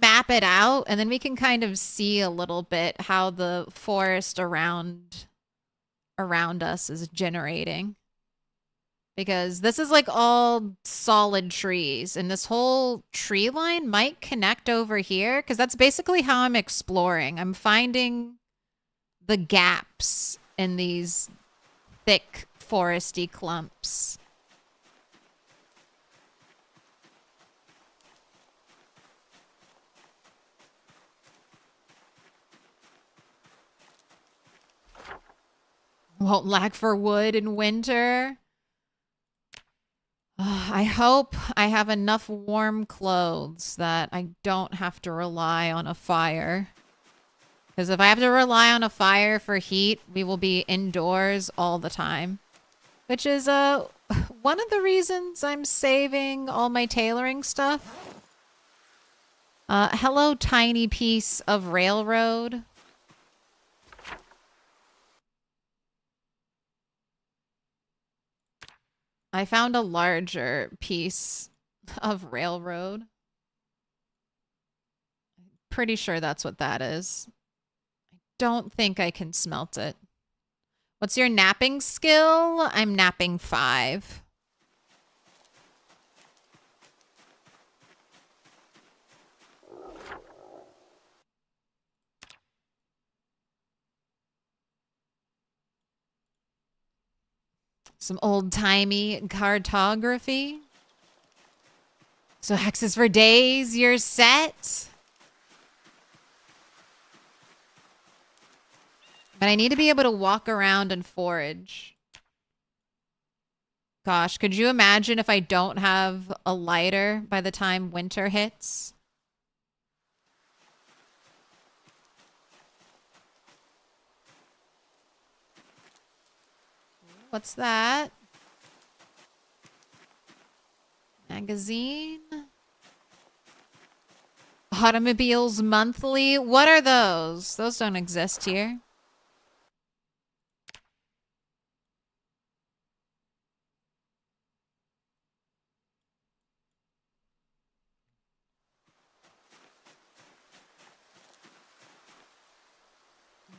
map it out, and then we can kind of see a little bit how the forest around us is generating. Because this is like all solid trees, and this whole tree line might connect over here, because that's basically how I'm exploring. I'm finding the gaps in these thick foresty clumps. Won't lack for wood in winter. I hope I have enough warm clothes that I don't have to rely on a fire. Because if I have to rely on a fire for heat, we will be indoors all the time. Which is one of the reasons I'm saving all my tailoring stuff. Hello, tiny piece of railroad. I found a larger piece of railroad. Pretty sure that's what that is. I don't think I can smelt it. What's your napping skill? I'm napping 5. Some old-timey cartography. So hexes for days, you're set. But I need to be able to walk around and forage. Gosh, could you imagine if I don't have a lighter by the time winter hits? What's that? Magazine? Automobiles Monthly? What are those? Those don't exist here.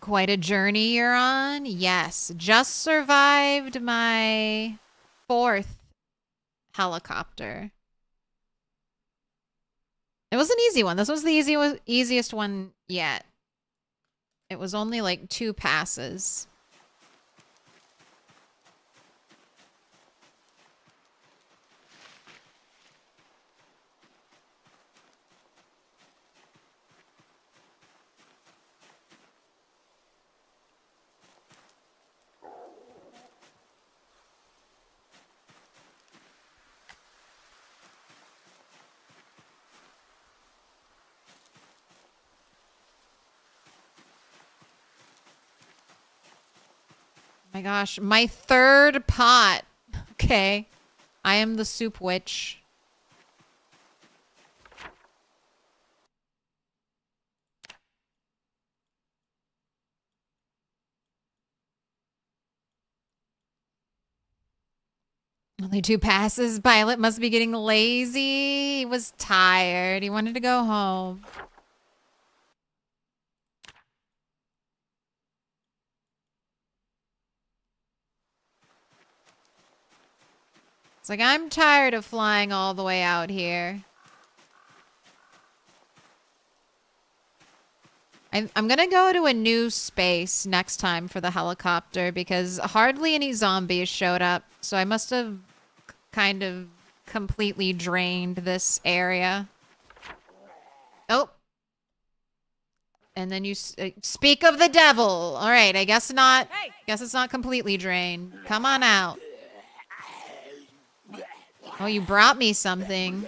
Quite a journey you're on. Yes, just survived my 4th helicopter. It was an easy one. This was the easiest one yet. It was only like 2 passes. My gosh, my 3rd pot. Okay. I am the soup witch. Only 2 passes. Pilot must be getting lazy. He was tired. He wanted to go home. It's like, I'm tired of flying all the way out here. I'm gonna go to a new space next time for the helicopter because hardly any zombies showed up. So I must have kind of completely drained this area. Oh. And then you speak of the devil. All right, I guess not. Hey! Guess it's not completely drained. Come on out. Oh, you brought me something.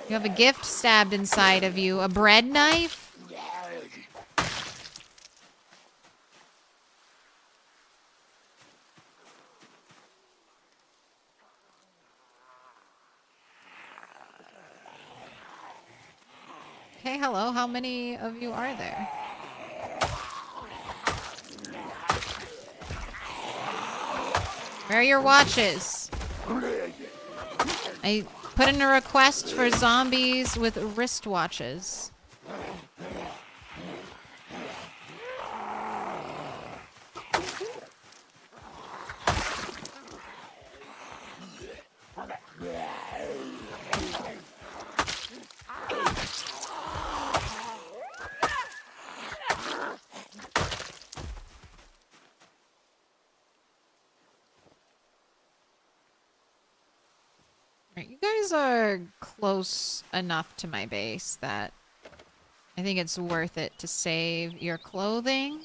You have a gift stabbed inside of you. A bread knife? Okay, hello. How many of you are there? Where are your watches? I put in a request for zombies with wristwatches. Right, you guys are close enough to my base that I think it's worth it to save your clothing.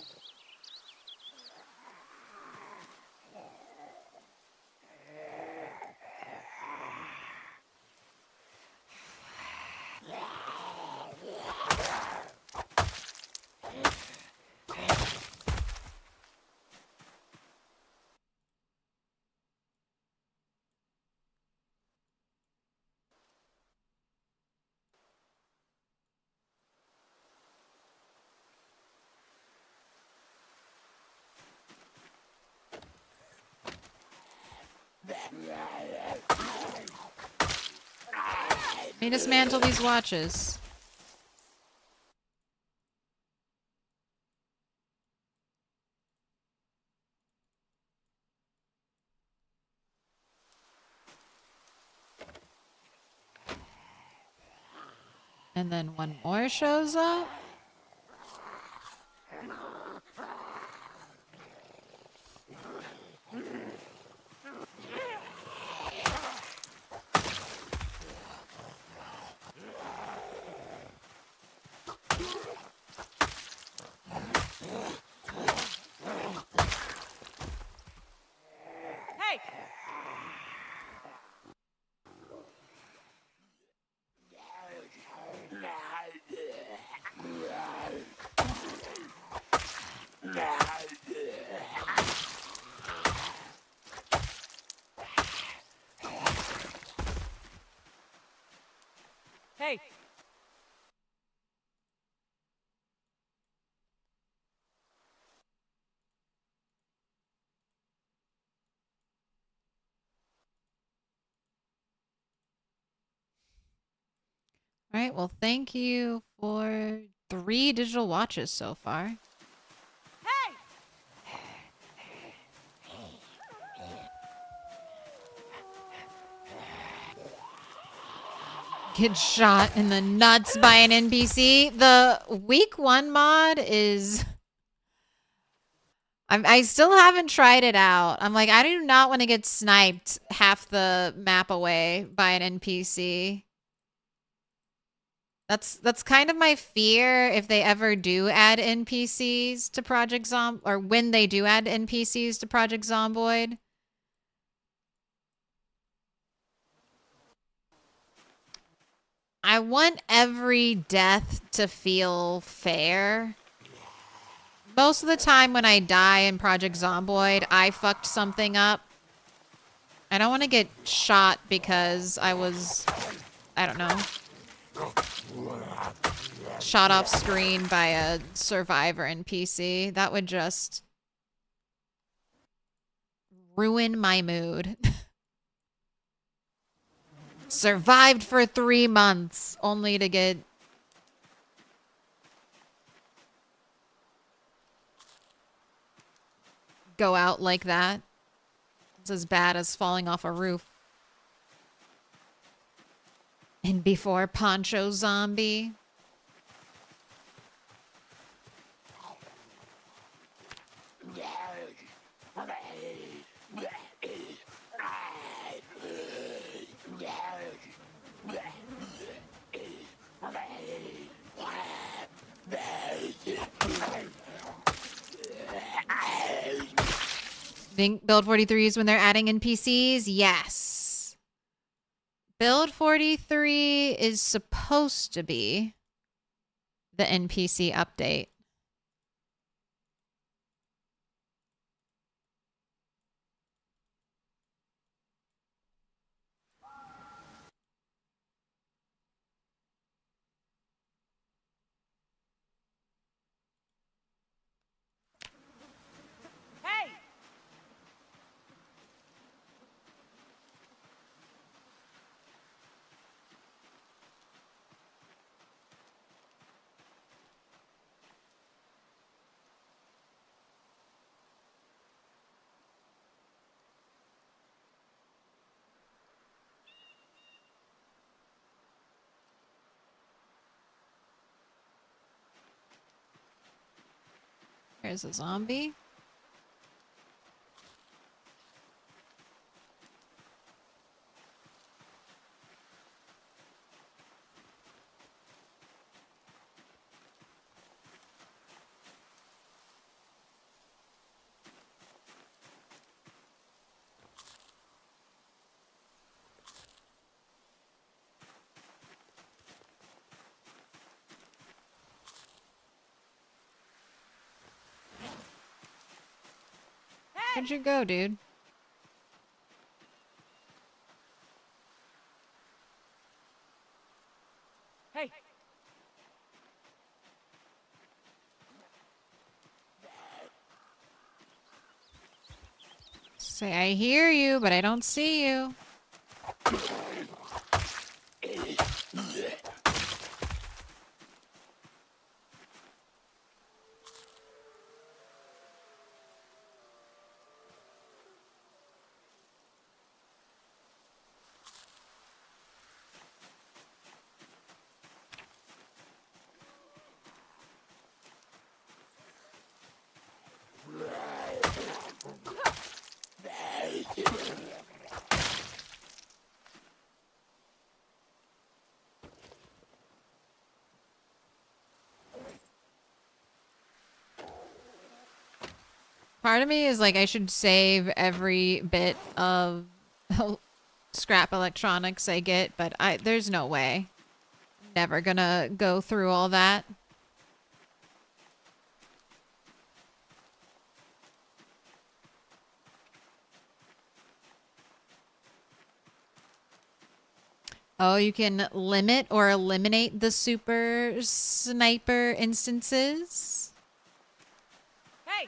Let me dismantle these watches. And then one more shows up. Hey! Hey! All right, well, thank you for 3 digital watches so far. Hey! Get shot in the nuts by an NPC. The week 1 mod is... I still haven't tried it out. I'm like, I do not want to get sniped half the map away by an NPC. That's kind of my fear if they ever do add NPCs to Project Zom, or when they do add NPCs to Project Zomboid. I want every death to feel fair. Most of the time when I die in Project Zomboid, I fucked something up. I don't want to get shot because I was, I don't know, shot off screen by a survivor NPC. That would just ruin my mood. Survived for 3 months only to get... go out like that. It's as bad as falling off a roof. And before Poncho Zombie. Think Build 43 is when they're adding NPCs? Yes. Build 43 is supposed to be the NPC update. Hey! There's a zombie. Where'd you go, dude? Hey! Say, I hear you, but I don't see you. Part of me is like, I should save every bit of scrap electronics I get, but there's no way. Never gonna go through all that. Oh, you can limit or eliminate the super sniper instances. Hey!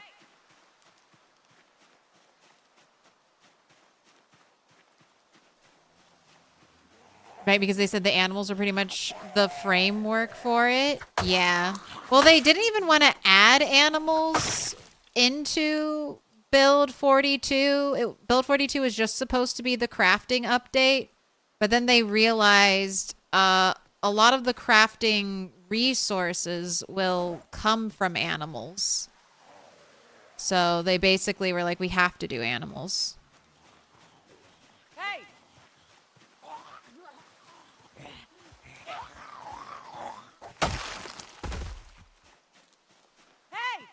Right, because they said the animals are pretty much the framework for it. Yeah. Well, they didn't even want to add animals into Build 42. Build 42 is just supposed to be the crafting update. But then they realized a lot of the crafting resources will come from animals. So they basically were like, we have to do animals. Hey! Hey!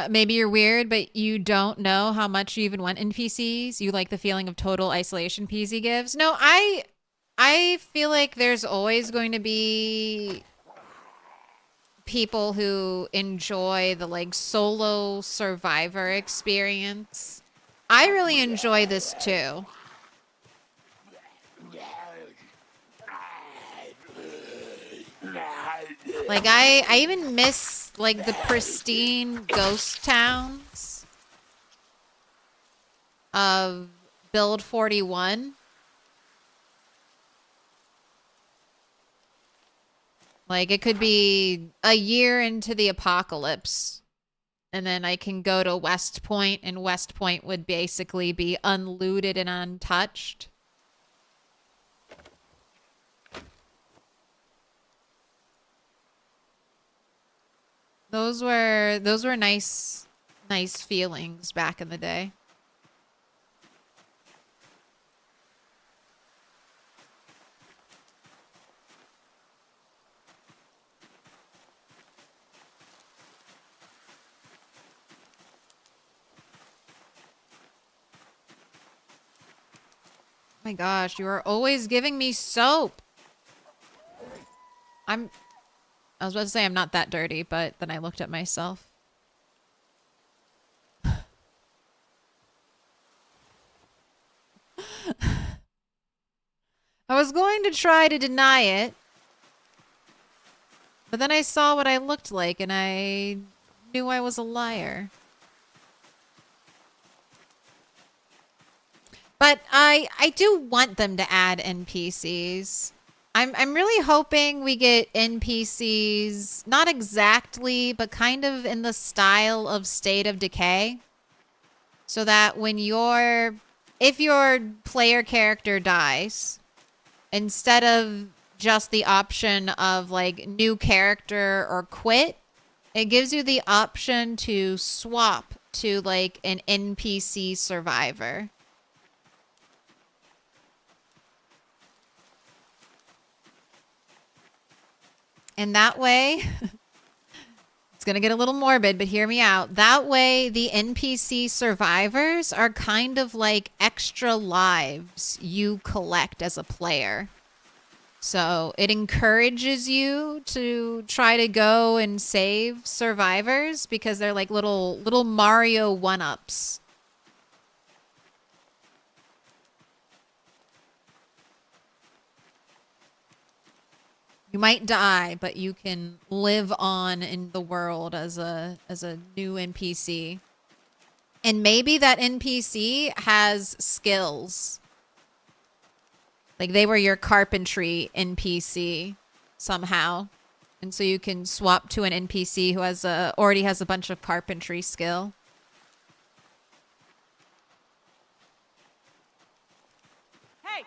Maybe you're weird, but you don't know how much you even want NPCs. You like the feeling of total isolation PZ gives. No, I feel like there's always going to be people who enjoy the like solo survivor experience. I really enjoy this too. Like I even miss like the pristine ghost towns of Build 41. Like it could be a year into the apocalypse and then I can go to West Point and West Point would basically be unlooted and untouched. Those were nice feelings back in the day. My gosh, you are always giving me soap. I was about to say I'm not that dirty, but then I looked at myself. I was going to try to deny it, but then I saw what I looked like and I knew I was a liar. But I do want them to add NPCs. I'm really hoping we get NPCs, not exactly, but kind of in the style of State of Decay. So that when if your player character dies, instead of just the option of like new character or quit, it gives you the option to swap to like an NPC survivor. And that way, it's going to get a little morbid, but hear me out. That way, the NPC survivors are kind of like extra lives you collect as a player. So it encourages you to try to go and save survivors because they're like little Mario 1-ups. You might die, but you can live on in the world as a new NPC. And maybe that NPC has skills. Like they were your carpentry NPC somehow. And so you can swap to an NPC who already has a bunch of carpentry skill. Hey!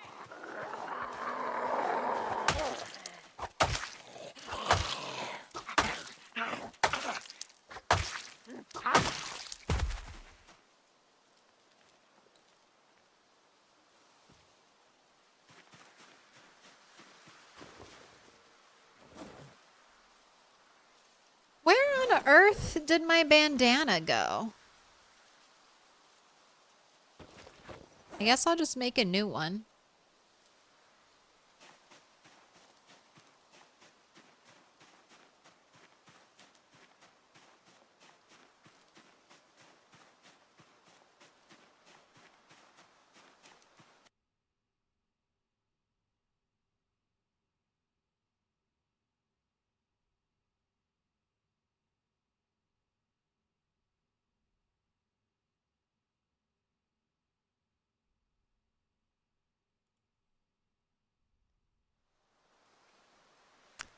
Where on earth did my bandana go? I guess I'll just make a new one.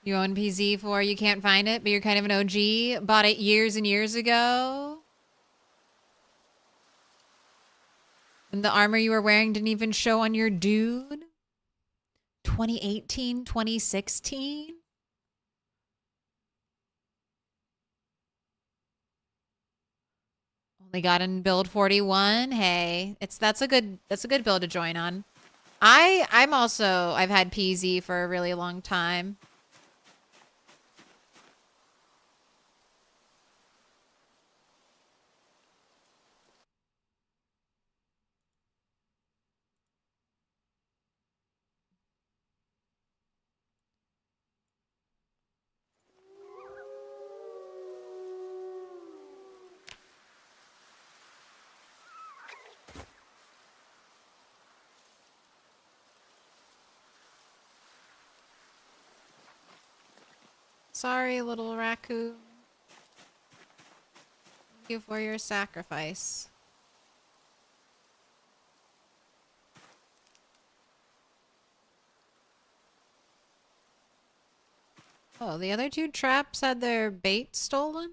You own PZ4, you can't find it, but you're kind of an OG. Bought it years and years ago. And the armor you were wearing didn't even show on your dude. 2018, 2016? Only got in build 41. Hey, that's a good build to join on. I've had PZ for a really long time. Sorry, little raccoon. Thank you for your sacrifice. Oh, the other two traps had their bait stolen?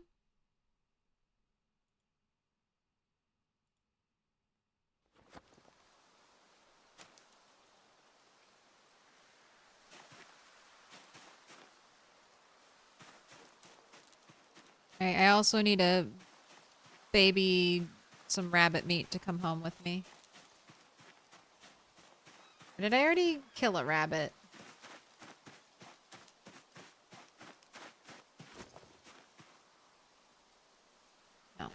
I also need a baby some rabbit meat to come home with me. Or did I already kill a rabbit? No.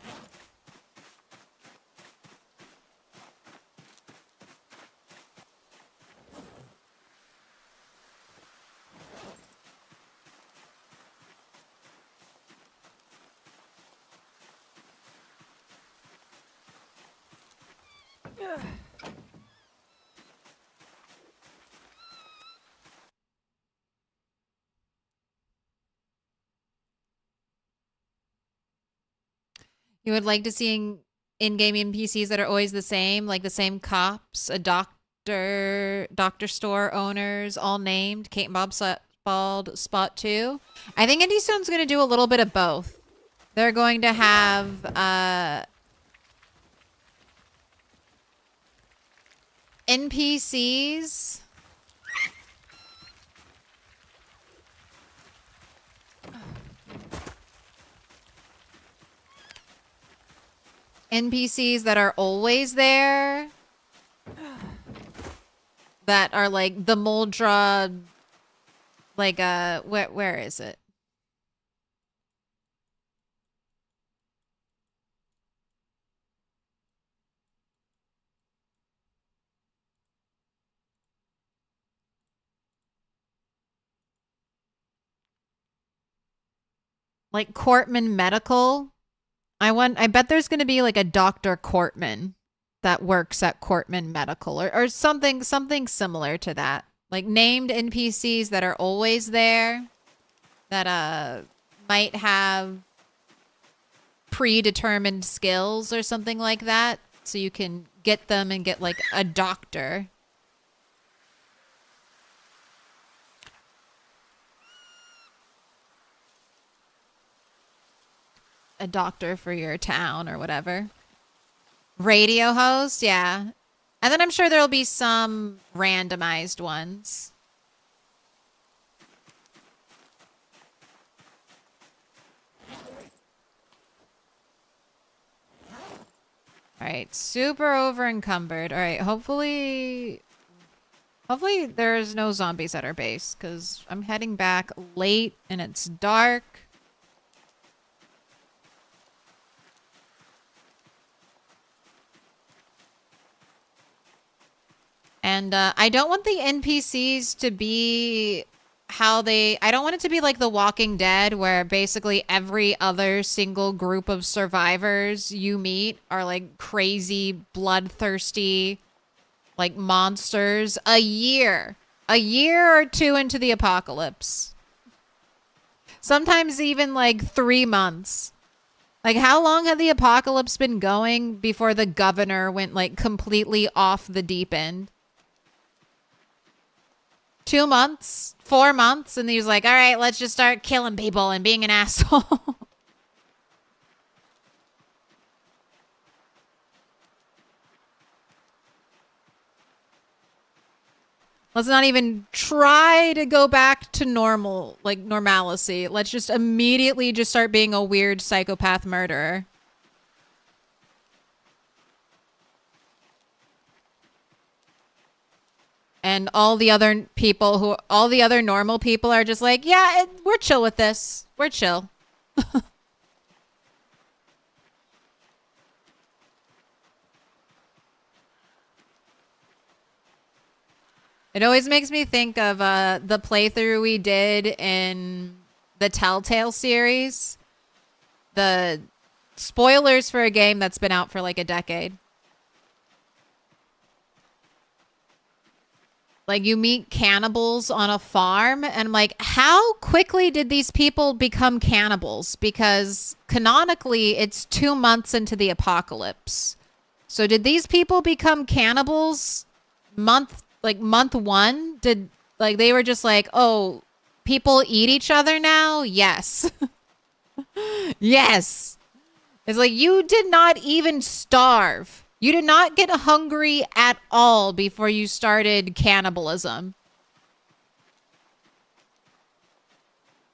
You would like to see in-game NPCs that are always the same, like the same cops, a doctor store owners, all named, Kate and Bob Bald Spot 2. I think Indie Stone's going to do a little bit of both. They're going to have NPCs. NPCs that are always there. That are like the Moldra, like where is it? Like Cortman Medical. I bet there's going to be like a Dr. Cortman that works at Cortman Medical or something similar to that. Like named NPCs that are always there that might have predetermined skills or something like that, so you can get them and get like a doctor. A doctor for your town or whatever. Radio host, yeah. And then I'm sure there'll be some randomized ones. All right, super over encumbered. All right, hopefully there's no zombies at our base because I'm heading back late and it's dark. And I don't want the NPCs to be I don't want it to be like The Walking Dead, where basically every other single group of survivors you meet are like crazy, bloodthirsty, like monsters a year or two into the apocalypse. Sometimes even like 3 months. Like, how long had the apocalypse been going before the governor went like completely off the deep end? 2 months, 4 months, and he was like, all right, let's just start killing people and being an asshole. Let's not even try to go back to normal, like normalcy. Let's just immediately just start being a weird psychopath murderer. And all the other normal people are just like, yeah, we're chill with this. We're chill. It always makes me think of the playthrough we did in the Telltale series. The spoilers for a game that's been out for like a decade. Like, you meet cannibals on a farm, and I'm like, how quickly did these people become cannibals? Because canonically, it's 2 months into the apocalypse. So did these people become cannibals month 1? They were just like, oh, people eat each other now? Yes. Yes. It's like, you did not even starve. You did not get hungry at all before you started cannibalism.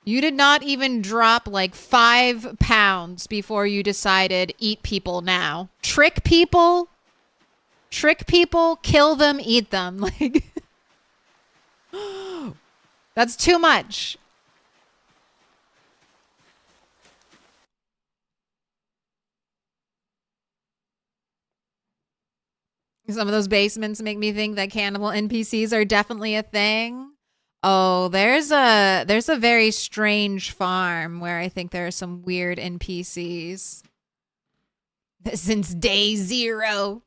You did not even drop like 5 pounds before you decided eat people now. Trick people, kill them, eat them. Like, that's too much. Some of those basements make me think that cannibal NPCs are definitely a thing. Oh, there's a very strange farm where I think there are some weird NPCs. Since day 0.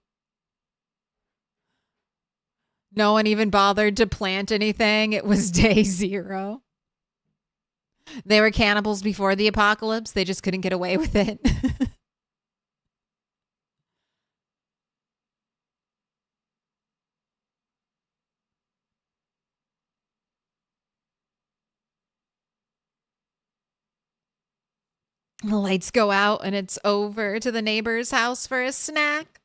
No one even bothered to plant anything. It was day 0. They were cannibals before the apocalypse. They just couldn't get away with it. The lights go out and it's over to the neighbor's house for a snack.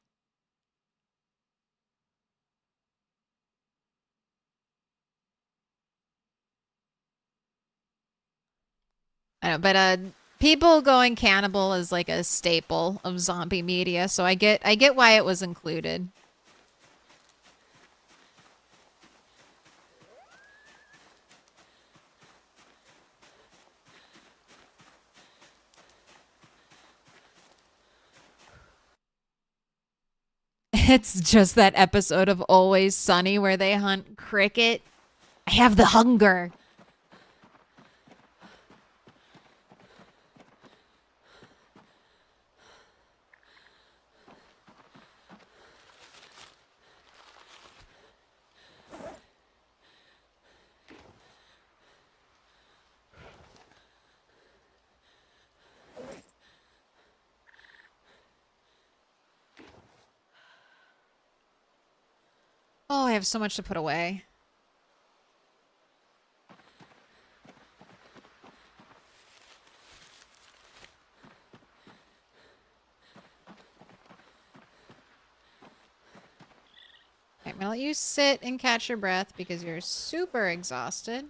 I know, but people going cannibal is like a staple of zombie media, so I get why it was included. It's just that episode of Always Sunny where they hunt cricket. I have the hunger. Oh, I have so much to put away. Okay, I'm gonna let you sit and catch your breath because you're super exhausted.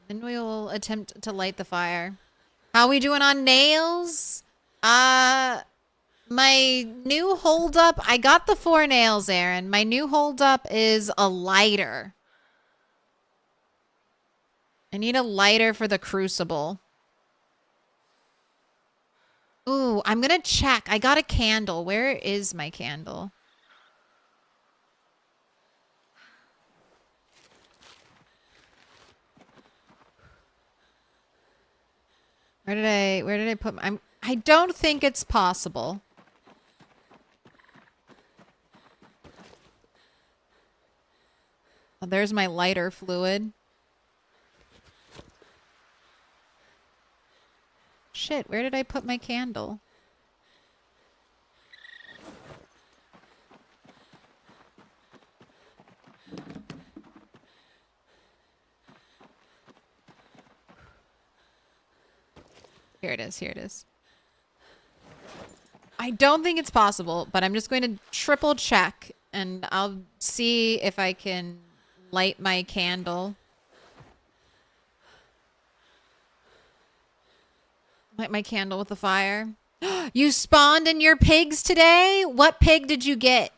Then we will attempt to light the fire. How we doing on nails? My new holdup, I got the 4 nails, Aaron. My new holdup is a lighter. I need a lighter for the crucible. Ooh, I'm gonna check. I got a candle. Where is my candle? Where did I put my, I don't think it's possible. Oh, there's my lighter fluid. Shit, where did I put my candle? Here it is. Here it is. I don't think it's possible, but I'm just going to triple check and I'll see if I can light my candle. Light my candle with the fire. You spawned in your pigs today? What pig did you get?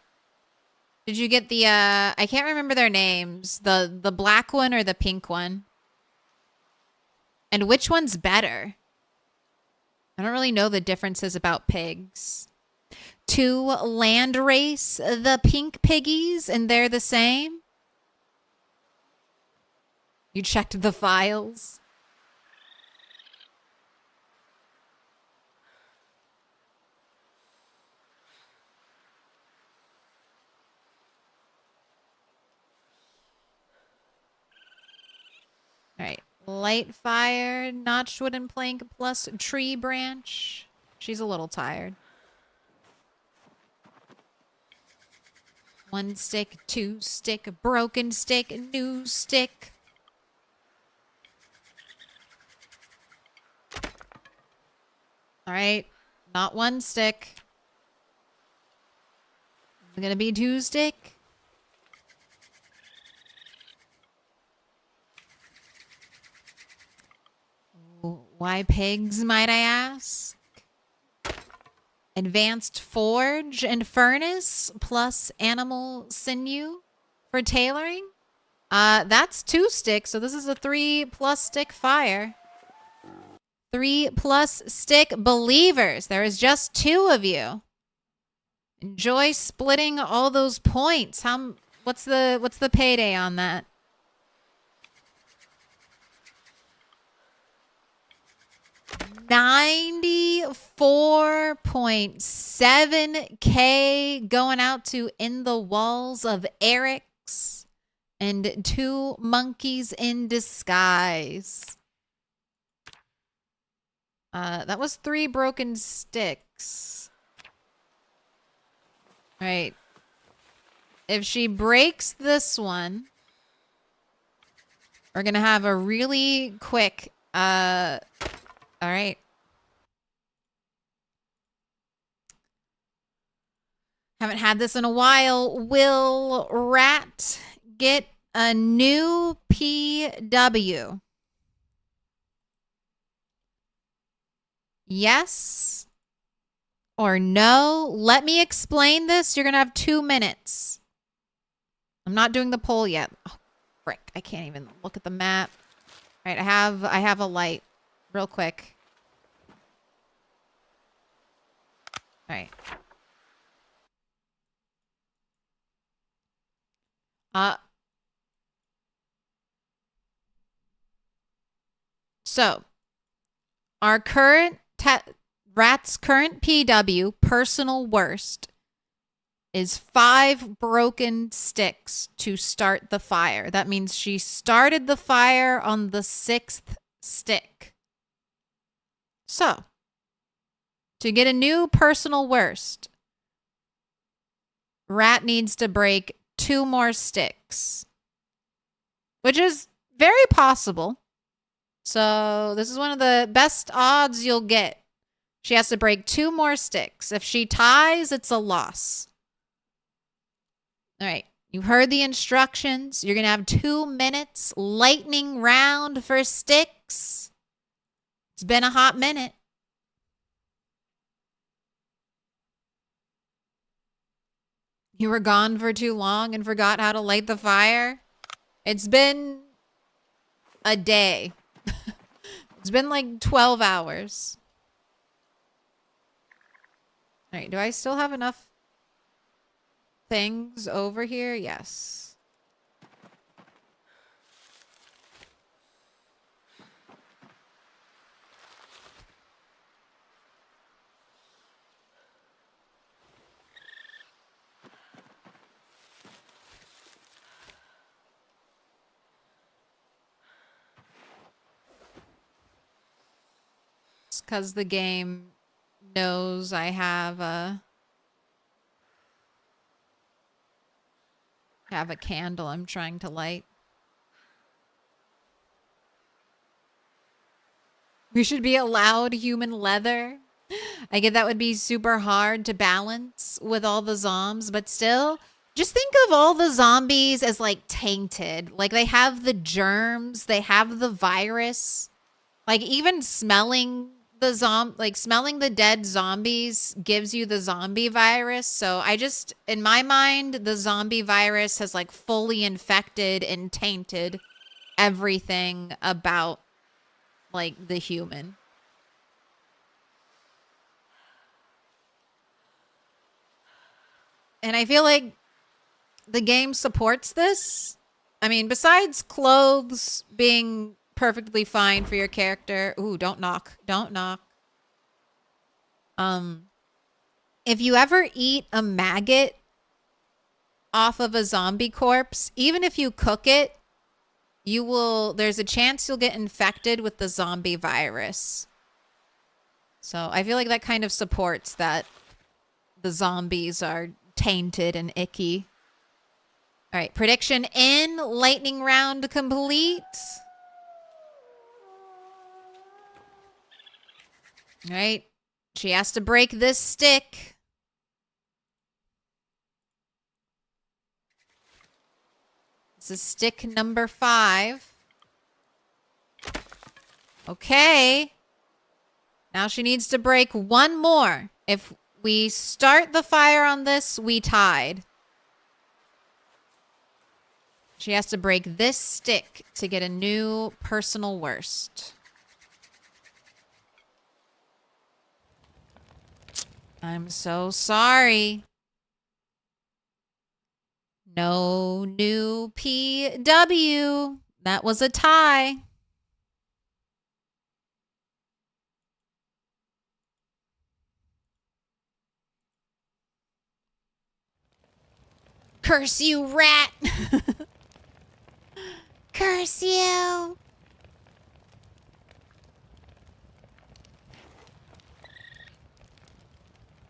Did you get the, I can't remember their names. The black one or the pink one? And which one's better? I don't really know the differences about pigs. 2 land race, the pink piggies, and they're the same? You checked the files? All right. Light fire, notched wooden plank plus tree branch. She's a little tired. 1 stick, 2 stick, broken stick, new stick. All right. Not 1 stick. It's gonna be 2 stick. Why pigs, might I ask? Advanced forge and furnace plus animal sinew for tailoring. That's 2 sticks, so this is a 3+ stick fire. 3+ stick believers. There is just 2 of you. Enjoy splitting all those points. What's the payday on that? $94.7K going out to In the Walls of Eric's and 2 monkeys in disguise. That was 3 broken sticks. All right. If she breaks this one, we're gonna have a really quick all right. Haven't had this in a while. Will Rat get a new PW? Yes or no? Let me explain this. You're going to have 2 minutes. I'm not doing the poll yet. Oh, frick. I can't even look at the map. All right, I have a light real quick. All right. So, our current Rat's current PW, personal worst, is 5 broken sticks to start the fire. That means she started the fire on the 6th stick. So, to get a new personal worst, Rat needs to break 2 more sticks, which is very possible. So this is one of the best odds you'll get. She has to break 2 more sticks. If she ties, it's a loss. All right. You've heard the instructions. You're going to have 2 minutes. Lightning round for sticks. It's been a hot minute. You were gone for too long and forgot how to light the fire? It's been a day. It's been like 12 hours. All right, do I still have enough things over here? Yes. It's because the game knows I have a candle I'm trying to light. We should be allowed human leather. I get that would be super hard to balance with all the Zoms, but still, just think of all the zombies as like tainted. Like they have the germs, they have the virus. Like even smelling smelling the dead zombies gives you the zombie virus. So in my mind, the zombie virus has like fully infected and tainted everything about like the human. And I feel like the game supports this. I mean, besides clothes being perfectly fine for your character. Ooh, don't knock. Don't knock. If you ever eat a maggot off of a zombie corpse, even if you cook it, there's a chance you'll get infected with the zombie virus. So I feel like that kind of supports that the zombies are tainted and icky. All right, prediction in, lightning round complete. All right, she has to break this stick. This is stick number 5. Okay. Now she needs to break one more. If we start the fire on this, we tied. She has to break this stick to get a new personal worst. I'm so sorry. No new PW. That was a tie. Curse you, rat. Curse you.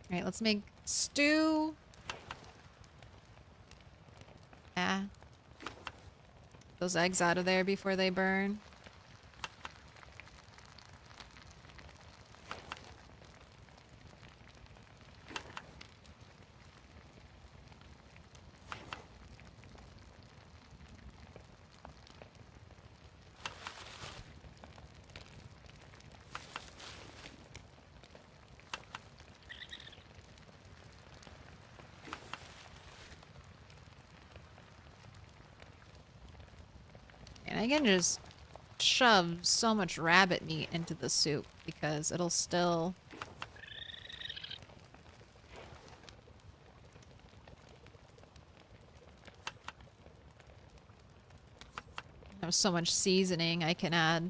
All right, let's make stew. Yeah. Those eggs out of there before they burn. And I can just shove so much rabbit meat into the soup because it'll still have so much seasoning I can add.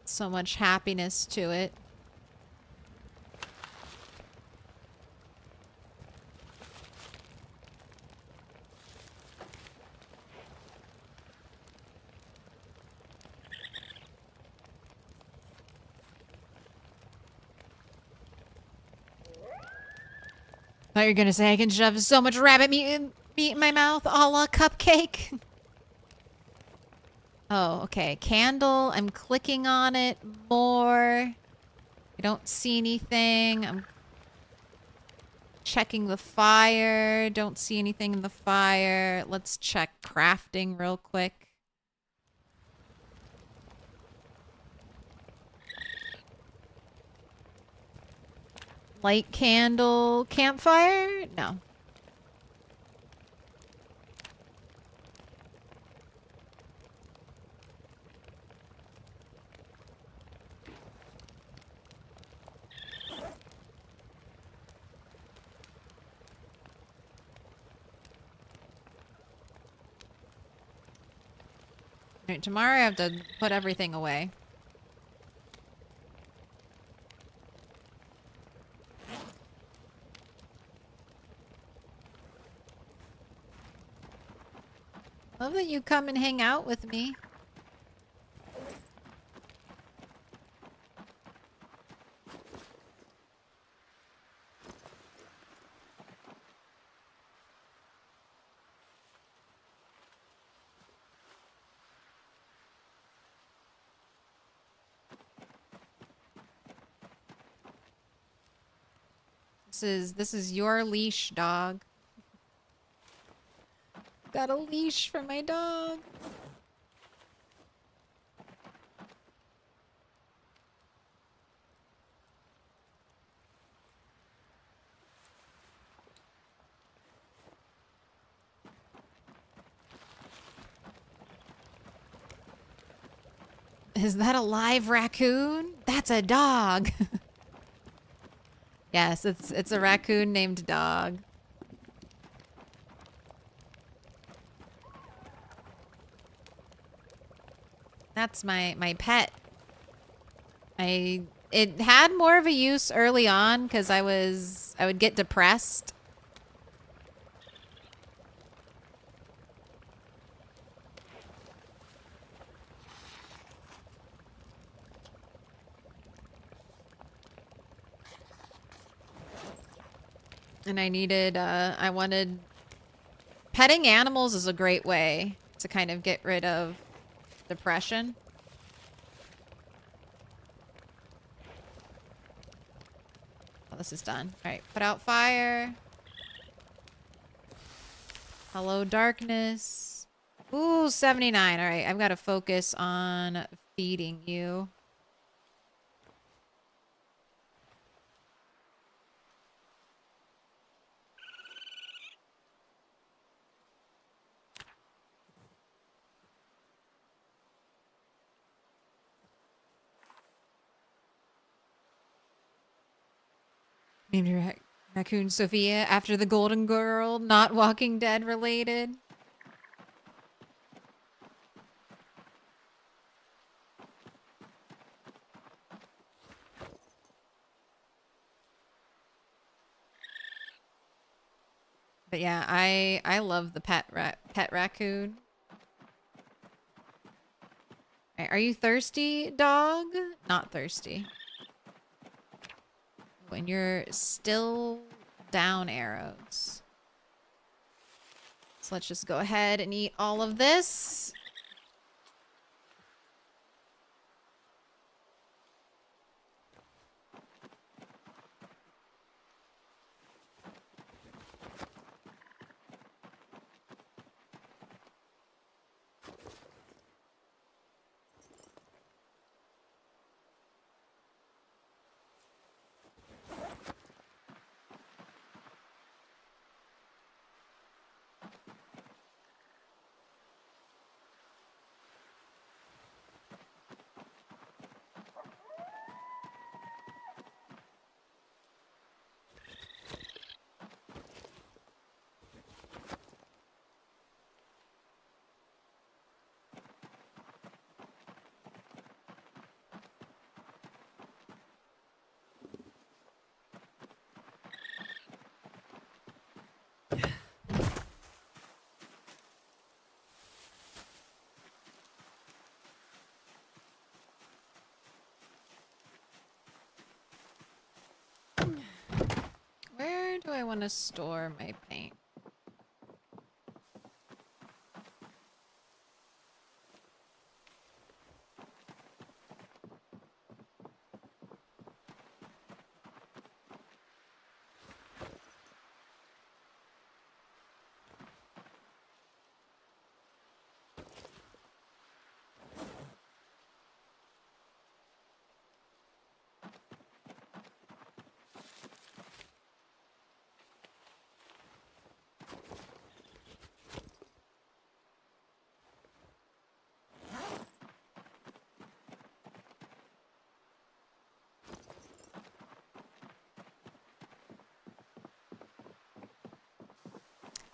So much happiness to it. I thought you were gonna say I can shove so much rabbit meat in my mouth, a la cupcake. Oh, okay. Candle. I'm clicking on it more. I don't see anything. I'm checking the fire. Don't see anything in the fire. Let's check crafting real quick. Light candle. Campfire? No. All right, tomorrow I have to put everything away. Love that you come and hang out with me. This is your leash, dog. Got a leash for my dog. Is that a live raccoon? That's a dog. Yes, it's a raccoon named Dog. That's my pet. It had more of a use early on because I would get depressed. And I wanted petting animals is a great way to kind of get rid of depression. Oh, this is done. All right, put out fire. Hello, darkness. Ooh, 79. All right, I've got to focus on feeding you. Named her Raccoon Sophia after the Golden Girl, not Walking Dead related. But yeah, I love the pet raccoon. Right, are you thirsty, dog? Not thirsty. When you're still down arrows. So let's just go ahead and eat all of this. Where do I want to store my paint?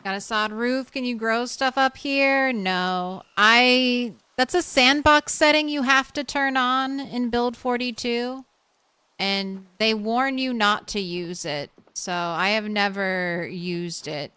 Got a sod roof. Can you grow stuff up here? No. That's a sandbox setting you have to turn on in build 42. And they warn you not to use it. So I have never used it.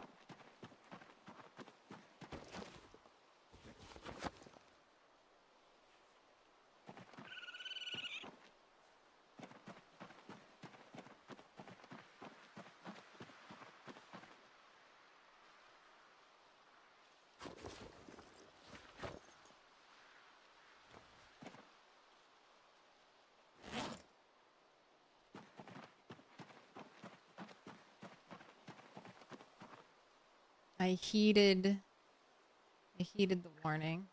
I heeded the warning.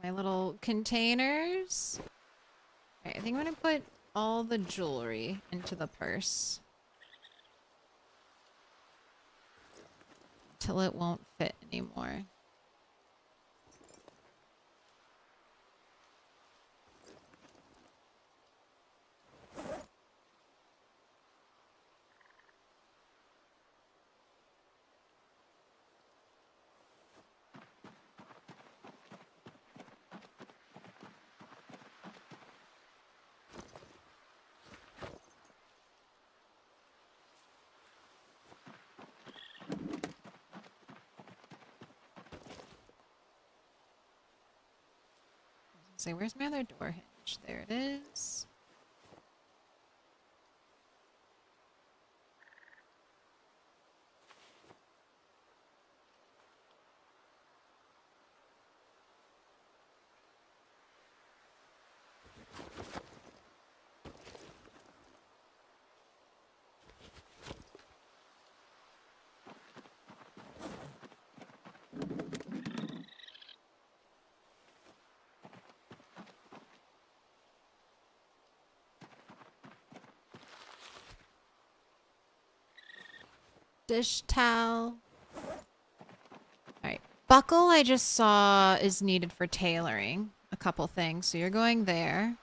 My little containers. Alright, I think I'm gonna put all the jewelry into the purse. Till it won't fit anymore. Say, where's my other door hinge? There it is. Dish towel. Alright. Buckle I just saw is needed for tailoring a couple things. So you're going there.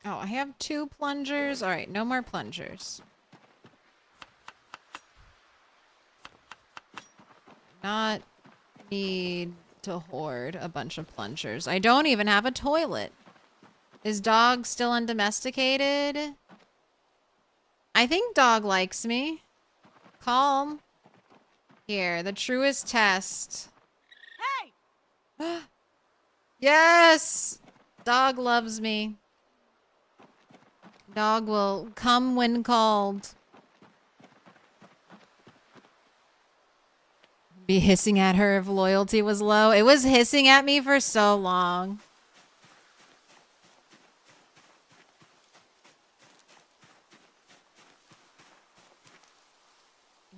Oh, I have 2 plungers. All right, no more plungers. Not need to hoard a bunch of plungers. I don't even have a toilet. Is dog still undomesticated? I think dog likes me. Calm. Here, the truest test. Hey! Yes! Dog loves me. Dog will come when called. Be hissing at her if loyalty was low. It was hissing at me for so long.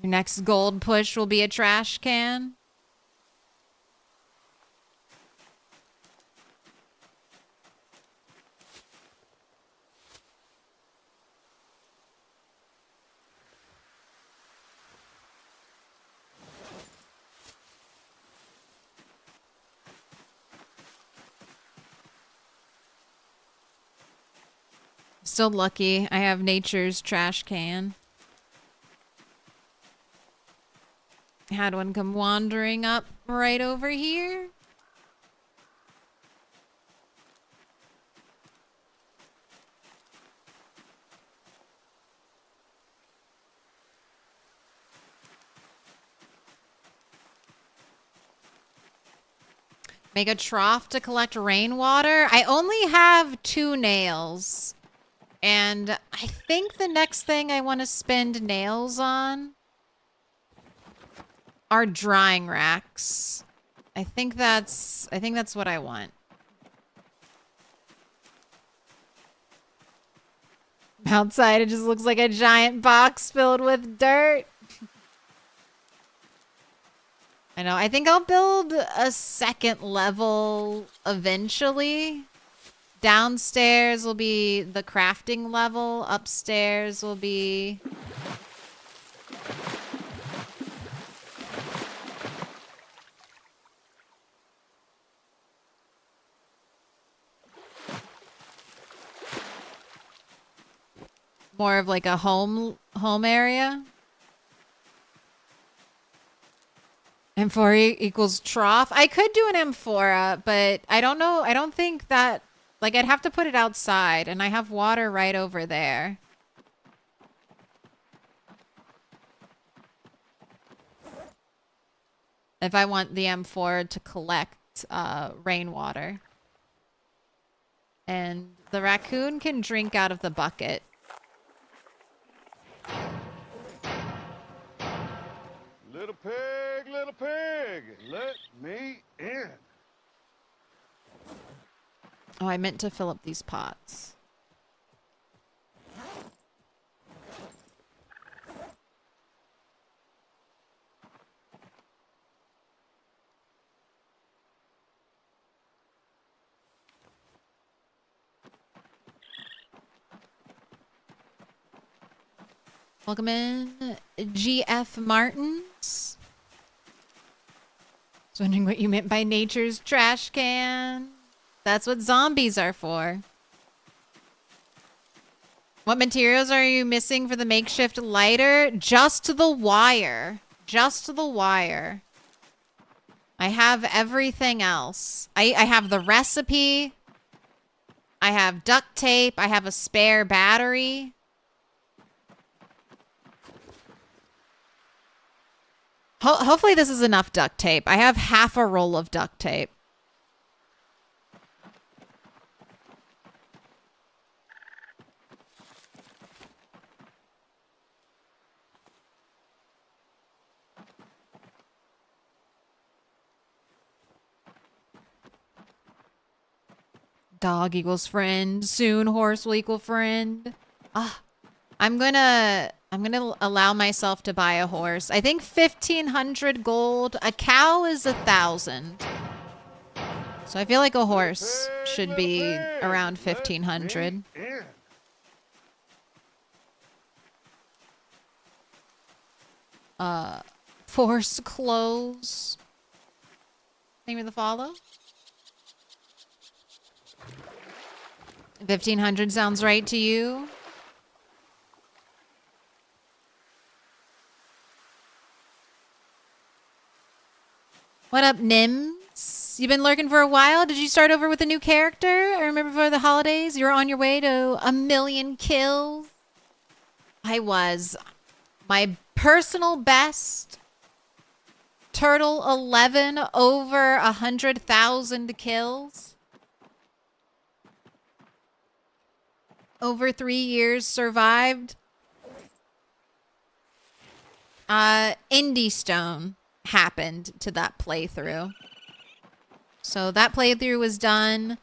Your next gold push will be a trash can. Still lucky I have nature's trash can. Had one come wandering up right over here. Make a trough to collect rainwater. I only have 2 nails. And I think the next thing I want to spend nails on are drying racks. I think that's what I want. Outside it just looks like a giant box filled with dirt. I know. I think I'll build a second level eventually. Downstairs will be the crafting level. Upstairs will be... more of like a home area. M4 equals trough. I could do an amphora, but I don't know. I don't think that... like, I'd have to put it outside, and I have water right over there. If I want the M4 to collect rainwater. And the raccoon can drink out of the bucket. Little pig, let me in. Oh, I meant to fill up these pots. Welcome in, GF Martins. I was wondering what you meant by nature's trash can. That's what zombies are for. What materials are you missing for the makeshift lighter? Just the wire. Just the wire. I have everything else. I have the recipe. I have duct tape. I have a spare battery. Hopefully this is enough duct tape. I have half a roll of duct tape. Dog equals friend. Soon horse will equal friend. I'm gonna allow myself to buy a horse. I think 1,500 gold. A cow is 1,000. So I feel like a horse should be around 1,500. Force clothes. Name of the follow. 1,500 sounds right to you? What up, Nims? You been lurking for a while? Did you start over with a new character? I remember before the holidays, you were on your way to 1,000,000 kills. I was. My personal best, Turtle 11, over 100,000 kills. Over 3 years survived. Indie Stone happened to that playthrough. So that playthrough was done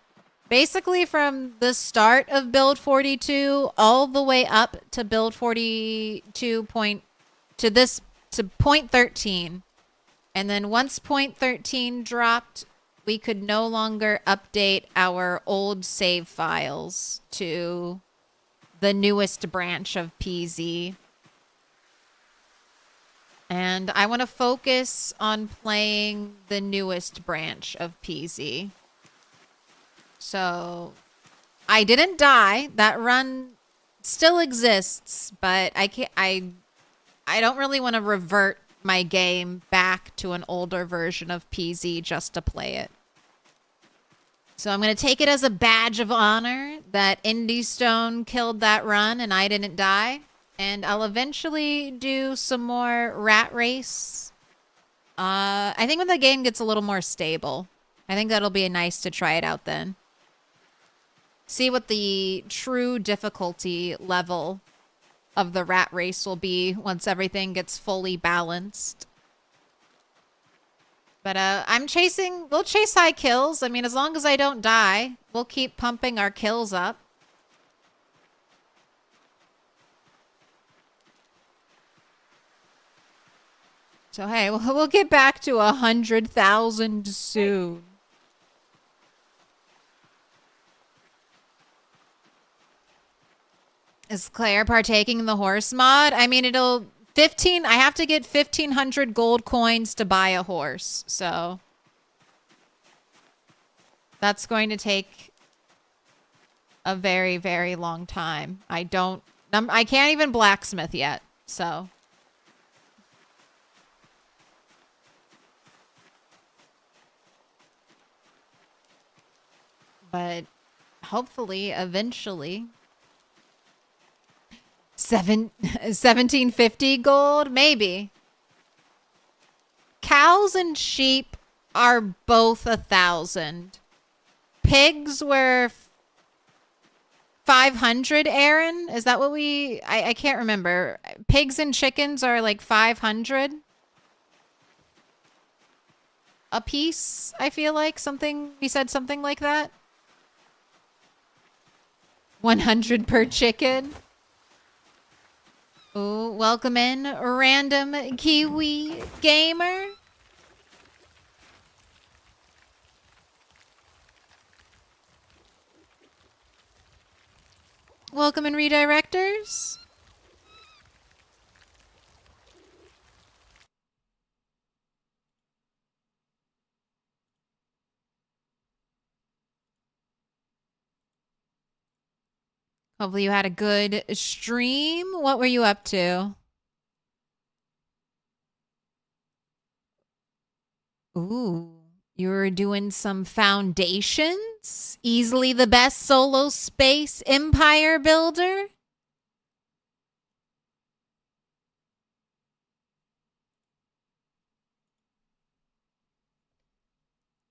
basically from the start of build 42 all the way up to build 42 to point 13. And then once point 13 dropped, we could no longer update our old save files to the newest branch of PZ. And I want to focus on playing the newest branch of PZ. So I didn't die. That run still exists, but I don't really want to revert my game back to an older version of PZ just to play it. So I'm going to take it as a badge of honor that Indie Stone killed that run and I didn't die. And I'll eventually do some more rat race. I think when the game gets a little more stable. I think that'll be nice to try it out then. See what the true difficulty level of the rat race will be once everything gets fully balanced. But we'll chase high kills. I mean, as long as I don't die, we'll keep pumping our kills up. So hey, we'll get back to 100,000 soon. Is Claire partaking in the horse mod? I mean, I have to get 1,500 gold coins to buy a horse, so that's going to take a very, very long time. I can't even blacksmith yet, so. But hopefully, eventually. 1750 gold? Maybe. Cows and sheep are both 1,000. Pigs were 500, Aaron? Is that what I can't remember. Pigs and chickens are like 500 a piece, I feel like. We said something like that. 100 per chicken. Ooh, welcome in, random Kiwi gamer. Welcome in, redirectors. Hopefully you had a good stream. What were you up to? Ooh, you were doing some foundations? Easily the best solo space empire builder?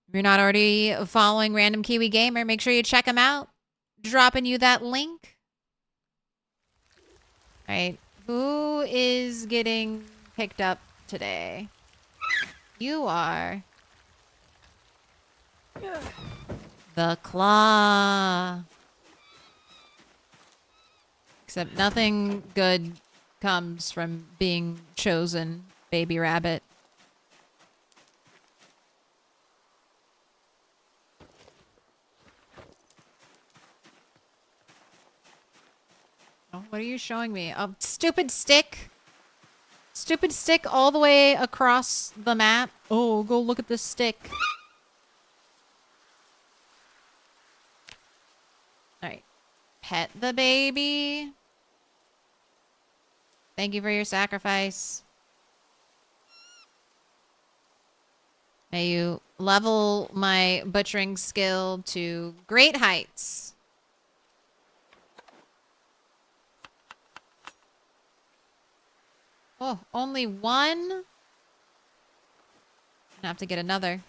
If you're not already following Random Kiwi Gamer, make sure you check him out. Dropping you that link. All right, who is getting picked up today? You are. The claw. Except nothing good comes from being chosen, baby rabbit. Oh, what are you showing me? A stupid stick. Stupid stick all the way across the map. Oh, go look at this stick. All right. Pet the baby. Thank you for your sacrifice. May you level my butchering skill to great heights. Oh, only one? I'm gonna have to get another.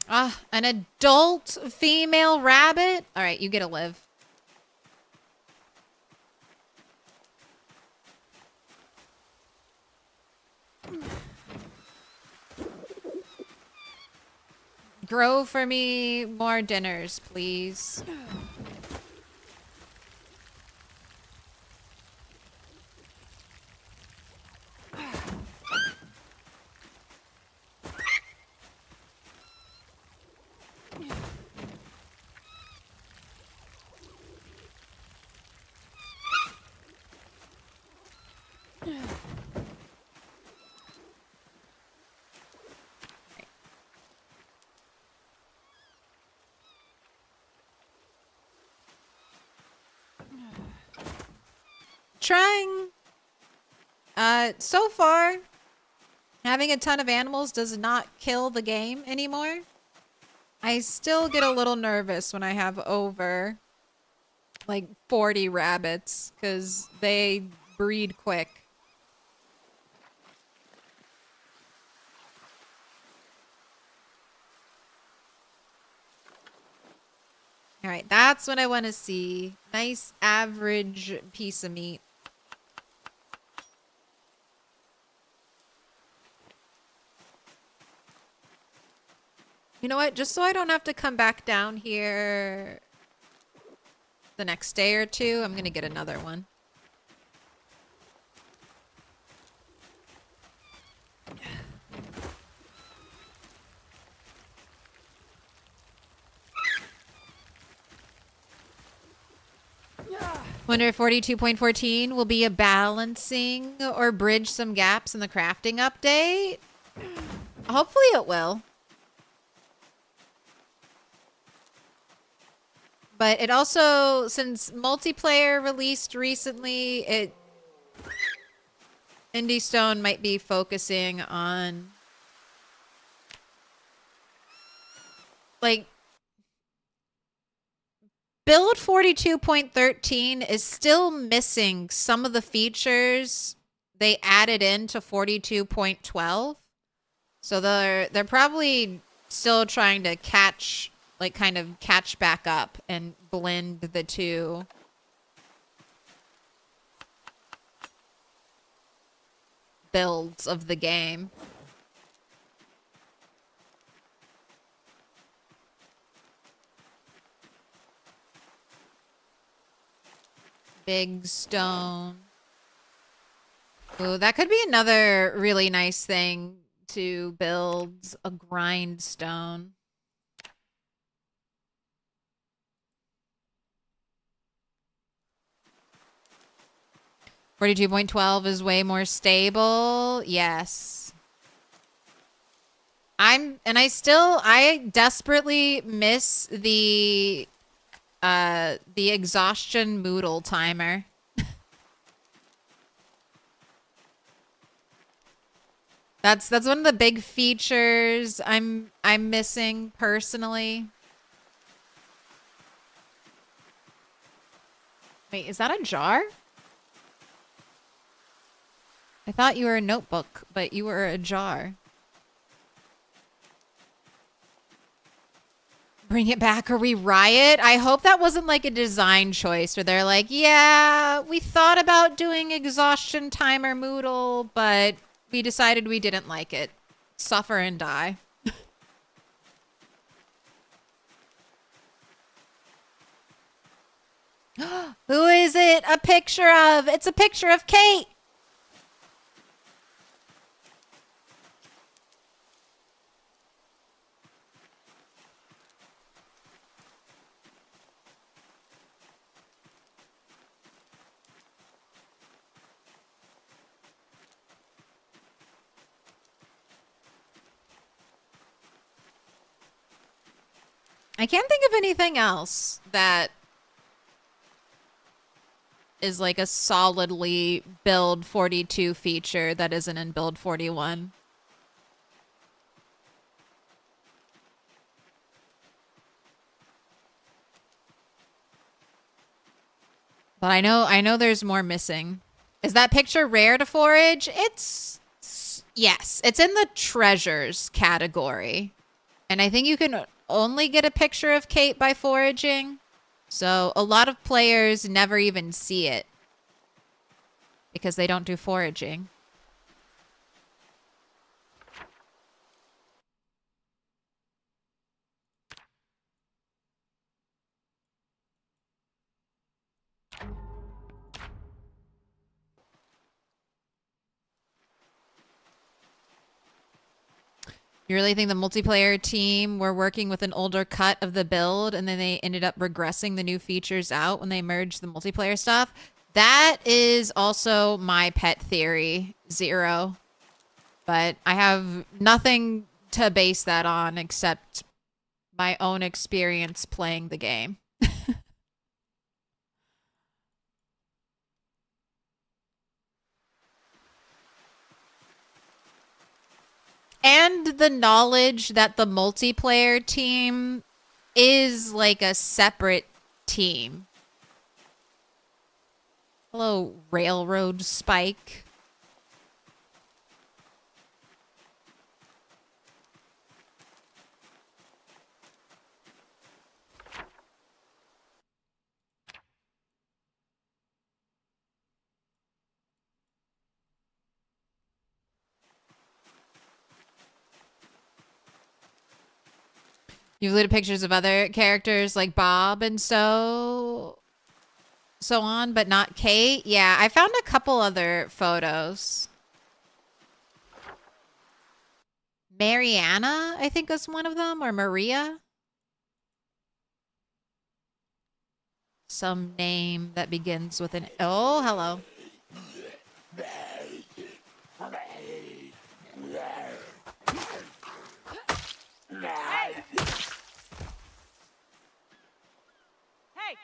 Ah, an adult female rabbit? All right, you get to live. Grow for me more dinners, please. trying. So far, having a ton of animals does not kill the game anymore. I still get a little nervous when I have over like 40 rabbits because they breed quick. All right, that's what I want to see. Nice average piece of meat. You know what? Just so I don't have to come back down here the next day or two, I'm going to get another one. Wonder if 42.14 will be a balancing or bridge some gaps in the crafting update. Hopefully it will. But it also, since multiplayer released recently, Indie Stone might be focusing on like build 42.13 is still missing some of the features they added into 42.12. So they're probably still trying to catch back up and blend the two. Builds of the game. Big stone. Ooh, that could be another really nice thing to build, a grindstone. .12 is way more stable. Yes. I desperately miss the exhaustion moodle timer. That's one of the big features I'm missing personally. Wait, is that a jar? I thought you were a notebook, but you were a jar. Bring it back or we riot? I hope that wasn't like a design choice where they're like, yeah, we thought about doing exhaustion timer Moodle, but we decided we didn't like it. Suffer and die. Who is it a picture of? It's a picture of Kate. I can't think of anything else that is like a solidly build 42 feature that isn't in build 41. But I know there's more missing. Is that picture rare to forage? Yes, it's in the treasures category. And I think you can only get a picture of Kate by foraging. So a lot of players never even see it because they don't do foraging. You really think the multiplayer team were working with an older cut of the build and then they ended up regressing the new features out when they merged the multiplayer stuff? That is also my pet theory, Zero. But I have nothing to base that on except my own experience playing the game. gained the knowledge that the multiplayer team is like a separate team. Hello, Railroad Spike. You've looked at pictures of other characters like Bob and so on, but not Kate. Yeah, I found a couple other photos. Mariana, I think was one of them, or Maria. Some name that begins with an... Oh, hello. Hey! Hey!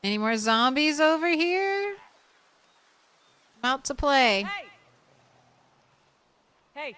Any more zombies over here? I'm out to play. Hey! Hey!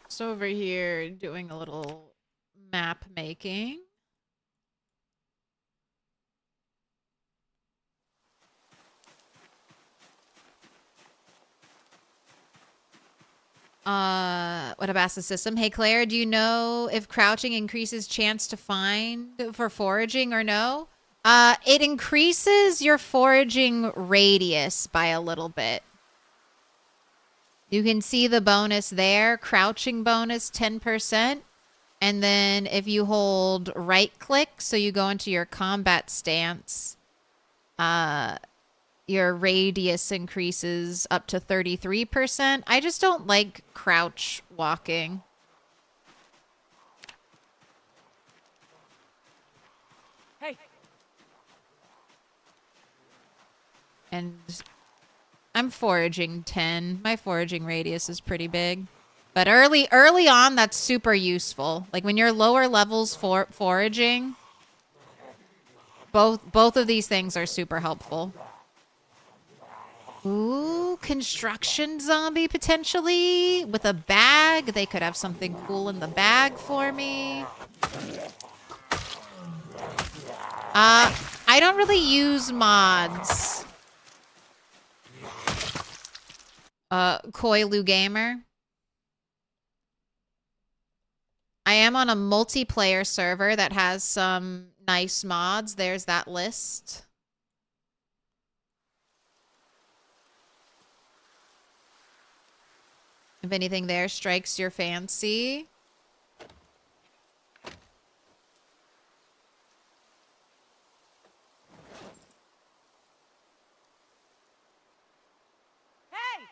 Just over here doing a little map making. What about the system? Hey Claire, do you know if crouching increases chance to find for foraging or no? It increases your foraging radius by a little bit. You can see the bonus there, crouching bonus 10%. And then if you hold right click, so you go into your combat stance, your radius increases up to 33%. I just don't like crouch walking. Hey! And I'm foraging 10. My foraging radius is pretty big. But early on, that's super useful. Like when you're lower levels for foraging, both of these things are super helpful. Ooh, construction zombie potentially with a bag. They could have something cool in the bag for me. I don't really use mods. Koilu Gamer. I am on a multiplayer server that has some nice mods. There's that list. If anything there strikes your fancy. Hey!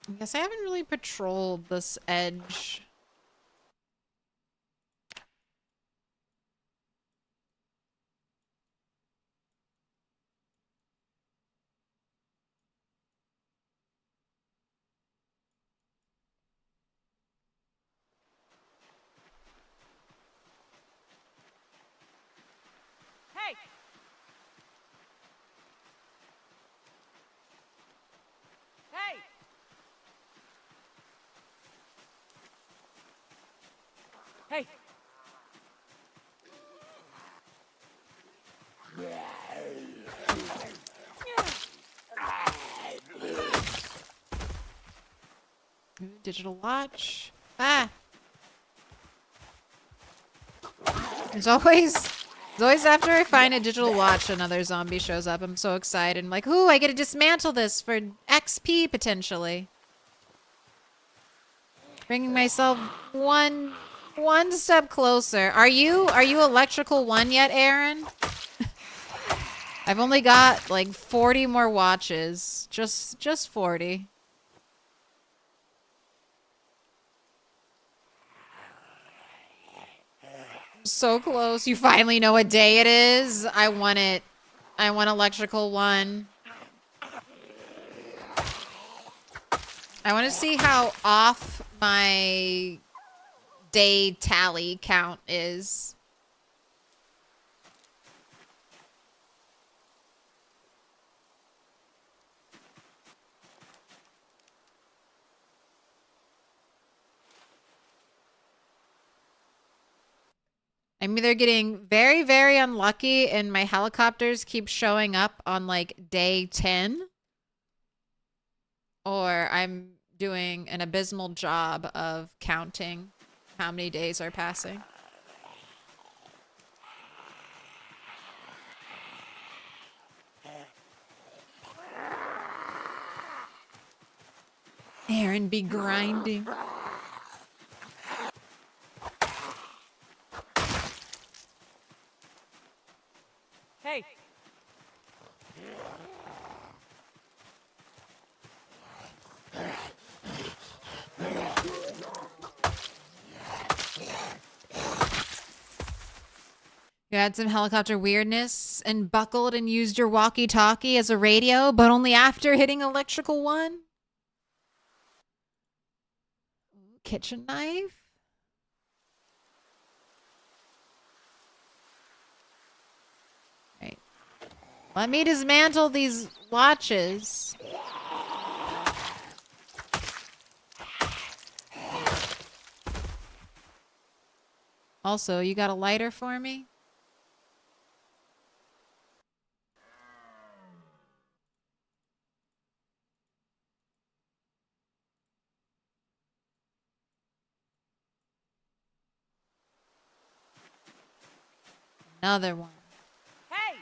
I guess I haven't really patrolled this edge. Hey! Hey! Ooh, digital watch. Ah! It's always after I find a digital watch, another zombie shows up. I'm so excited. I'm like, ooh, I get to dismantle this for XP potentially. Bringing myself one step closer. Are you electrical 1 yet, Aaron? I've only got like 40 more watches. Just 40. So close. You finally know what day it is. I want it. I want electrical 1. I want to see how off my day tally count is. I'm either getting very, very unlucky and my helicopters keep showing up on like day 10, or I'm doing an abysmal job of counting how many days are passing. Aaron be grinding. Hey. You had some helicopter weirdness and buckled and used your walkie-talkie as a radio, but only after hitting electrical 1? Kitchen knife? Right. Let me dismantle these watches. Also, you got a lighter for me? Another one. Hey.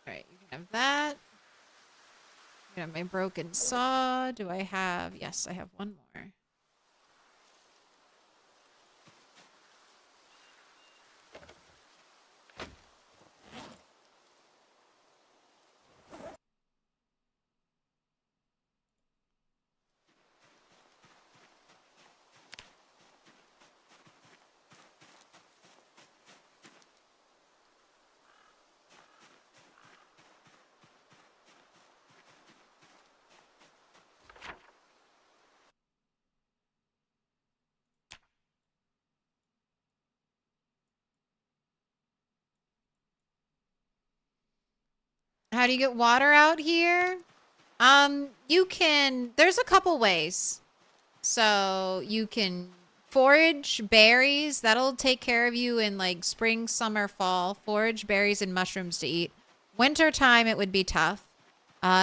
Alright, you can have that. I have my broken saw. Do I have... Yes, I have one more. How do you get water out here? You can... There's a couple ways. So you can forage berries. That'll take care of you in like spring, summer, fall. Forage berries and mushrooms to eat. Winter time, it would be tough.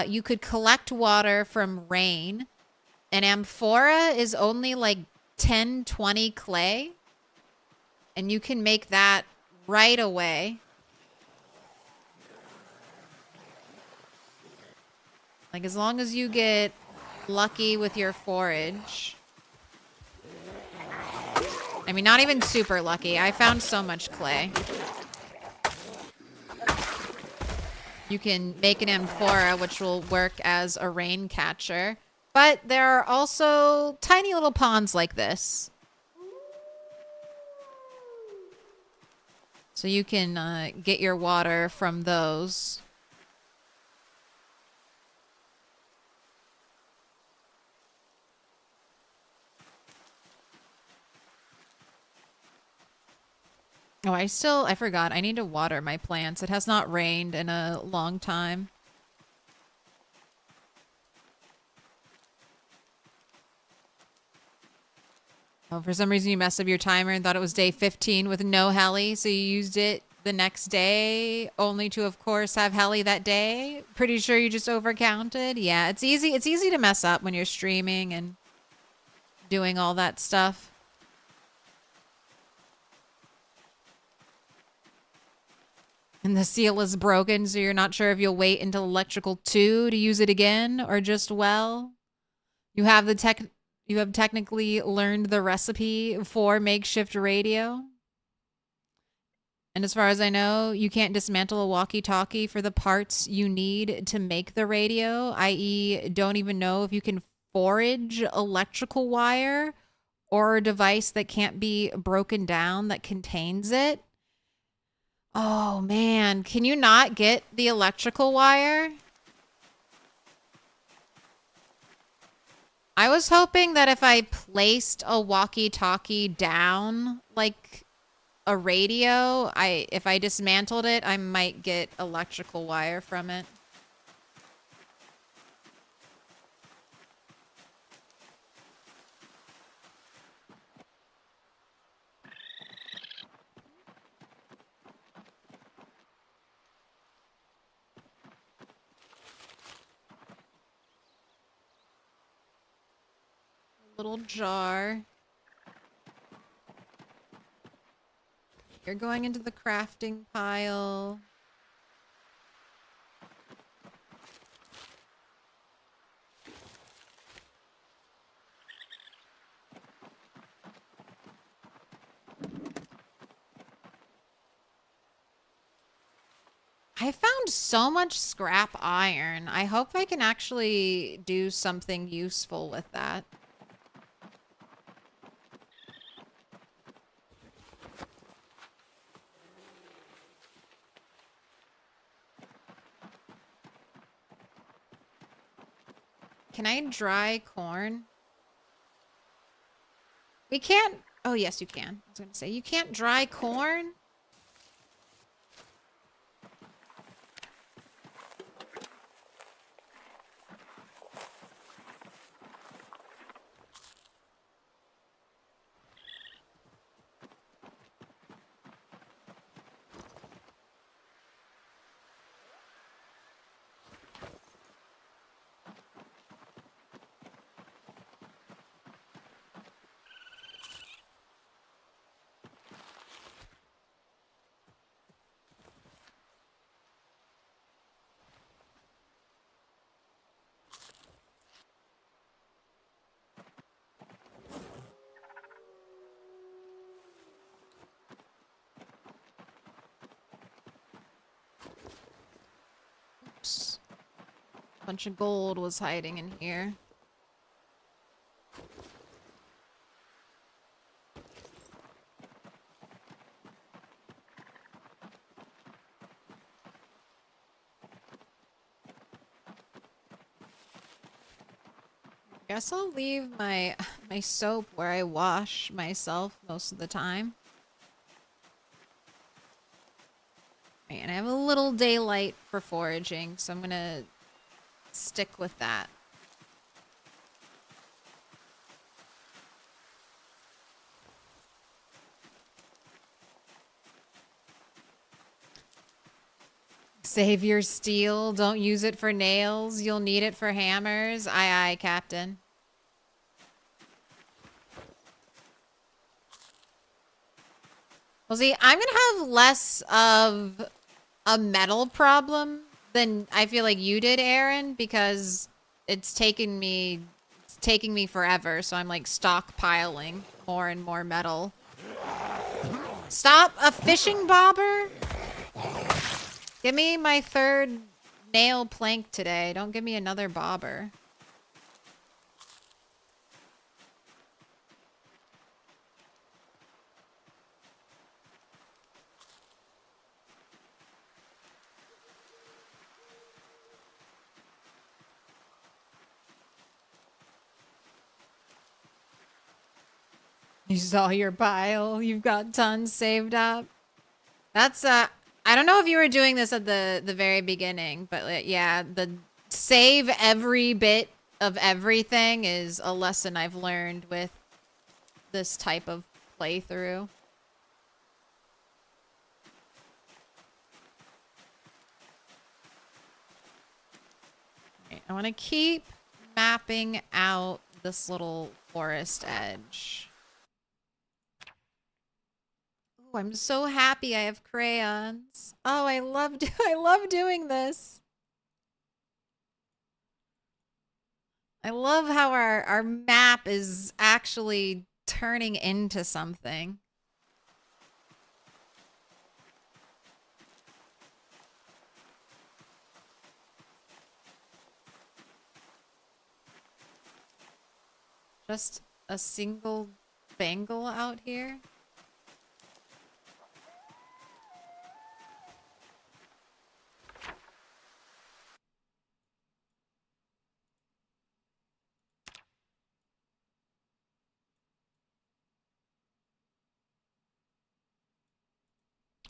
You could collect water from rain. And amphora is only like 10, 20 clay. And you can make that right away. Like as long as you get lucky with your forage. I mean, not even super lucky. I found so much clay. You can make an amphora, which will work as a rain catcher. But there are also tiny little ponds like this. So you can get your water from those. Oh, I forgot. I need to water my plants. It has not rained in a long time. Oh, for some reason you messed up your timer and thought it was day 15 with no heli, so you used it the next day, only to, of course, have heli that day. Pretty sure you just overcounted. Yeah, it's easy. It's easy to mess up when you're streaming and doing all that stuff. And the seal is broken, so you're not sure if you'll wait until electrical 2 to use it again, or just, well, you have technically learned the recipe for makeshift radio. And as far as I know, you can't dismantle a walkie-talkie for the parts you need to make the radio, i.e. don't even know if you can forage electrical wire or a device that can't be broken down that contains it. Oh, man. Can you not get the electrical wire? I was hoping that if I placed a walkie-talkie down, like a radio, if I dismantled it, I might get electrical wire from it. Little jar. You're going into the crafting pile. I found so much scrap iron. I hope I can actually do something useful with that. Can I dry corn? We can't. Oh, yes, you can. I was going to say, you can't dry corn? Oops. A bunch of gold was hiding in here. Guess I'll leave my soap where I wash myself most of the time. Right, and I have a little daylight for foraging, so I'm gonna stick with that. Save your steel. Don't use it for nails. You'll need it for hammers. Aye, aye, Captain. Well, see, I'm gonna have less of a metal problem than I feel like you did, Aaron, because it's taking me forever, so I'm like stockpiling more and more metal. Stop! A fishing bobber? Give me my third nail plank today. Don't give me another bobber. You saw your pile. You've got tons saved up. That's I don't know if you were doing this at the very beginning, but yeah, the save every bit of everything is a lesson I've learned with this type of playthrough. Okay, I want to keep mapping out this little forest edge. Oh, I'm so happy I have crayons. Oh, I love doing this. I love how our map is actually turning into something. Just a single bangle out here.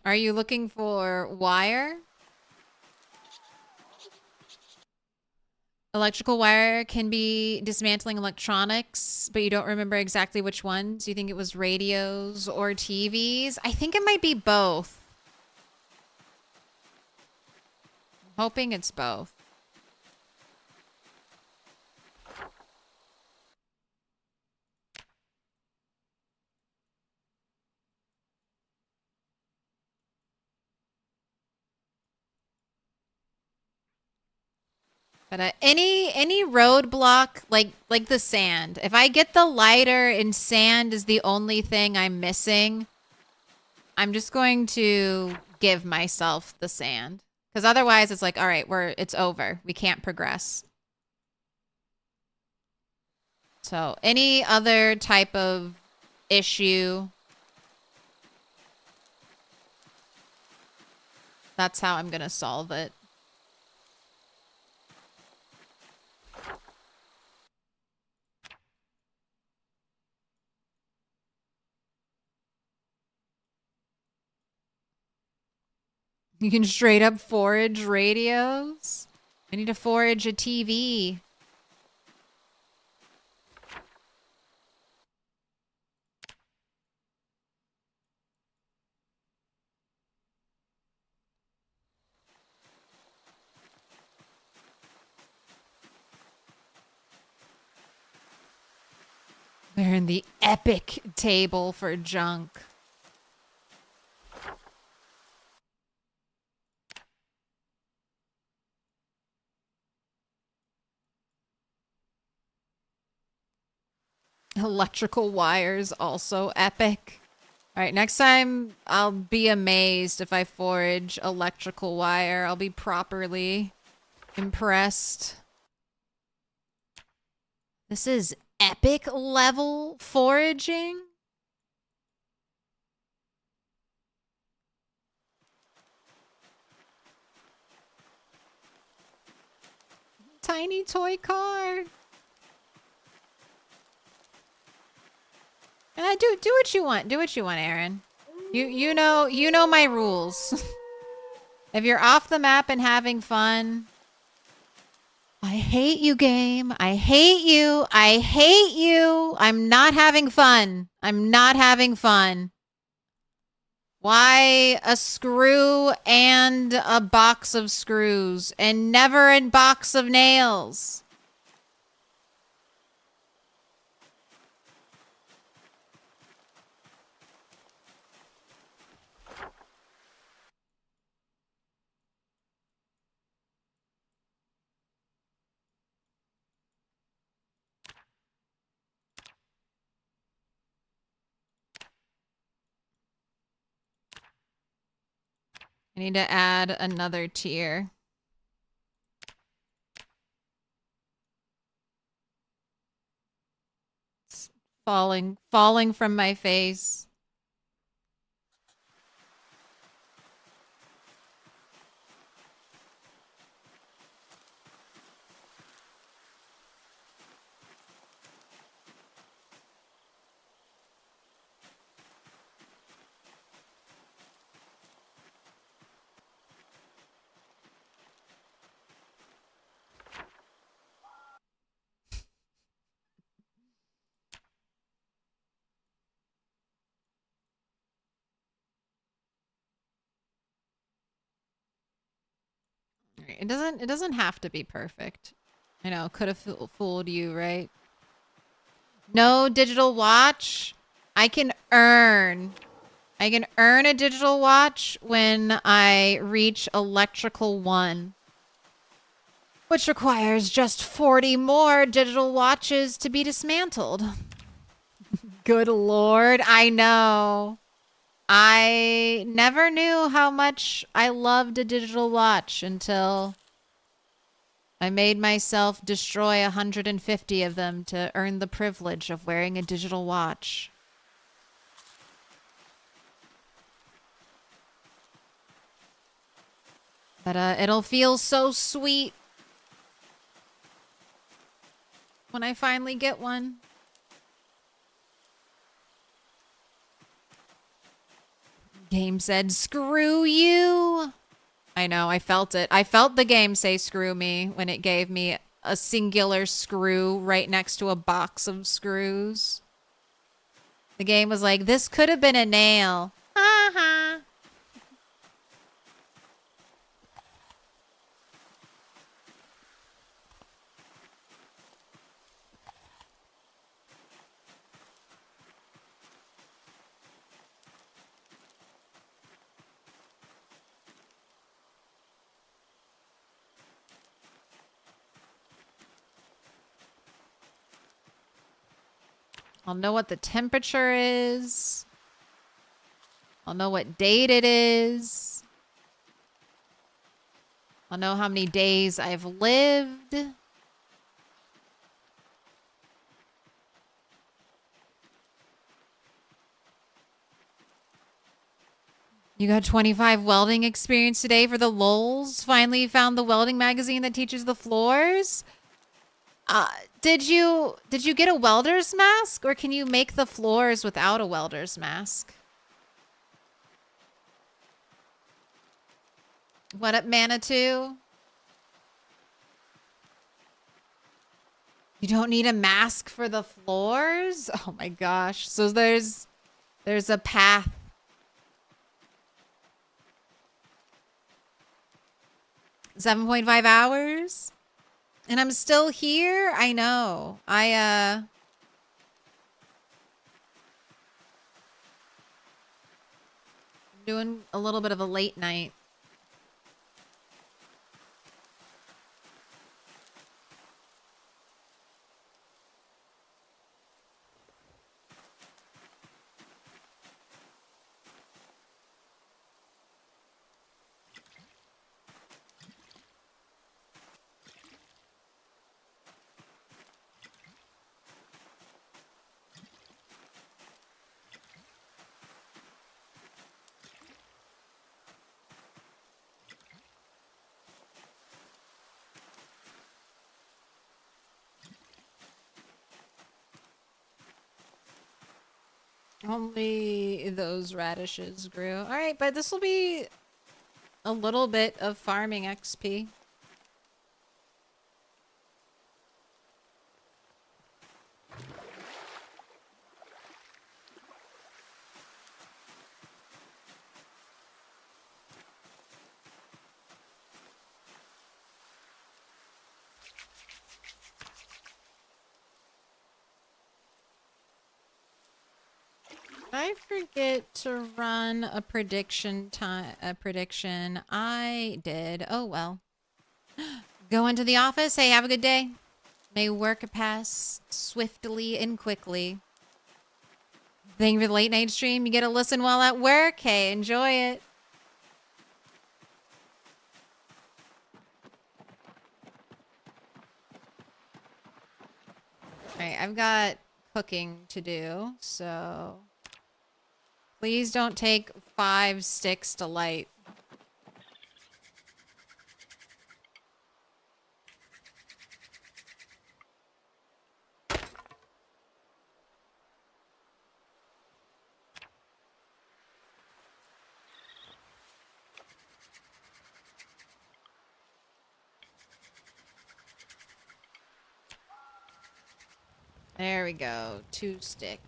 Are you looking for wire? Electrical wire can be dismantling electronics, but you don't remember exactly which ones. You think it was radios or TVs? I think it might be both. I'm hoping it's both. But any roadblock like the sand. If I get the lighter and sand is the only thing I'm missing, I'm just going to give myself the sand. Because otherwise it's like, all right, it's over. We can't progress. So any other type of issue, that's how I'm gonna solve it. You can straight up forage radios. I need to forage a TV. They're in the epic table for junk. Electrical wires also epic. All right, next time I'll be amazed if I forage electrical wire. I'll be properly impressed. This is epic level foraging. Tiny toy car. Do what you want. Do what you want, Aaron. You know my rules. If you're off the map and having fun, I hate you, game. I hate you. I hate you. I'm not having fun. I'm not having fun. Why a screw and a box of screws and never a box of nails? I need to add another tier. It's falling from my face. It doesn't have to be perfect. I know, could have fooled you, right? No digital watch. I can earn a digital watch when I reach electrical 1, which requires just 40 more digital watches to be dismantled. Good lord, I know. I never knew how much I loved a digital watch until I made myself destroy 150 of them to earn the privilege of wearing a digital watch. But it'll feel so sweet when I finally get one. Game said, screw you. I know, I felt it. I felt the game say screw me when it gave me a singular screw right next to a box of screws. The game was like, this could have been a nail. Ha ha. I'll know what the temperature is. I'll know what date it is. I'll know how many days I've lived. You got 25 welding experience today for the lulz? Finally found the welding magazine that teaches the floors? Did you get a welder's mask, or can you make the floors without a welder's mask? What up, Manitou? You don't need a mask for the floors? Oh my gosh. So there's a path. $7.5 and I'm still here. I know. Doing a little bit of a late night. Only those radishes grew. All right, but this will be a little bit of farming XP. I forget to run a prediction. I did. Oh well. Go into the office. Hey, have a good day. May work pass swiftly and quickly. Thank you for the late night stream. You get to listen while at work. Hey, enjoy it. Alright, I've got cooking to do, so please don't take 5 sticks to light. There we go. 2 stick.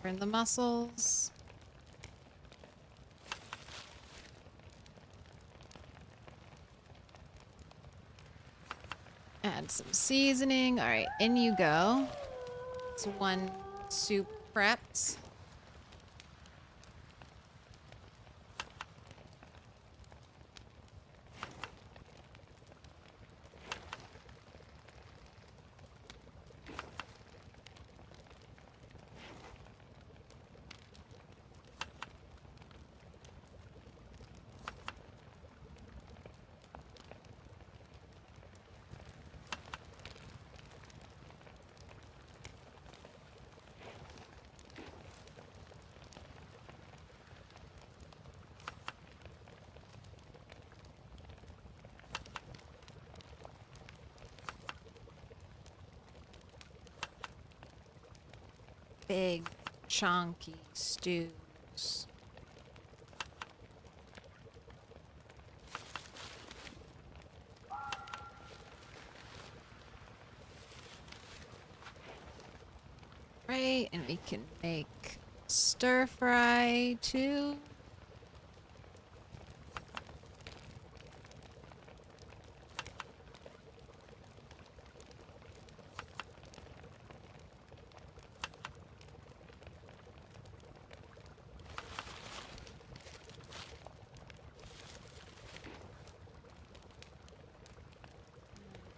Burn the mussels. Add some seasoning. All right, in you go. It's one soup prepped. Big, chunky stews. Right, and we can make stir fry too.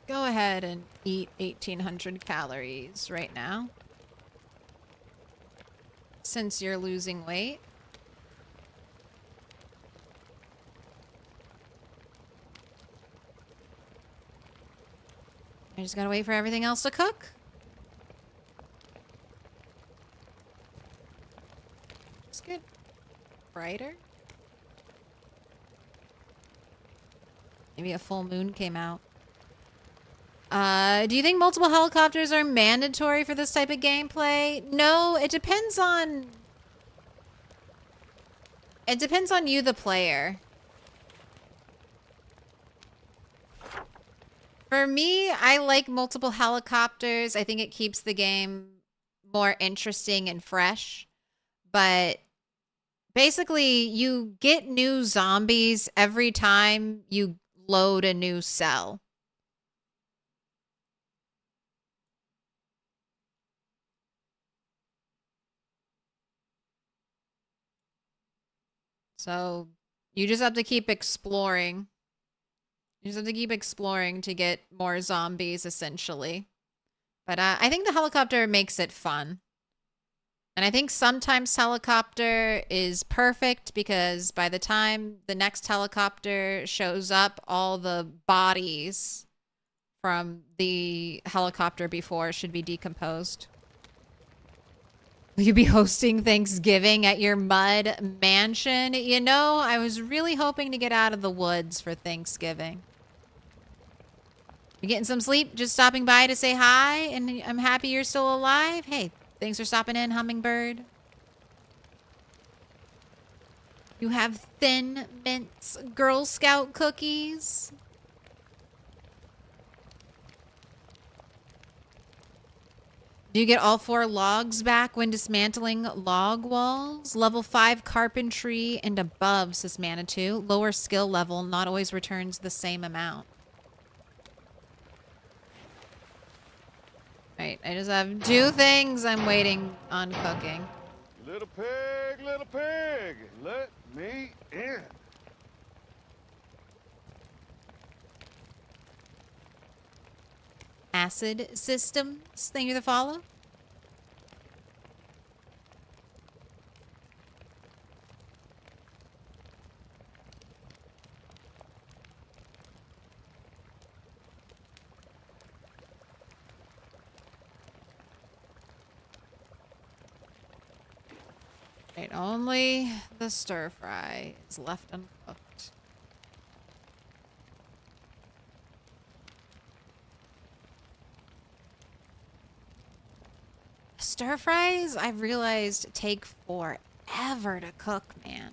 Go ahead and eat 1,800 calories right now. Since you're losing weight. I just gotta wait for everything else to cook. Let's get brighter. Maybe a full moon came out. Do you think multiple helicopters are mandatory for this type of gameplay? No, it depends on... It depends on you, the player. For me, I like multiple helicopters. I think it keeps the game more interesting and fresh. But basically, you get new zombies every time you load a new cell. So you just have to keep exploring. You just have to keep exploring to get more zombies, essentially. But I think the helicopter makes it fun. And I think sometimes helicopter is perfect because by the time the next helicopter shows up, all the bodies from the helicopter before should be decomposed. Will you be hosting Thanksgiving at your mud mansion? You know, I was really hoping to get out of the woods for Thanksgiving. You getting some sleep? Just stopping by to say hi, and I'm happy you're still alive. Hey, thanks for stopping in, Hummingbird. You have Thin Mints Girl Scout cookies. Do you get all 4 logs back when dismantling log walls? Level 5 carpentry and above, says Manitou. Lower skill level not always returns the same amount. Right, I just have 2 things I'm waiting on cooking. Little pig, let me in. Acid systems, thank you for the follow. Right, only the stir fry is left uncooked. Stir fries, I've realized, take forever to cook, man.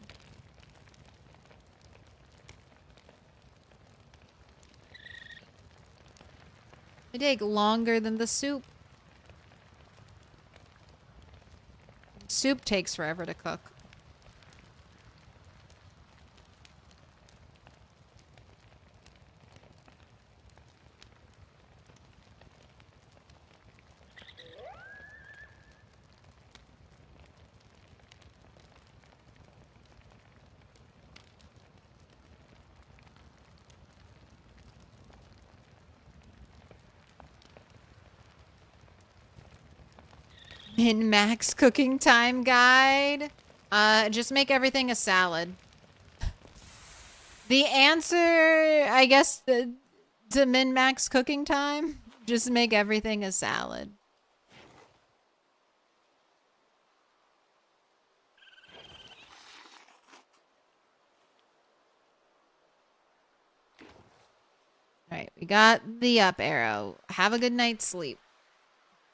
They take longer than the soup. soup takes forever to cook. Min-max cooking time guide. Just make everything a salad. The answer, I guess, to min-max cooking time, just make everything a salad. Alright, we got the up arrow. Have a good night's sleep.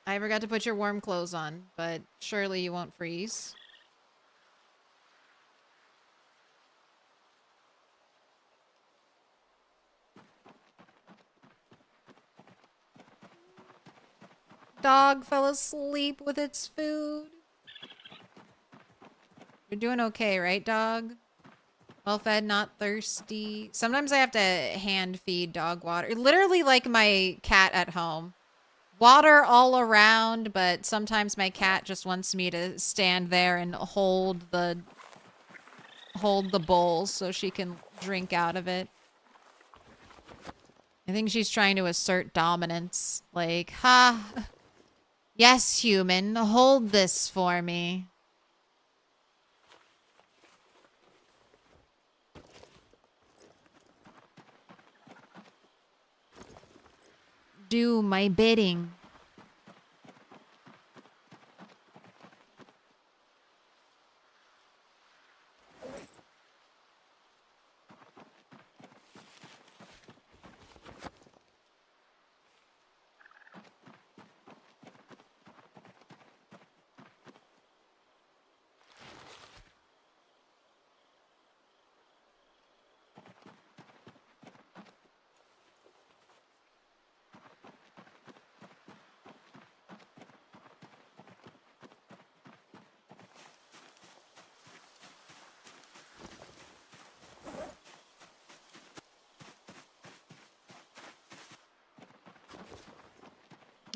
I forgot to put your warm clothes on, but surely you won't freeze. Dog fell asleep with its food. You're doing okay, right, dog? Well fed, not thirsty. Sometimes I have to hand feed dog water. Literally like my cat at home. Water all around, but sometimes my cat just wants me to stand there and hold the bowl so she can drink out of it. I think she's trying to assert dominance. Like, ha! Yes, human, hold this for me. Do my bidding.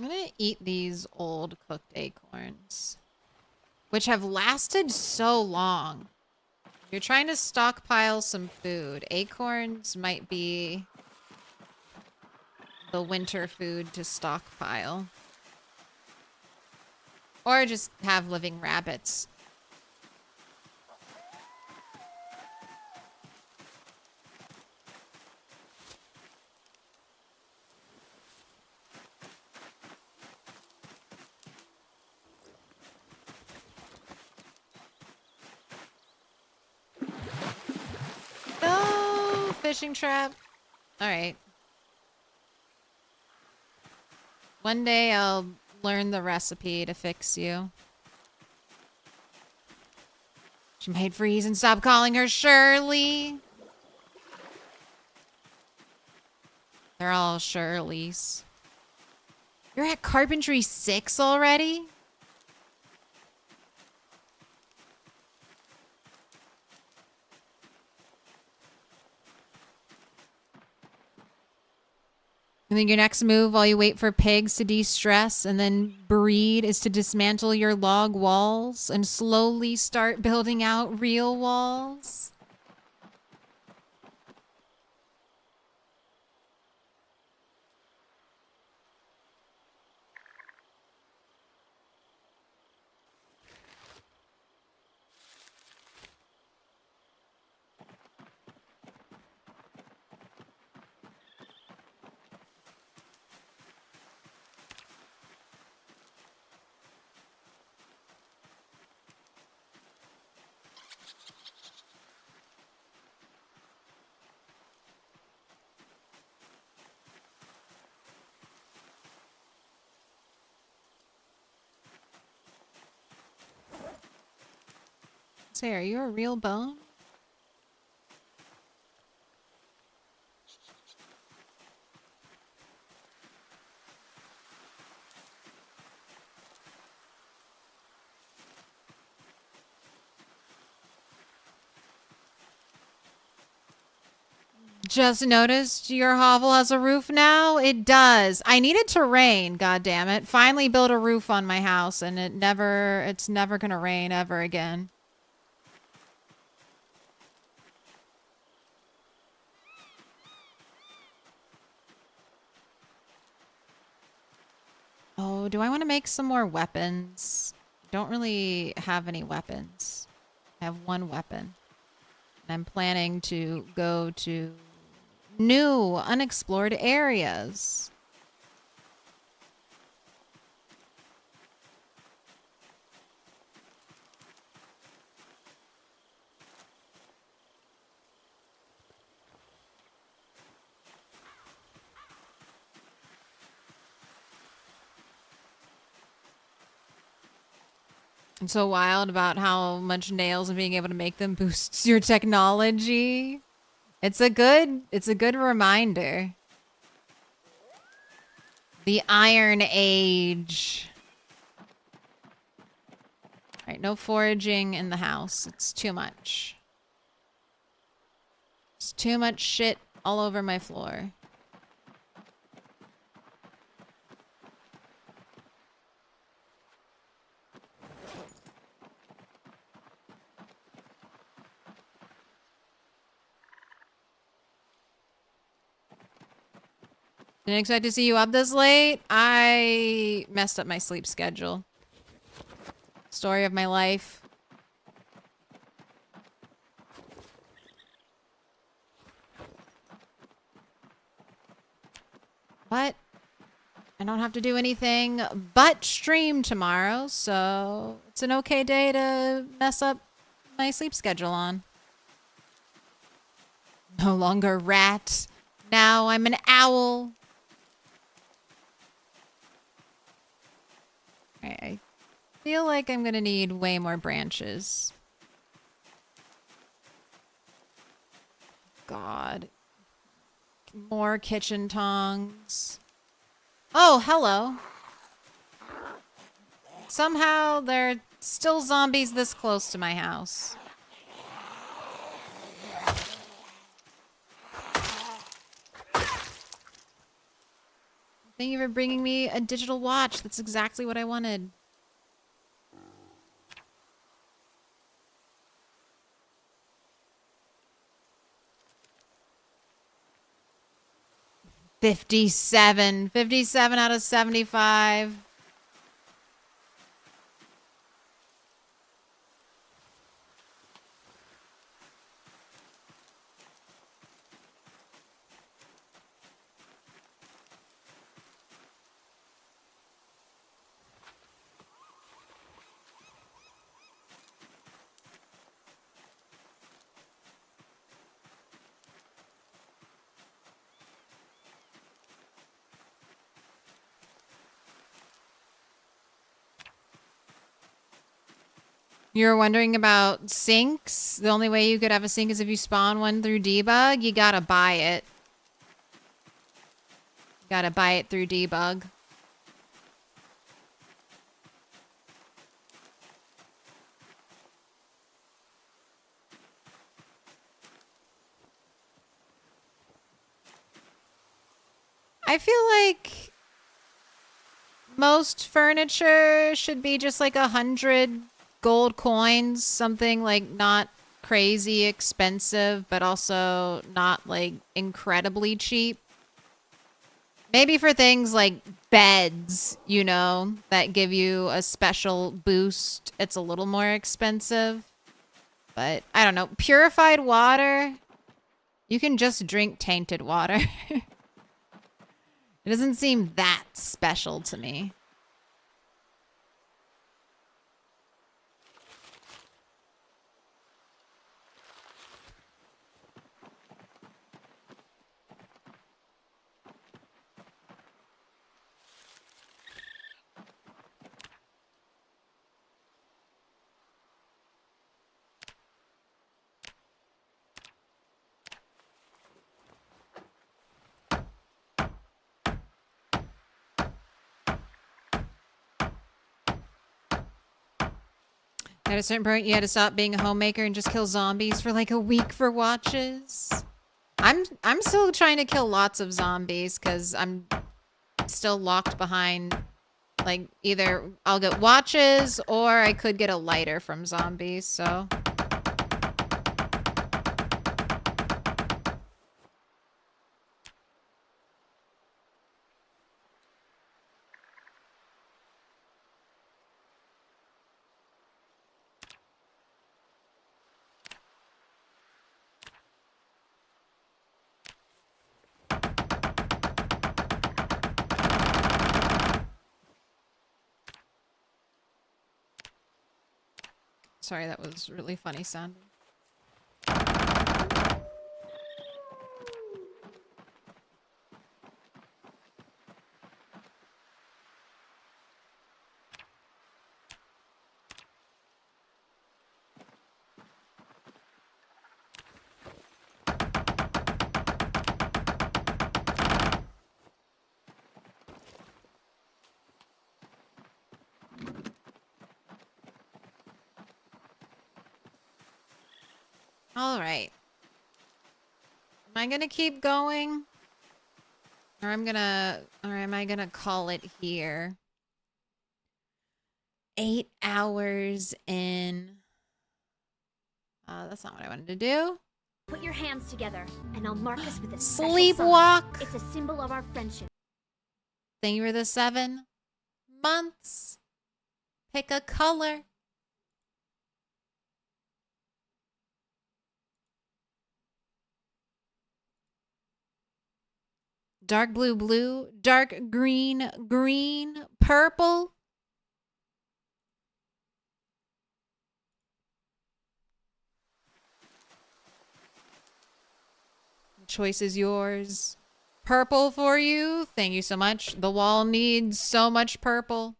I'm gonna eat these old cooked acorns, which have lasted so long. If you're trying to stockpile some food, acorns might be the winter food to stockpile. Or just have living rabbits. No, fishing trap. All right. One day I'll learn the recipe to fix you. She made freeze and stop calling her Shirley. They're all Shirleys. You're at Carpentry 6 already? I think your next move while you wait for pigs to de-stress and then breed is to dismantle your log walls and slowly start building out real walls. Say, are you a real bone? Just noticed your hovel has a roof now? It does. I need it to rain, god damn it. Finally built a roof on my house and it's never gonna rain ever again. Oh, do I want to make some more weapons? Don't really have any weapons. I have one weapon. And I'm planning to go to new, unexplored areas. It's so wild about how much nails and being able to make them boosts your technology. It's a good reminder. The Iron Age. Alright, no foraging in the house. It's too much. It's too much shit all over my floor. Didn't expect to see you up this late. I messed up my sleep schedule. Story of my life. But I don't have to do anything but stream tomorrow, so it's an okay day to mess up my sleep schedule on. No longer rat. Now I'm an owl. I feel like I'm gonna need way more branches. God. More kitchen tongs. Oh, hello. Somehow there are still zombies this close to my house. Thank you for bringing me a digital watch. That's exactly what I wanted. $57 out of 75. You're wondering about sinks? The only way you could have a sink is if you spawn one through debug. You gotta buy it. You gotta buy it through debug. I feel like most furniture should be just like 100 gold coins, something like not crazy expensive, but also not like incredibly cheap. Maybe for things like beds, you know, that give you a special boost, it's a little more expensive. But I don't know, purified water, you can just drink tainted water. It doesn't seem that special to me. At a certain point, you had to stop being a homemaker and just kill zombies for like a week for watches. I'm still trying to kill lots of zombies because I'm still locked behind. Like, either I'll get watches or I could get a lighter from zombies, so. Sorry, that was really funny sounding. All right. Am I gonna keep going? Or am I gonna call it here? 8 hours in. That's not what I wanted to do. Put your hands together, and I'll mark us with a special sign. Sleepwalk. It's a symbol of our friendship. Thank you for the 7 months. Pick a color. Dark blue, blue. Dark green, green. Purple. The choice is yours. Purple for you. Thank you so much. The wall needs so much purple.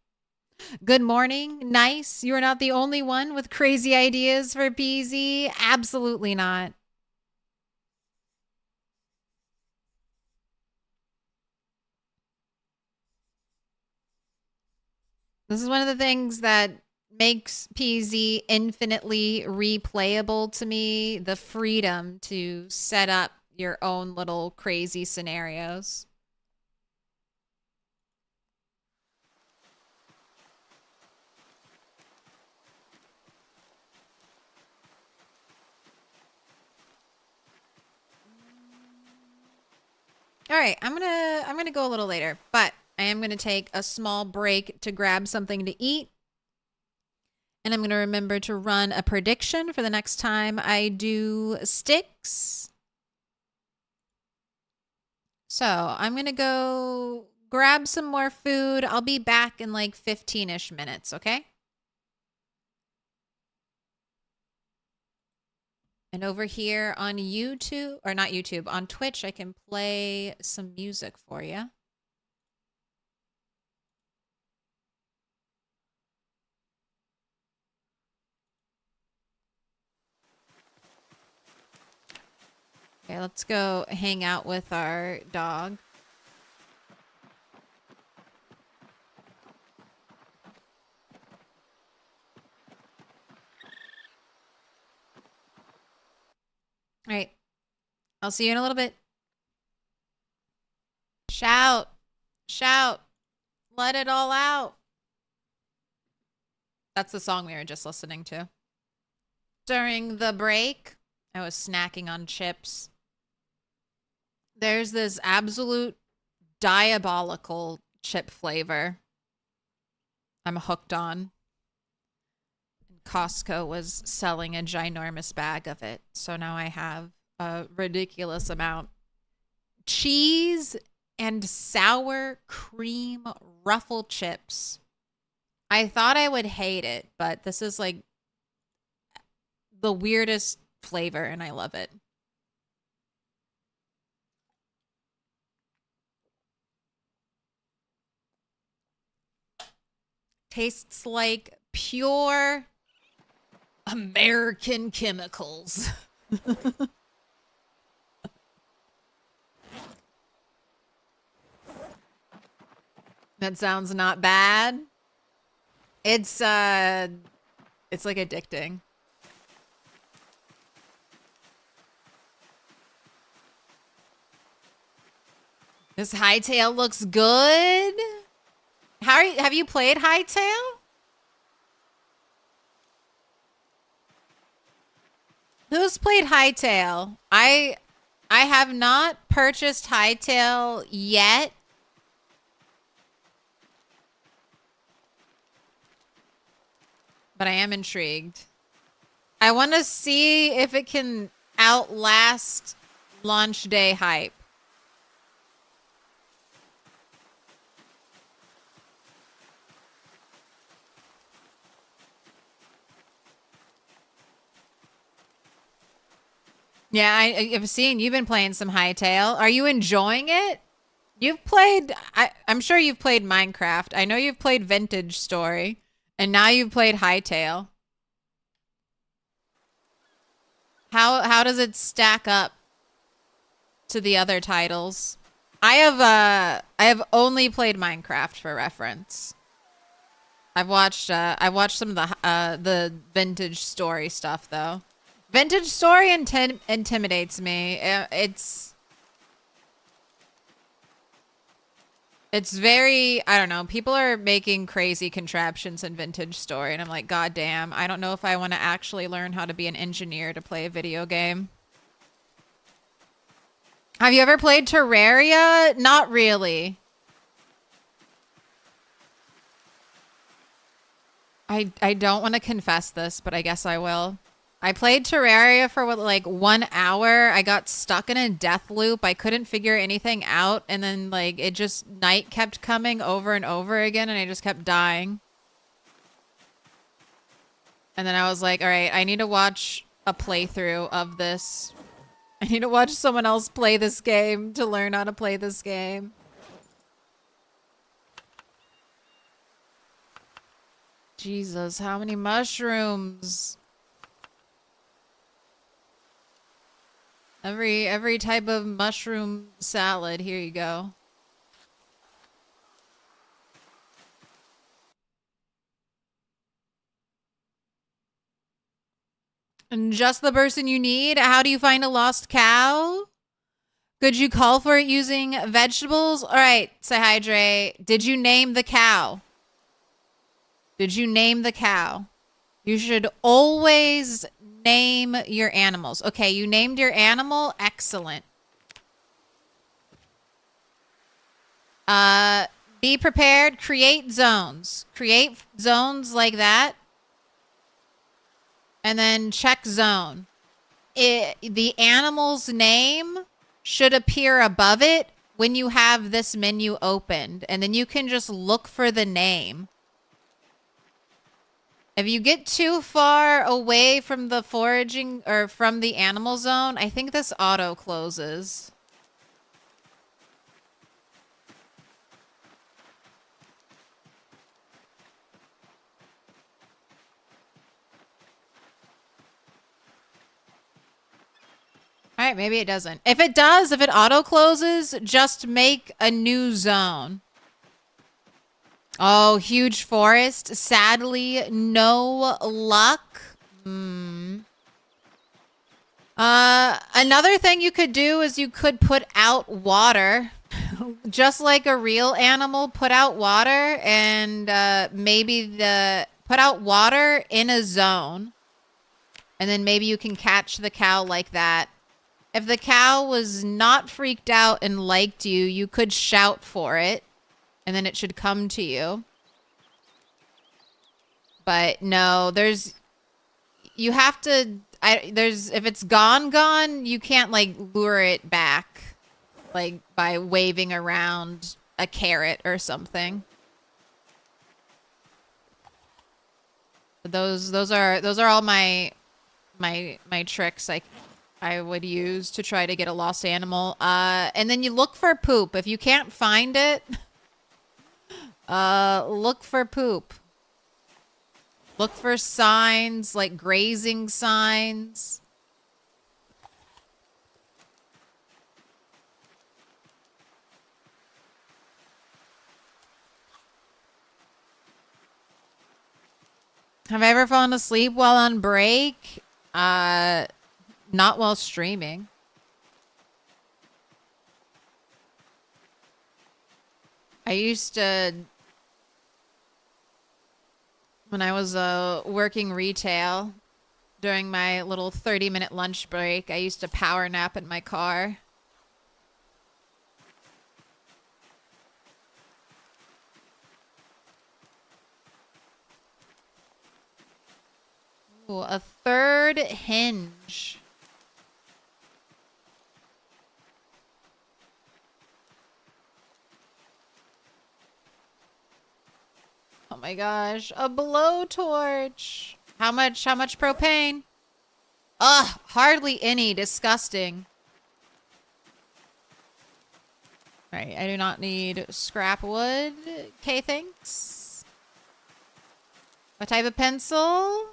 Good morning. Nice. You are not the only one with crazy ideas for PZ. Absolutely not. This is one of the things that makes PZ infinitely replayable to me. The freedom to set up your own little crazy scenarios. All right, I'm gonna go a little later, but I am gonna take a small break to grab something to eat. And I'm gonna remember to run a prediction for the next time I do sticks. So I'm gonna go grab some more food. I'll be back in like 15-ish minutes, okay? And over here on YouTube, or not YouTube, on Twitch, I can play some music for you. Okay, let's go hang out with our dog. All right. I'll see you in a little bit. Shout. Shout. Let it all out. That's the song we were just listening to. During the break, I was snacking on chips. There's this absolute diabolical chip flavor I'm hooked on. Costco was selling a ginormous bag of it. So now I have a ridiculous amount. Cheese and sour cream ruffle chips. I thought I would hate it, but this is like the weirdest flavor and I love it. Tastes like pure American chemicals. That sounds not bad. It's like addicting. This Hightail looks good. Have you played Hightail? Who's played Hightail? I have not purchased Hightail yet. But I am intrigued. I want to see if it can outlast launch day hype. Yeah, I've seen you've been playing some Hightail. Are you enjoying it? You've played, I'm sure you've played Minecraft. I know you've played Vintage Story. And now you've played Hightail. How does it stack up to the other titles? I have only played Minecraft for reference. I've watched some of the Vintage Story stuff though. Vintage Story intimidates me. It's very, I don't know, people are making crazy contraptions in Vintage Story, and I'm like, God damn, I don't know if I want to actually learn how to be an engineer to play a video game. Have you ever played Terraria? Not really. I don't want to confess this, but I guess I will. I played Terraria for like 1 hour. I got stuck in a death loop. I couldn't figure anything out. And then like it just, night kept coming over and over again. And I just kept dying. And then I was like, all right, I need to watch a playthrough of this. I need to watch someone else play this game to learn how to play this game. Jesus, how many mushrooms? Every type of mushroom salad. Here you go. And just the person you need. How do you find a lost cow? Could you call for it using vegetables? All right, Hydrate. Did you name the cow? Did you name the cow? You should always name your animals. Okay, you named your animal. Excellent. Be prepared. Create zones. Create zones like that. And then check zone. The animal's name should appear above it when you have this menu opened. And then you can just look for the name. If you get too far away from the foraging or from the animal zone, I think this auto closes. All right, maybe it doesn't. If it does, if it auto closes, just make a new zone. Oh, huge forest. Sadly, no luck. Another thing you could do is you could put out water. Just like a real animal, put out water and maybe put out water in a zone. And then maybe you can catch the cow like that. If the cow was not freaked out and liked you, you could shout for it. And then it should come to you. But no, you have to, if it's gone, you can't like lure it back. Like by waving around a carrot or something. But those are all my tricks I would use to try to get a lost animal. And then you look for poop. If you can't find it, look for poop. Look for signs, like grazing signs. Have I ever fallen asleep while on break? Not while streaming. I used to, when I was working retail, during my little 30-minute lunch break, I used to power nap in my car. Ooh, a third hinge. Oh my gosh, a blowtorch. How much propane? Ugh, hardly any. Disgusting. Alright, I do not need scrap wood. Okay, thanks. What type of pencil?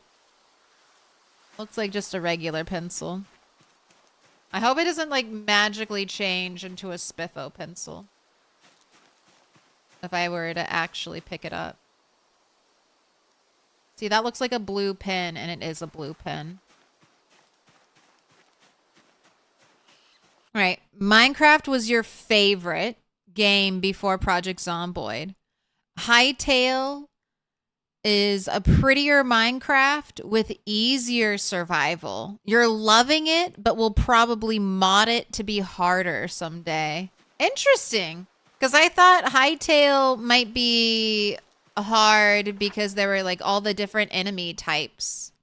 Looks like just a regular pencil. I hope it doesn't like magically change into a spiffo pencil. If I were to actually pick it up. See, that looks like a blue pen, and it is a blue pen. All right. Minecraft was your favorite game before Project Zomboid. Hytale is a prettier Minecraft with easier survival. You're loving it, but we'll probably mod it to be harder someday. Interesting. Because I thought Hytale might be hard because there were like all the different enemy types.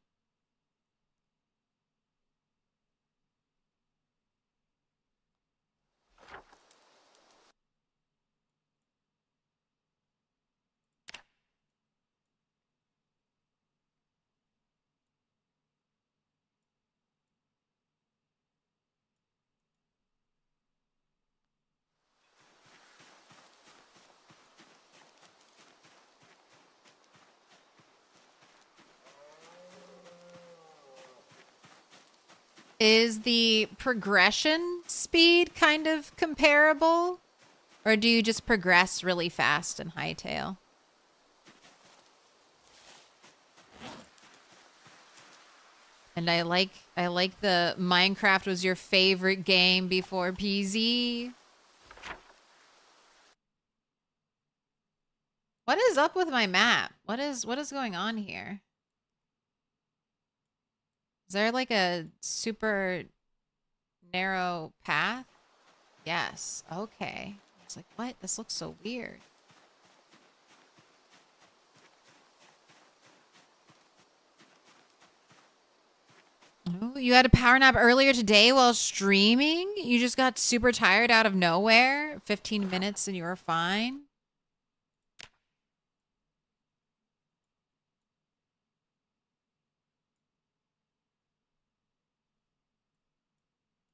Is the progression speed kind of comparable? Or do you just progress really fast in Hytale? And I like the Minecraft was your favorite game before PZ. What is up with my map? What is going on here? Is there like a super narrow path? Yes. Okay. I was like, what? This looks so weird. Oh, you had a power nap earlier today while streaming? You just got super tired out of nowhere? 15 minutes and you were fine?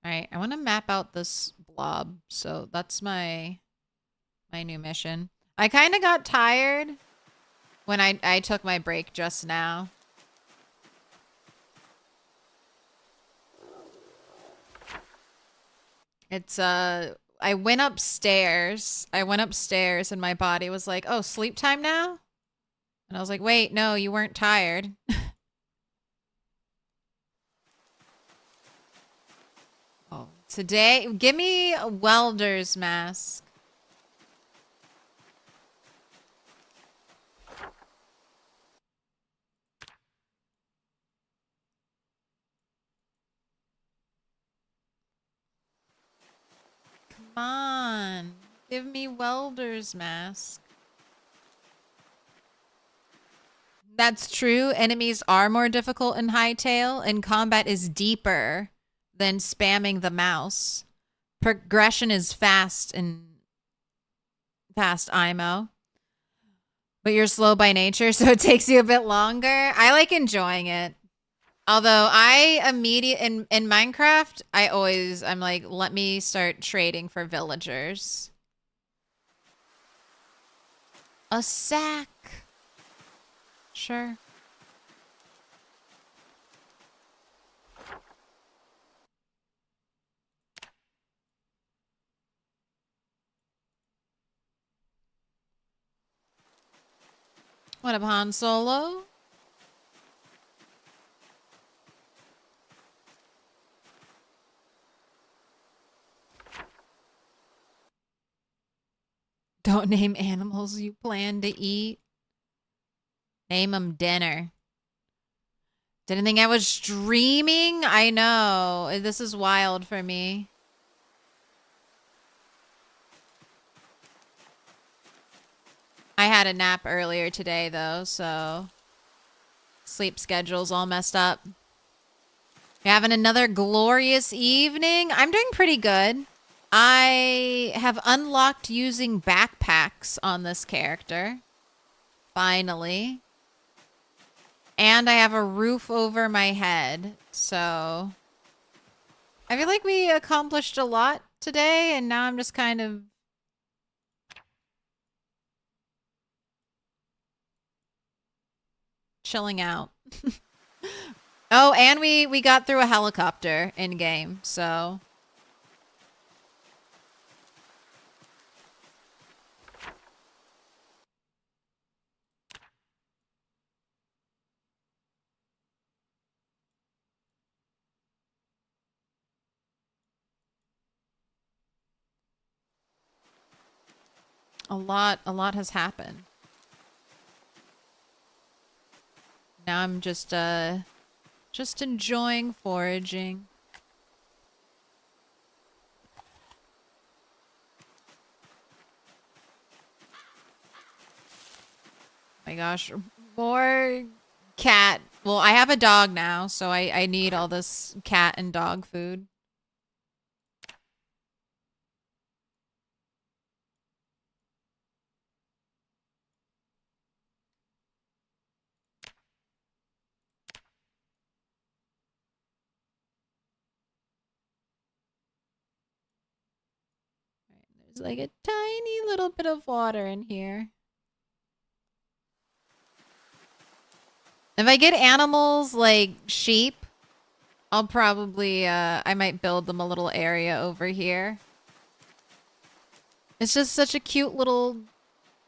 All right, I want to map out this blob. So that's my new mission. I kind of got tired when I took my break just now. It's I went upstairs. And my body was like, "Oh, sleep time now?" And I was like, "Wait, no, you weren't tired." Oh, today, give me a welder's mask. Come on. Give me welder's mask. That's true. Enemies are more difficult in Hytale, and combat is deeper than spamming the mouse. Progression is fast in fast IMO. But you're slow by nature, so it takes you a bit longer. I like enjoying it. Although in Minecraft, I'm like, let me start trading for villagers. A sack. Sure. What up, Han Solo? Don't name animals you plan to eat. Name them dinner. Didn't think I was streaming? I know. This is wild for me. I had a nap earlier today, though, so sleep schedule's all messed up. You're having another glorious evening? I'm doing pretty good. I have unlocked using backpacks on this character. Finally. And I have a roof over my head, so I feel like we accomplished a lot today, and now I'm just kind of chilling out. Oh, and we got through a helicopter in game, so a lot has happened. Now I'm just enjoying foraging. My gosh, more cat. Well, I have a dog now, so I need all this cat and dog food. There's like a tiny little bit of water in here. If I get animals like sheep, I'll probably, I might build them a little area over here. It's just such a cute little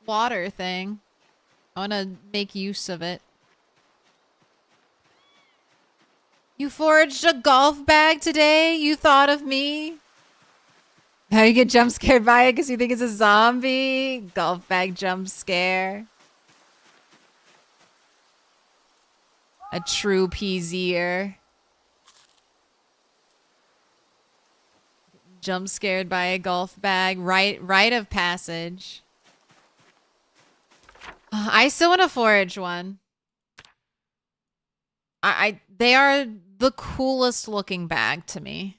water thing. I want to make use of it. You foraged a golf bag today? You thought of me? Now you get jump scared by it because you think it's a zombie? Golf bag jump scare. A true PZer. Jump scared by a golf bag. Rite of passage. I still want to forage one. They are the coolest looking bag to me.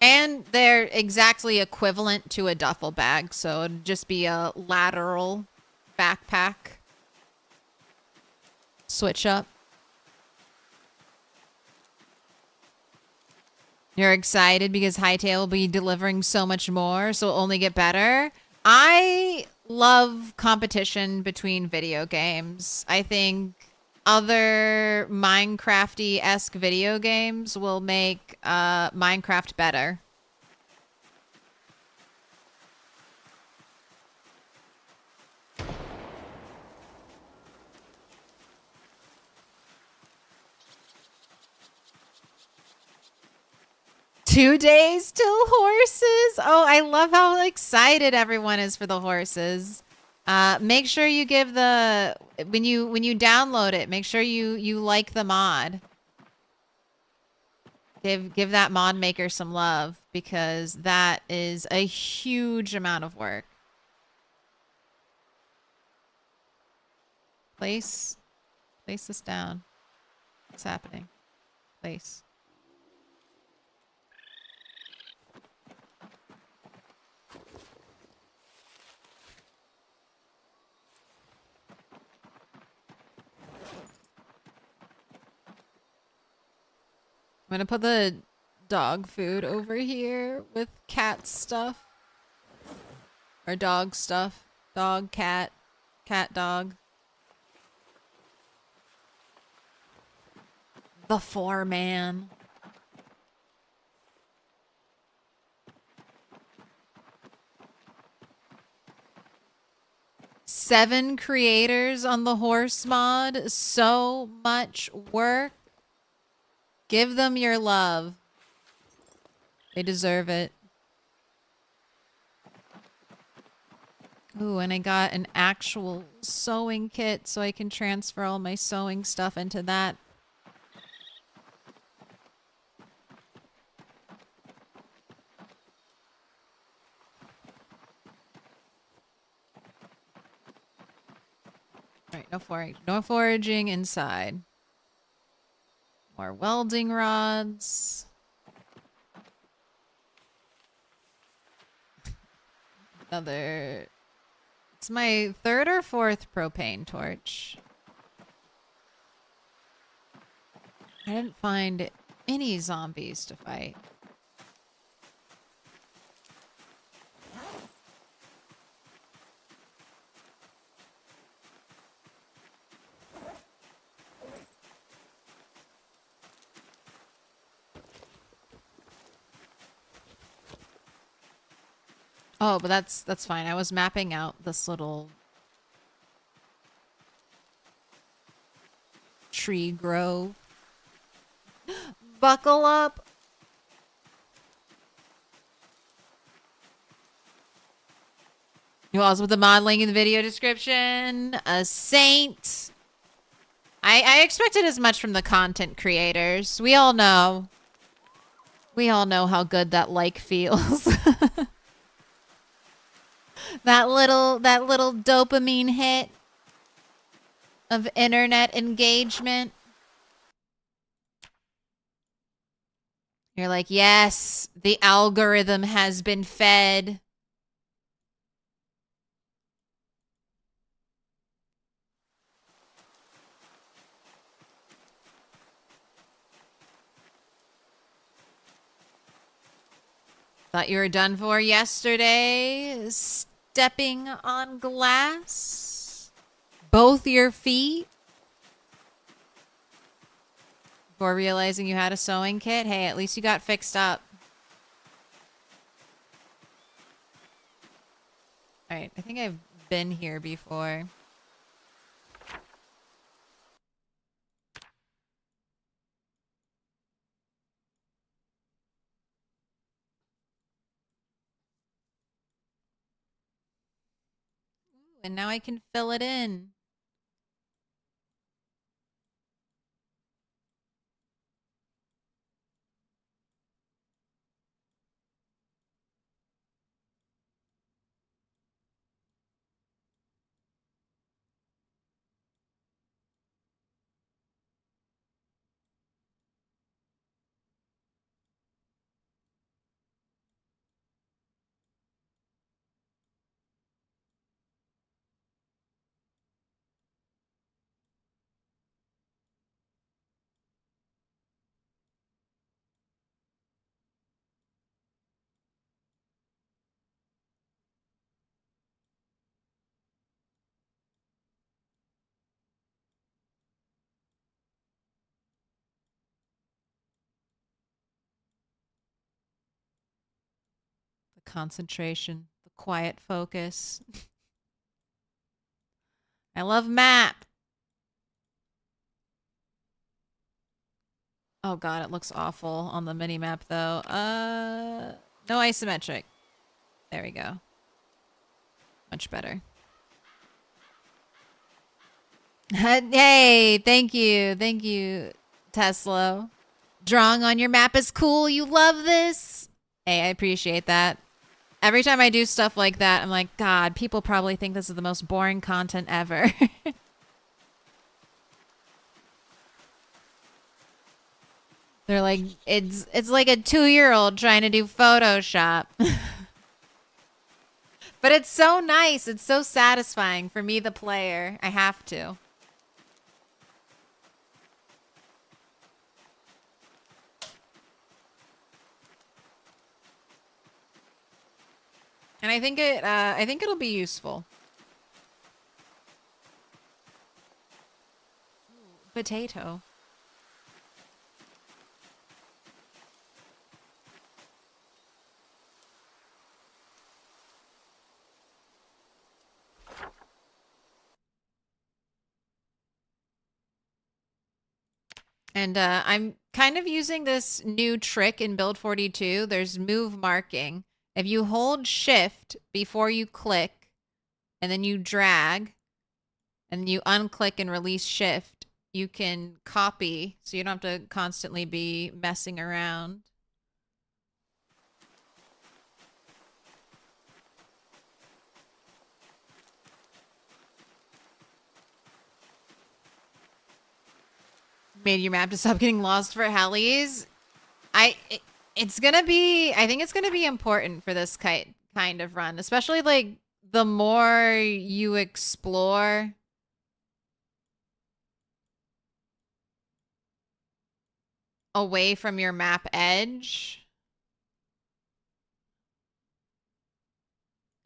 And they're exactly equivalent to a duffel bag, so it'd just be a lateral backpack. Switch up. You're excited because Hightail will be delivering so much more, so it'll only get better. I love competition between video games. I think other Minecrafty-esque video games will make Minecraft better. Two days till horses. Oh, I love how excited everyone is for the horses. Make sure you give the when you download it, make sure you like the mod. Give that mod maker some love because that is a huge amount of work. Place this down. What's happening? Place. I'm gonna put the dog food over here with cat stuff. Or dog stuff. Dog, cat, dog. The foreman. Seven creators on the horse mod. So much work. Give them your love. They deserve it. Ooh, and I got an actual sewing kit so I can transfer all my sewing stuff into that. Alright, no foraging inside. More welding rods. Another... It's my third or fourth propane torch. I didn't find any zombies to fight. Oh, but that's fine. I was mapping out this little tree grove. Buckle up. Who else with the modeling in the video description? A saint. I expected as much from the content creators. We all know. We all know how good that like feels. That little dopamine hit of internet engagement. You're like, yes, the algorithm has been fed. Thought you were done for yesterday. Stepping on glass. Both your feet. Before realizing you had a sewing kit. Hey, at least you got fixed up. Alright, I think I've been here before. Ooh, and now I can fill it in. The concentration, the quiet focus. I love map. Oh god, it looks awful on the mini map though. No isometric. There we go. Much better. Hey, thank you. Thank you, Tesla. Drawing on your map is cool. You love this. Hey, I appreciate that. Every time I do stuff like that, I'm like, God, people probably think this is the most boring content ever. They're like, it's like a 2-year-old trying to do Photoshop. But it's so nice. It's so satisfying for me, the player. I have to. And I think it'll be useful. Ooh, potato. And I'm kind of using this new trick in build 42. There's move marking. If you hold shift before you click and then you drag and you unclick and release shift, you can copy so you don't have to constantly be messing around. Made your map to stop getting lost for Hellies. It's gonna be, I think it's gonna be important for this kind of run, especially like the more you explore. Away from your map edge.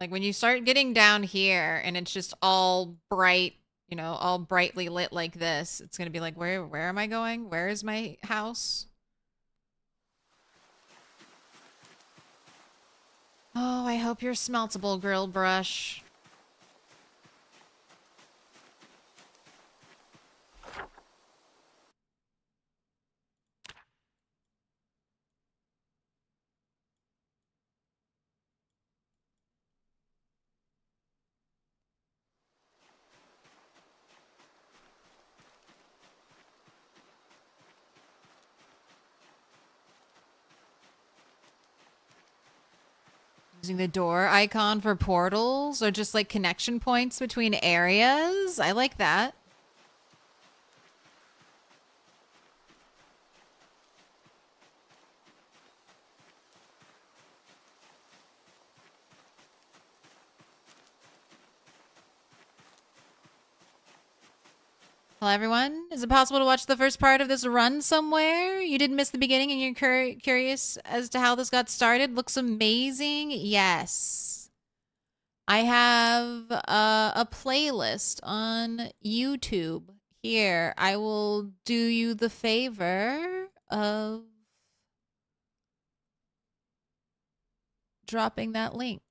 Like when you start getting down here and it's just all bright, you know, all brightly lit like this, it's gonna be like, where am I going? Where is my house? Oh, I hope you're smeltable, grill brush. Using the door icon for portals or just like connection points between areas. I like that. Hello, everyone. Is it possible to watch the first part of this run somewhere? You didn't miss the beginning and you're curious as to how this got started? Looks amazing. Yes. I have a playlist on YouTube here. I will do you the favor of dropping that link.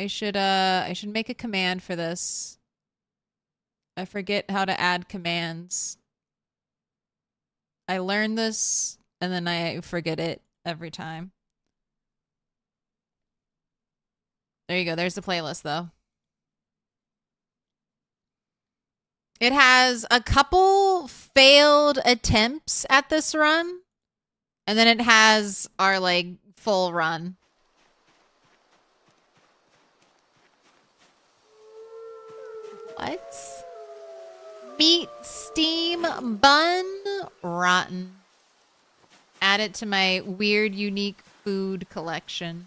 I should make a command for this. I forget how to add commands. I learn this and then I forget it every time. There you go. There's the playlist though. It has a couple failed attempts at this run and then it has our like full run. What? Meat steam bun? Rotten. Add it to my weird, unique food collection.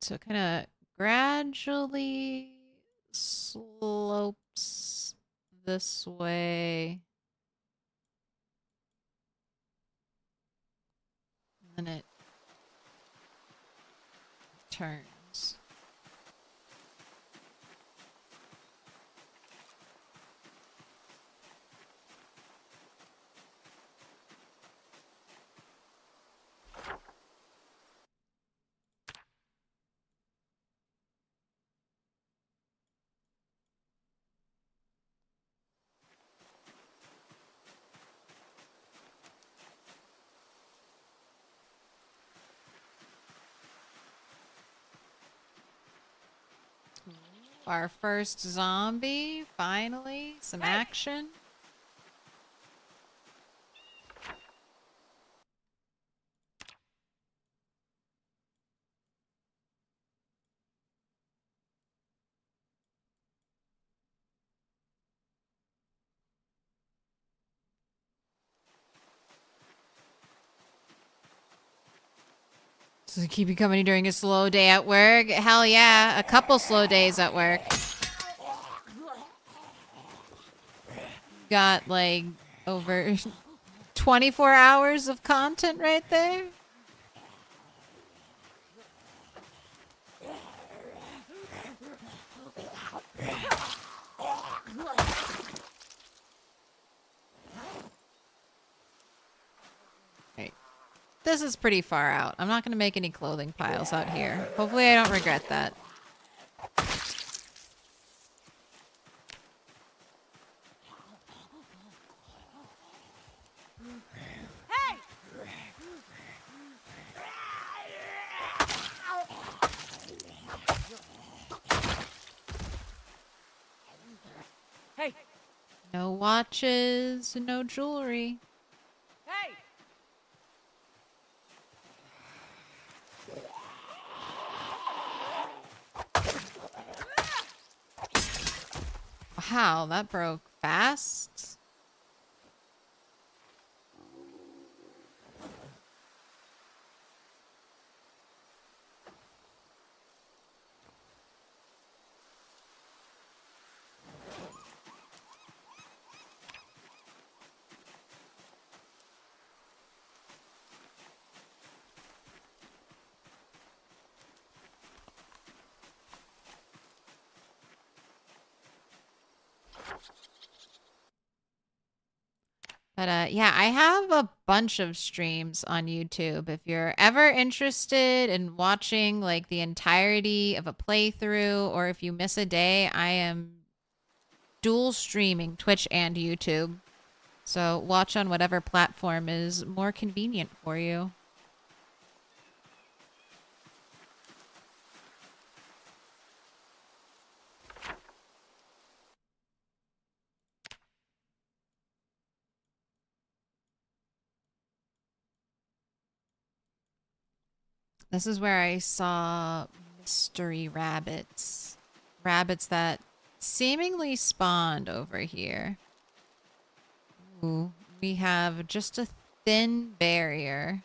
So it kind of gradually slopes this way. And then it turns. Our first zombie, finally. Some action. Does it keep you company during a slow day at work? Hell yeah, a couple slow days at work. Got like over 24 hours of content right there. Right. This is pretty far out. I'm not going to make any clothing piles out here. Hopefully I don't regret that. Hey! Hey! No watches, no jewelry. Hey! Wow, that broke fast. But yeah, I have a bunch of streams on YouTube. If you're ever interested in watching like the entirety of a playthrough, or if you miss a day, I am dual streaming Twitch and YouTube. So watch on whatever platform is more convenient for you. This is where I saw mystery rabbits. Rabbits that seemingly spawned over here. Ooh, we have just a thin barrier.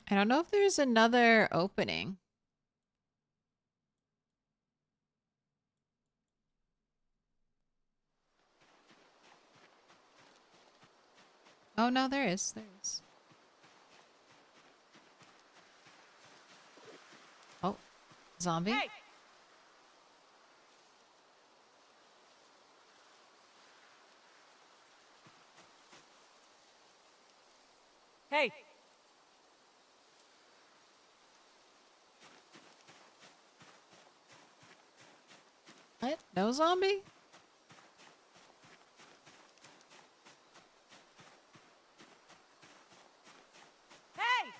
I don't know if there's another opening. Oh, no, there is. There is. Oh, zombie. Hey! Hey! What? No zombie? Hey!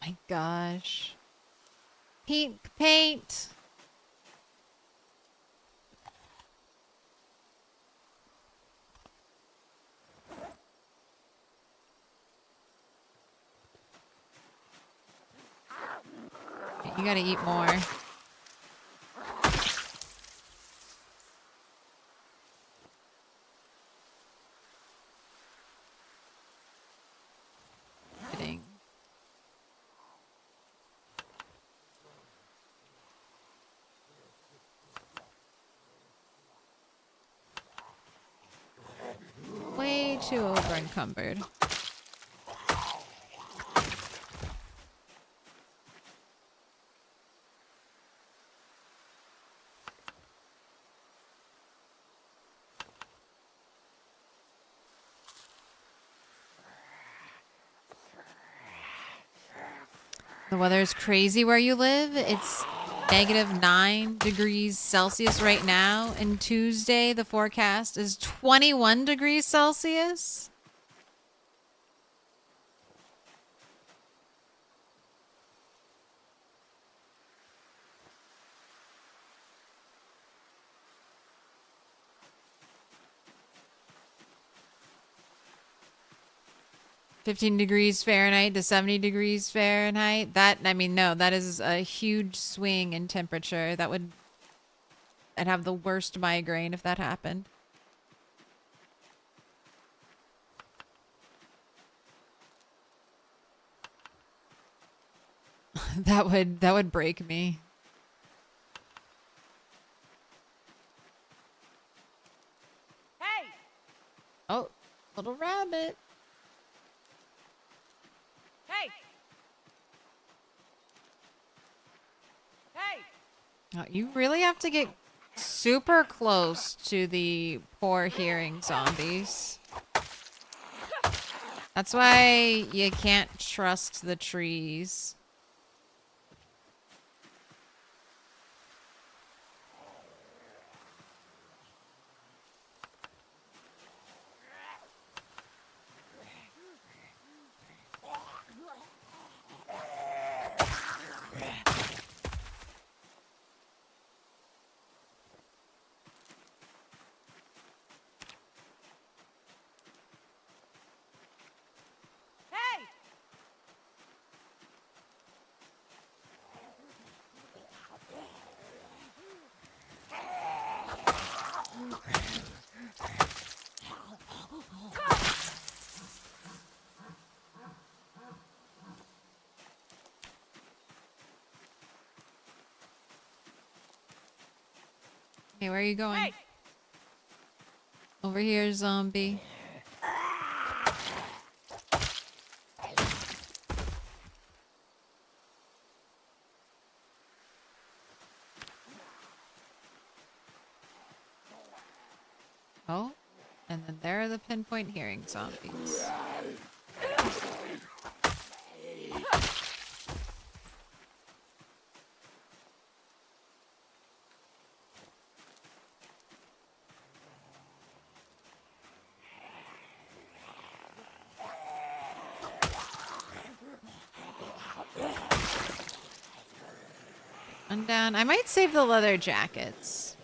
My gosh. Pink paint. You gotta eat more. Kidding. Wait. too over encumbered. The weather is crazy where you live. It's -9 degrees Celsius right now. And Tuesday, the forecast is 21 degrees Celsius. (15 degrees Fahrenheit to 70 degrees Fahrenheit. That, I mean, no, that is a huge swing in temperature. I'd have the worst migraine if that happened. That would break me. Hey! Oh, little rabbit. Hey! Hey! Oh, you really have to get super close to the poor hearing zombies. That's why you can't trust the trees. Hey! Hey, where are you going? Hey! Over here, zombie. Oh, and then there are the pinpoint hearing zombies. One down. I might save the leather jackets.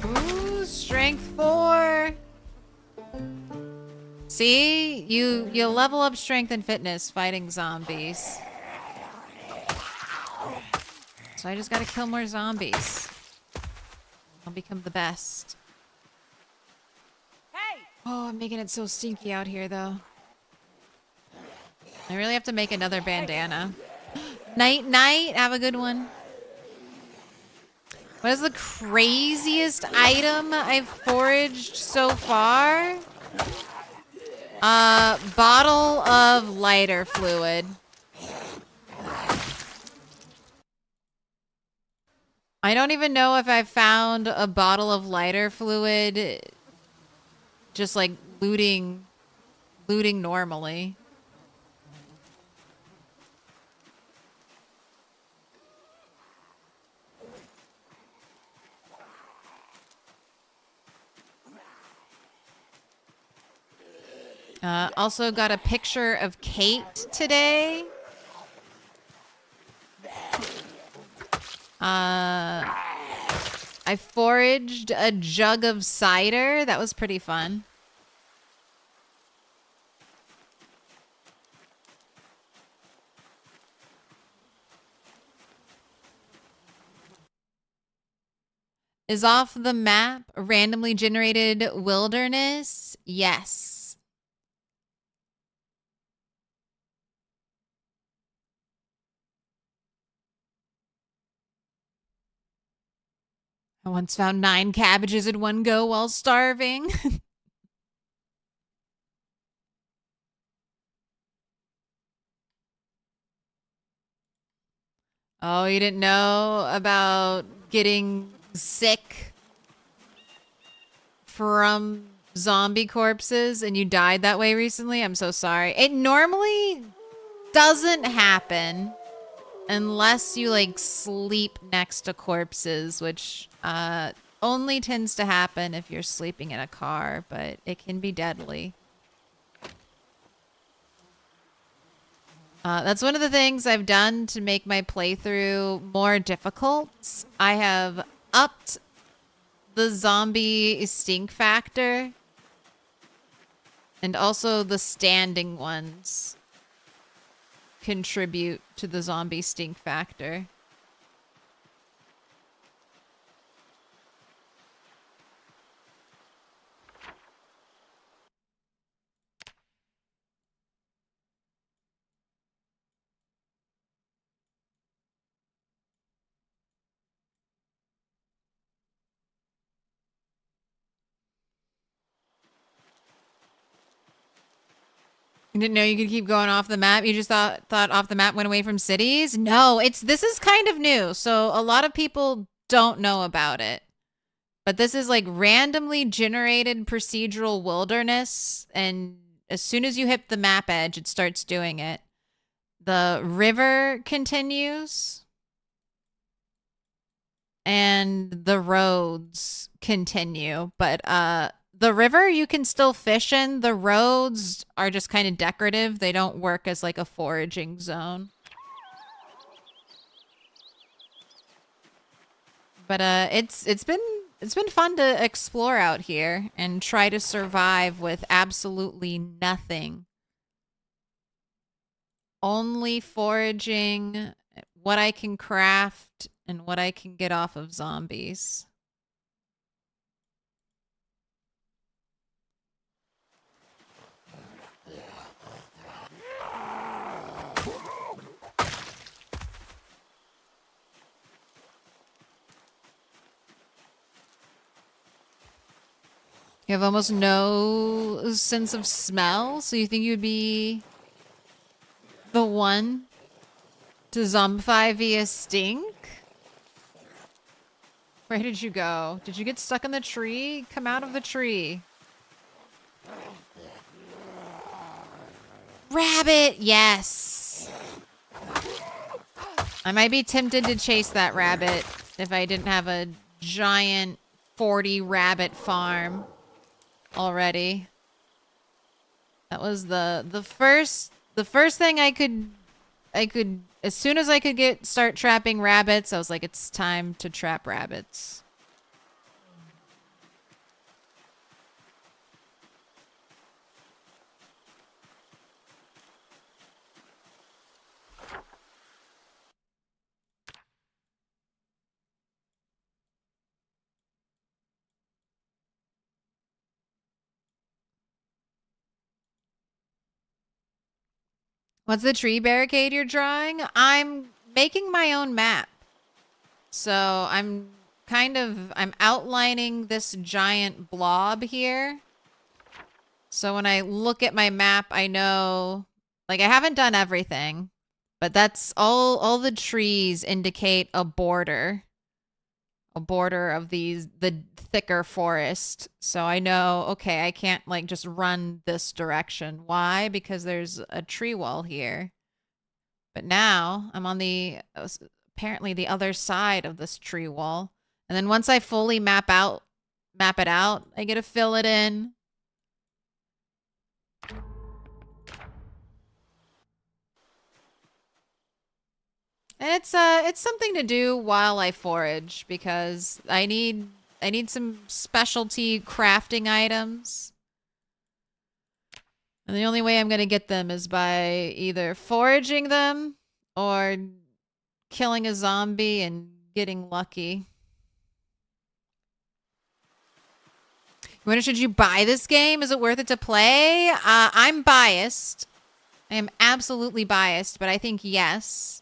Ooh, strength 4. See, you level up strength and fitness fighting zombies. So I just gotta kill more zombies. I'll become the best. Hey! Oh, I'm making it so stinky out here, though. I really have to make another bandana. Night, night. Have a good one. What is the craziest item I've foraged so far? Bottle of lighter fluid. I don't even know if I've found a bottle of lighter fluid just like looting normally. Also got a picture of Kate today. I foraged a jug of cider. That was pretty fun. is off the map a randomly generated wilderness? Yes. I once found 9 cabbages in one go while starving. Oh, you didn't know about getting sick from zombie corpses and you died that way recently? I'm so sorry. It normally doesn't happen unless you like sleep next to corpses, which only tends to happen if you're sleeping in a car, but it can be deadly. That's one of the things I've done to make my playthrough more difficult. I have upped the zombie stink factor and also the standing ones contribute to the zombie stink factor. You didn't know you could keep going off the map? You just thought off the map went away from cities? No, this is kind of new. So a lot of people don't know about it. But this is like randomly generated procedural wilderness, and as soon as you hit the map edge, it starts doing it. The river continues and the roads continue, but the river you can still fish in. The roads are just kind of decorative. They don't work as like a foraging zone. But it's been fun to explore out here and try to survive with absolutely nothing. Only foraging, what I can craft, and what I can get off of zombies. You have almost no sense of smell, so you think you'd be the one to zombify via stink? Where did you go? Did you get stuck in the tree? Come out of the tree. Rabbit, yes. I might be tempted to chase that rabbit if I didn't have a giant 40 rabbit farm already. That was the first thing I could as soon as I could start trapping rabbits, I was like, it's time to trap rabbits. What's the tree barricade you're drawing? I'm making my own map. So I'm outlining this giant blob here. So when I look at my map, I know, like, I haven't done everything, but that's all the trees indicate a border of the thicker forest. So I know, okay, I can't like just run this direction. Why? Because there's a tree wall here. But now I'm on apparently the other side of this tree wall. And then once I fully map it out, I get to fill it in. And it's something to do while I forage because I need some specialty crafting items. And the only way I'm going to get them is by either foraging them or killing a zombie and getting lucky. When should you buy this game? Is it worth it to play? I'm biased. I am absolutely biased, but I think yes.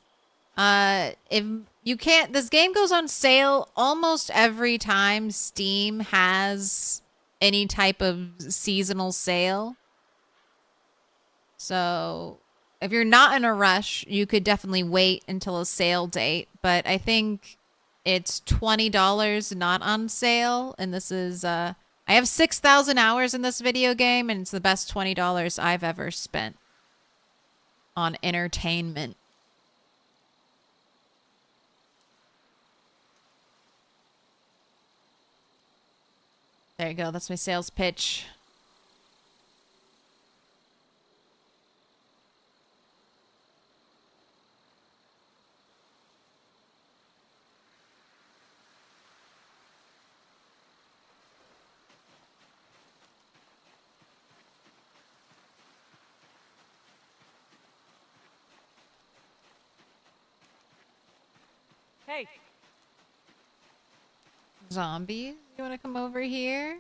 If you can't, this game goes on sale almost every time Steam has any type of seasonal sale. So if you're not in a rush, you could definitely wait until a sale date. But I think it's $20 not on sale. And this is, I have 6,000 hours in this video game, and it's the best $20 I've ever spent on entertainment. There you go. That's my sales pitch. Hey, Zombies, you want to come over here?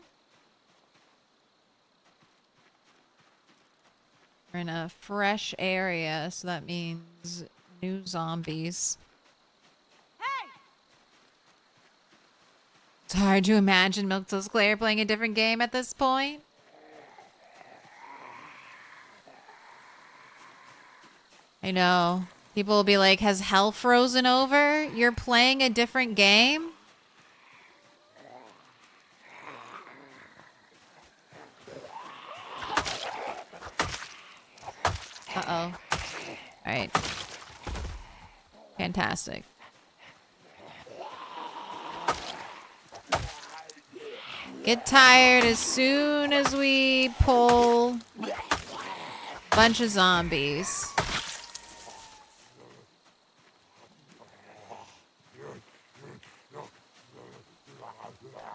We're in a fresh area, so that means new zombies. hey! It's hard to imagine Milquetoast Claire playing a different game at this point. I know. People will be like, has hell frozen over? You're playing a different game? Uh-oh. Alright. Fantastic. Get tired as soon as we pull a bunch of zombies.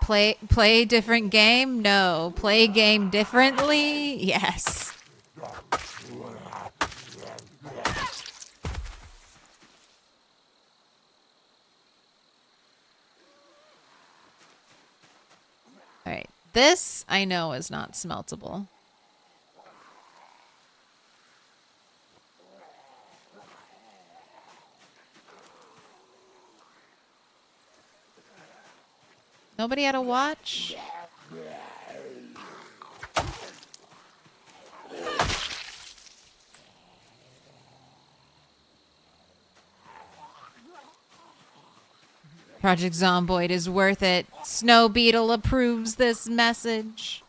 Play different game? No. Play game differently? Yes. Alright. This, I know, is not smeltable. Nobody had a watch? Project Zomboid is worth it. Snow Beetle approves this message.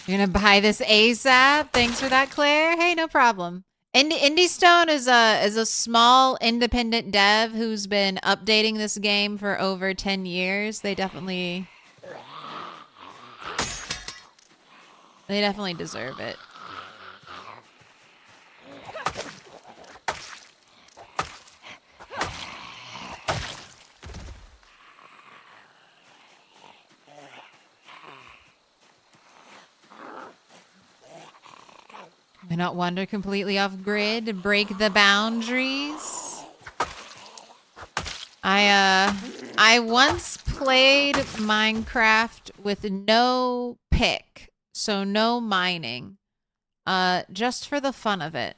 You're gonna buy this ASAP? Thanks for that, Claire. Hey, no problem. Indie Stone is a small independent dev who's been updating this game for over 10 years. They definitely deserve it. Why not wander completely off grid, break the boundaries? I once played Minecraft with no pick, so no mining, just for the fun of it.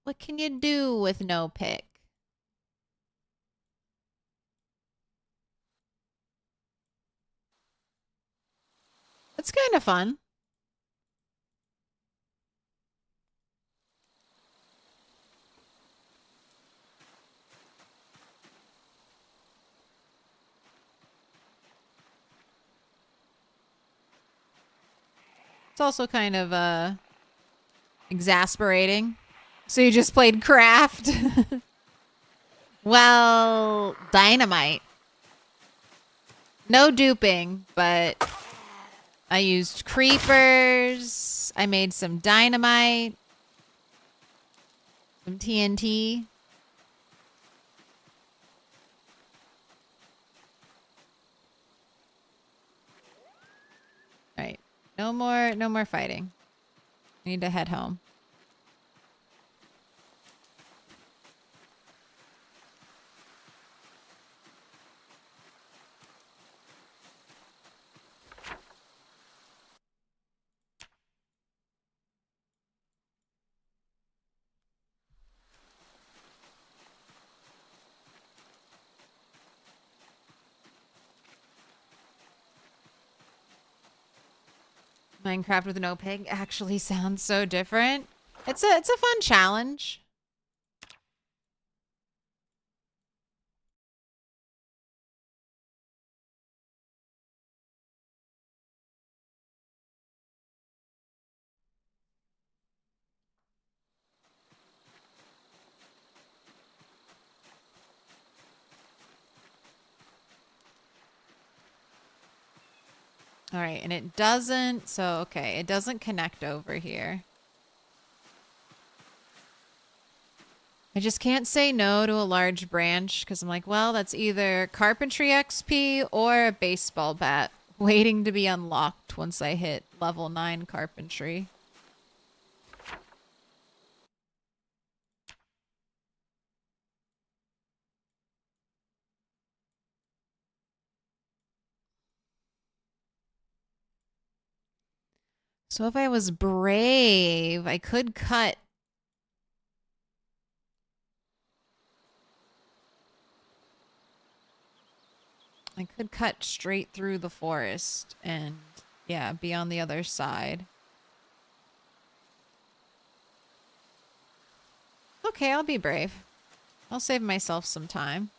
What can you do with no pick? It's kind of fun. It's also kind of exasperating. So you just played craft? Well, dynamite. No duping, but I used creepers. I made some dynamite. Some TNT. All right. No more fighting. I need to head home. Minecraft with no pig actually sounds so different. It's a fun challenge. All right, and it doesn't, so okay, it doesn't connect over here. I just can't say no to a large branch because I'm like, well, that's either carpentry XP or a baseball bat waiting to be unlocked once I hit level 9 carpentry. So if I was brave, I could cut. I could cut straight through the forest and, yeah, be on the other side. Okay, I'll be brave. I'll save myself some time.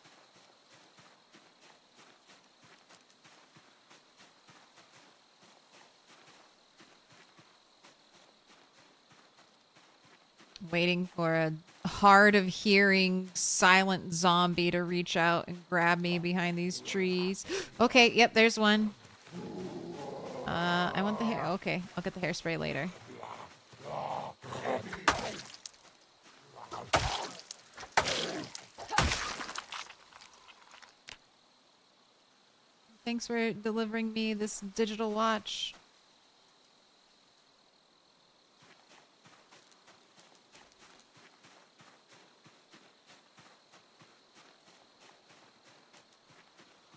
Waiting for a hard of hearing silent zombie to reach out and grab me behind these trees. Okay, yep, there's one. I want the hair. Okay, I'll get the hairspray later. Thanks for delivering me this digital watch.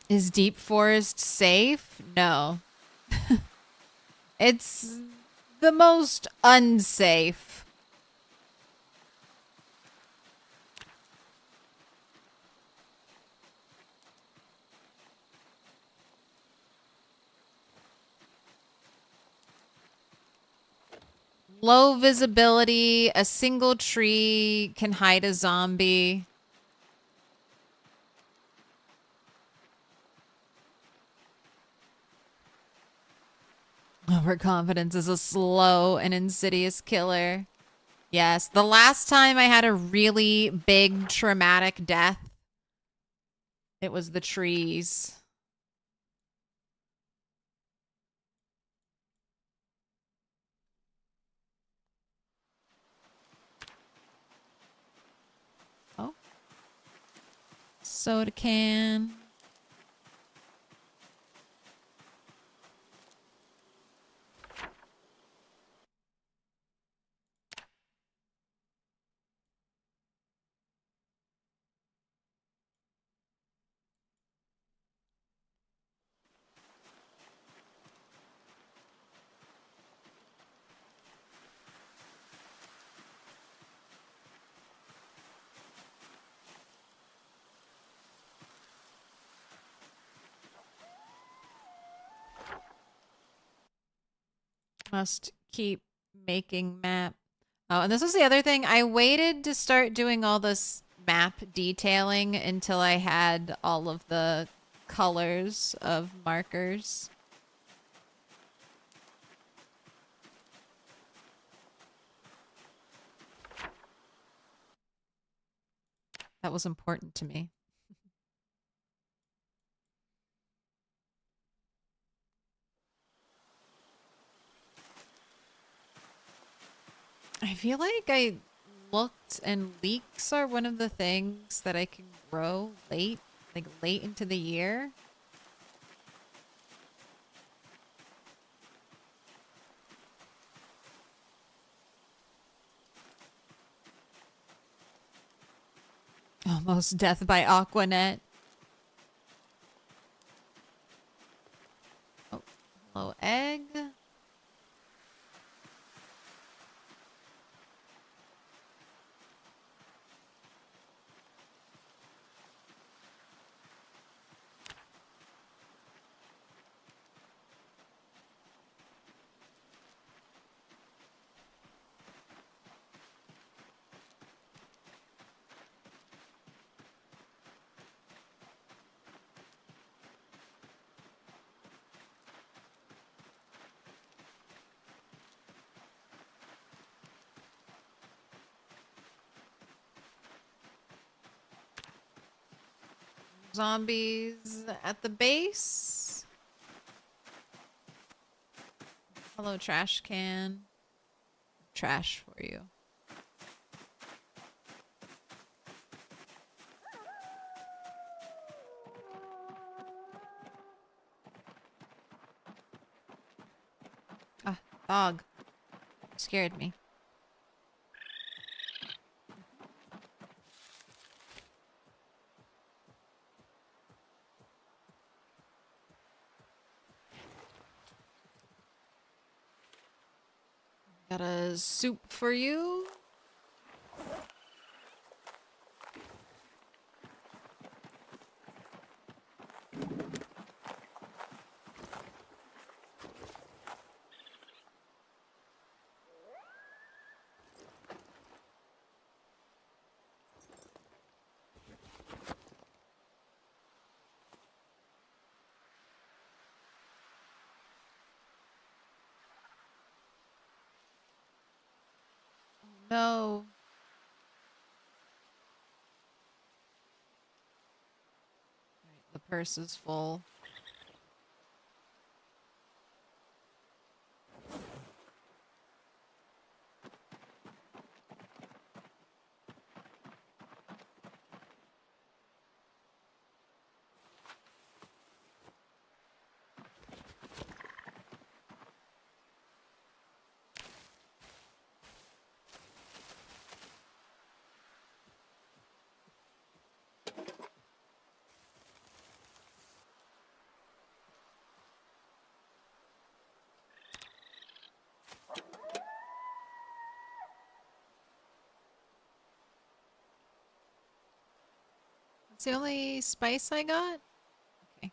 Is deep forest safe? No. It's the most unsafe. Low visibility, a single tree can hide a zombie. Overconfidence is a slow and insidious killer. Yes, the last time I had a really big traumatic death, it was the trees. Oh. Soda can. Must keep making map. Oh, and this was the other thing. I waited to start doing all this map detailing until I had all of the colors of markers. That was important to me. I feel like I looked, and leeks are one of the things that I can grow late, like late into the year. Almost death by Aquanet. Oh, hello, egg. Zombies at the base. Hello, trash can. Trash for you. Ah, dog. Scared me. Got a soup for you. No. Right, the purse is full. It's the only spice I got? Okay.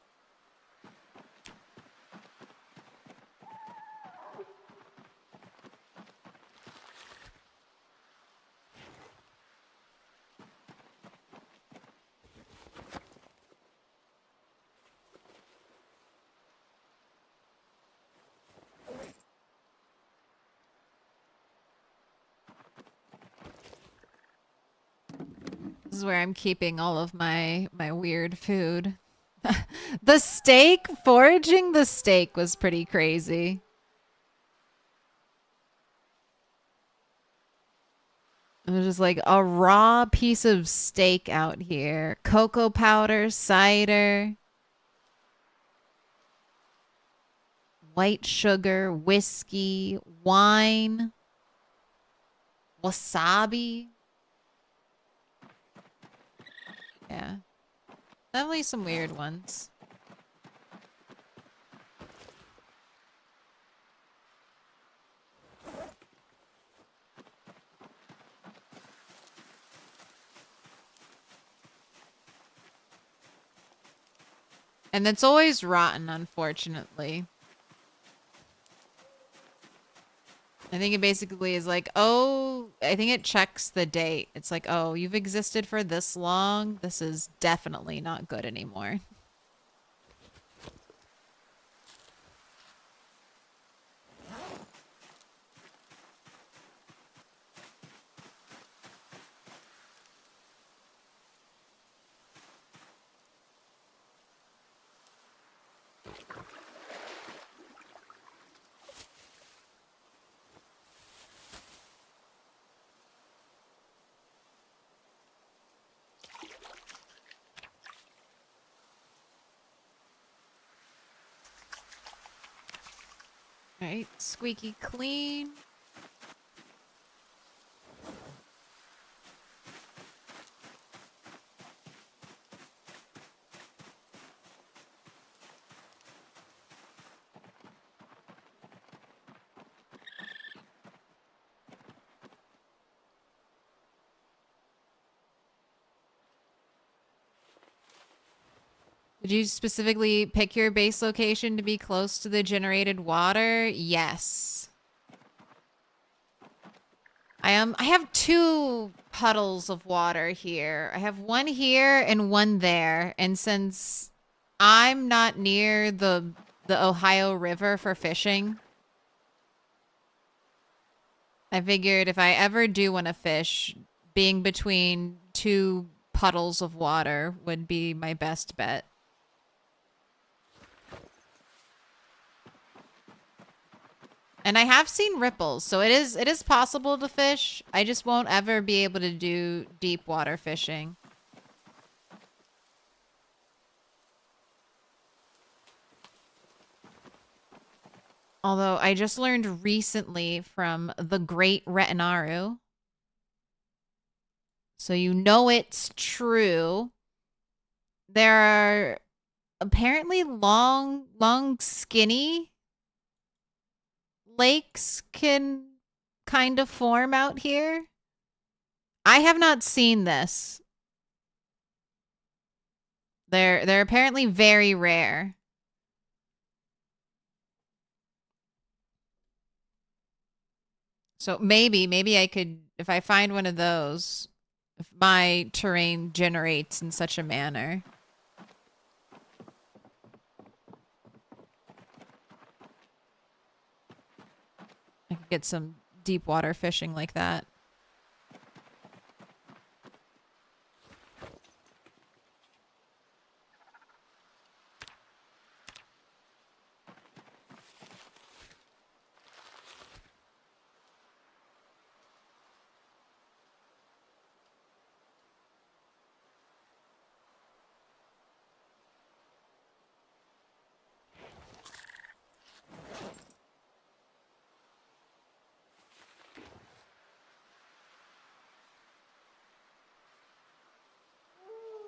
This is where I'm keeping all of my weird food. The steak, foraging the steak was pretty crazy. It was just like a raw piece of steak out here. Cocoa powder, cider, white sugar, whiskey, wine, wasabi. Yeah. Definitely some weird ones. And it's always rotten, unfortunately. I think it basically is like, oh, I think it checks the date. It's like, oh, you've existed for this long. This is definitely not good anymore. Alright, squeaky clean. Did you specifically pick your base location to be close to the generated water? Yes. I have 2 puddles of water here. I have one here and one there. And since I'm not near the Ohio River for fishing, I figured if I ever do want to fish, being between 2 puddles of water would be my best bet. And I have seen ripples, so it is possible to fish. I just won't ever be able to do deep water fishing. Although I just learned recently from the great Retinaru, so you know it's true, there are apparently long skinny lakes can kind of form out here. I have not seen this. They're apparently very rare. So maybe I could, if I find one of those, if my terrain generates in such a manner. I could get some deep water fishing like that.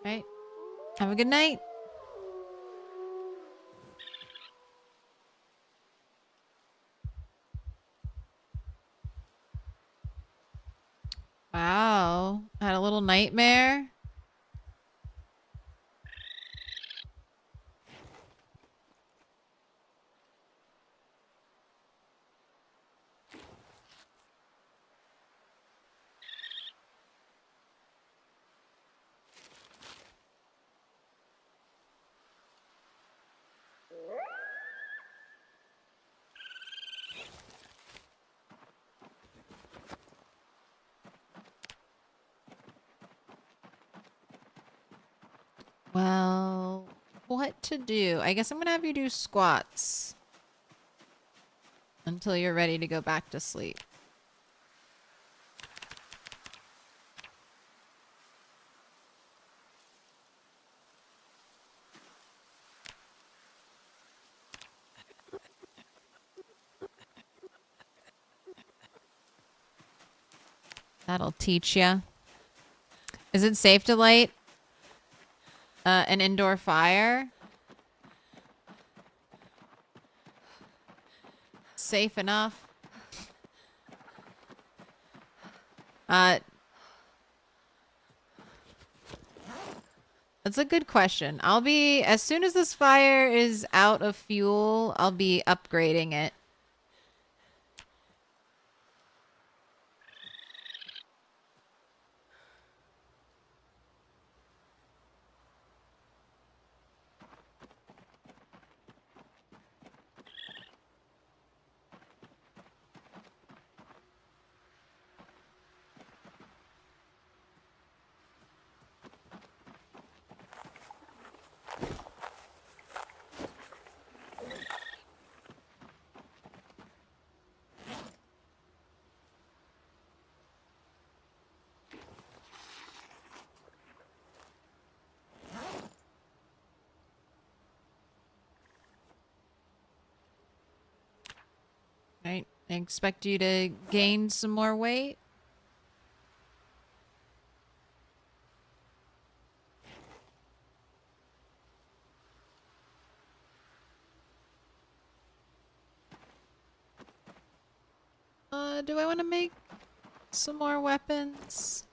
Right. Have a good night. Wow. Had a little nightmare. Well, what to do? I guess I'm gonna have you do squats until you're ready to go back to sleep. That'll teach ya. Is it safe to light an indoor fire? Safe enough. That's a good question. As soon as this fire is out of fuel, I'll be upgrading it. I expect you to gain some more weight. Do I want to make some more weapons?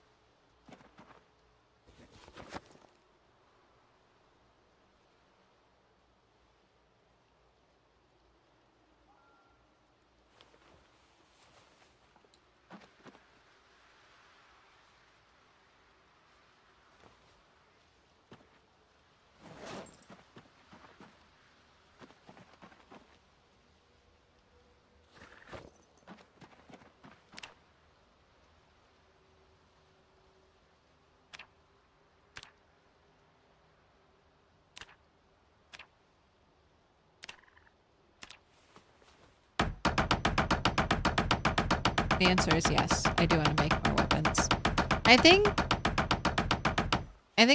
The answer is yes. I do want to make more weapons. I think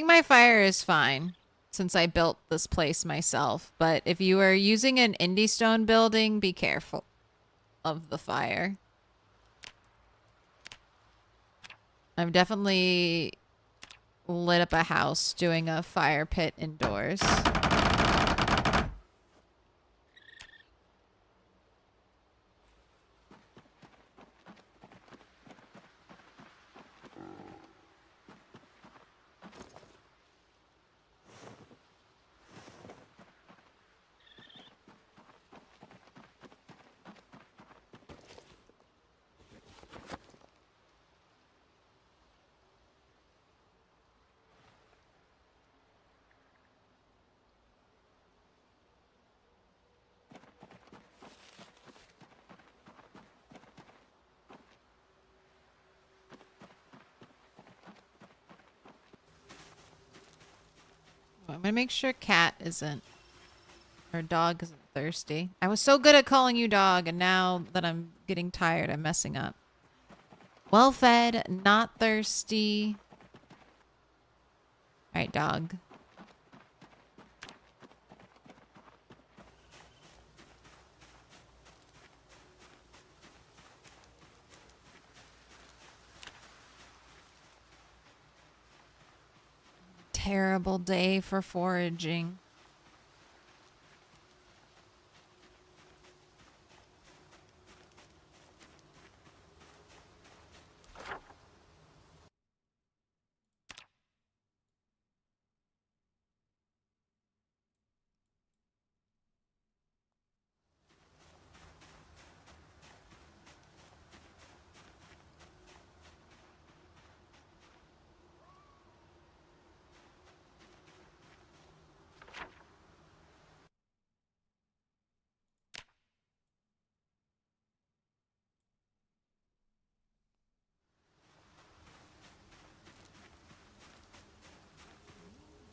my fire is fine since I built this place myself. But if you are using an indie stone building, be careful of the fire. I've definitely lit up a house doing a fire pit indoors. I'm gonna make sure cat isn't, or dog isn't thirsty. I was so good at calling you dog, and now that I'm getting tired, I'm messing up. Well fed, not thirsty. Alright, dog. Terrible day for foraging.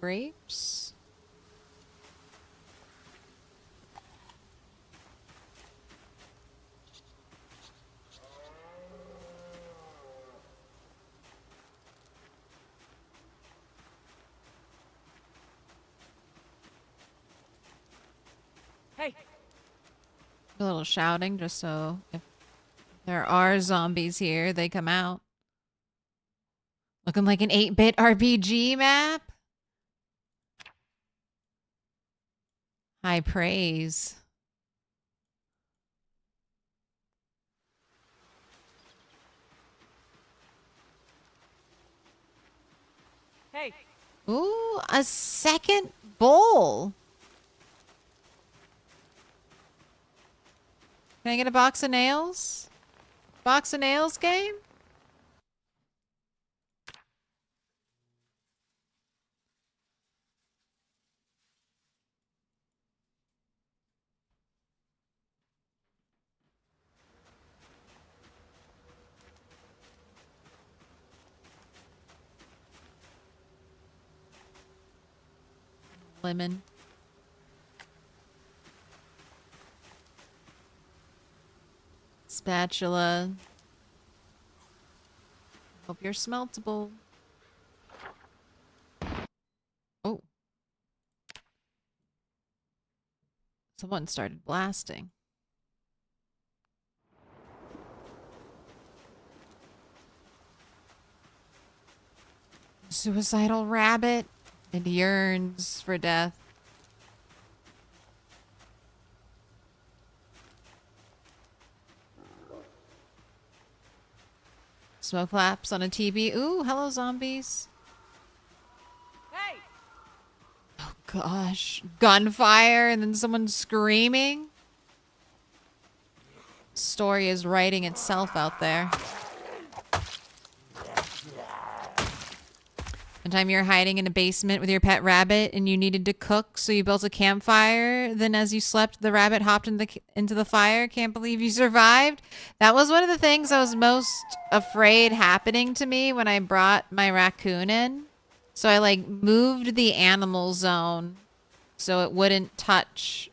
Grapes? Hey, A little shouting just so if there are zombies here, they come out. Looking like an 8-bit RPG map. High praise. hey. Ooh, a second bowl. Can I get a box of nails? Box of nails game? Lemon. Spatula. Hope you're smeltable. Oh. Someone started blasting. Suicidal rabbit. It yearns for death. Smoke flaps on a TB. Ooh, hello zombies. Hey! Oh gosh. Gunfire and then someone screaming. Story is writing itself out there. One time you're hiding in a basement with your pet rabbit and you needed to cook, so you built a campfire. Then as you slept, the rabbit hopped into the fire. Can't believe you survived. That was one of the things I was most afraid happening to me when I brought my raccoon in. So I like moved the animal zone so it wouldn't touch.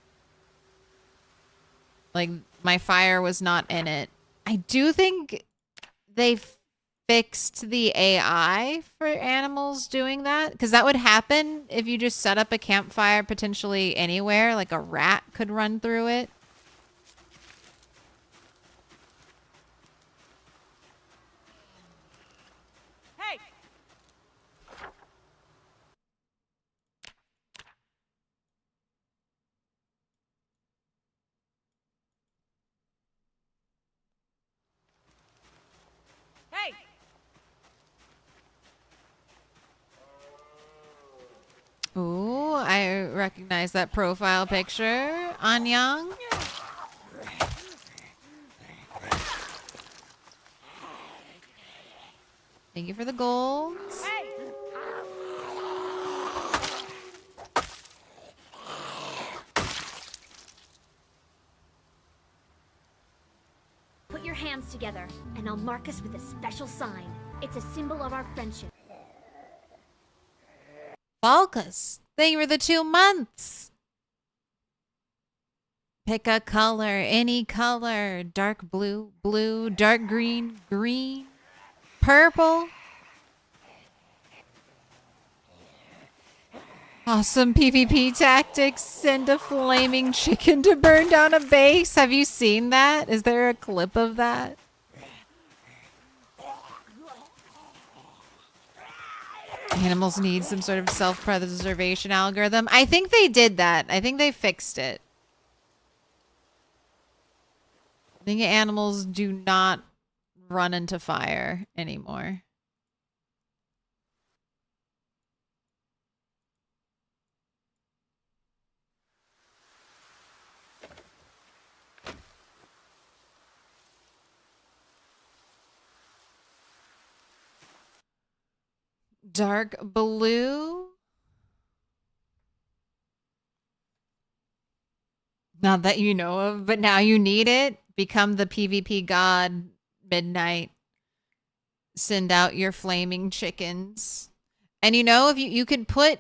Like my fire was not in it. I do think they fixed the AI for animals doing that, because that would happen if you just set up a campfire potentially anywhere. Like a rat could run through it. Hey! Hey! Ooh, I recognize that profile picture. Anyang. Thank you for the gold. Hey! Put your hands together, and I'll mark us with a special sign. It's a symbol of our friendship. Balkus, thank you for the 2 months. Pick a color, any color. Dark blue, blue, dark green, green, purple. Awesome PvP tactics. Send a flaming chicken to burn down a base. Have you seen that? Is there a clip of that? Animals need some sort of self-preservation algorithm. I think they did that. I think they fixed it. I think animals do not run into fire anymore. Dark blue. Not that you know of, but now you need it. Become the PvP god, Midnight. Send out your flaming chickens. And you know, if you can put,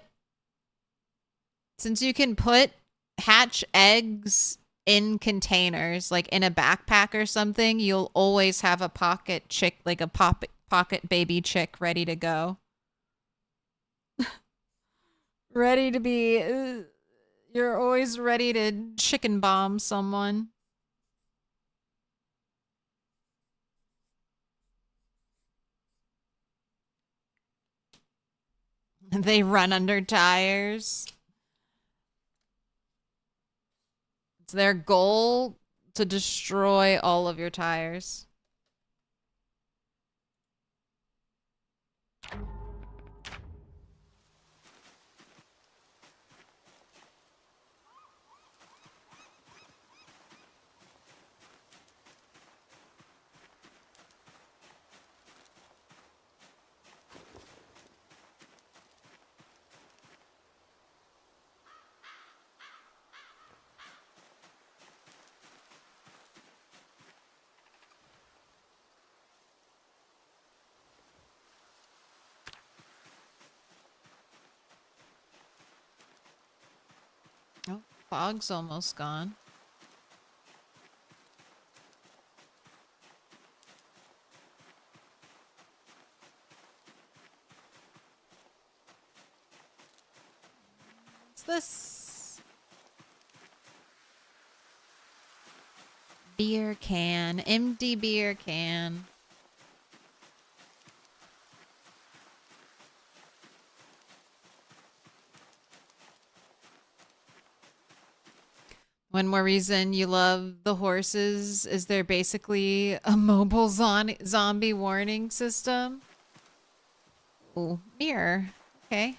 since you can put hatch eggs in containers, like in a backpack or something, you'll always have a pocket chick, like a pocket baby chick ready to go. Ready to be, you're always ready to chicken bomb someone. They run under tires. It's their goal to destroy all of your tires. Oh, fog's almost gone. What's this? Beer can. Empty beer can. One more reason you love the horses is they're basically a mobile zombie warning system. Ooh, mirror. Okay.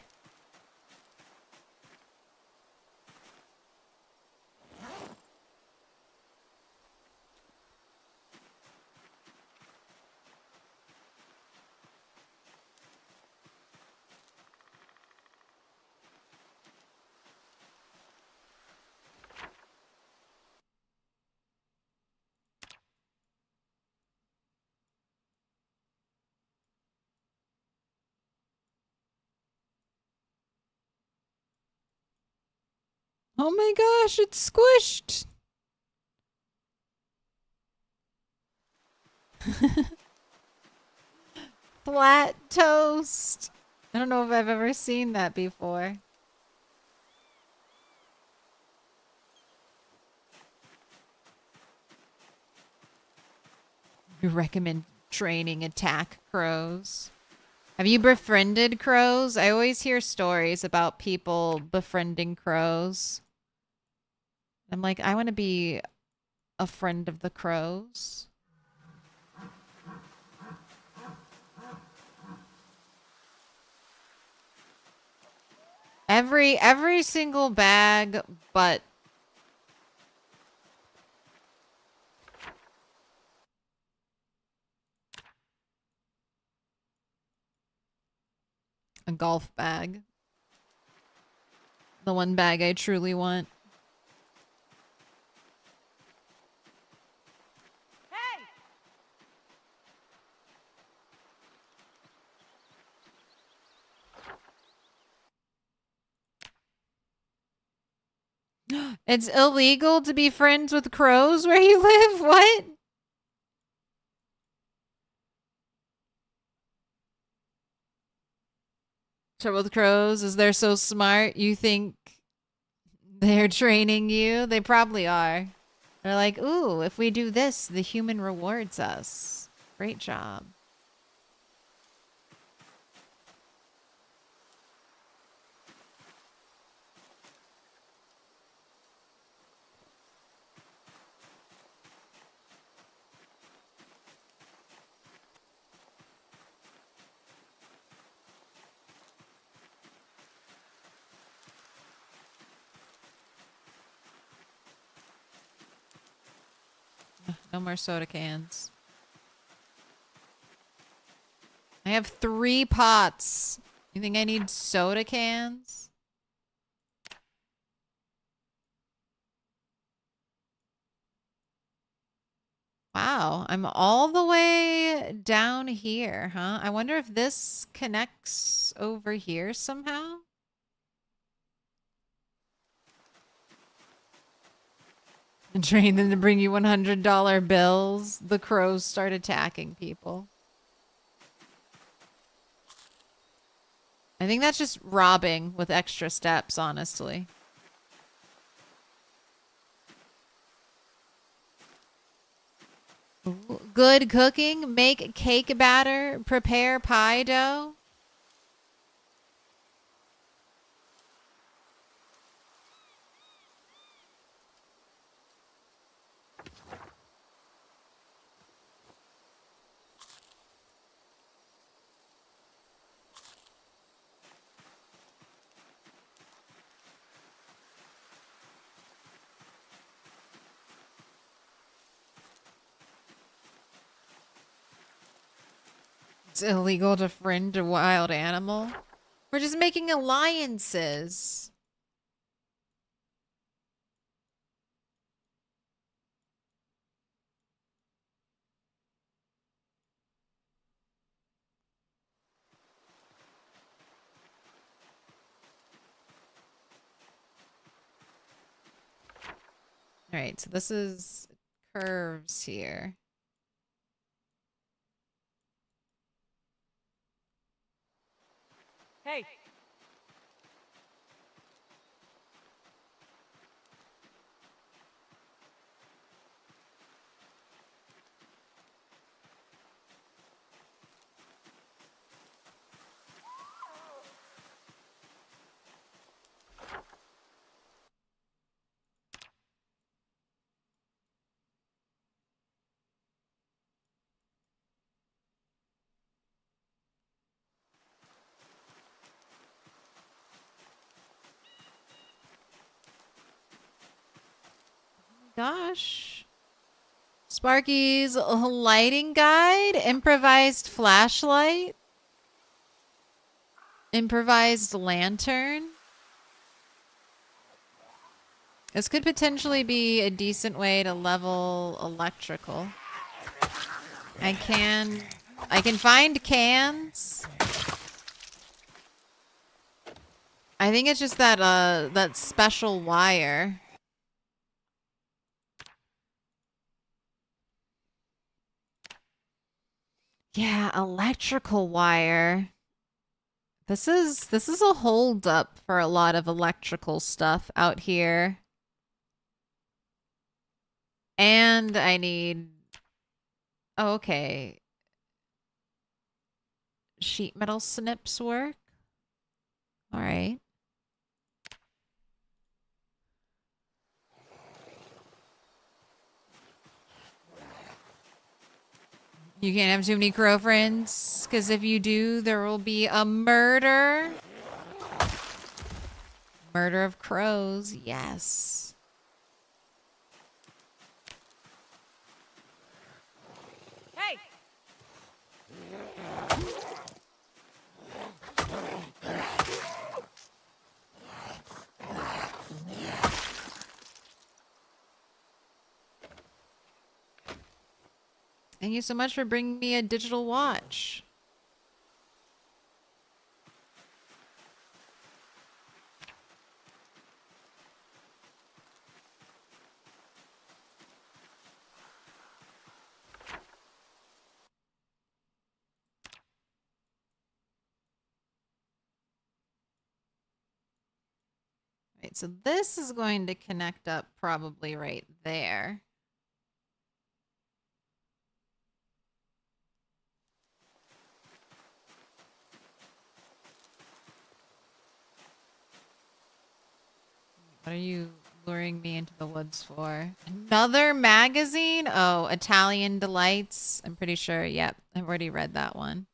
Oh my gosh, it's squished. Flat toast. I don't know if I've ever seen that before. You recommend training attack crows. Have you befriended crows? I always hear stories about people befriending crows. I'm like, I want to be a friend of the crows. Every single bag, but a golf bag. The one bag I truly want. It's illegal to be friends with crows where you live? What? Trouble with crows is they're so smart, you think they're training you? They probably are. They're like, ooh, if we do this, the human rewards us. Great job. No more soda cans. I have 3 pots. You think I need soda cans? Wow, I'm all the way down here, huh? I wonder if this connects over here somehow? And train them to bring you $100 bills. The crows start attacking people. I think that's just robbing with extra steps, honestly. Ooh, good cooking. Make cake batter. Prepare pie dough. It's illegal to friend a wild animal. We're just making alliances. All right, so this is curves here. Hey! gosh. Sparky's lighting guide, improvised flashlight, improvised lantern. This could potentially be a decent way to level electrical. I can find cans. I think it's just that special wire. Yeah, electrical wire. This is a hold up for a lot of electrical stuff out here. And I need... Oh, okay. Sheet metal snips work? Alright. You can't have too many crow friends, because if you do, there will be a murder. Murder of crows, yes. Hey! Thank you so much for bringing me a digital watch. Right, so this is going to connect up probably right there. What are you luring me into the woods for? Another magazine? Oh, Italian Delights. I'm pretty sure. Yep, I've already read that one.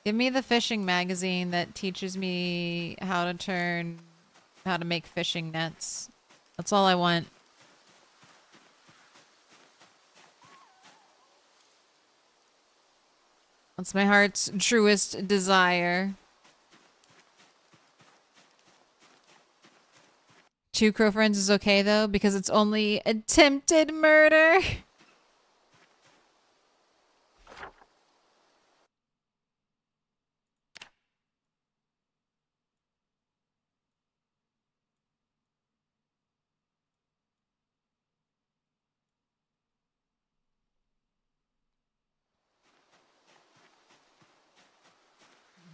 Give me the fishing magazine that teaches me how to make fishing nets. That's all I want. That's my heart's truest desire. 2 crow friends is okay though, because it's only attempted murder.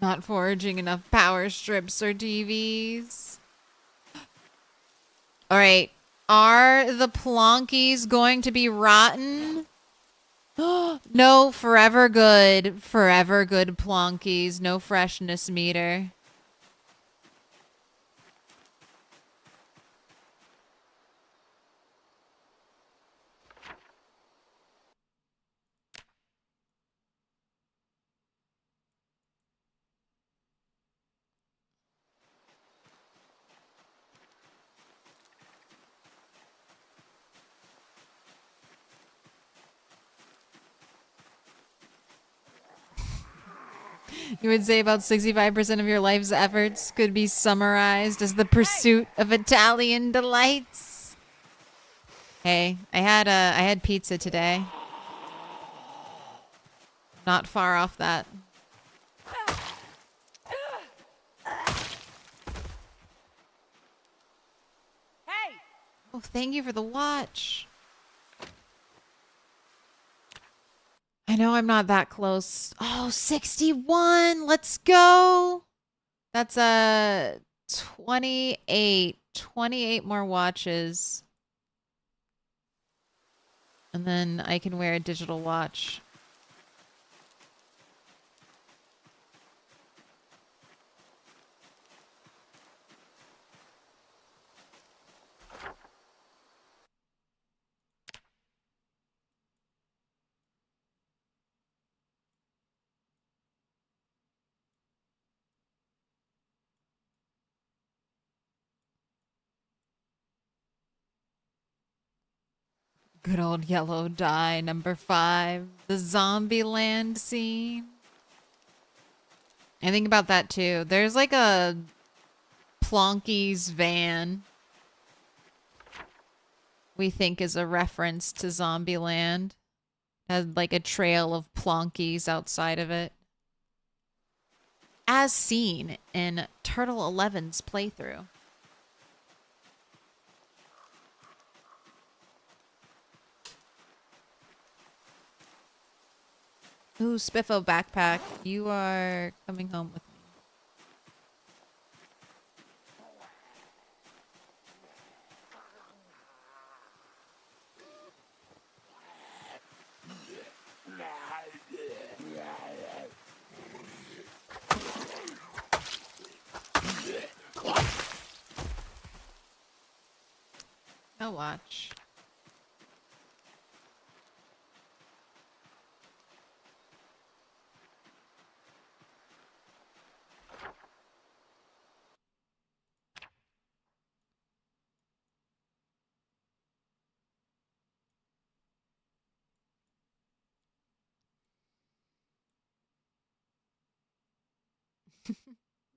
Not foraging enough power strips or TVs. Alright. Are the plonkies going to be rotten? No, forever good. Forever good plonkies. No freshness meter. You would say about 65% of your life's efforts could be summarized as the pursuit of Italian delights. Hey, I had pizza today. Not far off that. Hey! Oh, thank you for the watch. I know I'm not that close. Oh, 61. Let's go. That's a 28. 28 more watches. And then I can wear a digital watch. Good old yellow dye, number 5. The zombie land scene. I think about that too. There's like a Plonky's van we think is a reference to Zombieland. Has like a trail of Plonkies outside of it. As seen in Turtle 11's playthrough. Ooh, Spiffo backpack. You are coming home with me. I'll watch.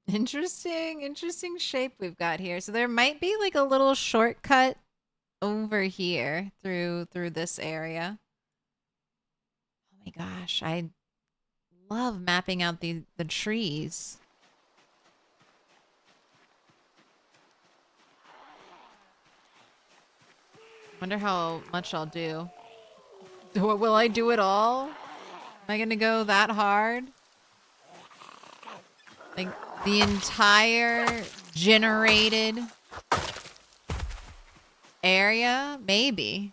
Interesting shape we've got here. So there might be like a little shortcut over here through this area. Oh my gosh, I love mapping out the trees. Wonder how much I'll do. Will I do it all? Am I gonna go that hard? Like the entire generated area? Maybe.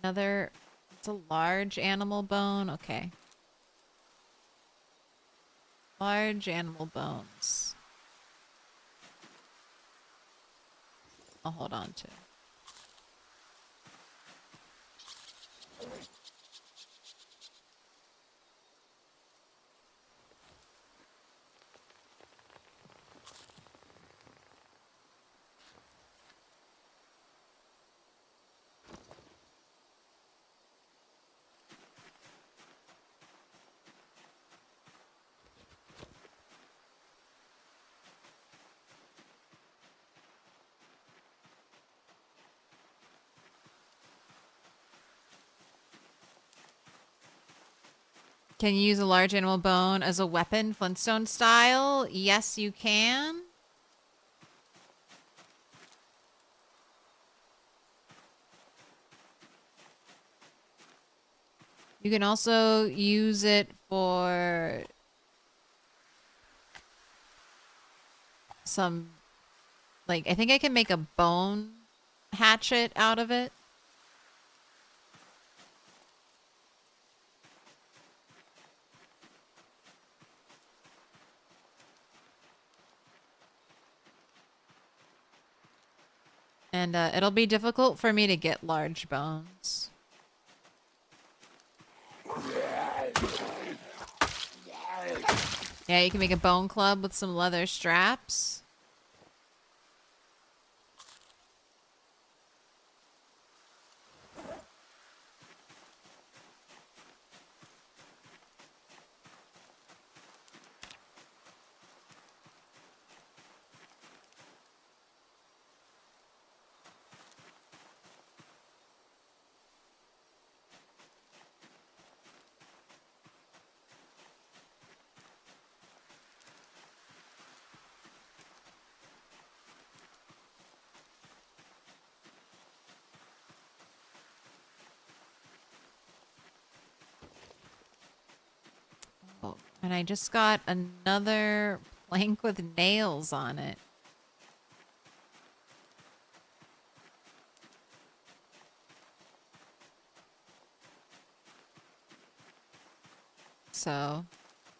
Another, it's a large animal bone. Okay. Large animal bones. I'll hold on to. Can you use a large animal bone as a weapon, Flintstone style? Yes, you can. You can also use it for some, like, I think I can make a bone hatchet out of it. And it'll be difficult for me to get large bones. Yeah, you can make a bone club with some leather straps. Oh, and I just got another plank with nails on it. So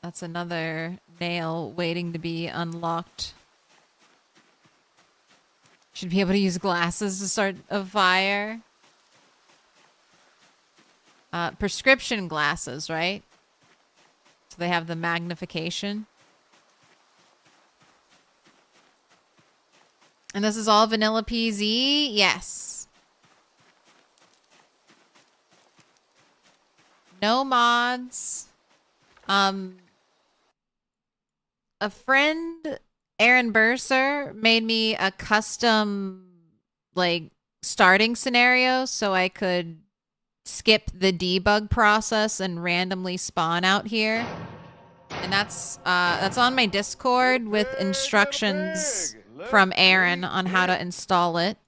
that's another nail waiting to be unlocked. Should be able to use glasses to start a fire. Prescription glasses, right? So they have the magnification. And this is all vanilla PZ? Yes. No mods. A friend, Aaron Burser, made me a custom, like, starting scenario so I could skip the debug process and randomly spawn out here. And that's on my Discord with instructions from Aaron on how to install it.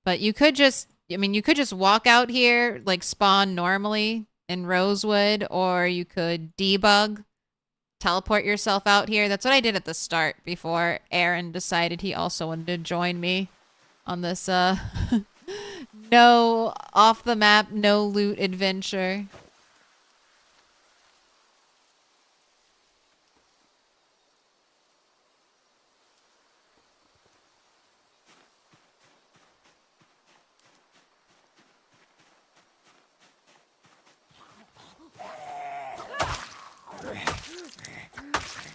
But you could just, I mean, you could just walk out here, like spawn normally in Rosewood, or you could debug, teleport yourself out here. That's what I did at the start before Aaron decided he also wanted to join me on this, no off the map, no loot adventure.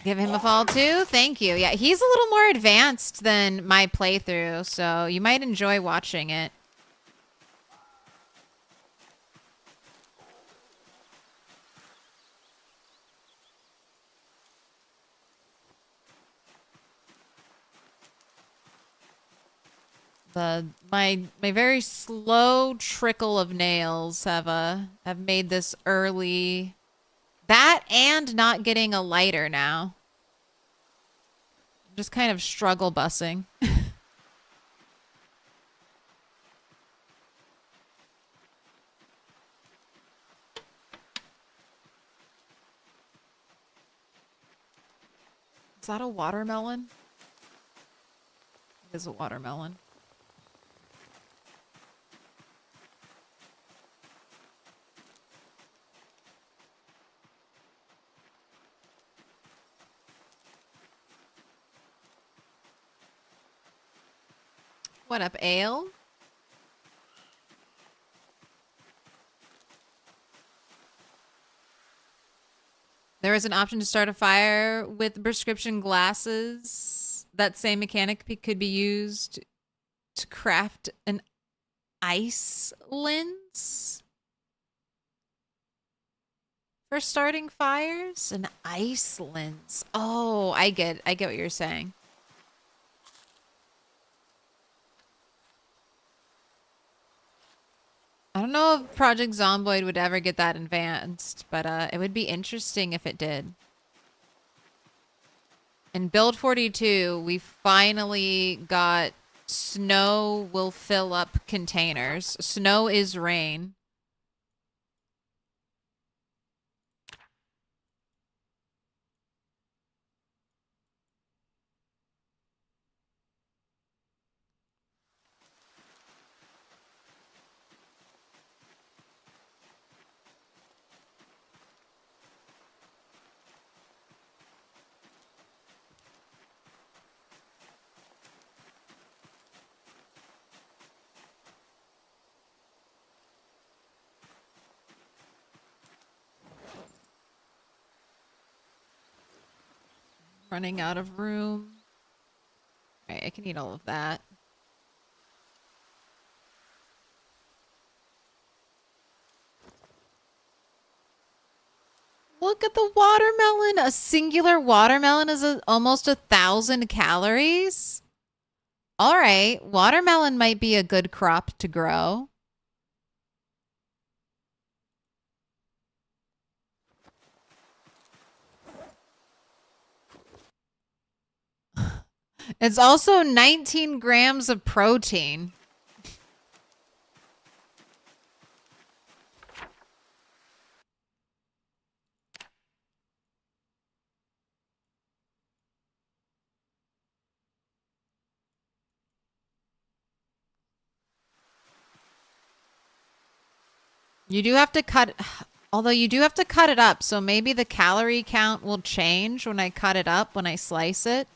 Give him a fall too? Thank you. Yeah, he's a little more advanced than my playthrough, so you might enjoy watching it. My very slow trickle of nails have made this early. That and not getting a lighter now. Just kind of struggle bussing. Is that a watermelon? It is a watermelon. What up, Ale? There is an option to start a fire with prescription glasses. That same mechanic could be used to craft an ice lens for starting fires. An ice lens. Oh, I get what you're saying. I don't know if Project Zomboid would ever get that advanced, but it would be interesting if it did. In Build 42, we finally got snow will fill up containers. Snow is rain. Running out of room. All right, I can eat all of that. Look at the watermelon. A singular watermelon is almost 1,000 calories. All right, watermelon might be a good crop to grow. It's also 19 grams of protein. You do have to cut, although you do have to cut it up, so maybe the calorie count will change when I cut it up, when I slice it.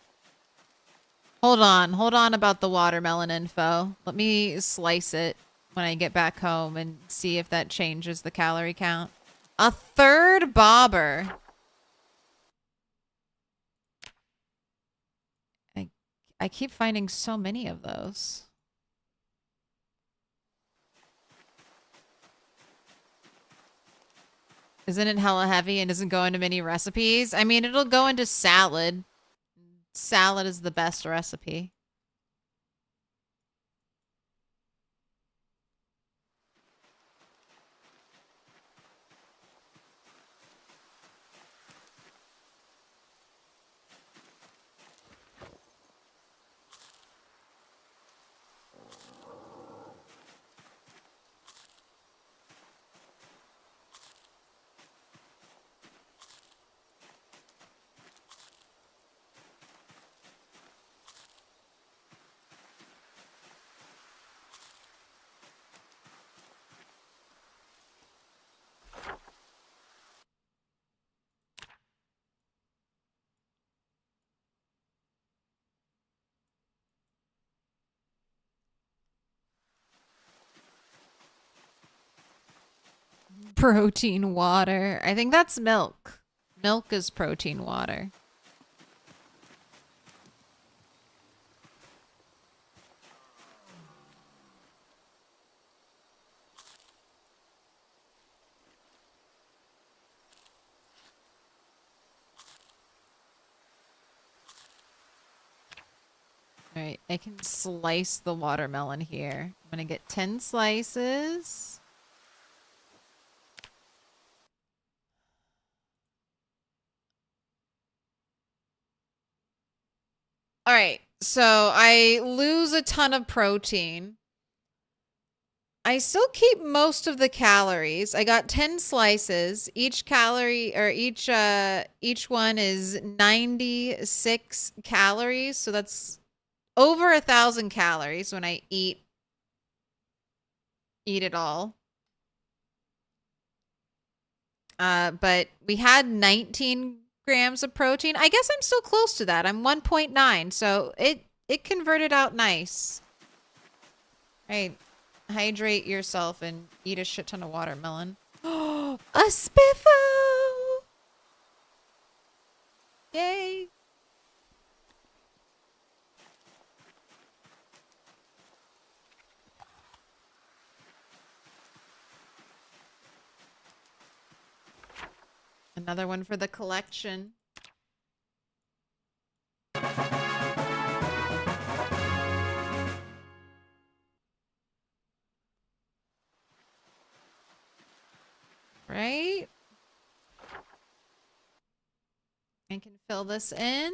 Hold on about the watermelon info. Let me slice it when I get back home and see if that changes the calorie count. A third bobber. I keep finding so many of those. Isn't it hella heavy and doesn't go into many recipes? I mean, it'll go into salad. Salad is the best recipe. Protein water. I think that's milk. Milk is protein water. All right, I can slice the watermelon here. I'm gonna get 10 slices. All right, so I lose a ton of protein. I still keep most of the calories. I got 10 slices. Each calorie or each one is 96 calories, so that's over 1,000 calories when I eat it all. But we had 19 grams of protein. I guess I'm still close to that. I'm 1.9, so it converted out nice. Right. Hydrate yourself and eat a shit ton of watermelon. Oh, a spiffo! Yay! Another one for the collection. Right? I can fill this in.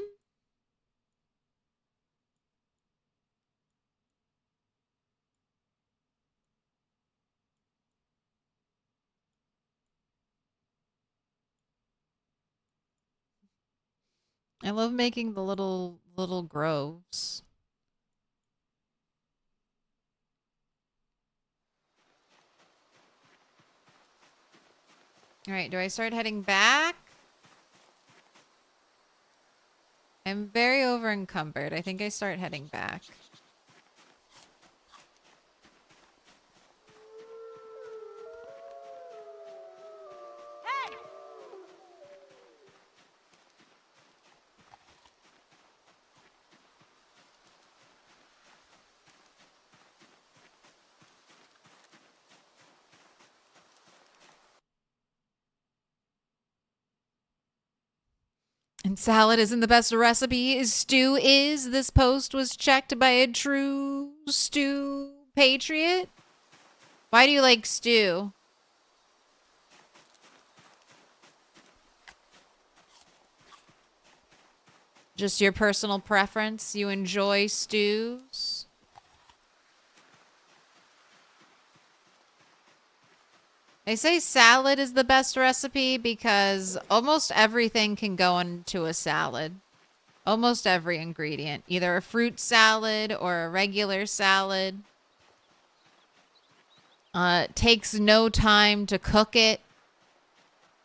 I love making the little groves. All right, do I start heading back? I'm very over encumbered. I think I start heading back. Hey! And salad isn't the best recipe. Stew is. This post was checked by a true stew patriot. Why do you like stew? Just your personal preference? You enjoy stews? They say salad is the best recipe because almost everything can go into a salad. Almost every ingredient. Either a fruit salad or a regular salad. Takes no time to cook it.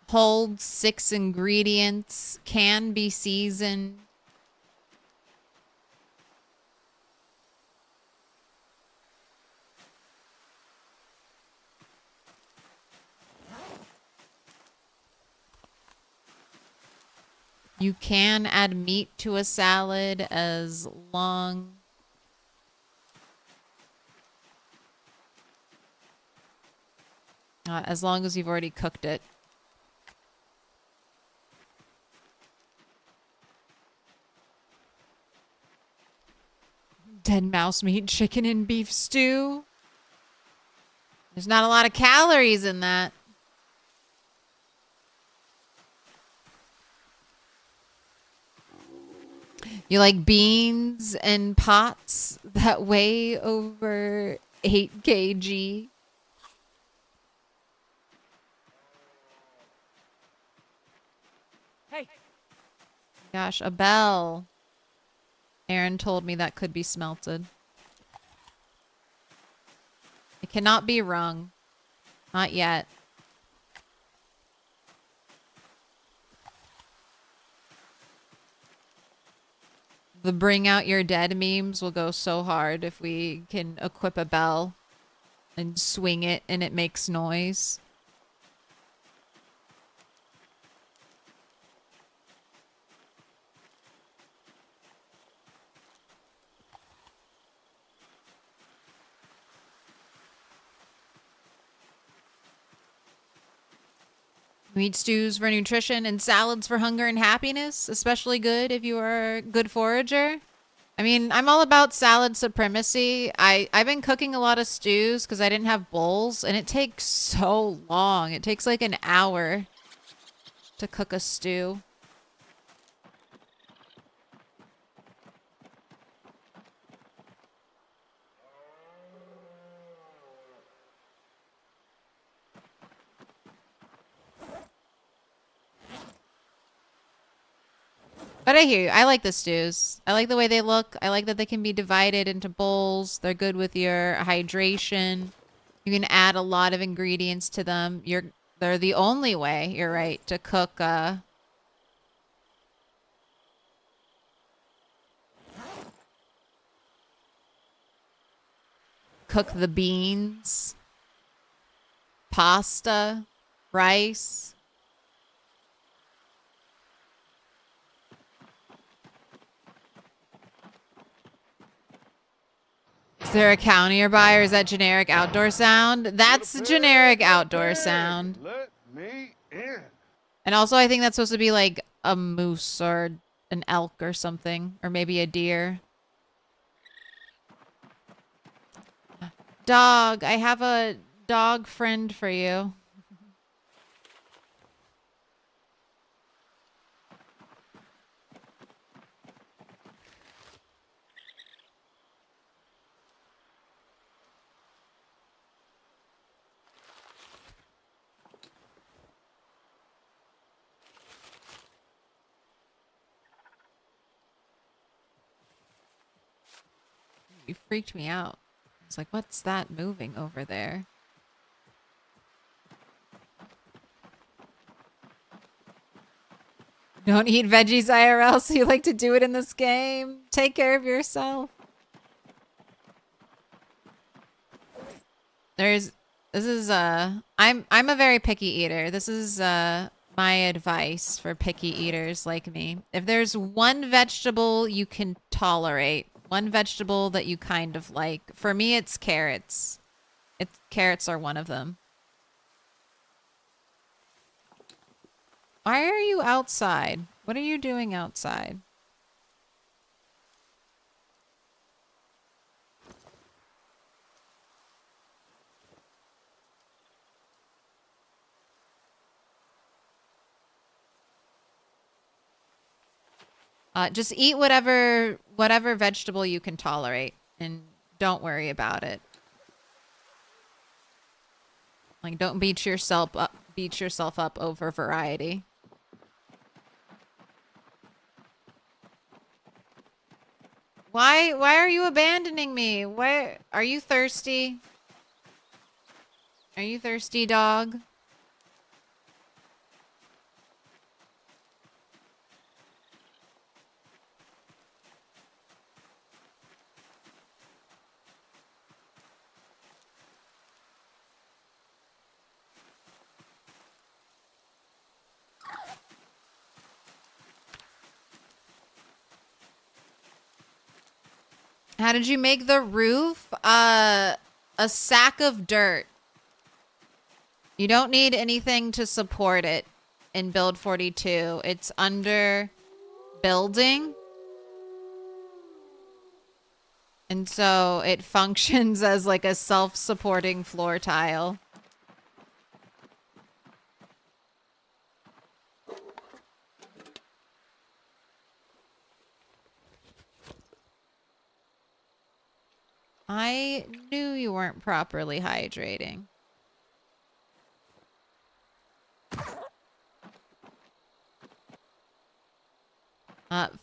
Holds 6 ingredients. Can be seasoned. You can add meat to a salad as long as you've already cooked it. Dead mouse meat, chicken, and beef stew. There's not a lot of calories in that. You like beans and pots that weigh over 8 kg? Hey, Gosh, a bell. Aaron told me that could be smelted. It cannot be rung. Not yet. The bring out your dead memes will go so hard if we can equip a bell and swing it and it makes noise. Meat stews for nutrition and salads for hunger and happiness. Especially good if you are a good forager. I mean, I'm all about salad supremacy. I've been cooking a lot of stews because I didn't have bowls. And it takes so long. It takes like an hour to cook a stew. But I hear you. I like the stews. I like the way they look. I like that they can be divided into bowls. They're good with your hydration. You can add a lot of ingredients to them. They're the only way, you're right, to cook cook the beans, pasta, rice. Is there a cow nearby, or is that generic outdoor sound? That's generic outdoor sound. Let me in. And also, I think that's supposed to be like a moose or an elk or something, or maybe a deer. Dog, I have a dog friend for you. You freaked me out. I was like, what's that moving over there? Don't eat veggies IRL, so you like to do it in this game. Take care of yourself. I'm a very picky eater. This is my advice for picky eaters like me. If there's one vegetable you can tolerate, one vegetable that you kind of like, for me it's carrots. Carrots are one of them. Why are you outside? What are you doing outside? Just eat whatever vegetable you can tolerate, and don't worry about it. Like, don't beat yourself up over variety. Why are you abandoning me? Why are you thirsty? Are you thirsty, dog? How did you make the roof? A sack of dirt. You don't need anything to support it in build 42. It's under building. And so it functions as like a self-supporting floor tile. I knew you weren't properly hydrating.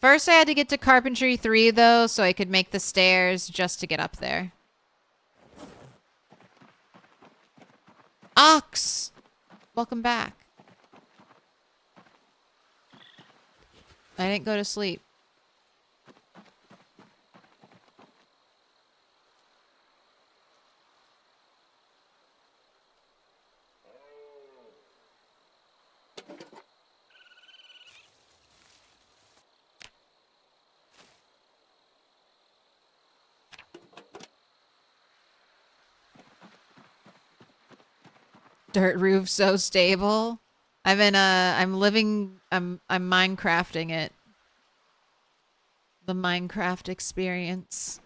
First I had to get to Carpentry 3 though, so I could make the stairs just to get up there. Ox! Welcome back. I didn't go to sleep. Dirt roof so stable. I'm Minecrafting it. The Minecraft experience.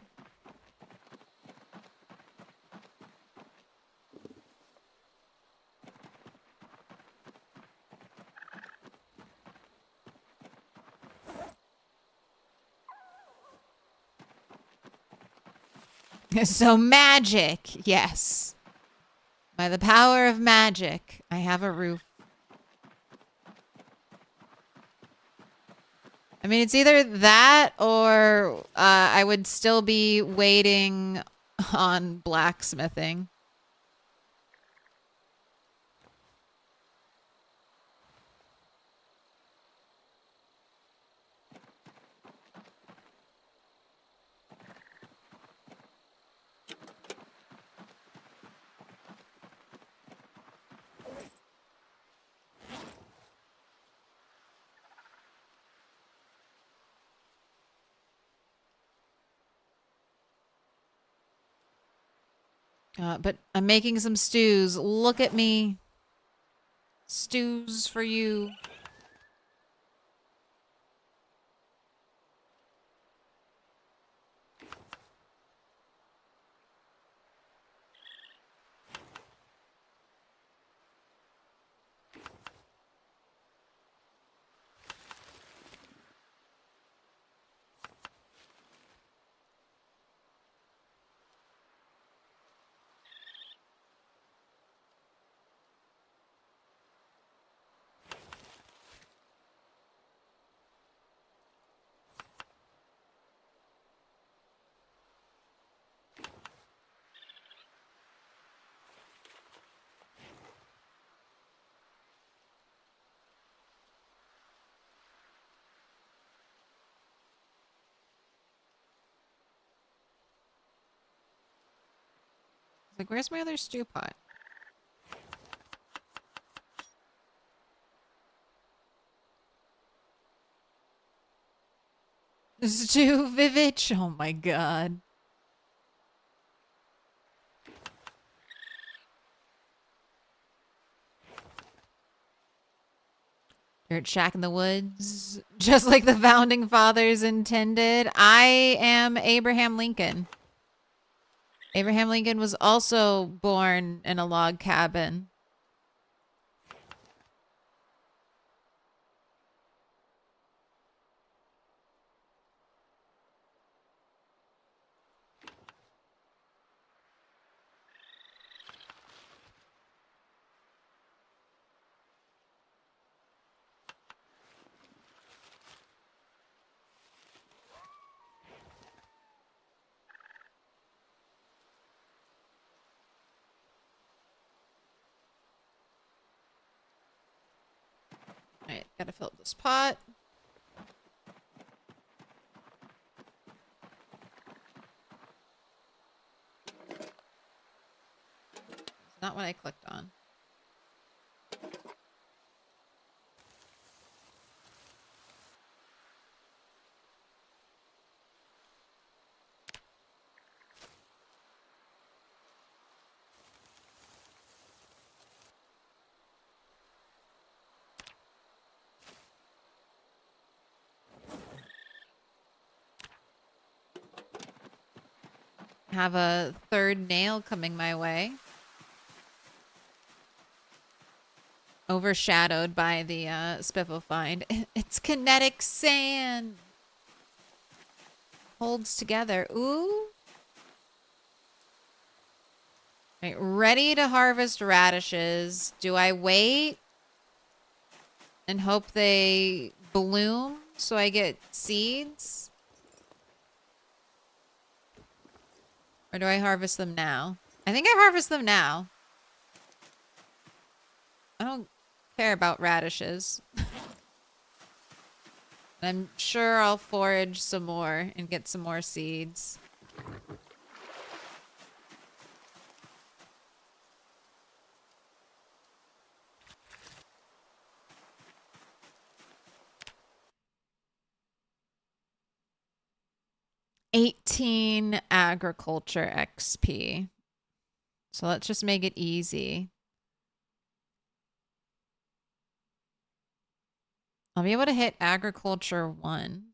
So magic, yes. By the power of magic, I have a roof. I mean, it's either that or I would still be waiting on blacksmithing. But I'm making some stews. Look at me. Stews for you. Like, where's my other stew pot? Stew Vivitch. Oh my god. Dirt shack in the woods. Just like the founding fathers intended. I am Abraham Lincoln. Abraham Lincoln was also born in a log cabin. Gotta fill up this pot. It's not what I clicked on. Have a third nail coming my way. Overshadowed by the Spiffle find. It's kinetic sand. Holds together. Ooh. Right, ready to harvest radishes. Do I wait and hope they bloom so I get seeds? Or do I harvest them now? I think I harvest them now. I don't care about radishes. I'm sure I'll forage some more and get some more seeds. $18 agriculture XP. So let's just make it easy. I'll be able to hit agriculture 1.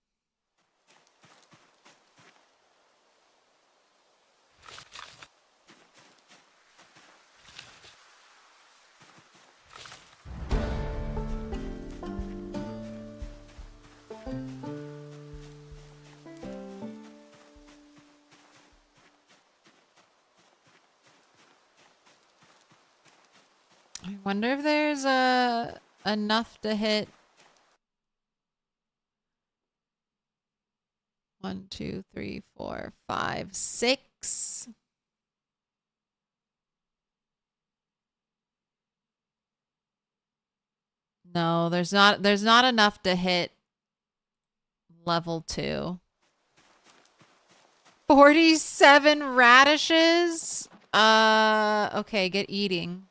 I wonder if there's enough to hit 1, 2, 3, 4, 5, 6. No, there's not enough to hit level 2. 47 radishes? Okay, get eating.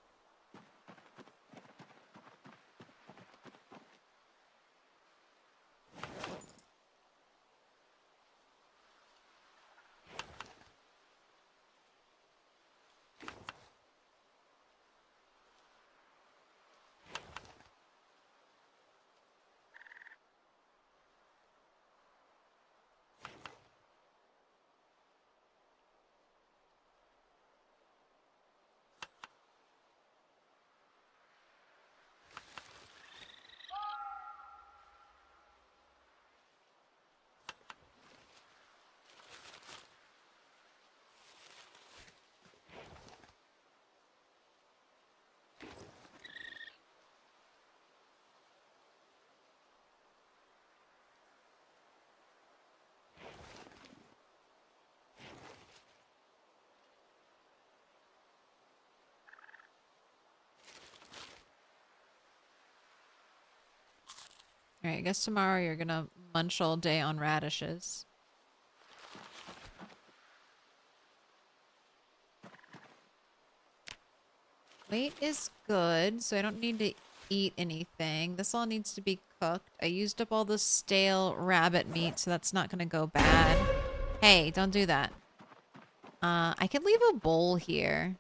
Alright, I guess tomorrow you're gonna munch all day on radishes. Weight is good, so I don't need to eat anything. This all needs to be cooked. I used up all the stale rabbit meat, so that's not gonna go bad. Hey, don't do that. I could leave a bowl here.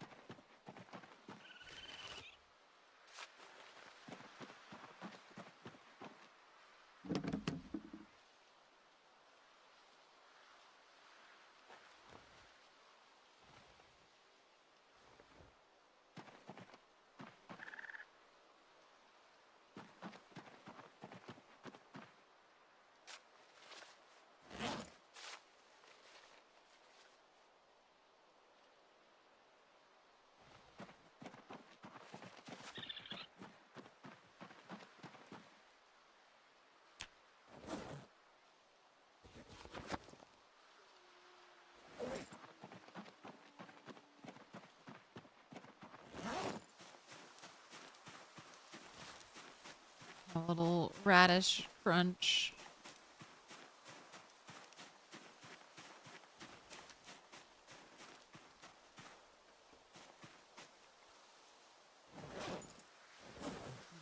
Little radish crunch.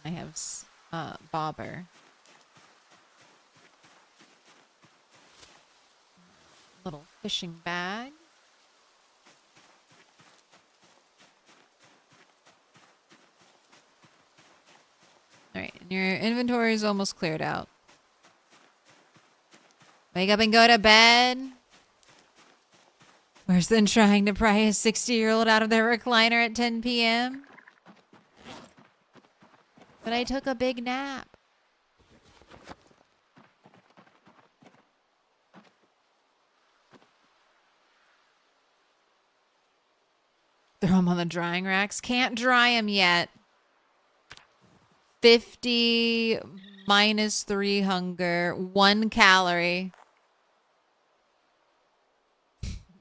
I have bobber. Little fishing bag. Alright, and your inventory is almost cleared out. Wake up and go to bed. Worse than trying to pry a 60-year-old out of their recliner at 10 p.m. But I took a big nap. Throw them on the drying racks. Can't dry them yet. 50 minus 3 hunger. 1 calorie.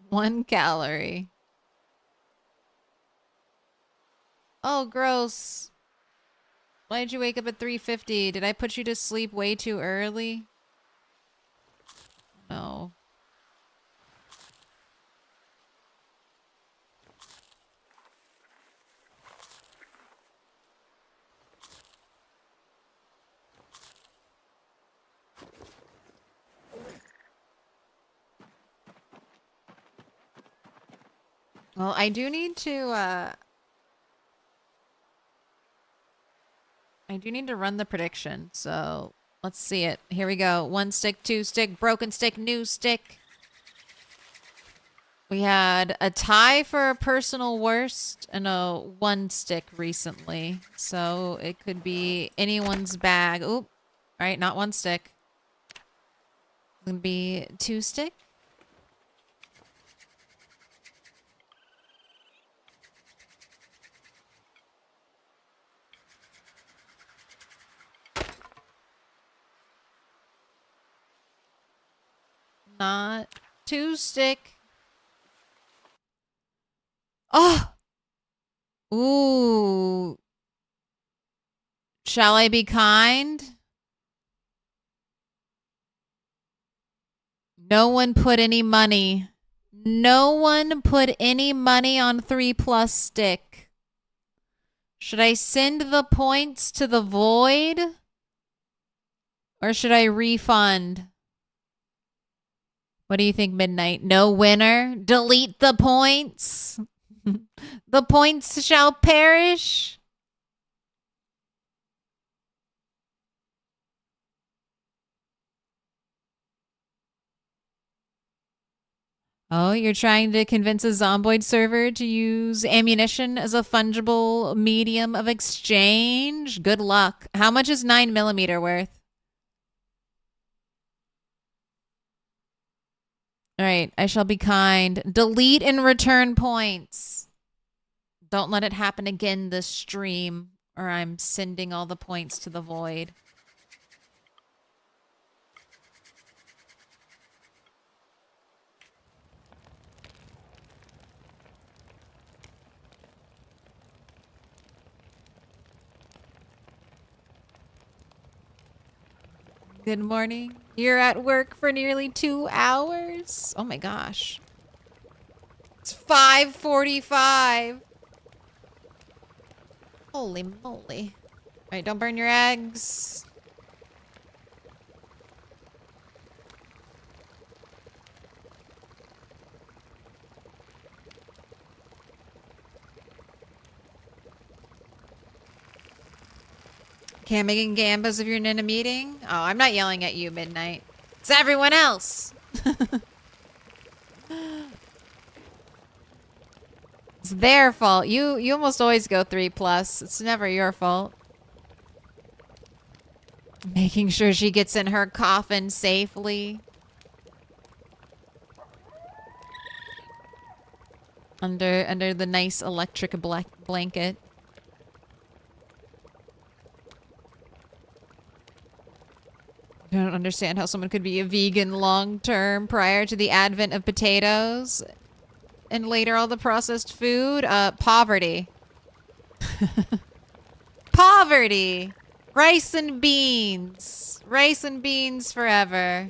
1 calorie. Oh, gross. Why did you wake up at 3:50? Did I put you to sleep way too early? No. Well, I do need to run the prediction, so let's see it. Here we go. 1 stick, 2 stick, broken stick, new stick. We had a tie for a personal worst and a 1 stick recently. So it could be anyone's bag. Oop. Right, not 1 stick. It's gonna be 2 stick. Not 2 stick. Oh! Ooh. Shall I be kind? No one put any money. No one put any money on 3+ stick. Should I send the points to the void? Or should I refund? What do you think, Midnight? No winner? Delete the points? The points shall perish? Oh, you're trying to convince a Zomboid server to use ammunition as a fungible medium of exchange? Good luck. How much is 9mm worth? All right, I shall be kind. Delete and return points. Don't let it happen again this stream, or I'm sending all the points to the void. Good morning. You're at work for nearly 2 hours? Oh my gosh. It's 5:45. Holy moly. Alright, don't burn your eggs. Can't make gambas if you're in a meeting? Oh, I'm not yelling at you, Midnight. It's everyone else. It's their fault. You almost always go 3+. It's never your fault. Making sure she gets in her coffin safely. Under the nice electric blanket. I don't understand how someone could be a vegan long-term prior to the advent of potatoes and later all the processed food. Poverty. Poverty! Rice and beans. Rice and beans forever.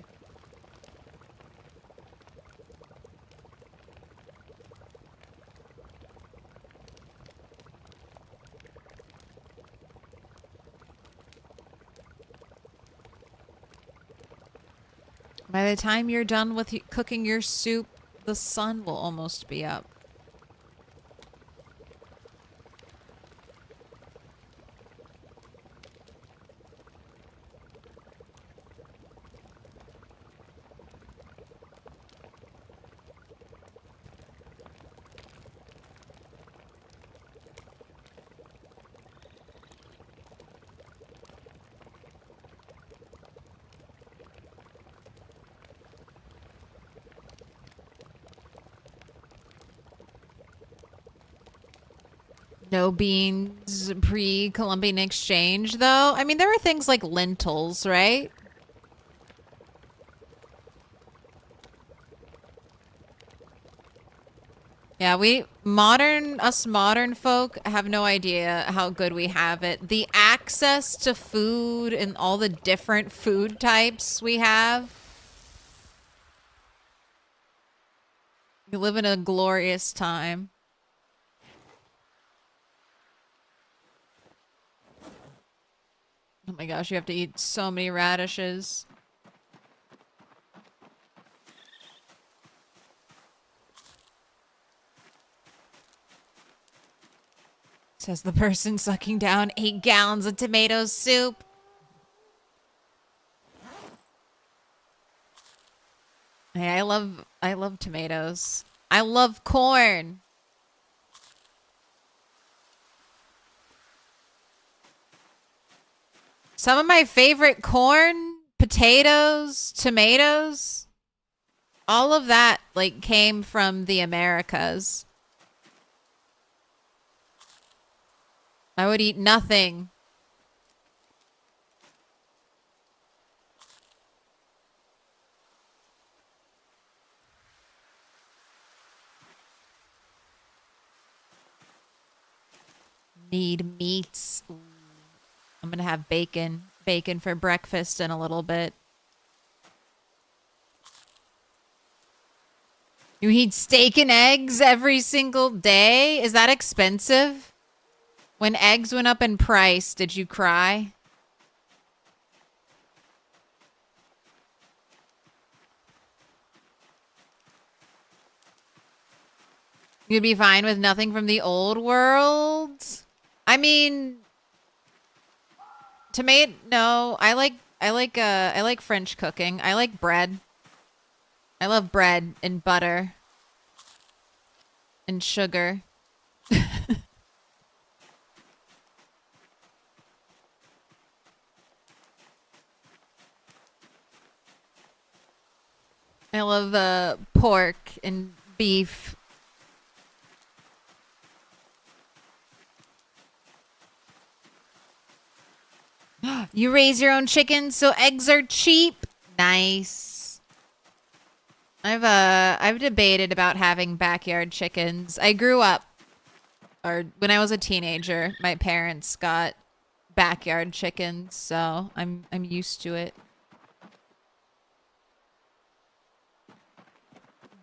By the time you're done with cooking your soup, the sun will almost be up. No beans pre-Columbian exchange, though. I mean, there are things like lentils, right? Yeah, us modern folk have no idea how good we have it. The access to food and all the different food types we have. We live in a glorious time. Oh my gosh, you have to eat so many radishes. Says the person sucking down 8 gallons of tomato soup. Hey, I love tomatoes. I love corn. Some of my favorite corn, potatoes, tomatoes, all of that like came from the Americas. I would eat nothing. Need meats. Ooh. I'm gonna have bacon. Bacon for breakfast in a little bit. You eat steak and eggs every single day? Is that expensive? When eggs went up in price, did you cry? You'd be fine with nothing from the old world? I mean, no, I like French cooking. I like bread. I love bread and butter and sugar. I love pork and beef. You raise your own chickens, so eggs are cheap. Nice. I've debated about having backyard chickens. I grew up, or when I was a teenager, my parents got backyard chickens, so I'm used to it.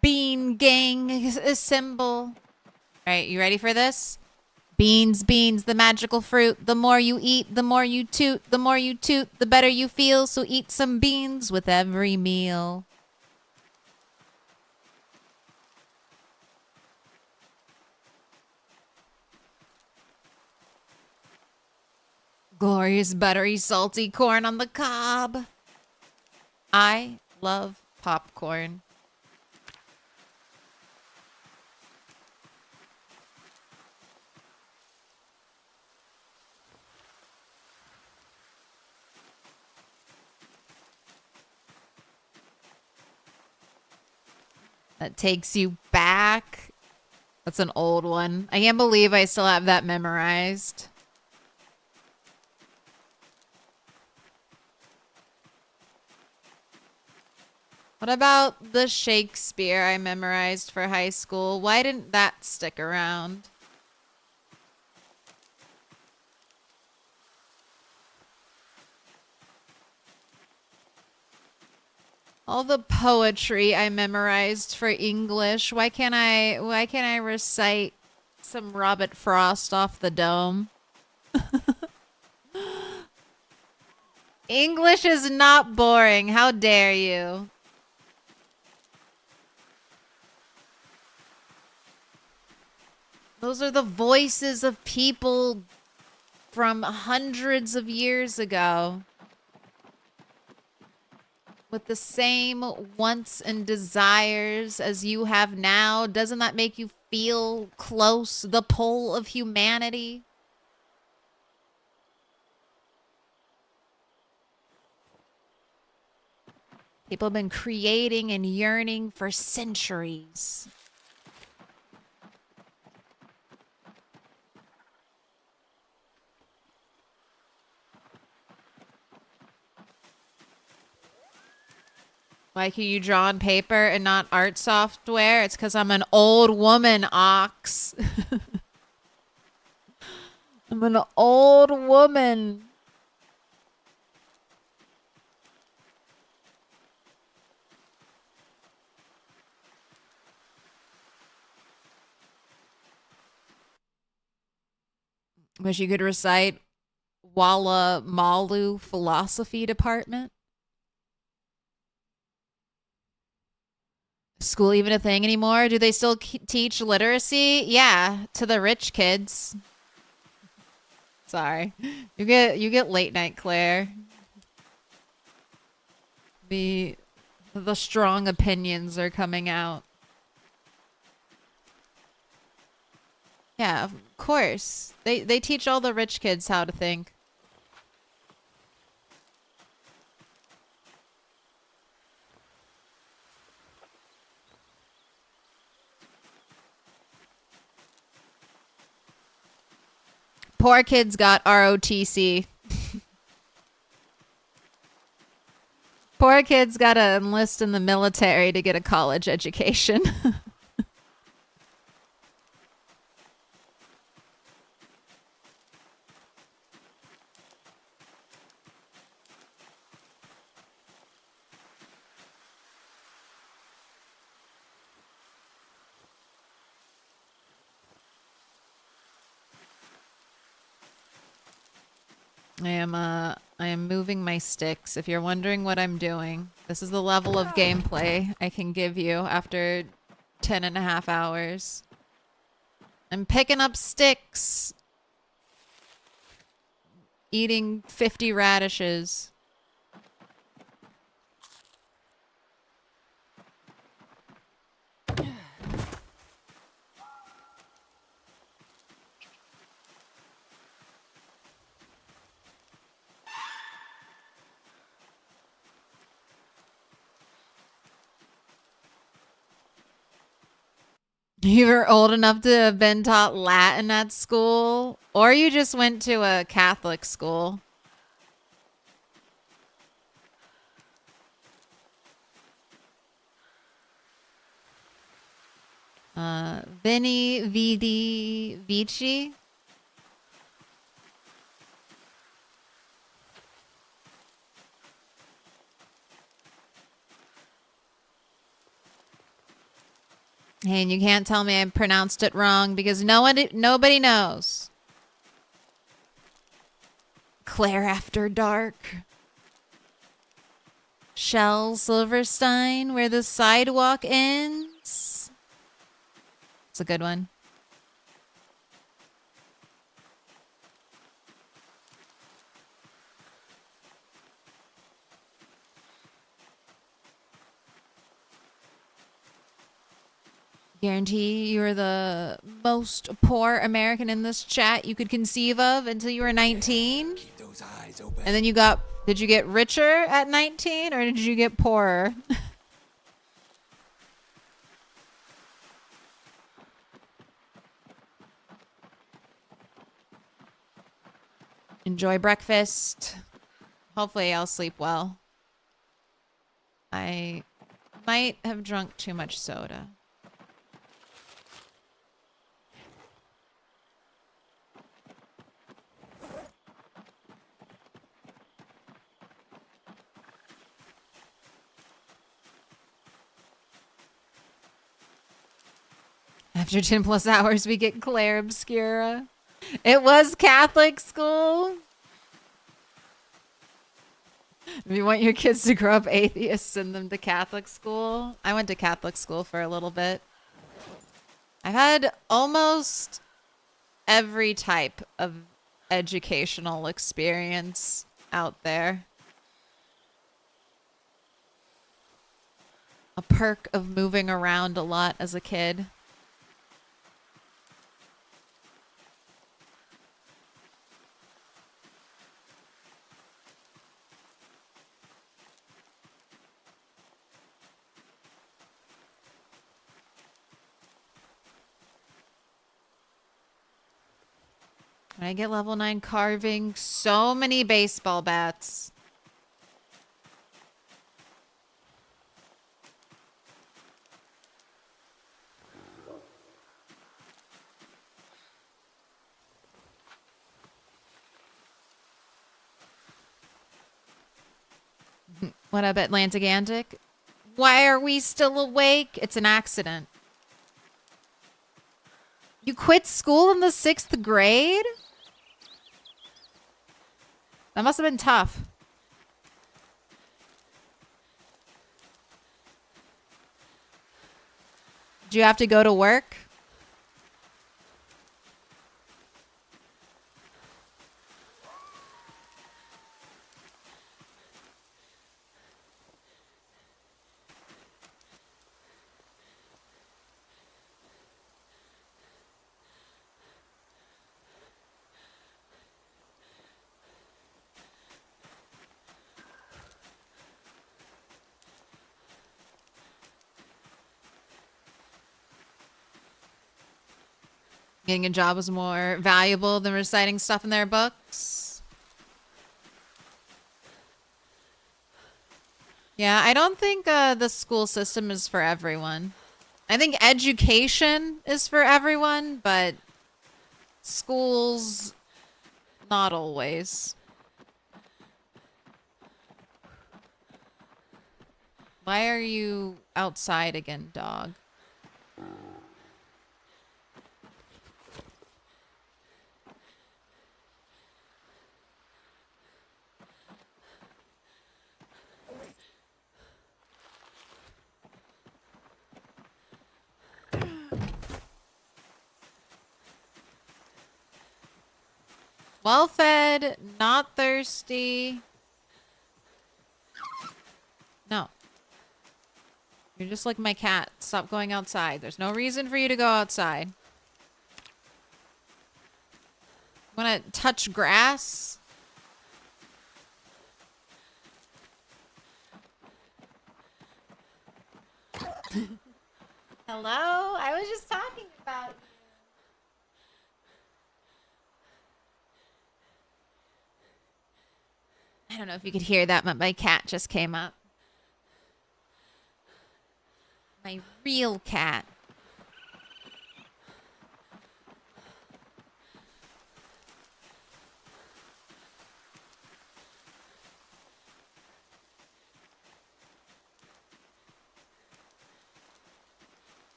Bean gang assemble. All right, you ready for this? Beans, beans, the magical fruit. The more you eat, the more you toot. The more you toot, the better you feel. So eat some beans with every meal. Glorious, buttery, salty corn on the cob. I love popcorn. That takes you back. That's an old one. I can't believe I still have that memorized. What about the Shakespeare I memorized for high school? Why didn't that stick around? All the poetry I memorized for English. Why can't I recite some Robert Frost off the dome? English is not boring. How dare you? Those are the voices of people from hundreds of years ago. With the same wants and desires as you have now. Doesn't that make you feel close? The pull of humanity? People have been creating and yearning for centuries. Why can you draw on paper and not art software? It's because I'm an old woman, Ox. I'm an old woman. Wish you could recite Walla Malu philosophy department. School even a thing anymore? Do they still teach literacy? Yeah, to the rich kids. Sorry. You get late night Claire. The strong opinions are coming out. Yeah, of course. They teach all the rich kids how to think. Poor kids got ROTC. Poor kids got to enlist in the military to get a college education. I am moving my sticks. If you're wondering what I'm doing, this is the level of gameplay I can give you after 10.5 hours. I'm picking up sticks. Eating 50 radishes. You were old enough to have been taught Latin at school, or you just went to a Catholic school. Vini, Vidi, Vici. Hey, and you can't tell me I pronounced it wrong because nobody knows. Claire After Dark. Shell Silverstein, Where the Sidewalk Ends. It's a good one. Guarantee you were the most poor American in this chat you could conceive of until you were 19. Keep those eyes open. And then did you get richer at 19 or did you get poorer? Enjoy breakfast. Hopefully I'll sleep well. I might have drunk too much soda. After 10 plus hours, we get Claire Obscura. It was Catholic school. If you want your kids to grow up atheists, send them to Catholic school. I went to Catholic school for a little bit. I've had almost every type of educational experience out there. A perk of moving around a lot as a kid. When I get level 9 carving, so many baseball bats. What up, Atlanticantic? Why are we still awake? It's an accident. You quit school in the 6th grade? That must have been tough. Did you have to go to work? Getting a job was more valuable than reciting stuff in their books. Yeah, I don't think the school system is for everyone. I think education is for everyone, but schools, not always. Why are you outside again, dog? Well fed, not thirsty. No. You're just like my cat. Stop going outside. There's no reason for you to go outside. Want to touch grass? Hello? I was just talking about you. I don't know if you could hear that, but my cat just came up. My real cat.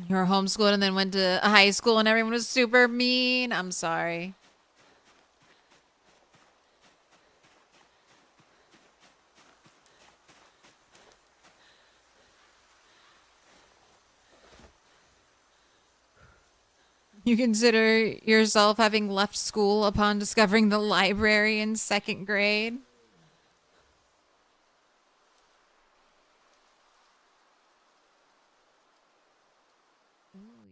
You were homeschooled and then went to high school and everyone was super mean. I'm sorry. You consider yourself having left school upon discovering the library in 2nd grade?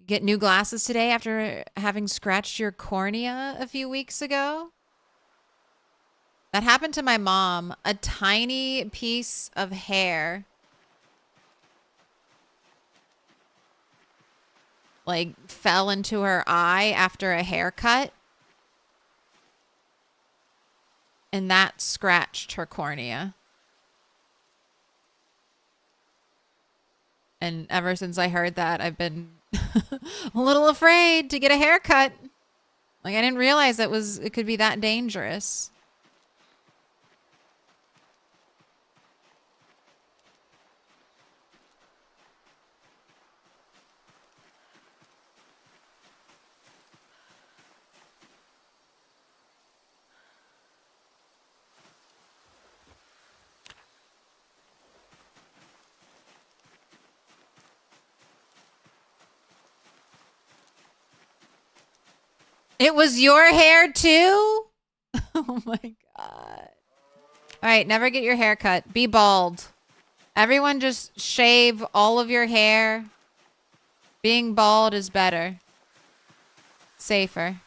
Get new glasses today after having scratched your cornea a few weeks ago? That happened to my mom. A tiny piece of hair like fell into her eye after a haircut. And that scratched her cornea. And ever since I heard that, I've been a little afraid to get a haircut. Like, I didn't realize it could be that dangerous. It was your hair too? Oh my god. Alright, never get your hair cut. Be bald. Everyone just shave all of your hair. Being bald is better. Safer.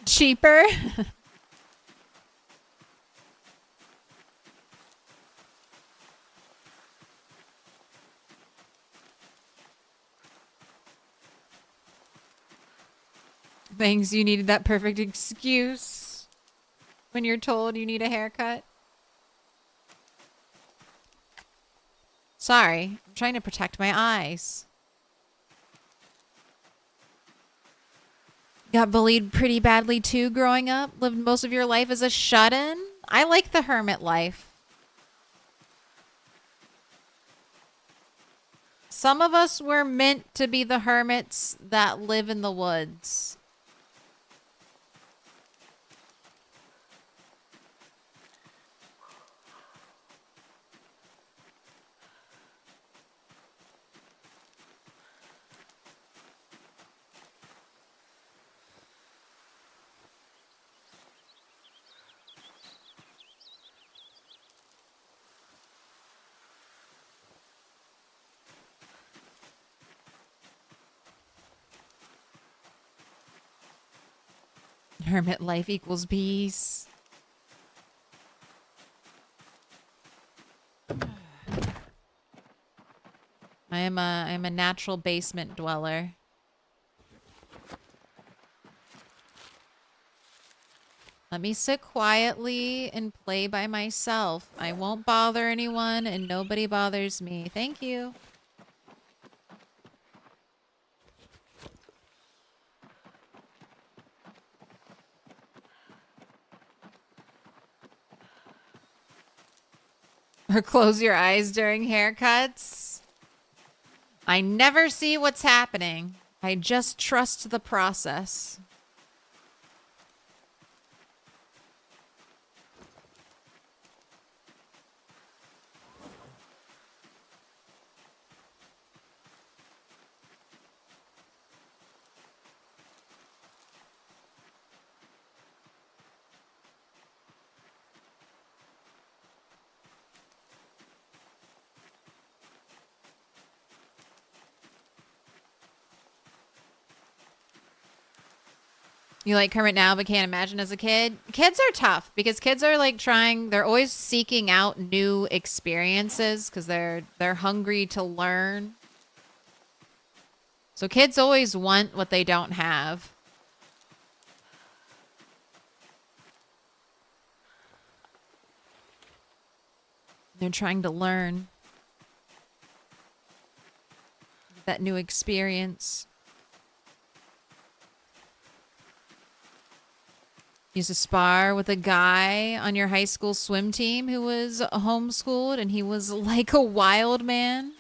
Cheaper. Thanks, you needed that perfect excuse when you're told you need a haircut. Sorry, I'm trying to protect my eyes. Got bullied pretty badly too growing up? Lived most of your life as a shut-in? I like the hermit life. Some of us were meant to be the hermits that live in the woods. Hermit life equals peace. I am a natural basement dweller. Let me sit quietly and play by myself. I won't bother anyone and nobody bothers me. Thank you. Or close your eyes during haircuts. I never see what's happening. I just trust the process. You like Kermit now but can't imagine as a kid? Kids are tough because kids are like they're always seeking out new experiences because they're hungry to learn. So kids always want what they don't have. They're trying to learn that new experience. Used to spar with a guy on your high school swim team who was homeschooled, and he was like a wild man.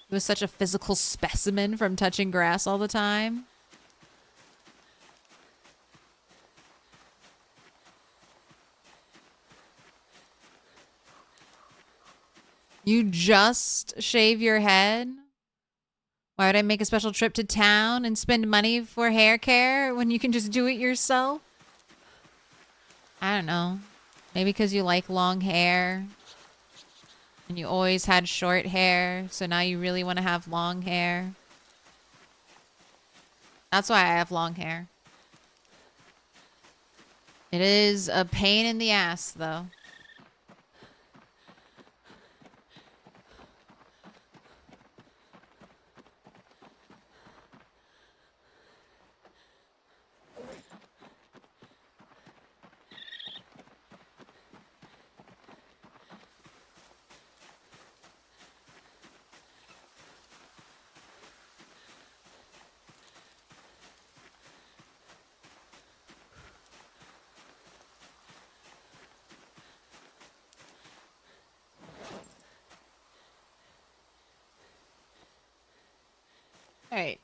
He was such a physical specimen from touching grass all the time. You just shave your head? Why would I make a special trip to town and spend money for hair care when you can just do it yourself? I don't know. Maybe because you like long hair. And you always had short hair, so now you really want to have long hair. That's why I have long hair. It is a pain in the ass, though. All right.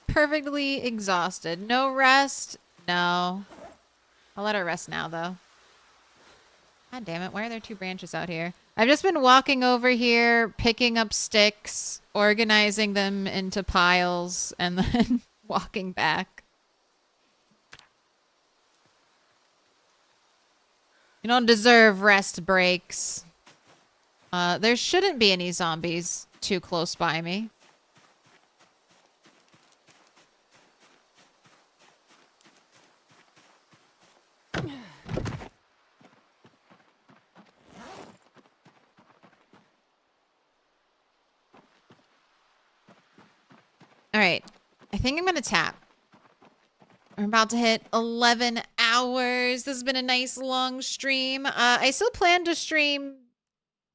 Perfectly exhausted. No rest. No. I'll let her rest now, though. God damn it. Why are there 2 branches out here? I've just been walking over here, picking up sticks, organizing them into piles, and then walking back. You don't deserve rest breaks. There shouldn't be any zombies too close by me. All right. I think I'm going to tap. We're about to hit 11 hours. This has been a nice long stream. I still plan to stream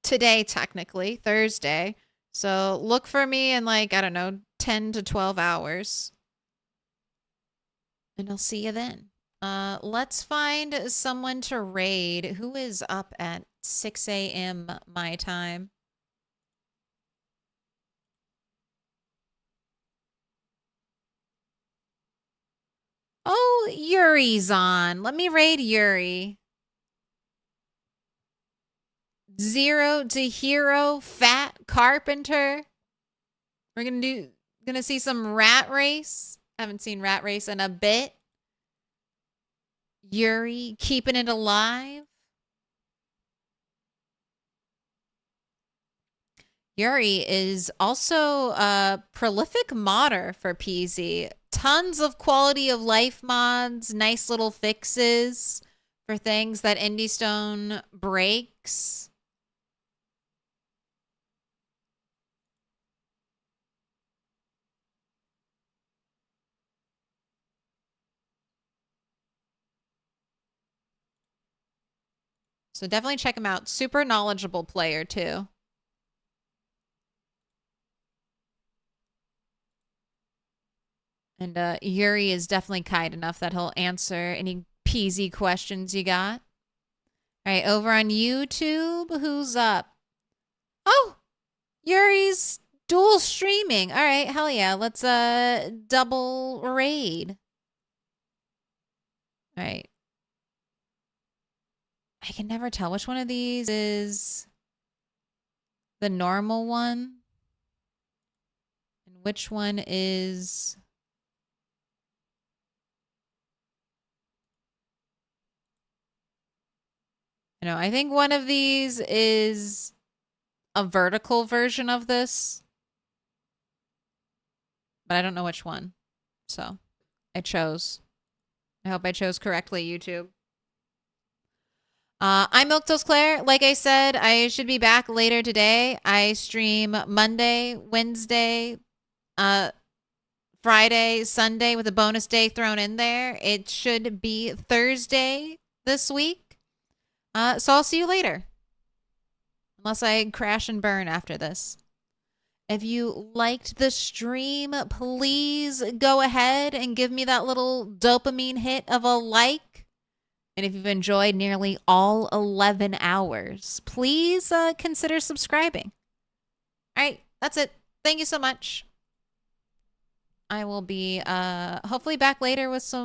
today, technically, Thursday. So look for me in like, I don't know, 10 to 12 hours. And I'll see you then. Let's find someone to raid. Who is up at 6 a.m. my time? Oh, Yuri's on. Let me raid Yuri. 0 to hero, fat carpenter. We're gonna see some rat race. Haven't seen rat race in a bit. Yuri keeping it alive. Yuri is also a prolific modder for PZ. Tons of quality of life mods, nice little fixes for things that Indiestone breaks. So definitely check him out. Super knowledgeable player too. And Yuri is definitely kind enough that he'll answer any peasy questions you got. All right, over on YouTube, who's up? Oh, Yuri's dual streaming. All right, hell yeah. Let's double raid. All right. I can never tell which one of these is the normal one and which one is... I think one of these is a vertical version of this. But I don't know which one. So I chose. I hope I chose correctly, YouTube. I'm Milquetoast Claire. Like I said, I should be back later today. I stream Monday, Wednesday, Friday, Sunday with a bonus day thrown in there. It should be Thursday this week. So I'll see you later. Unless I crash and burn after this. If you liked the stream, please go ahead and give me that little dopamine hit of a like. And if you've enjoyed nearly all 11 hours, please consider subscribing. All right, that's it. Thank you so much. I will be hopefully back later with some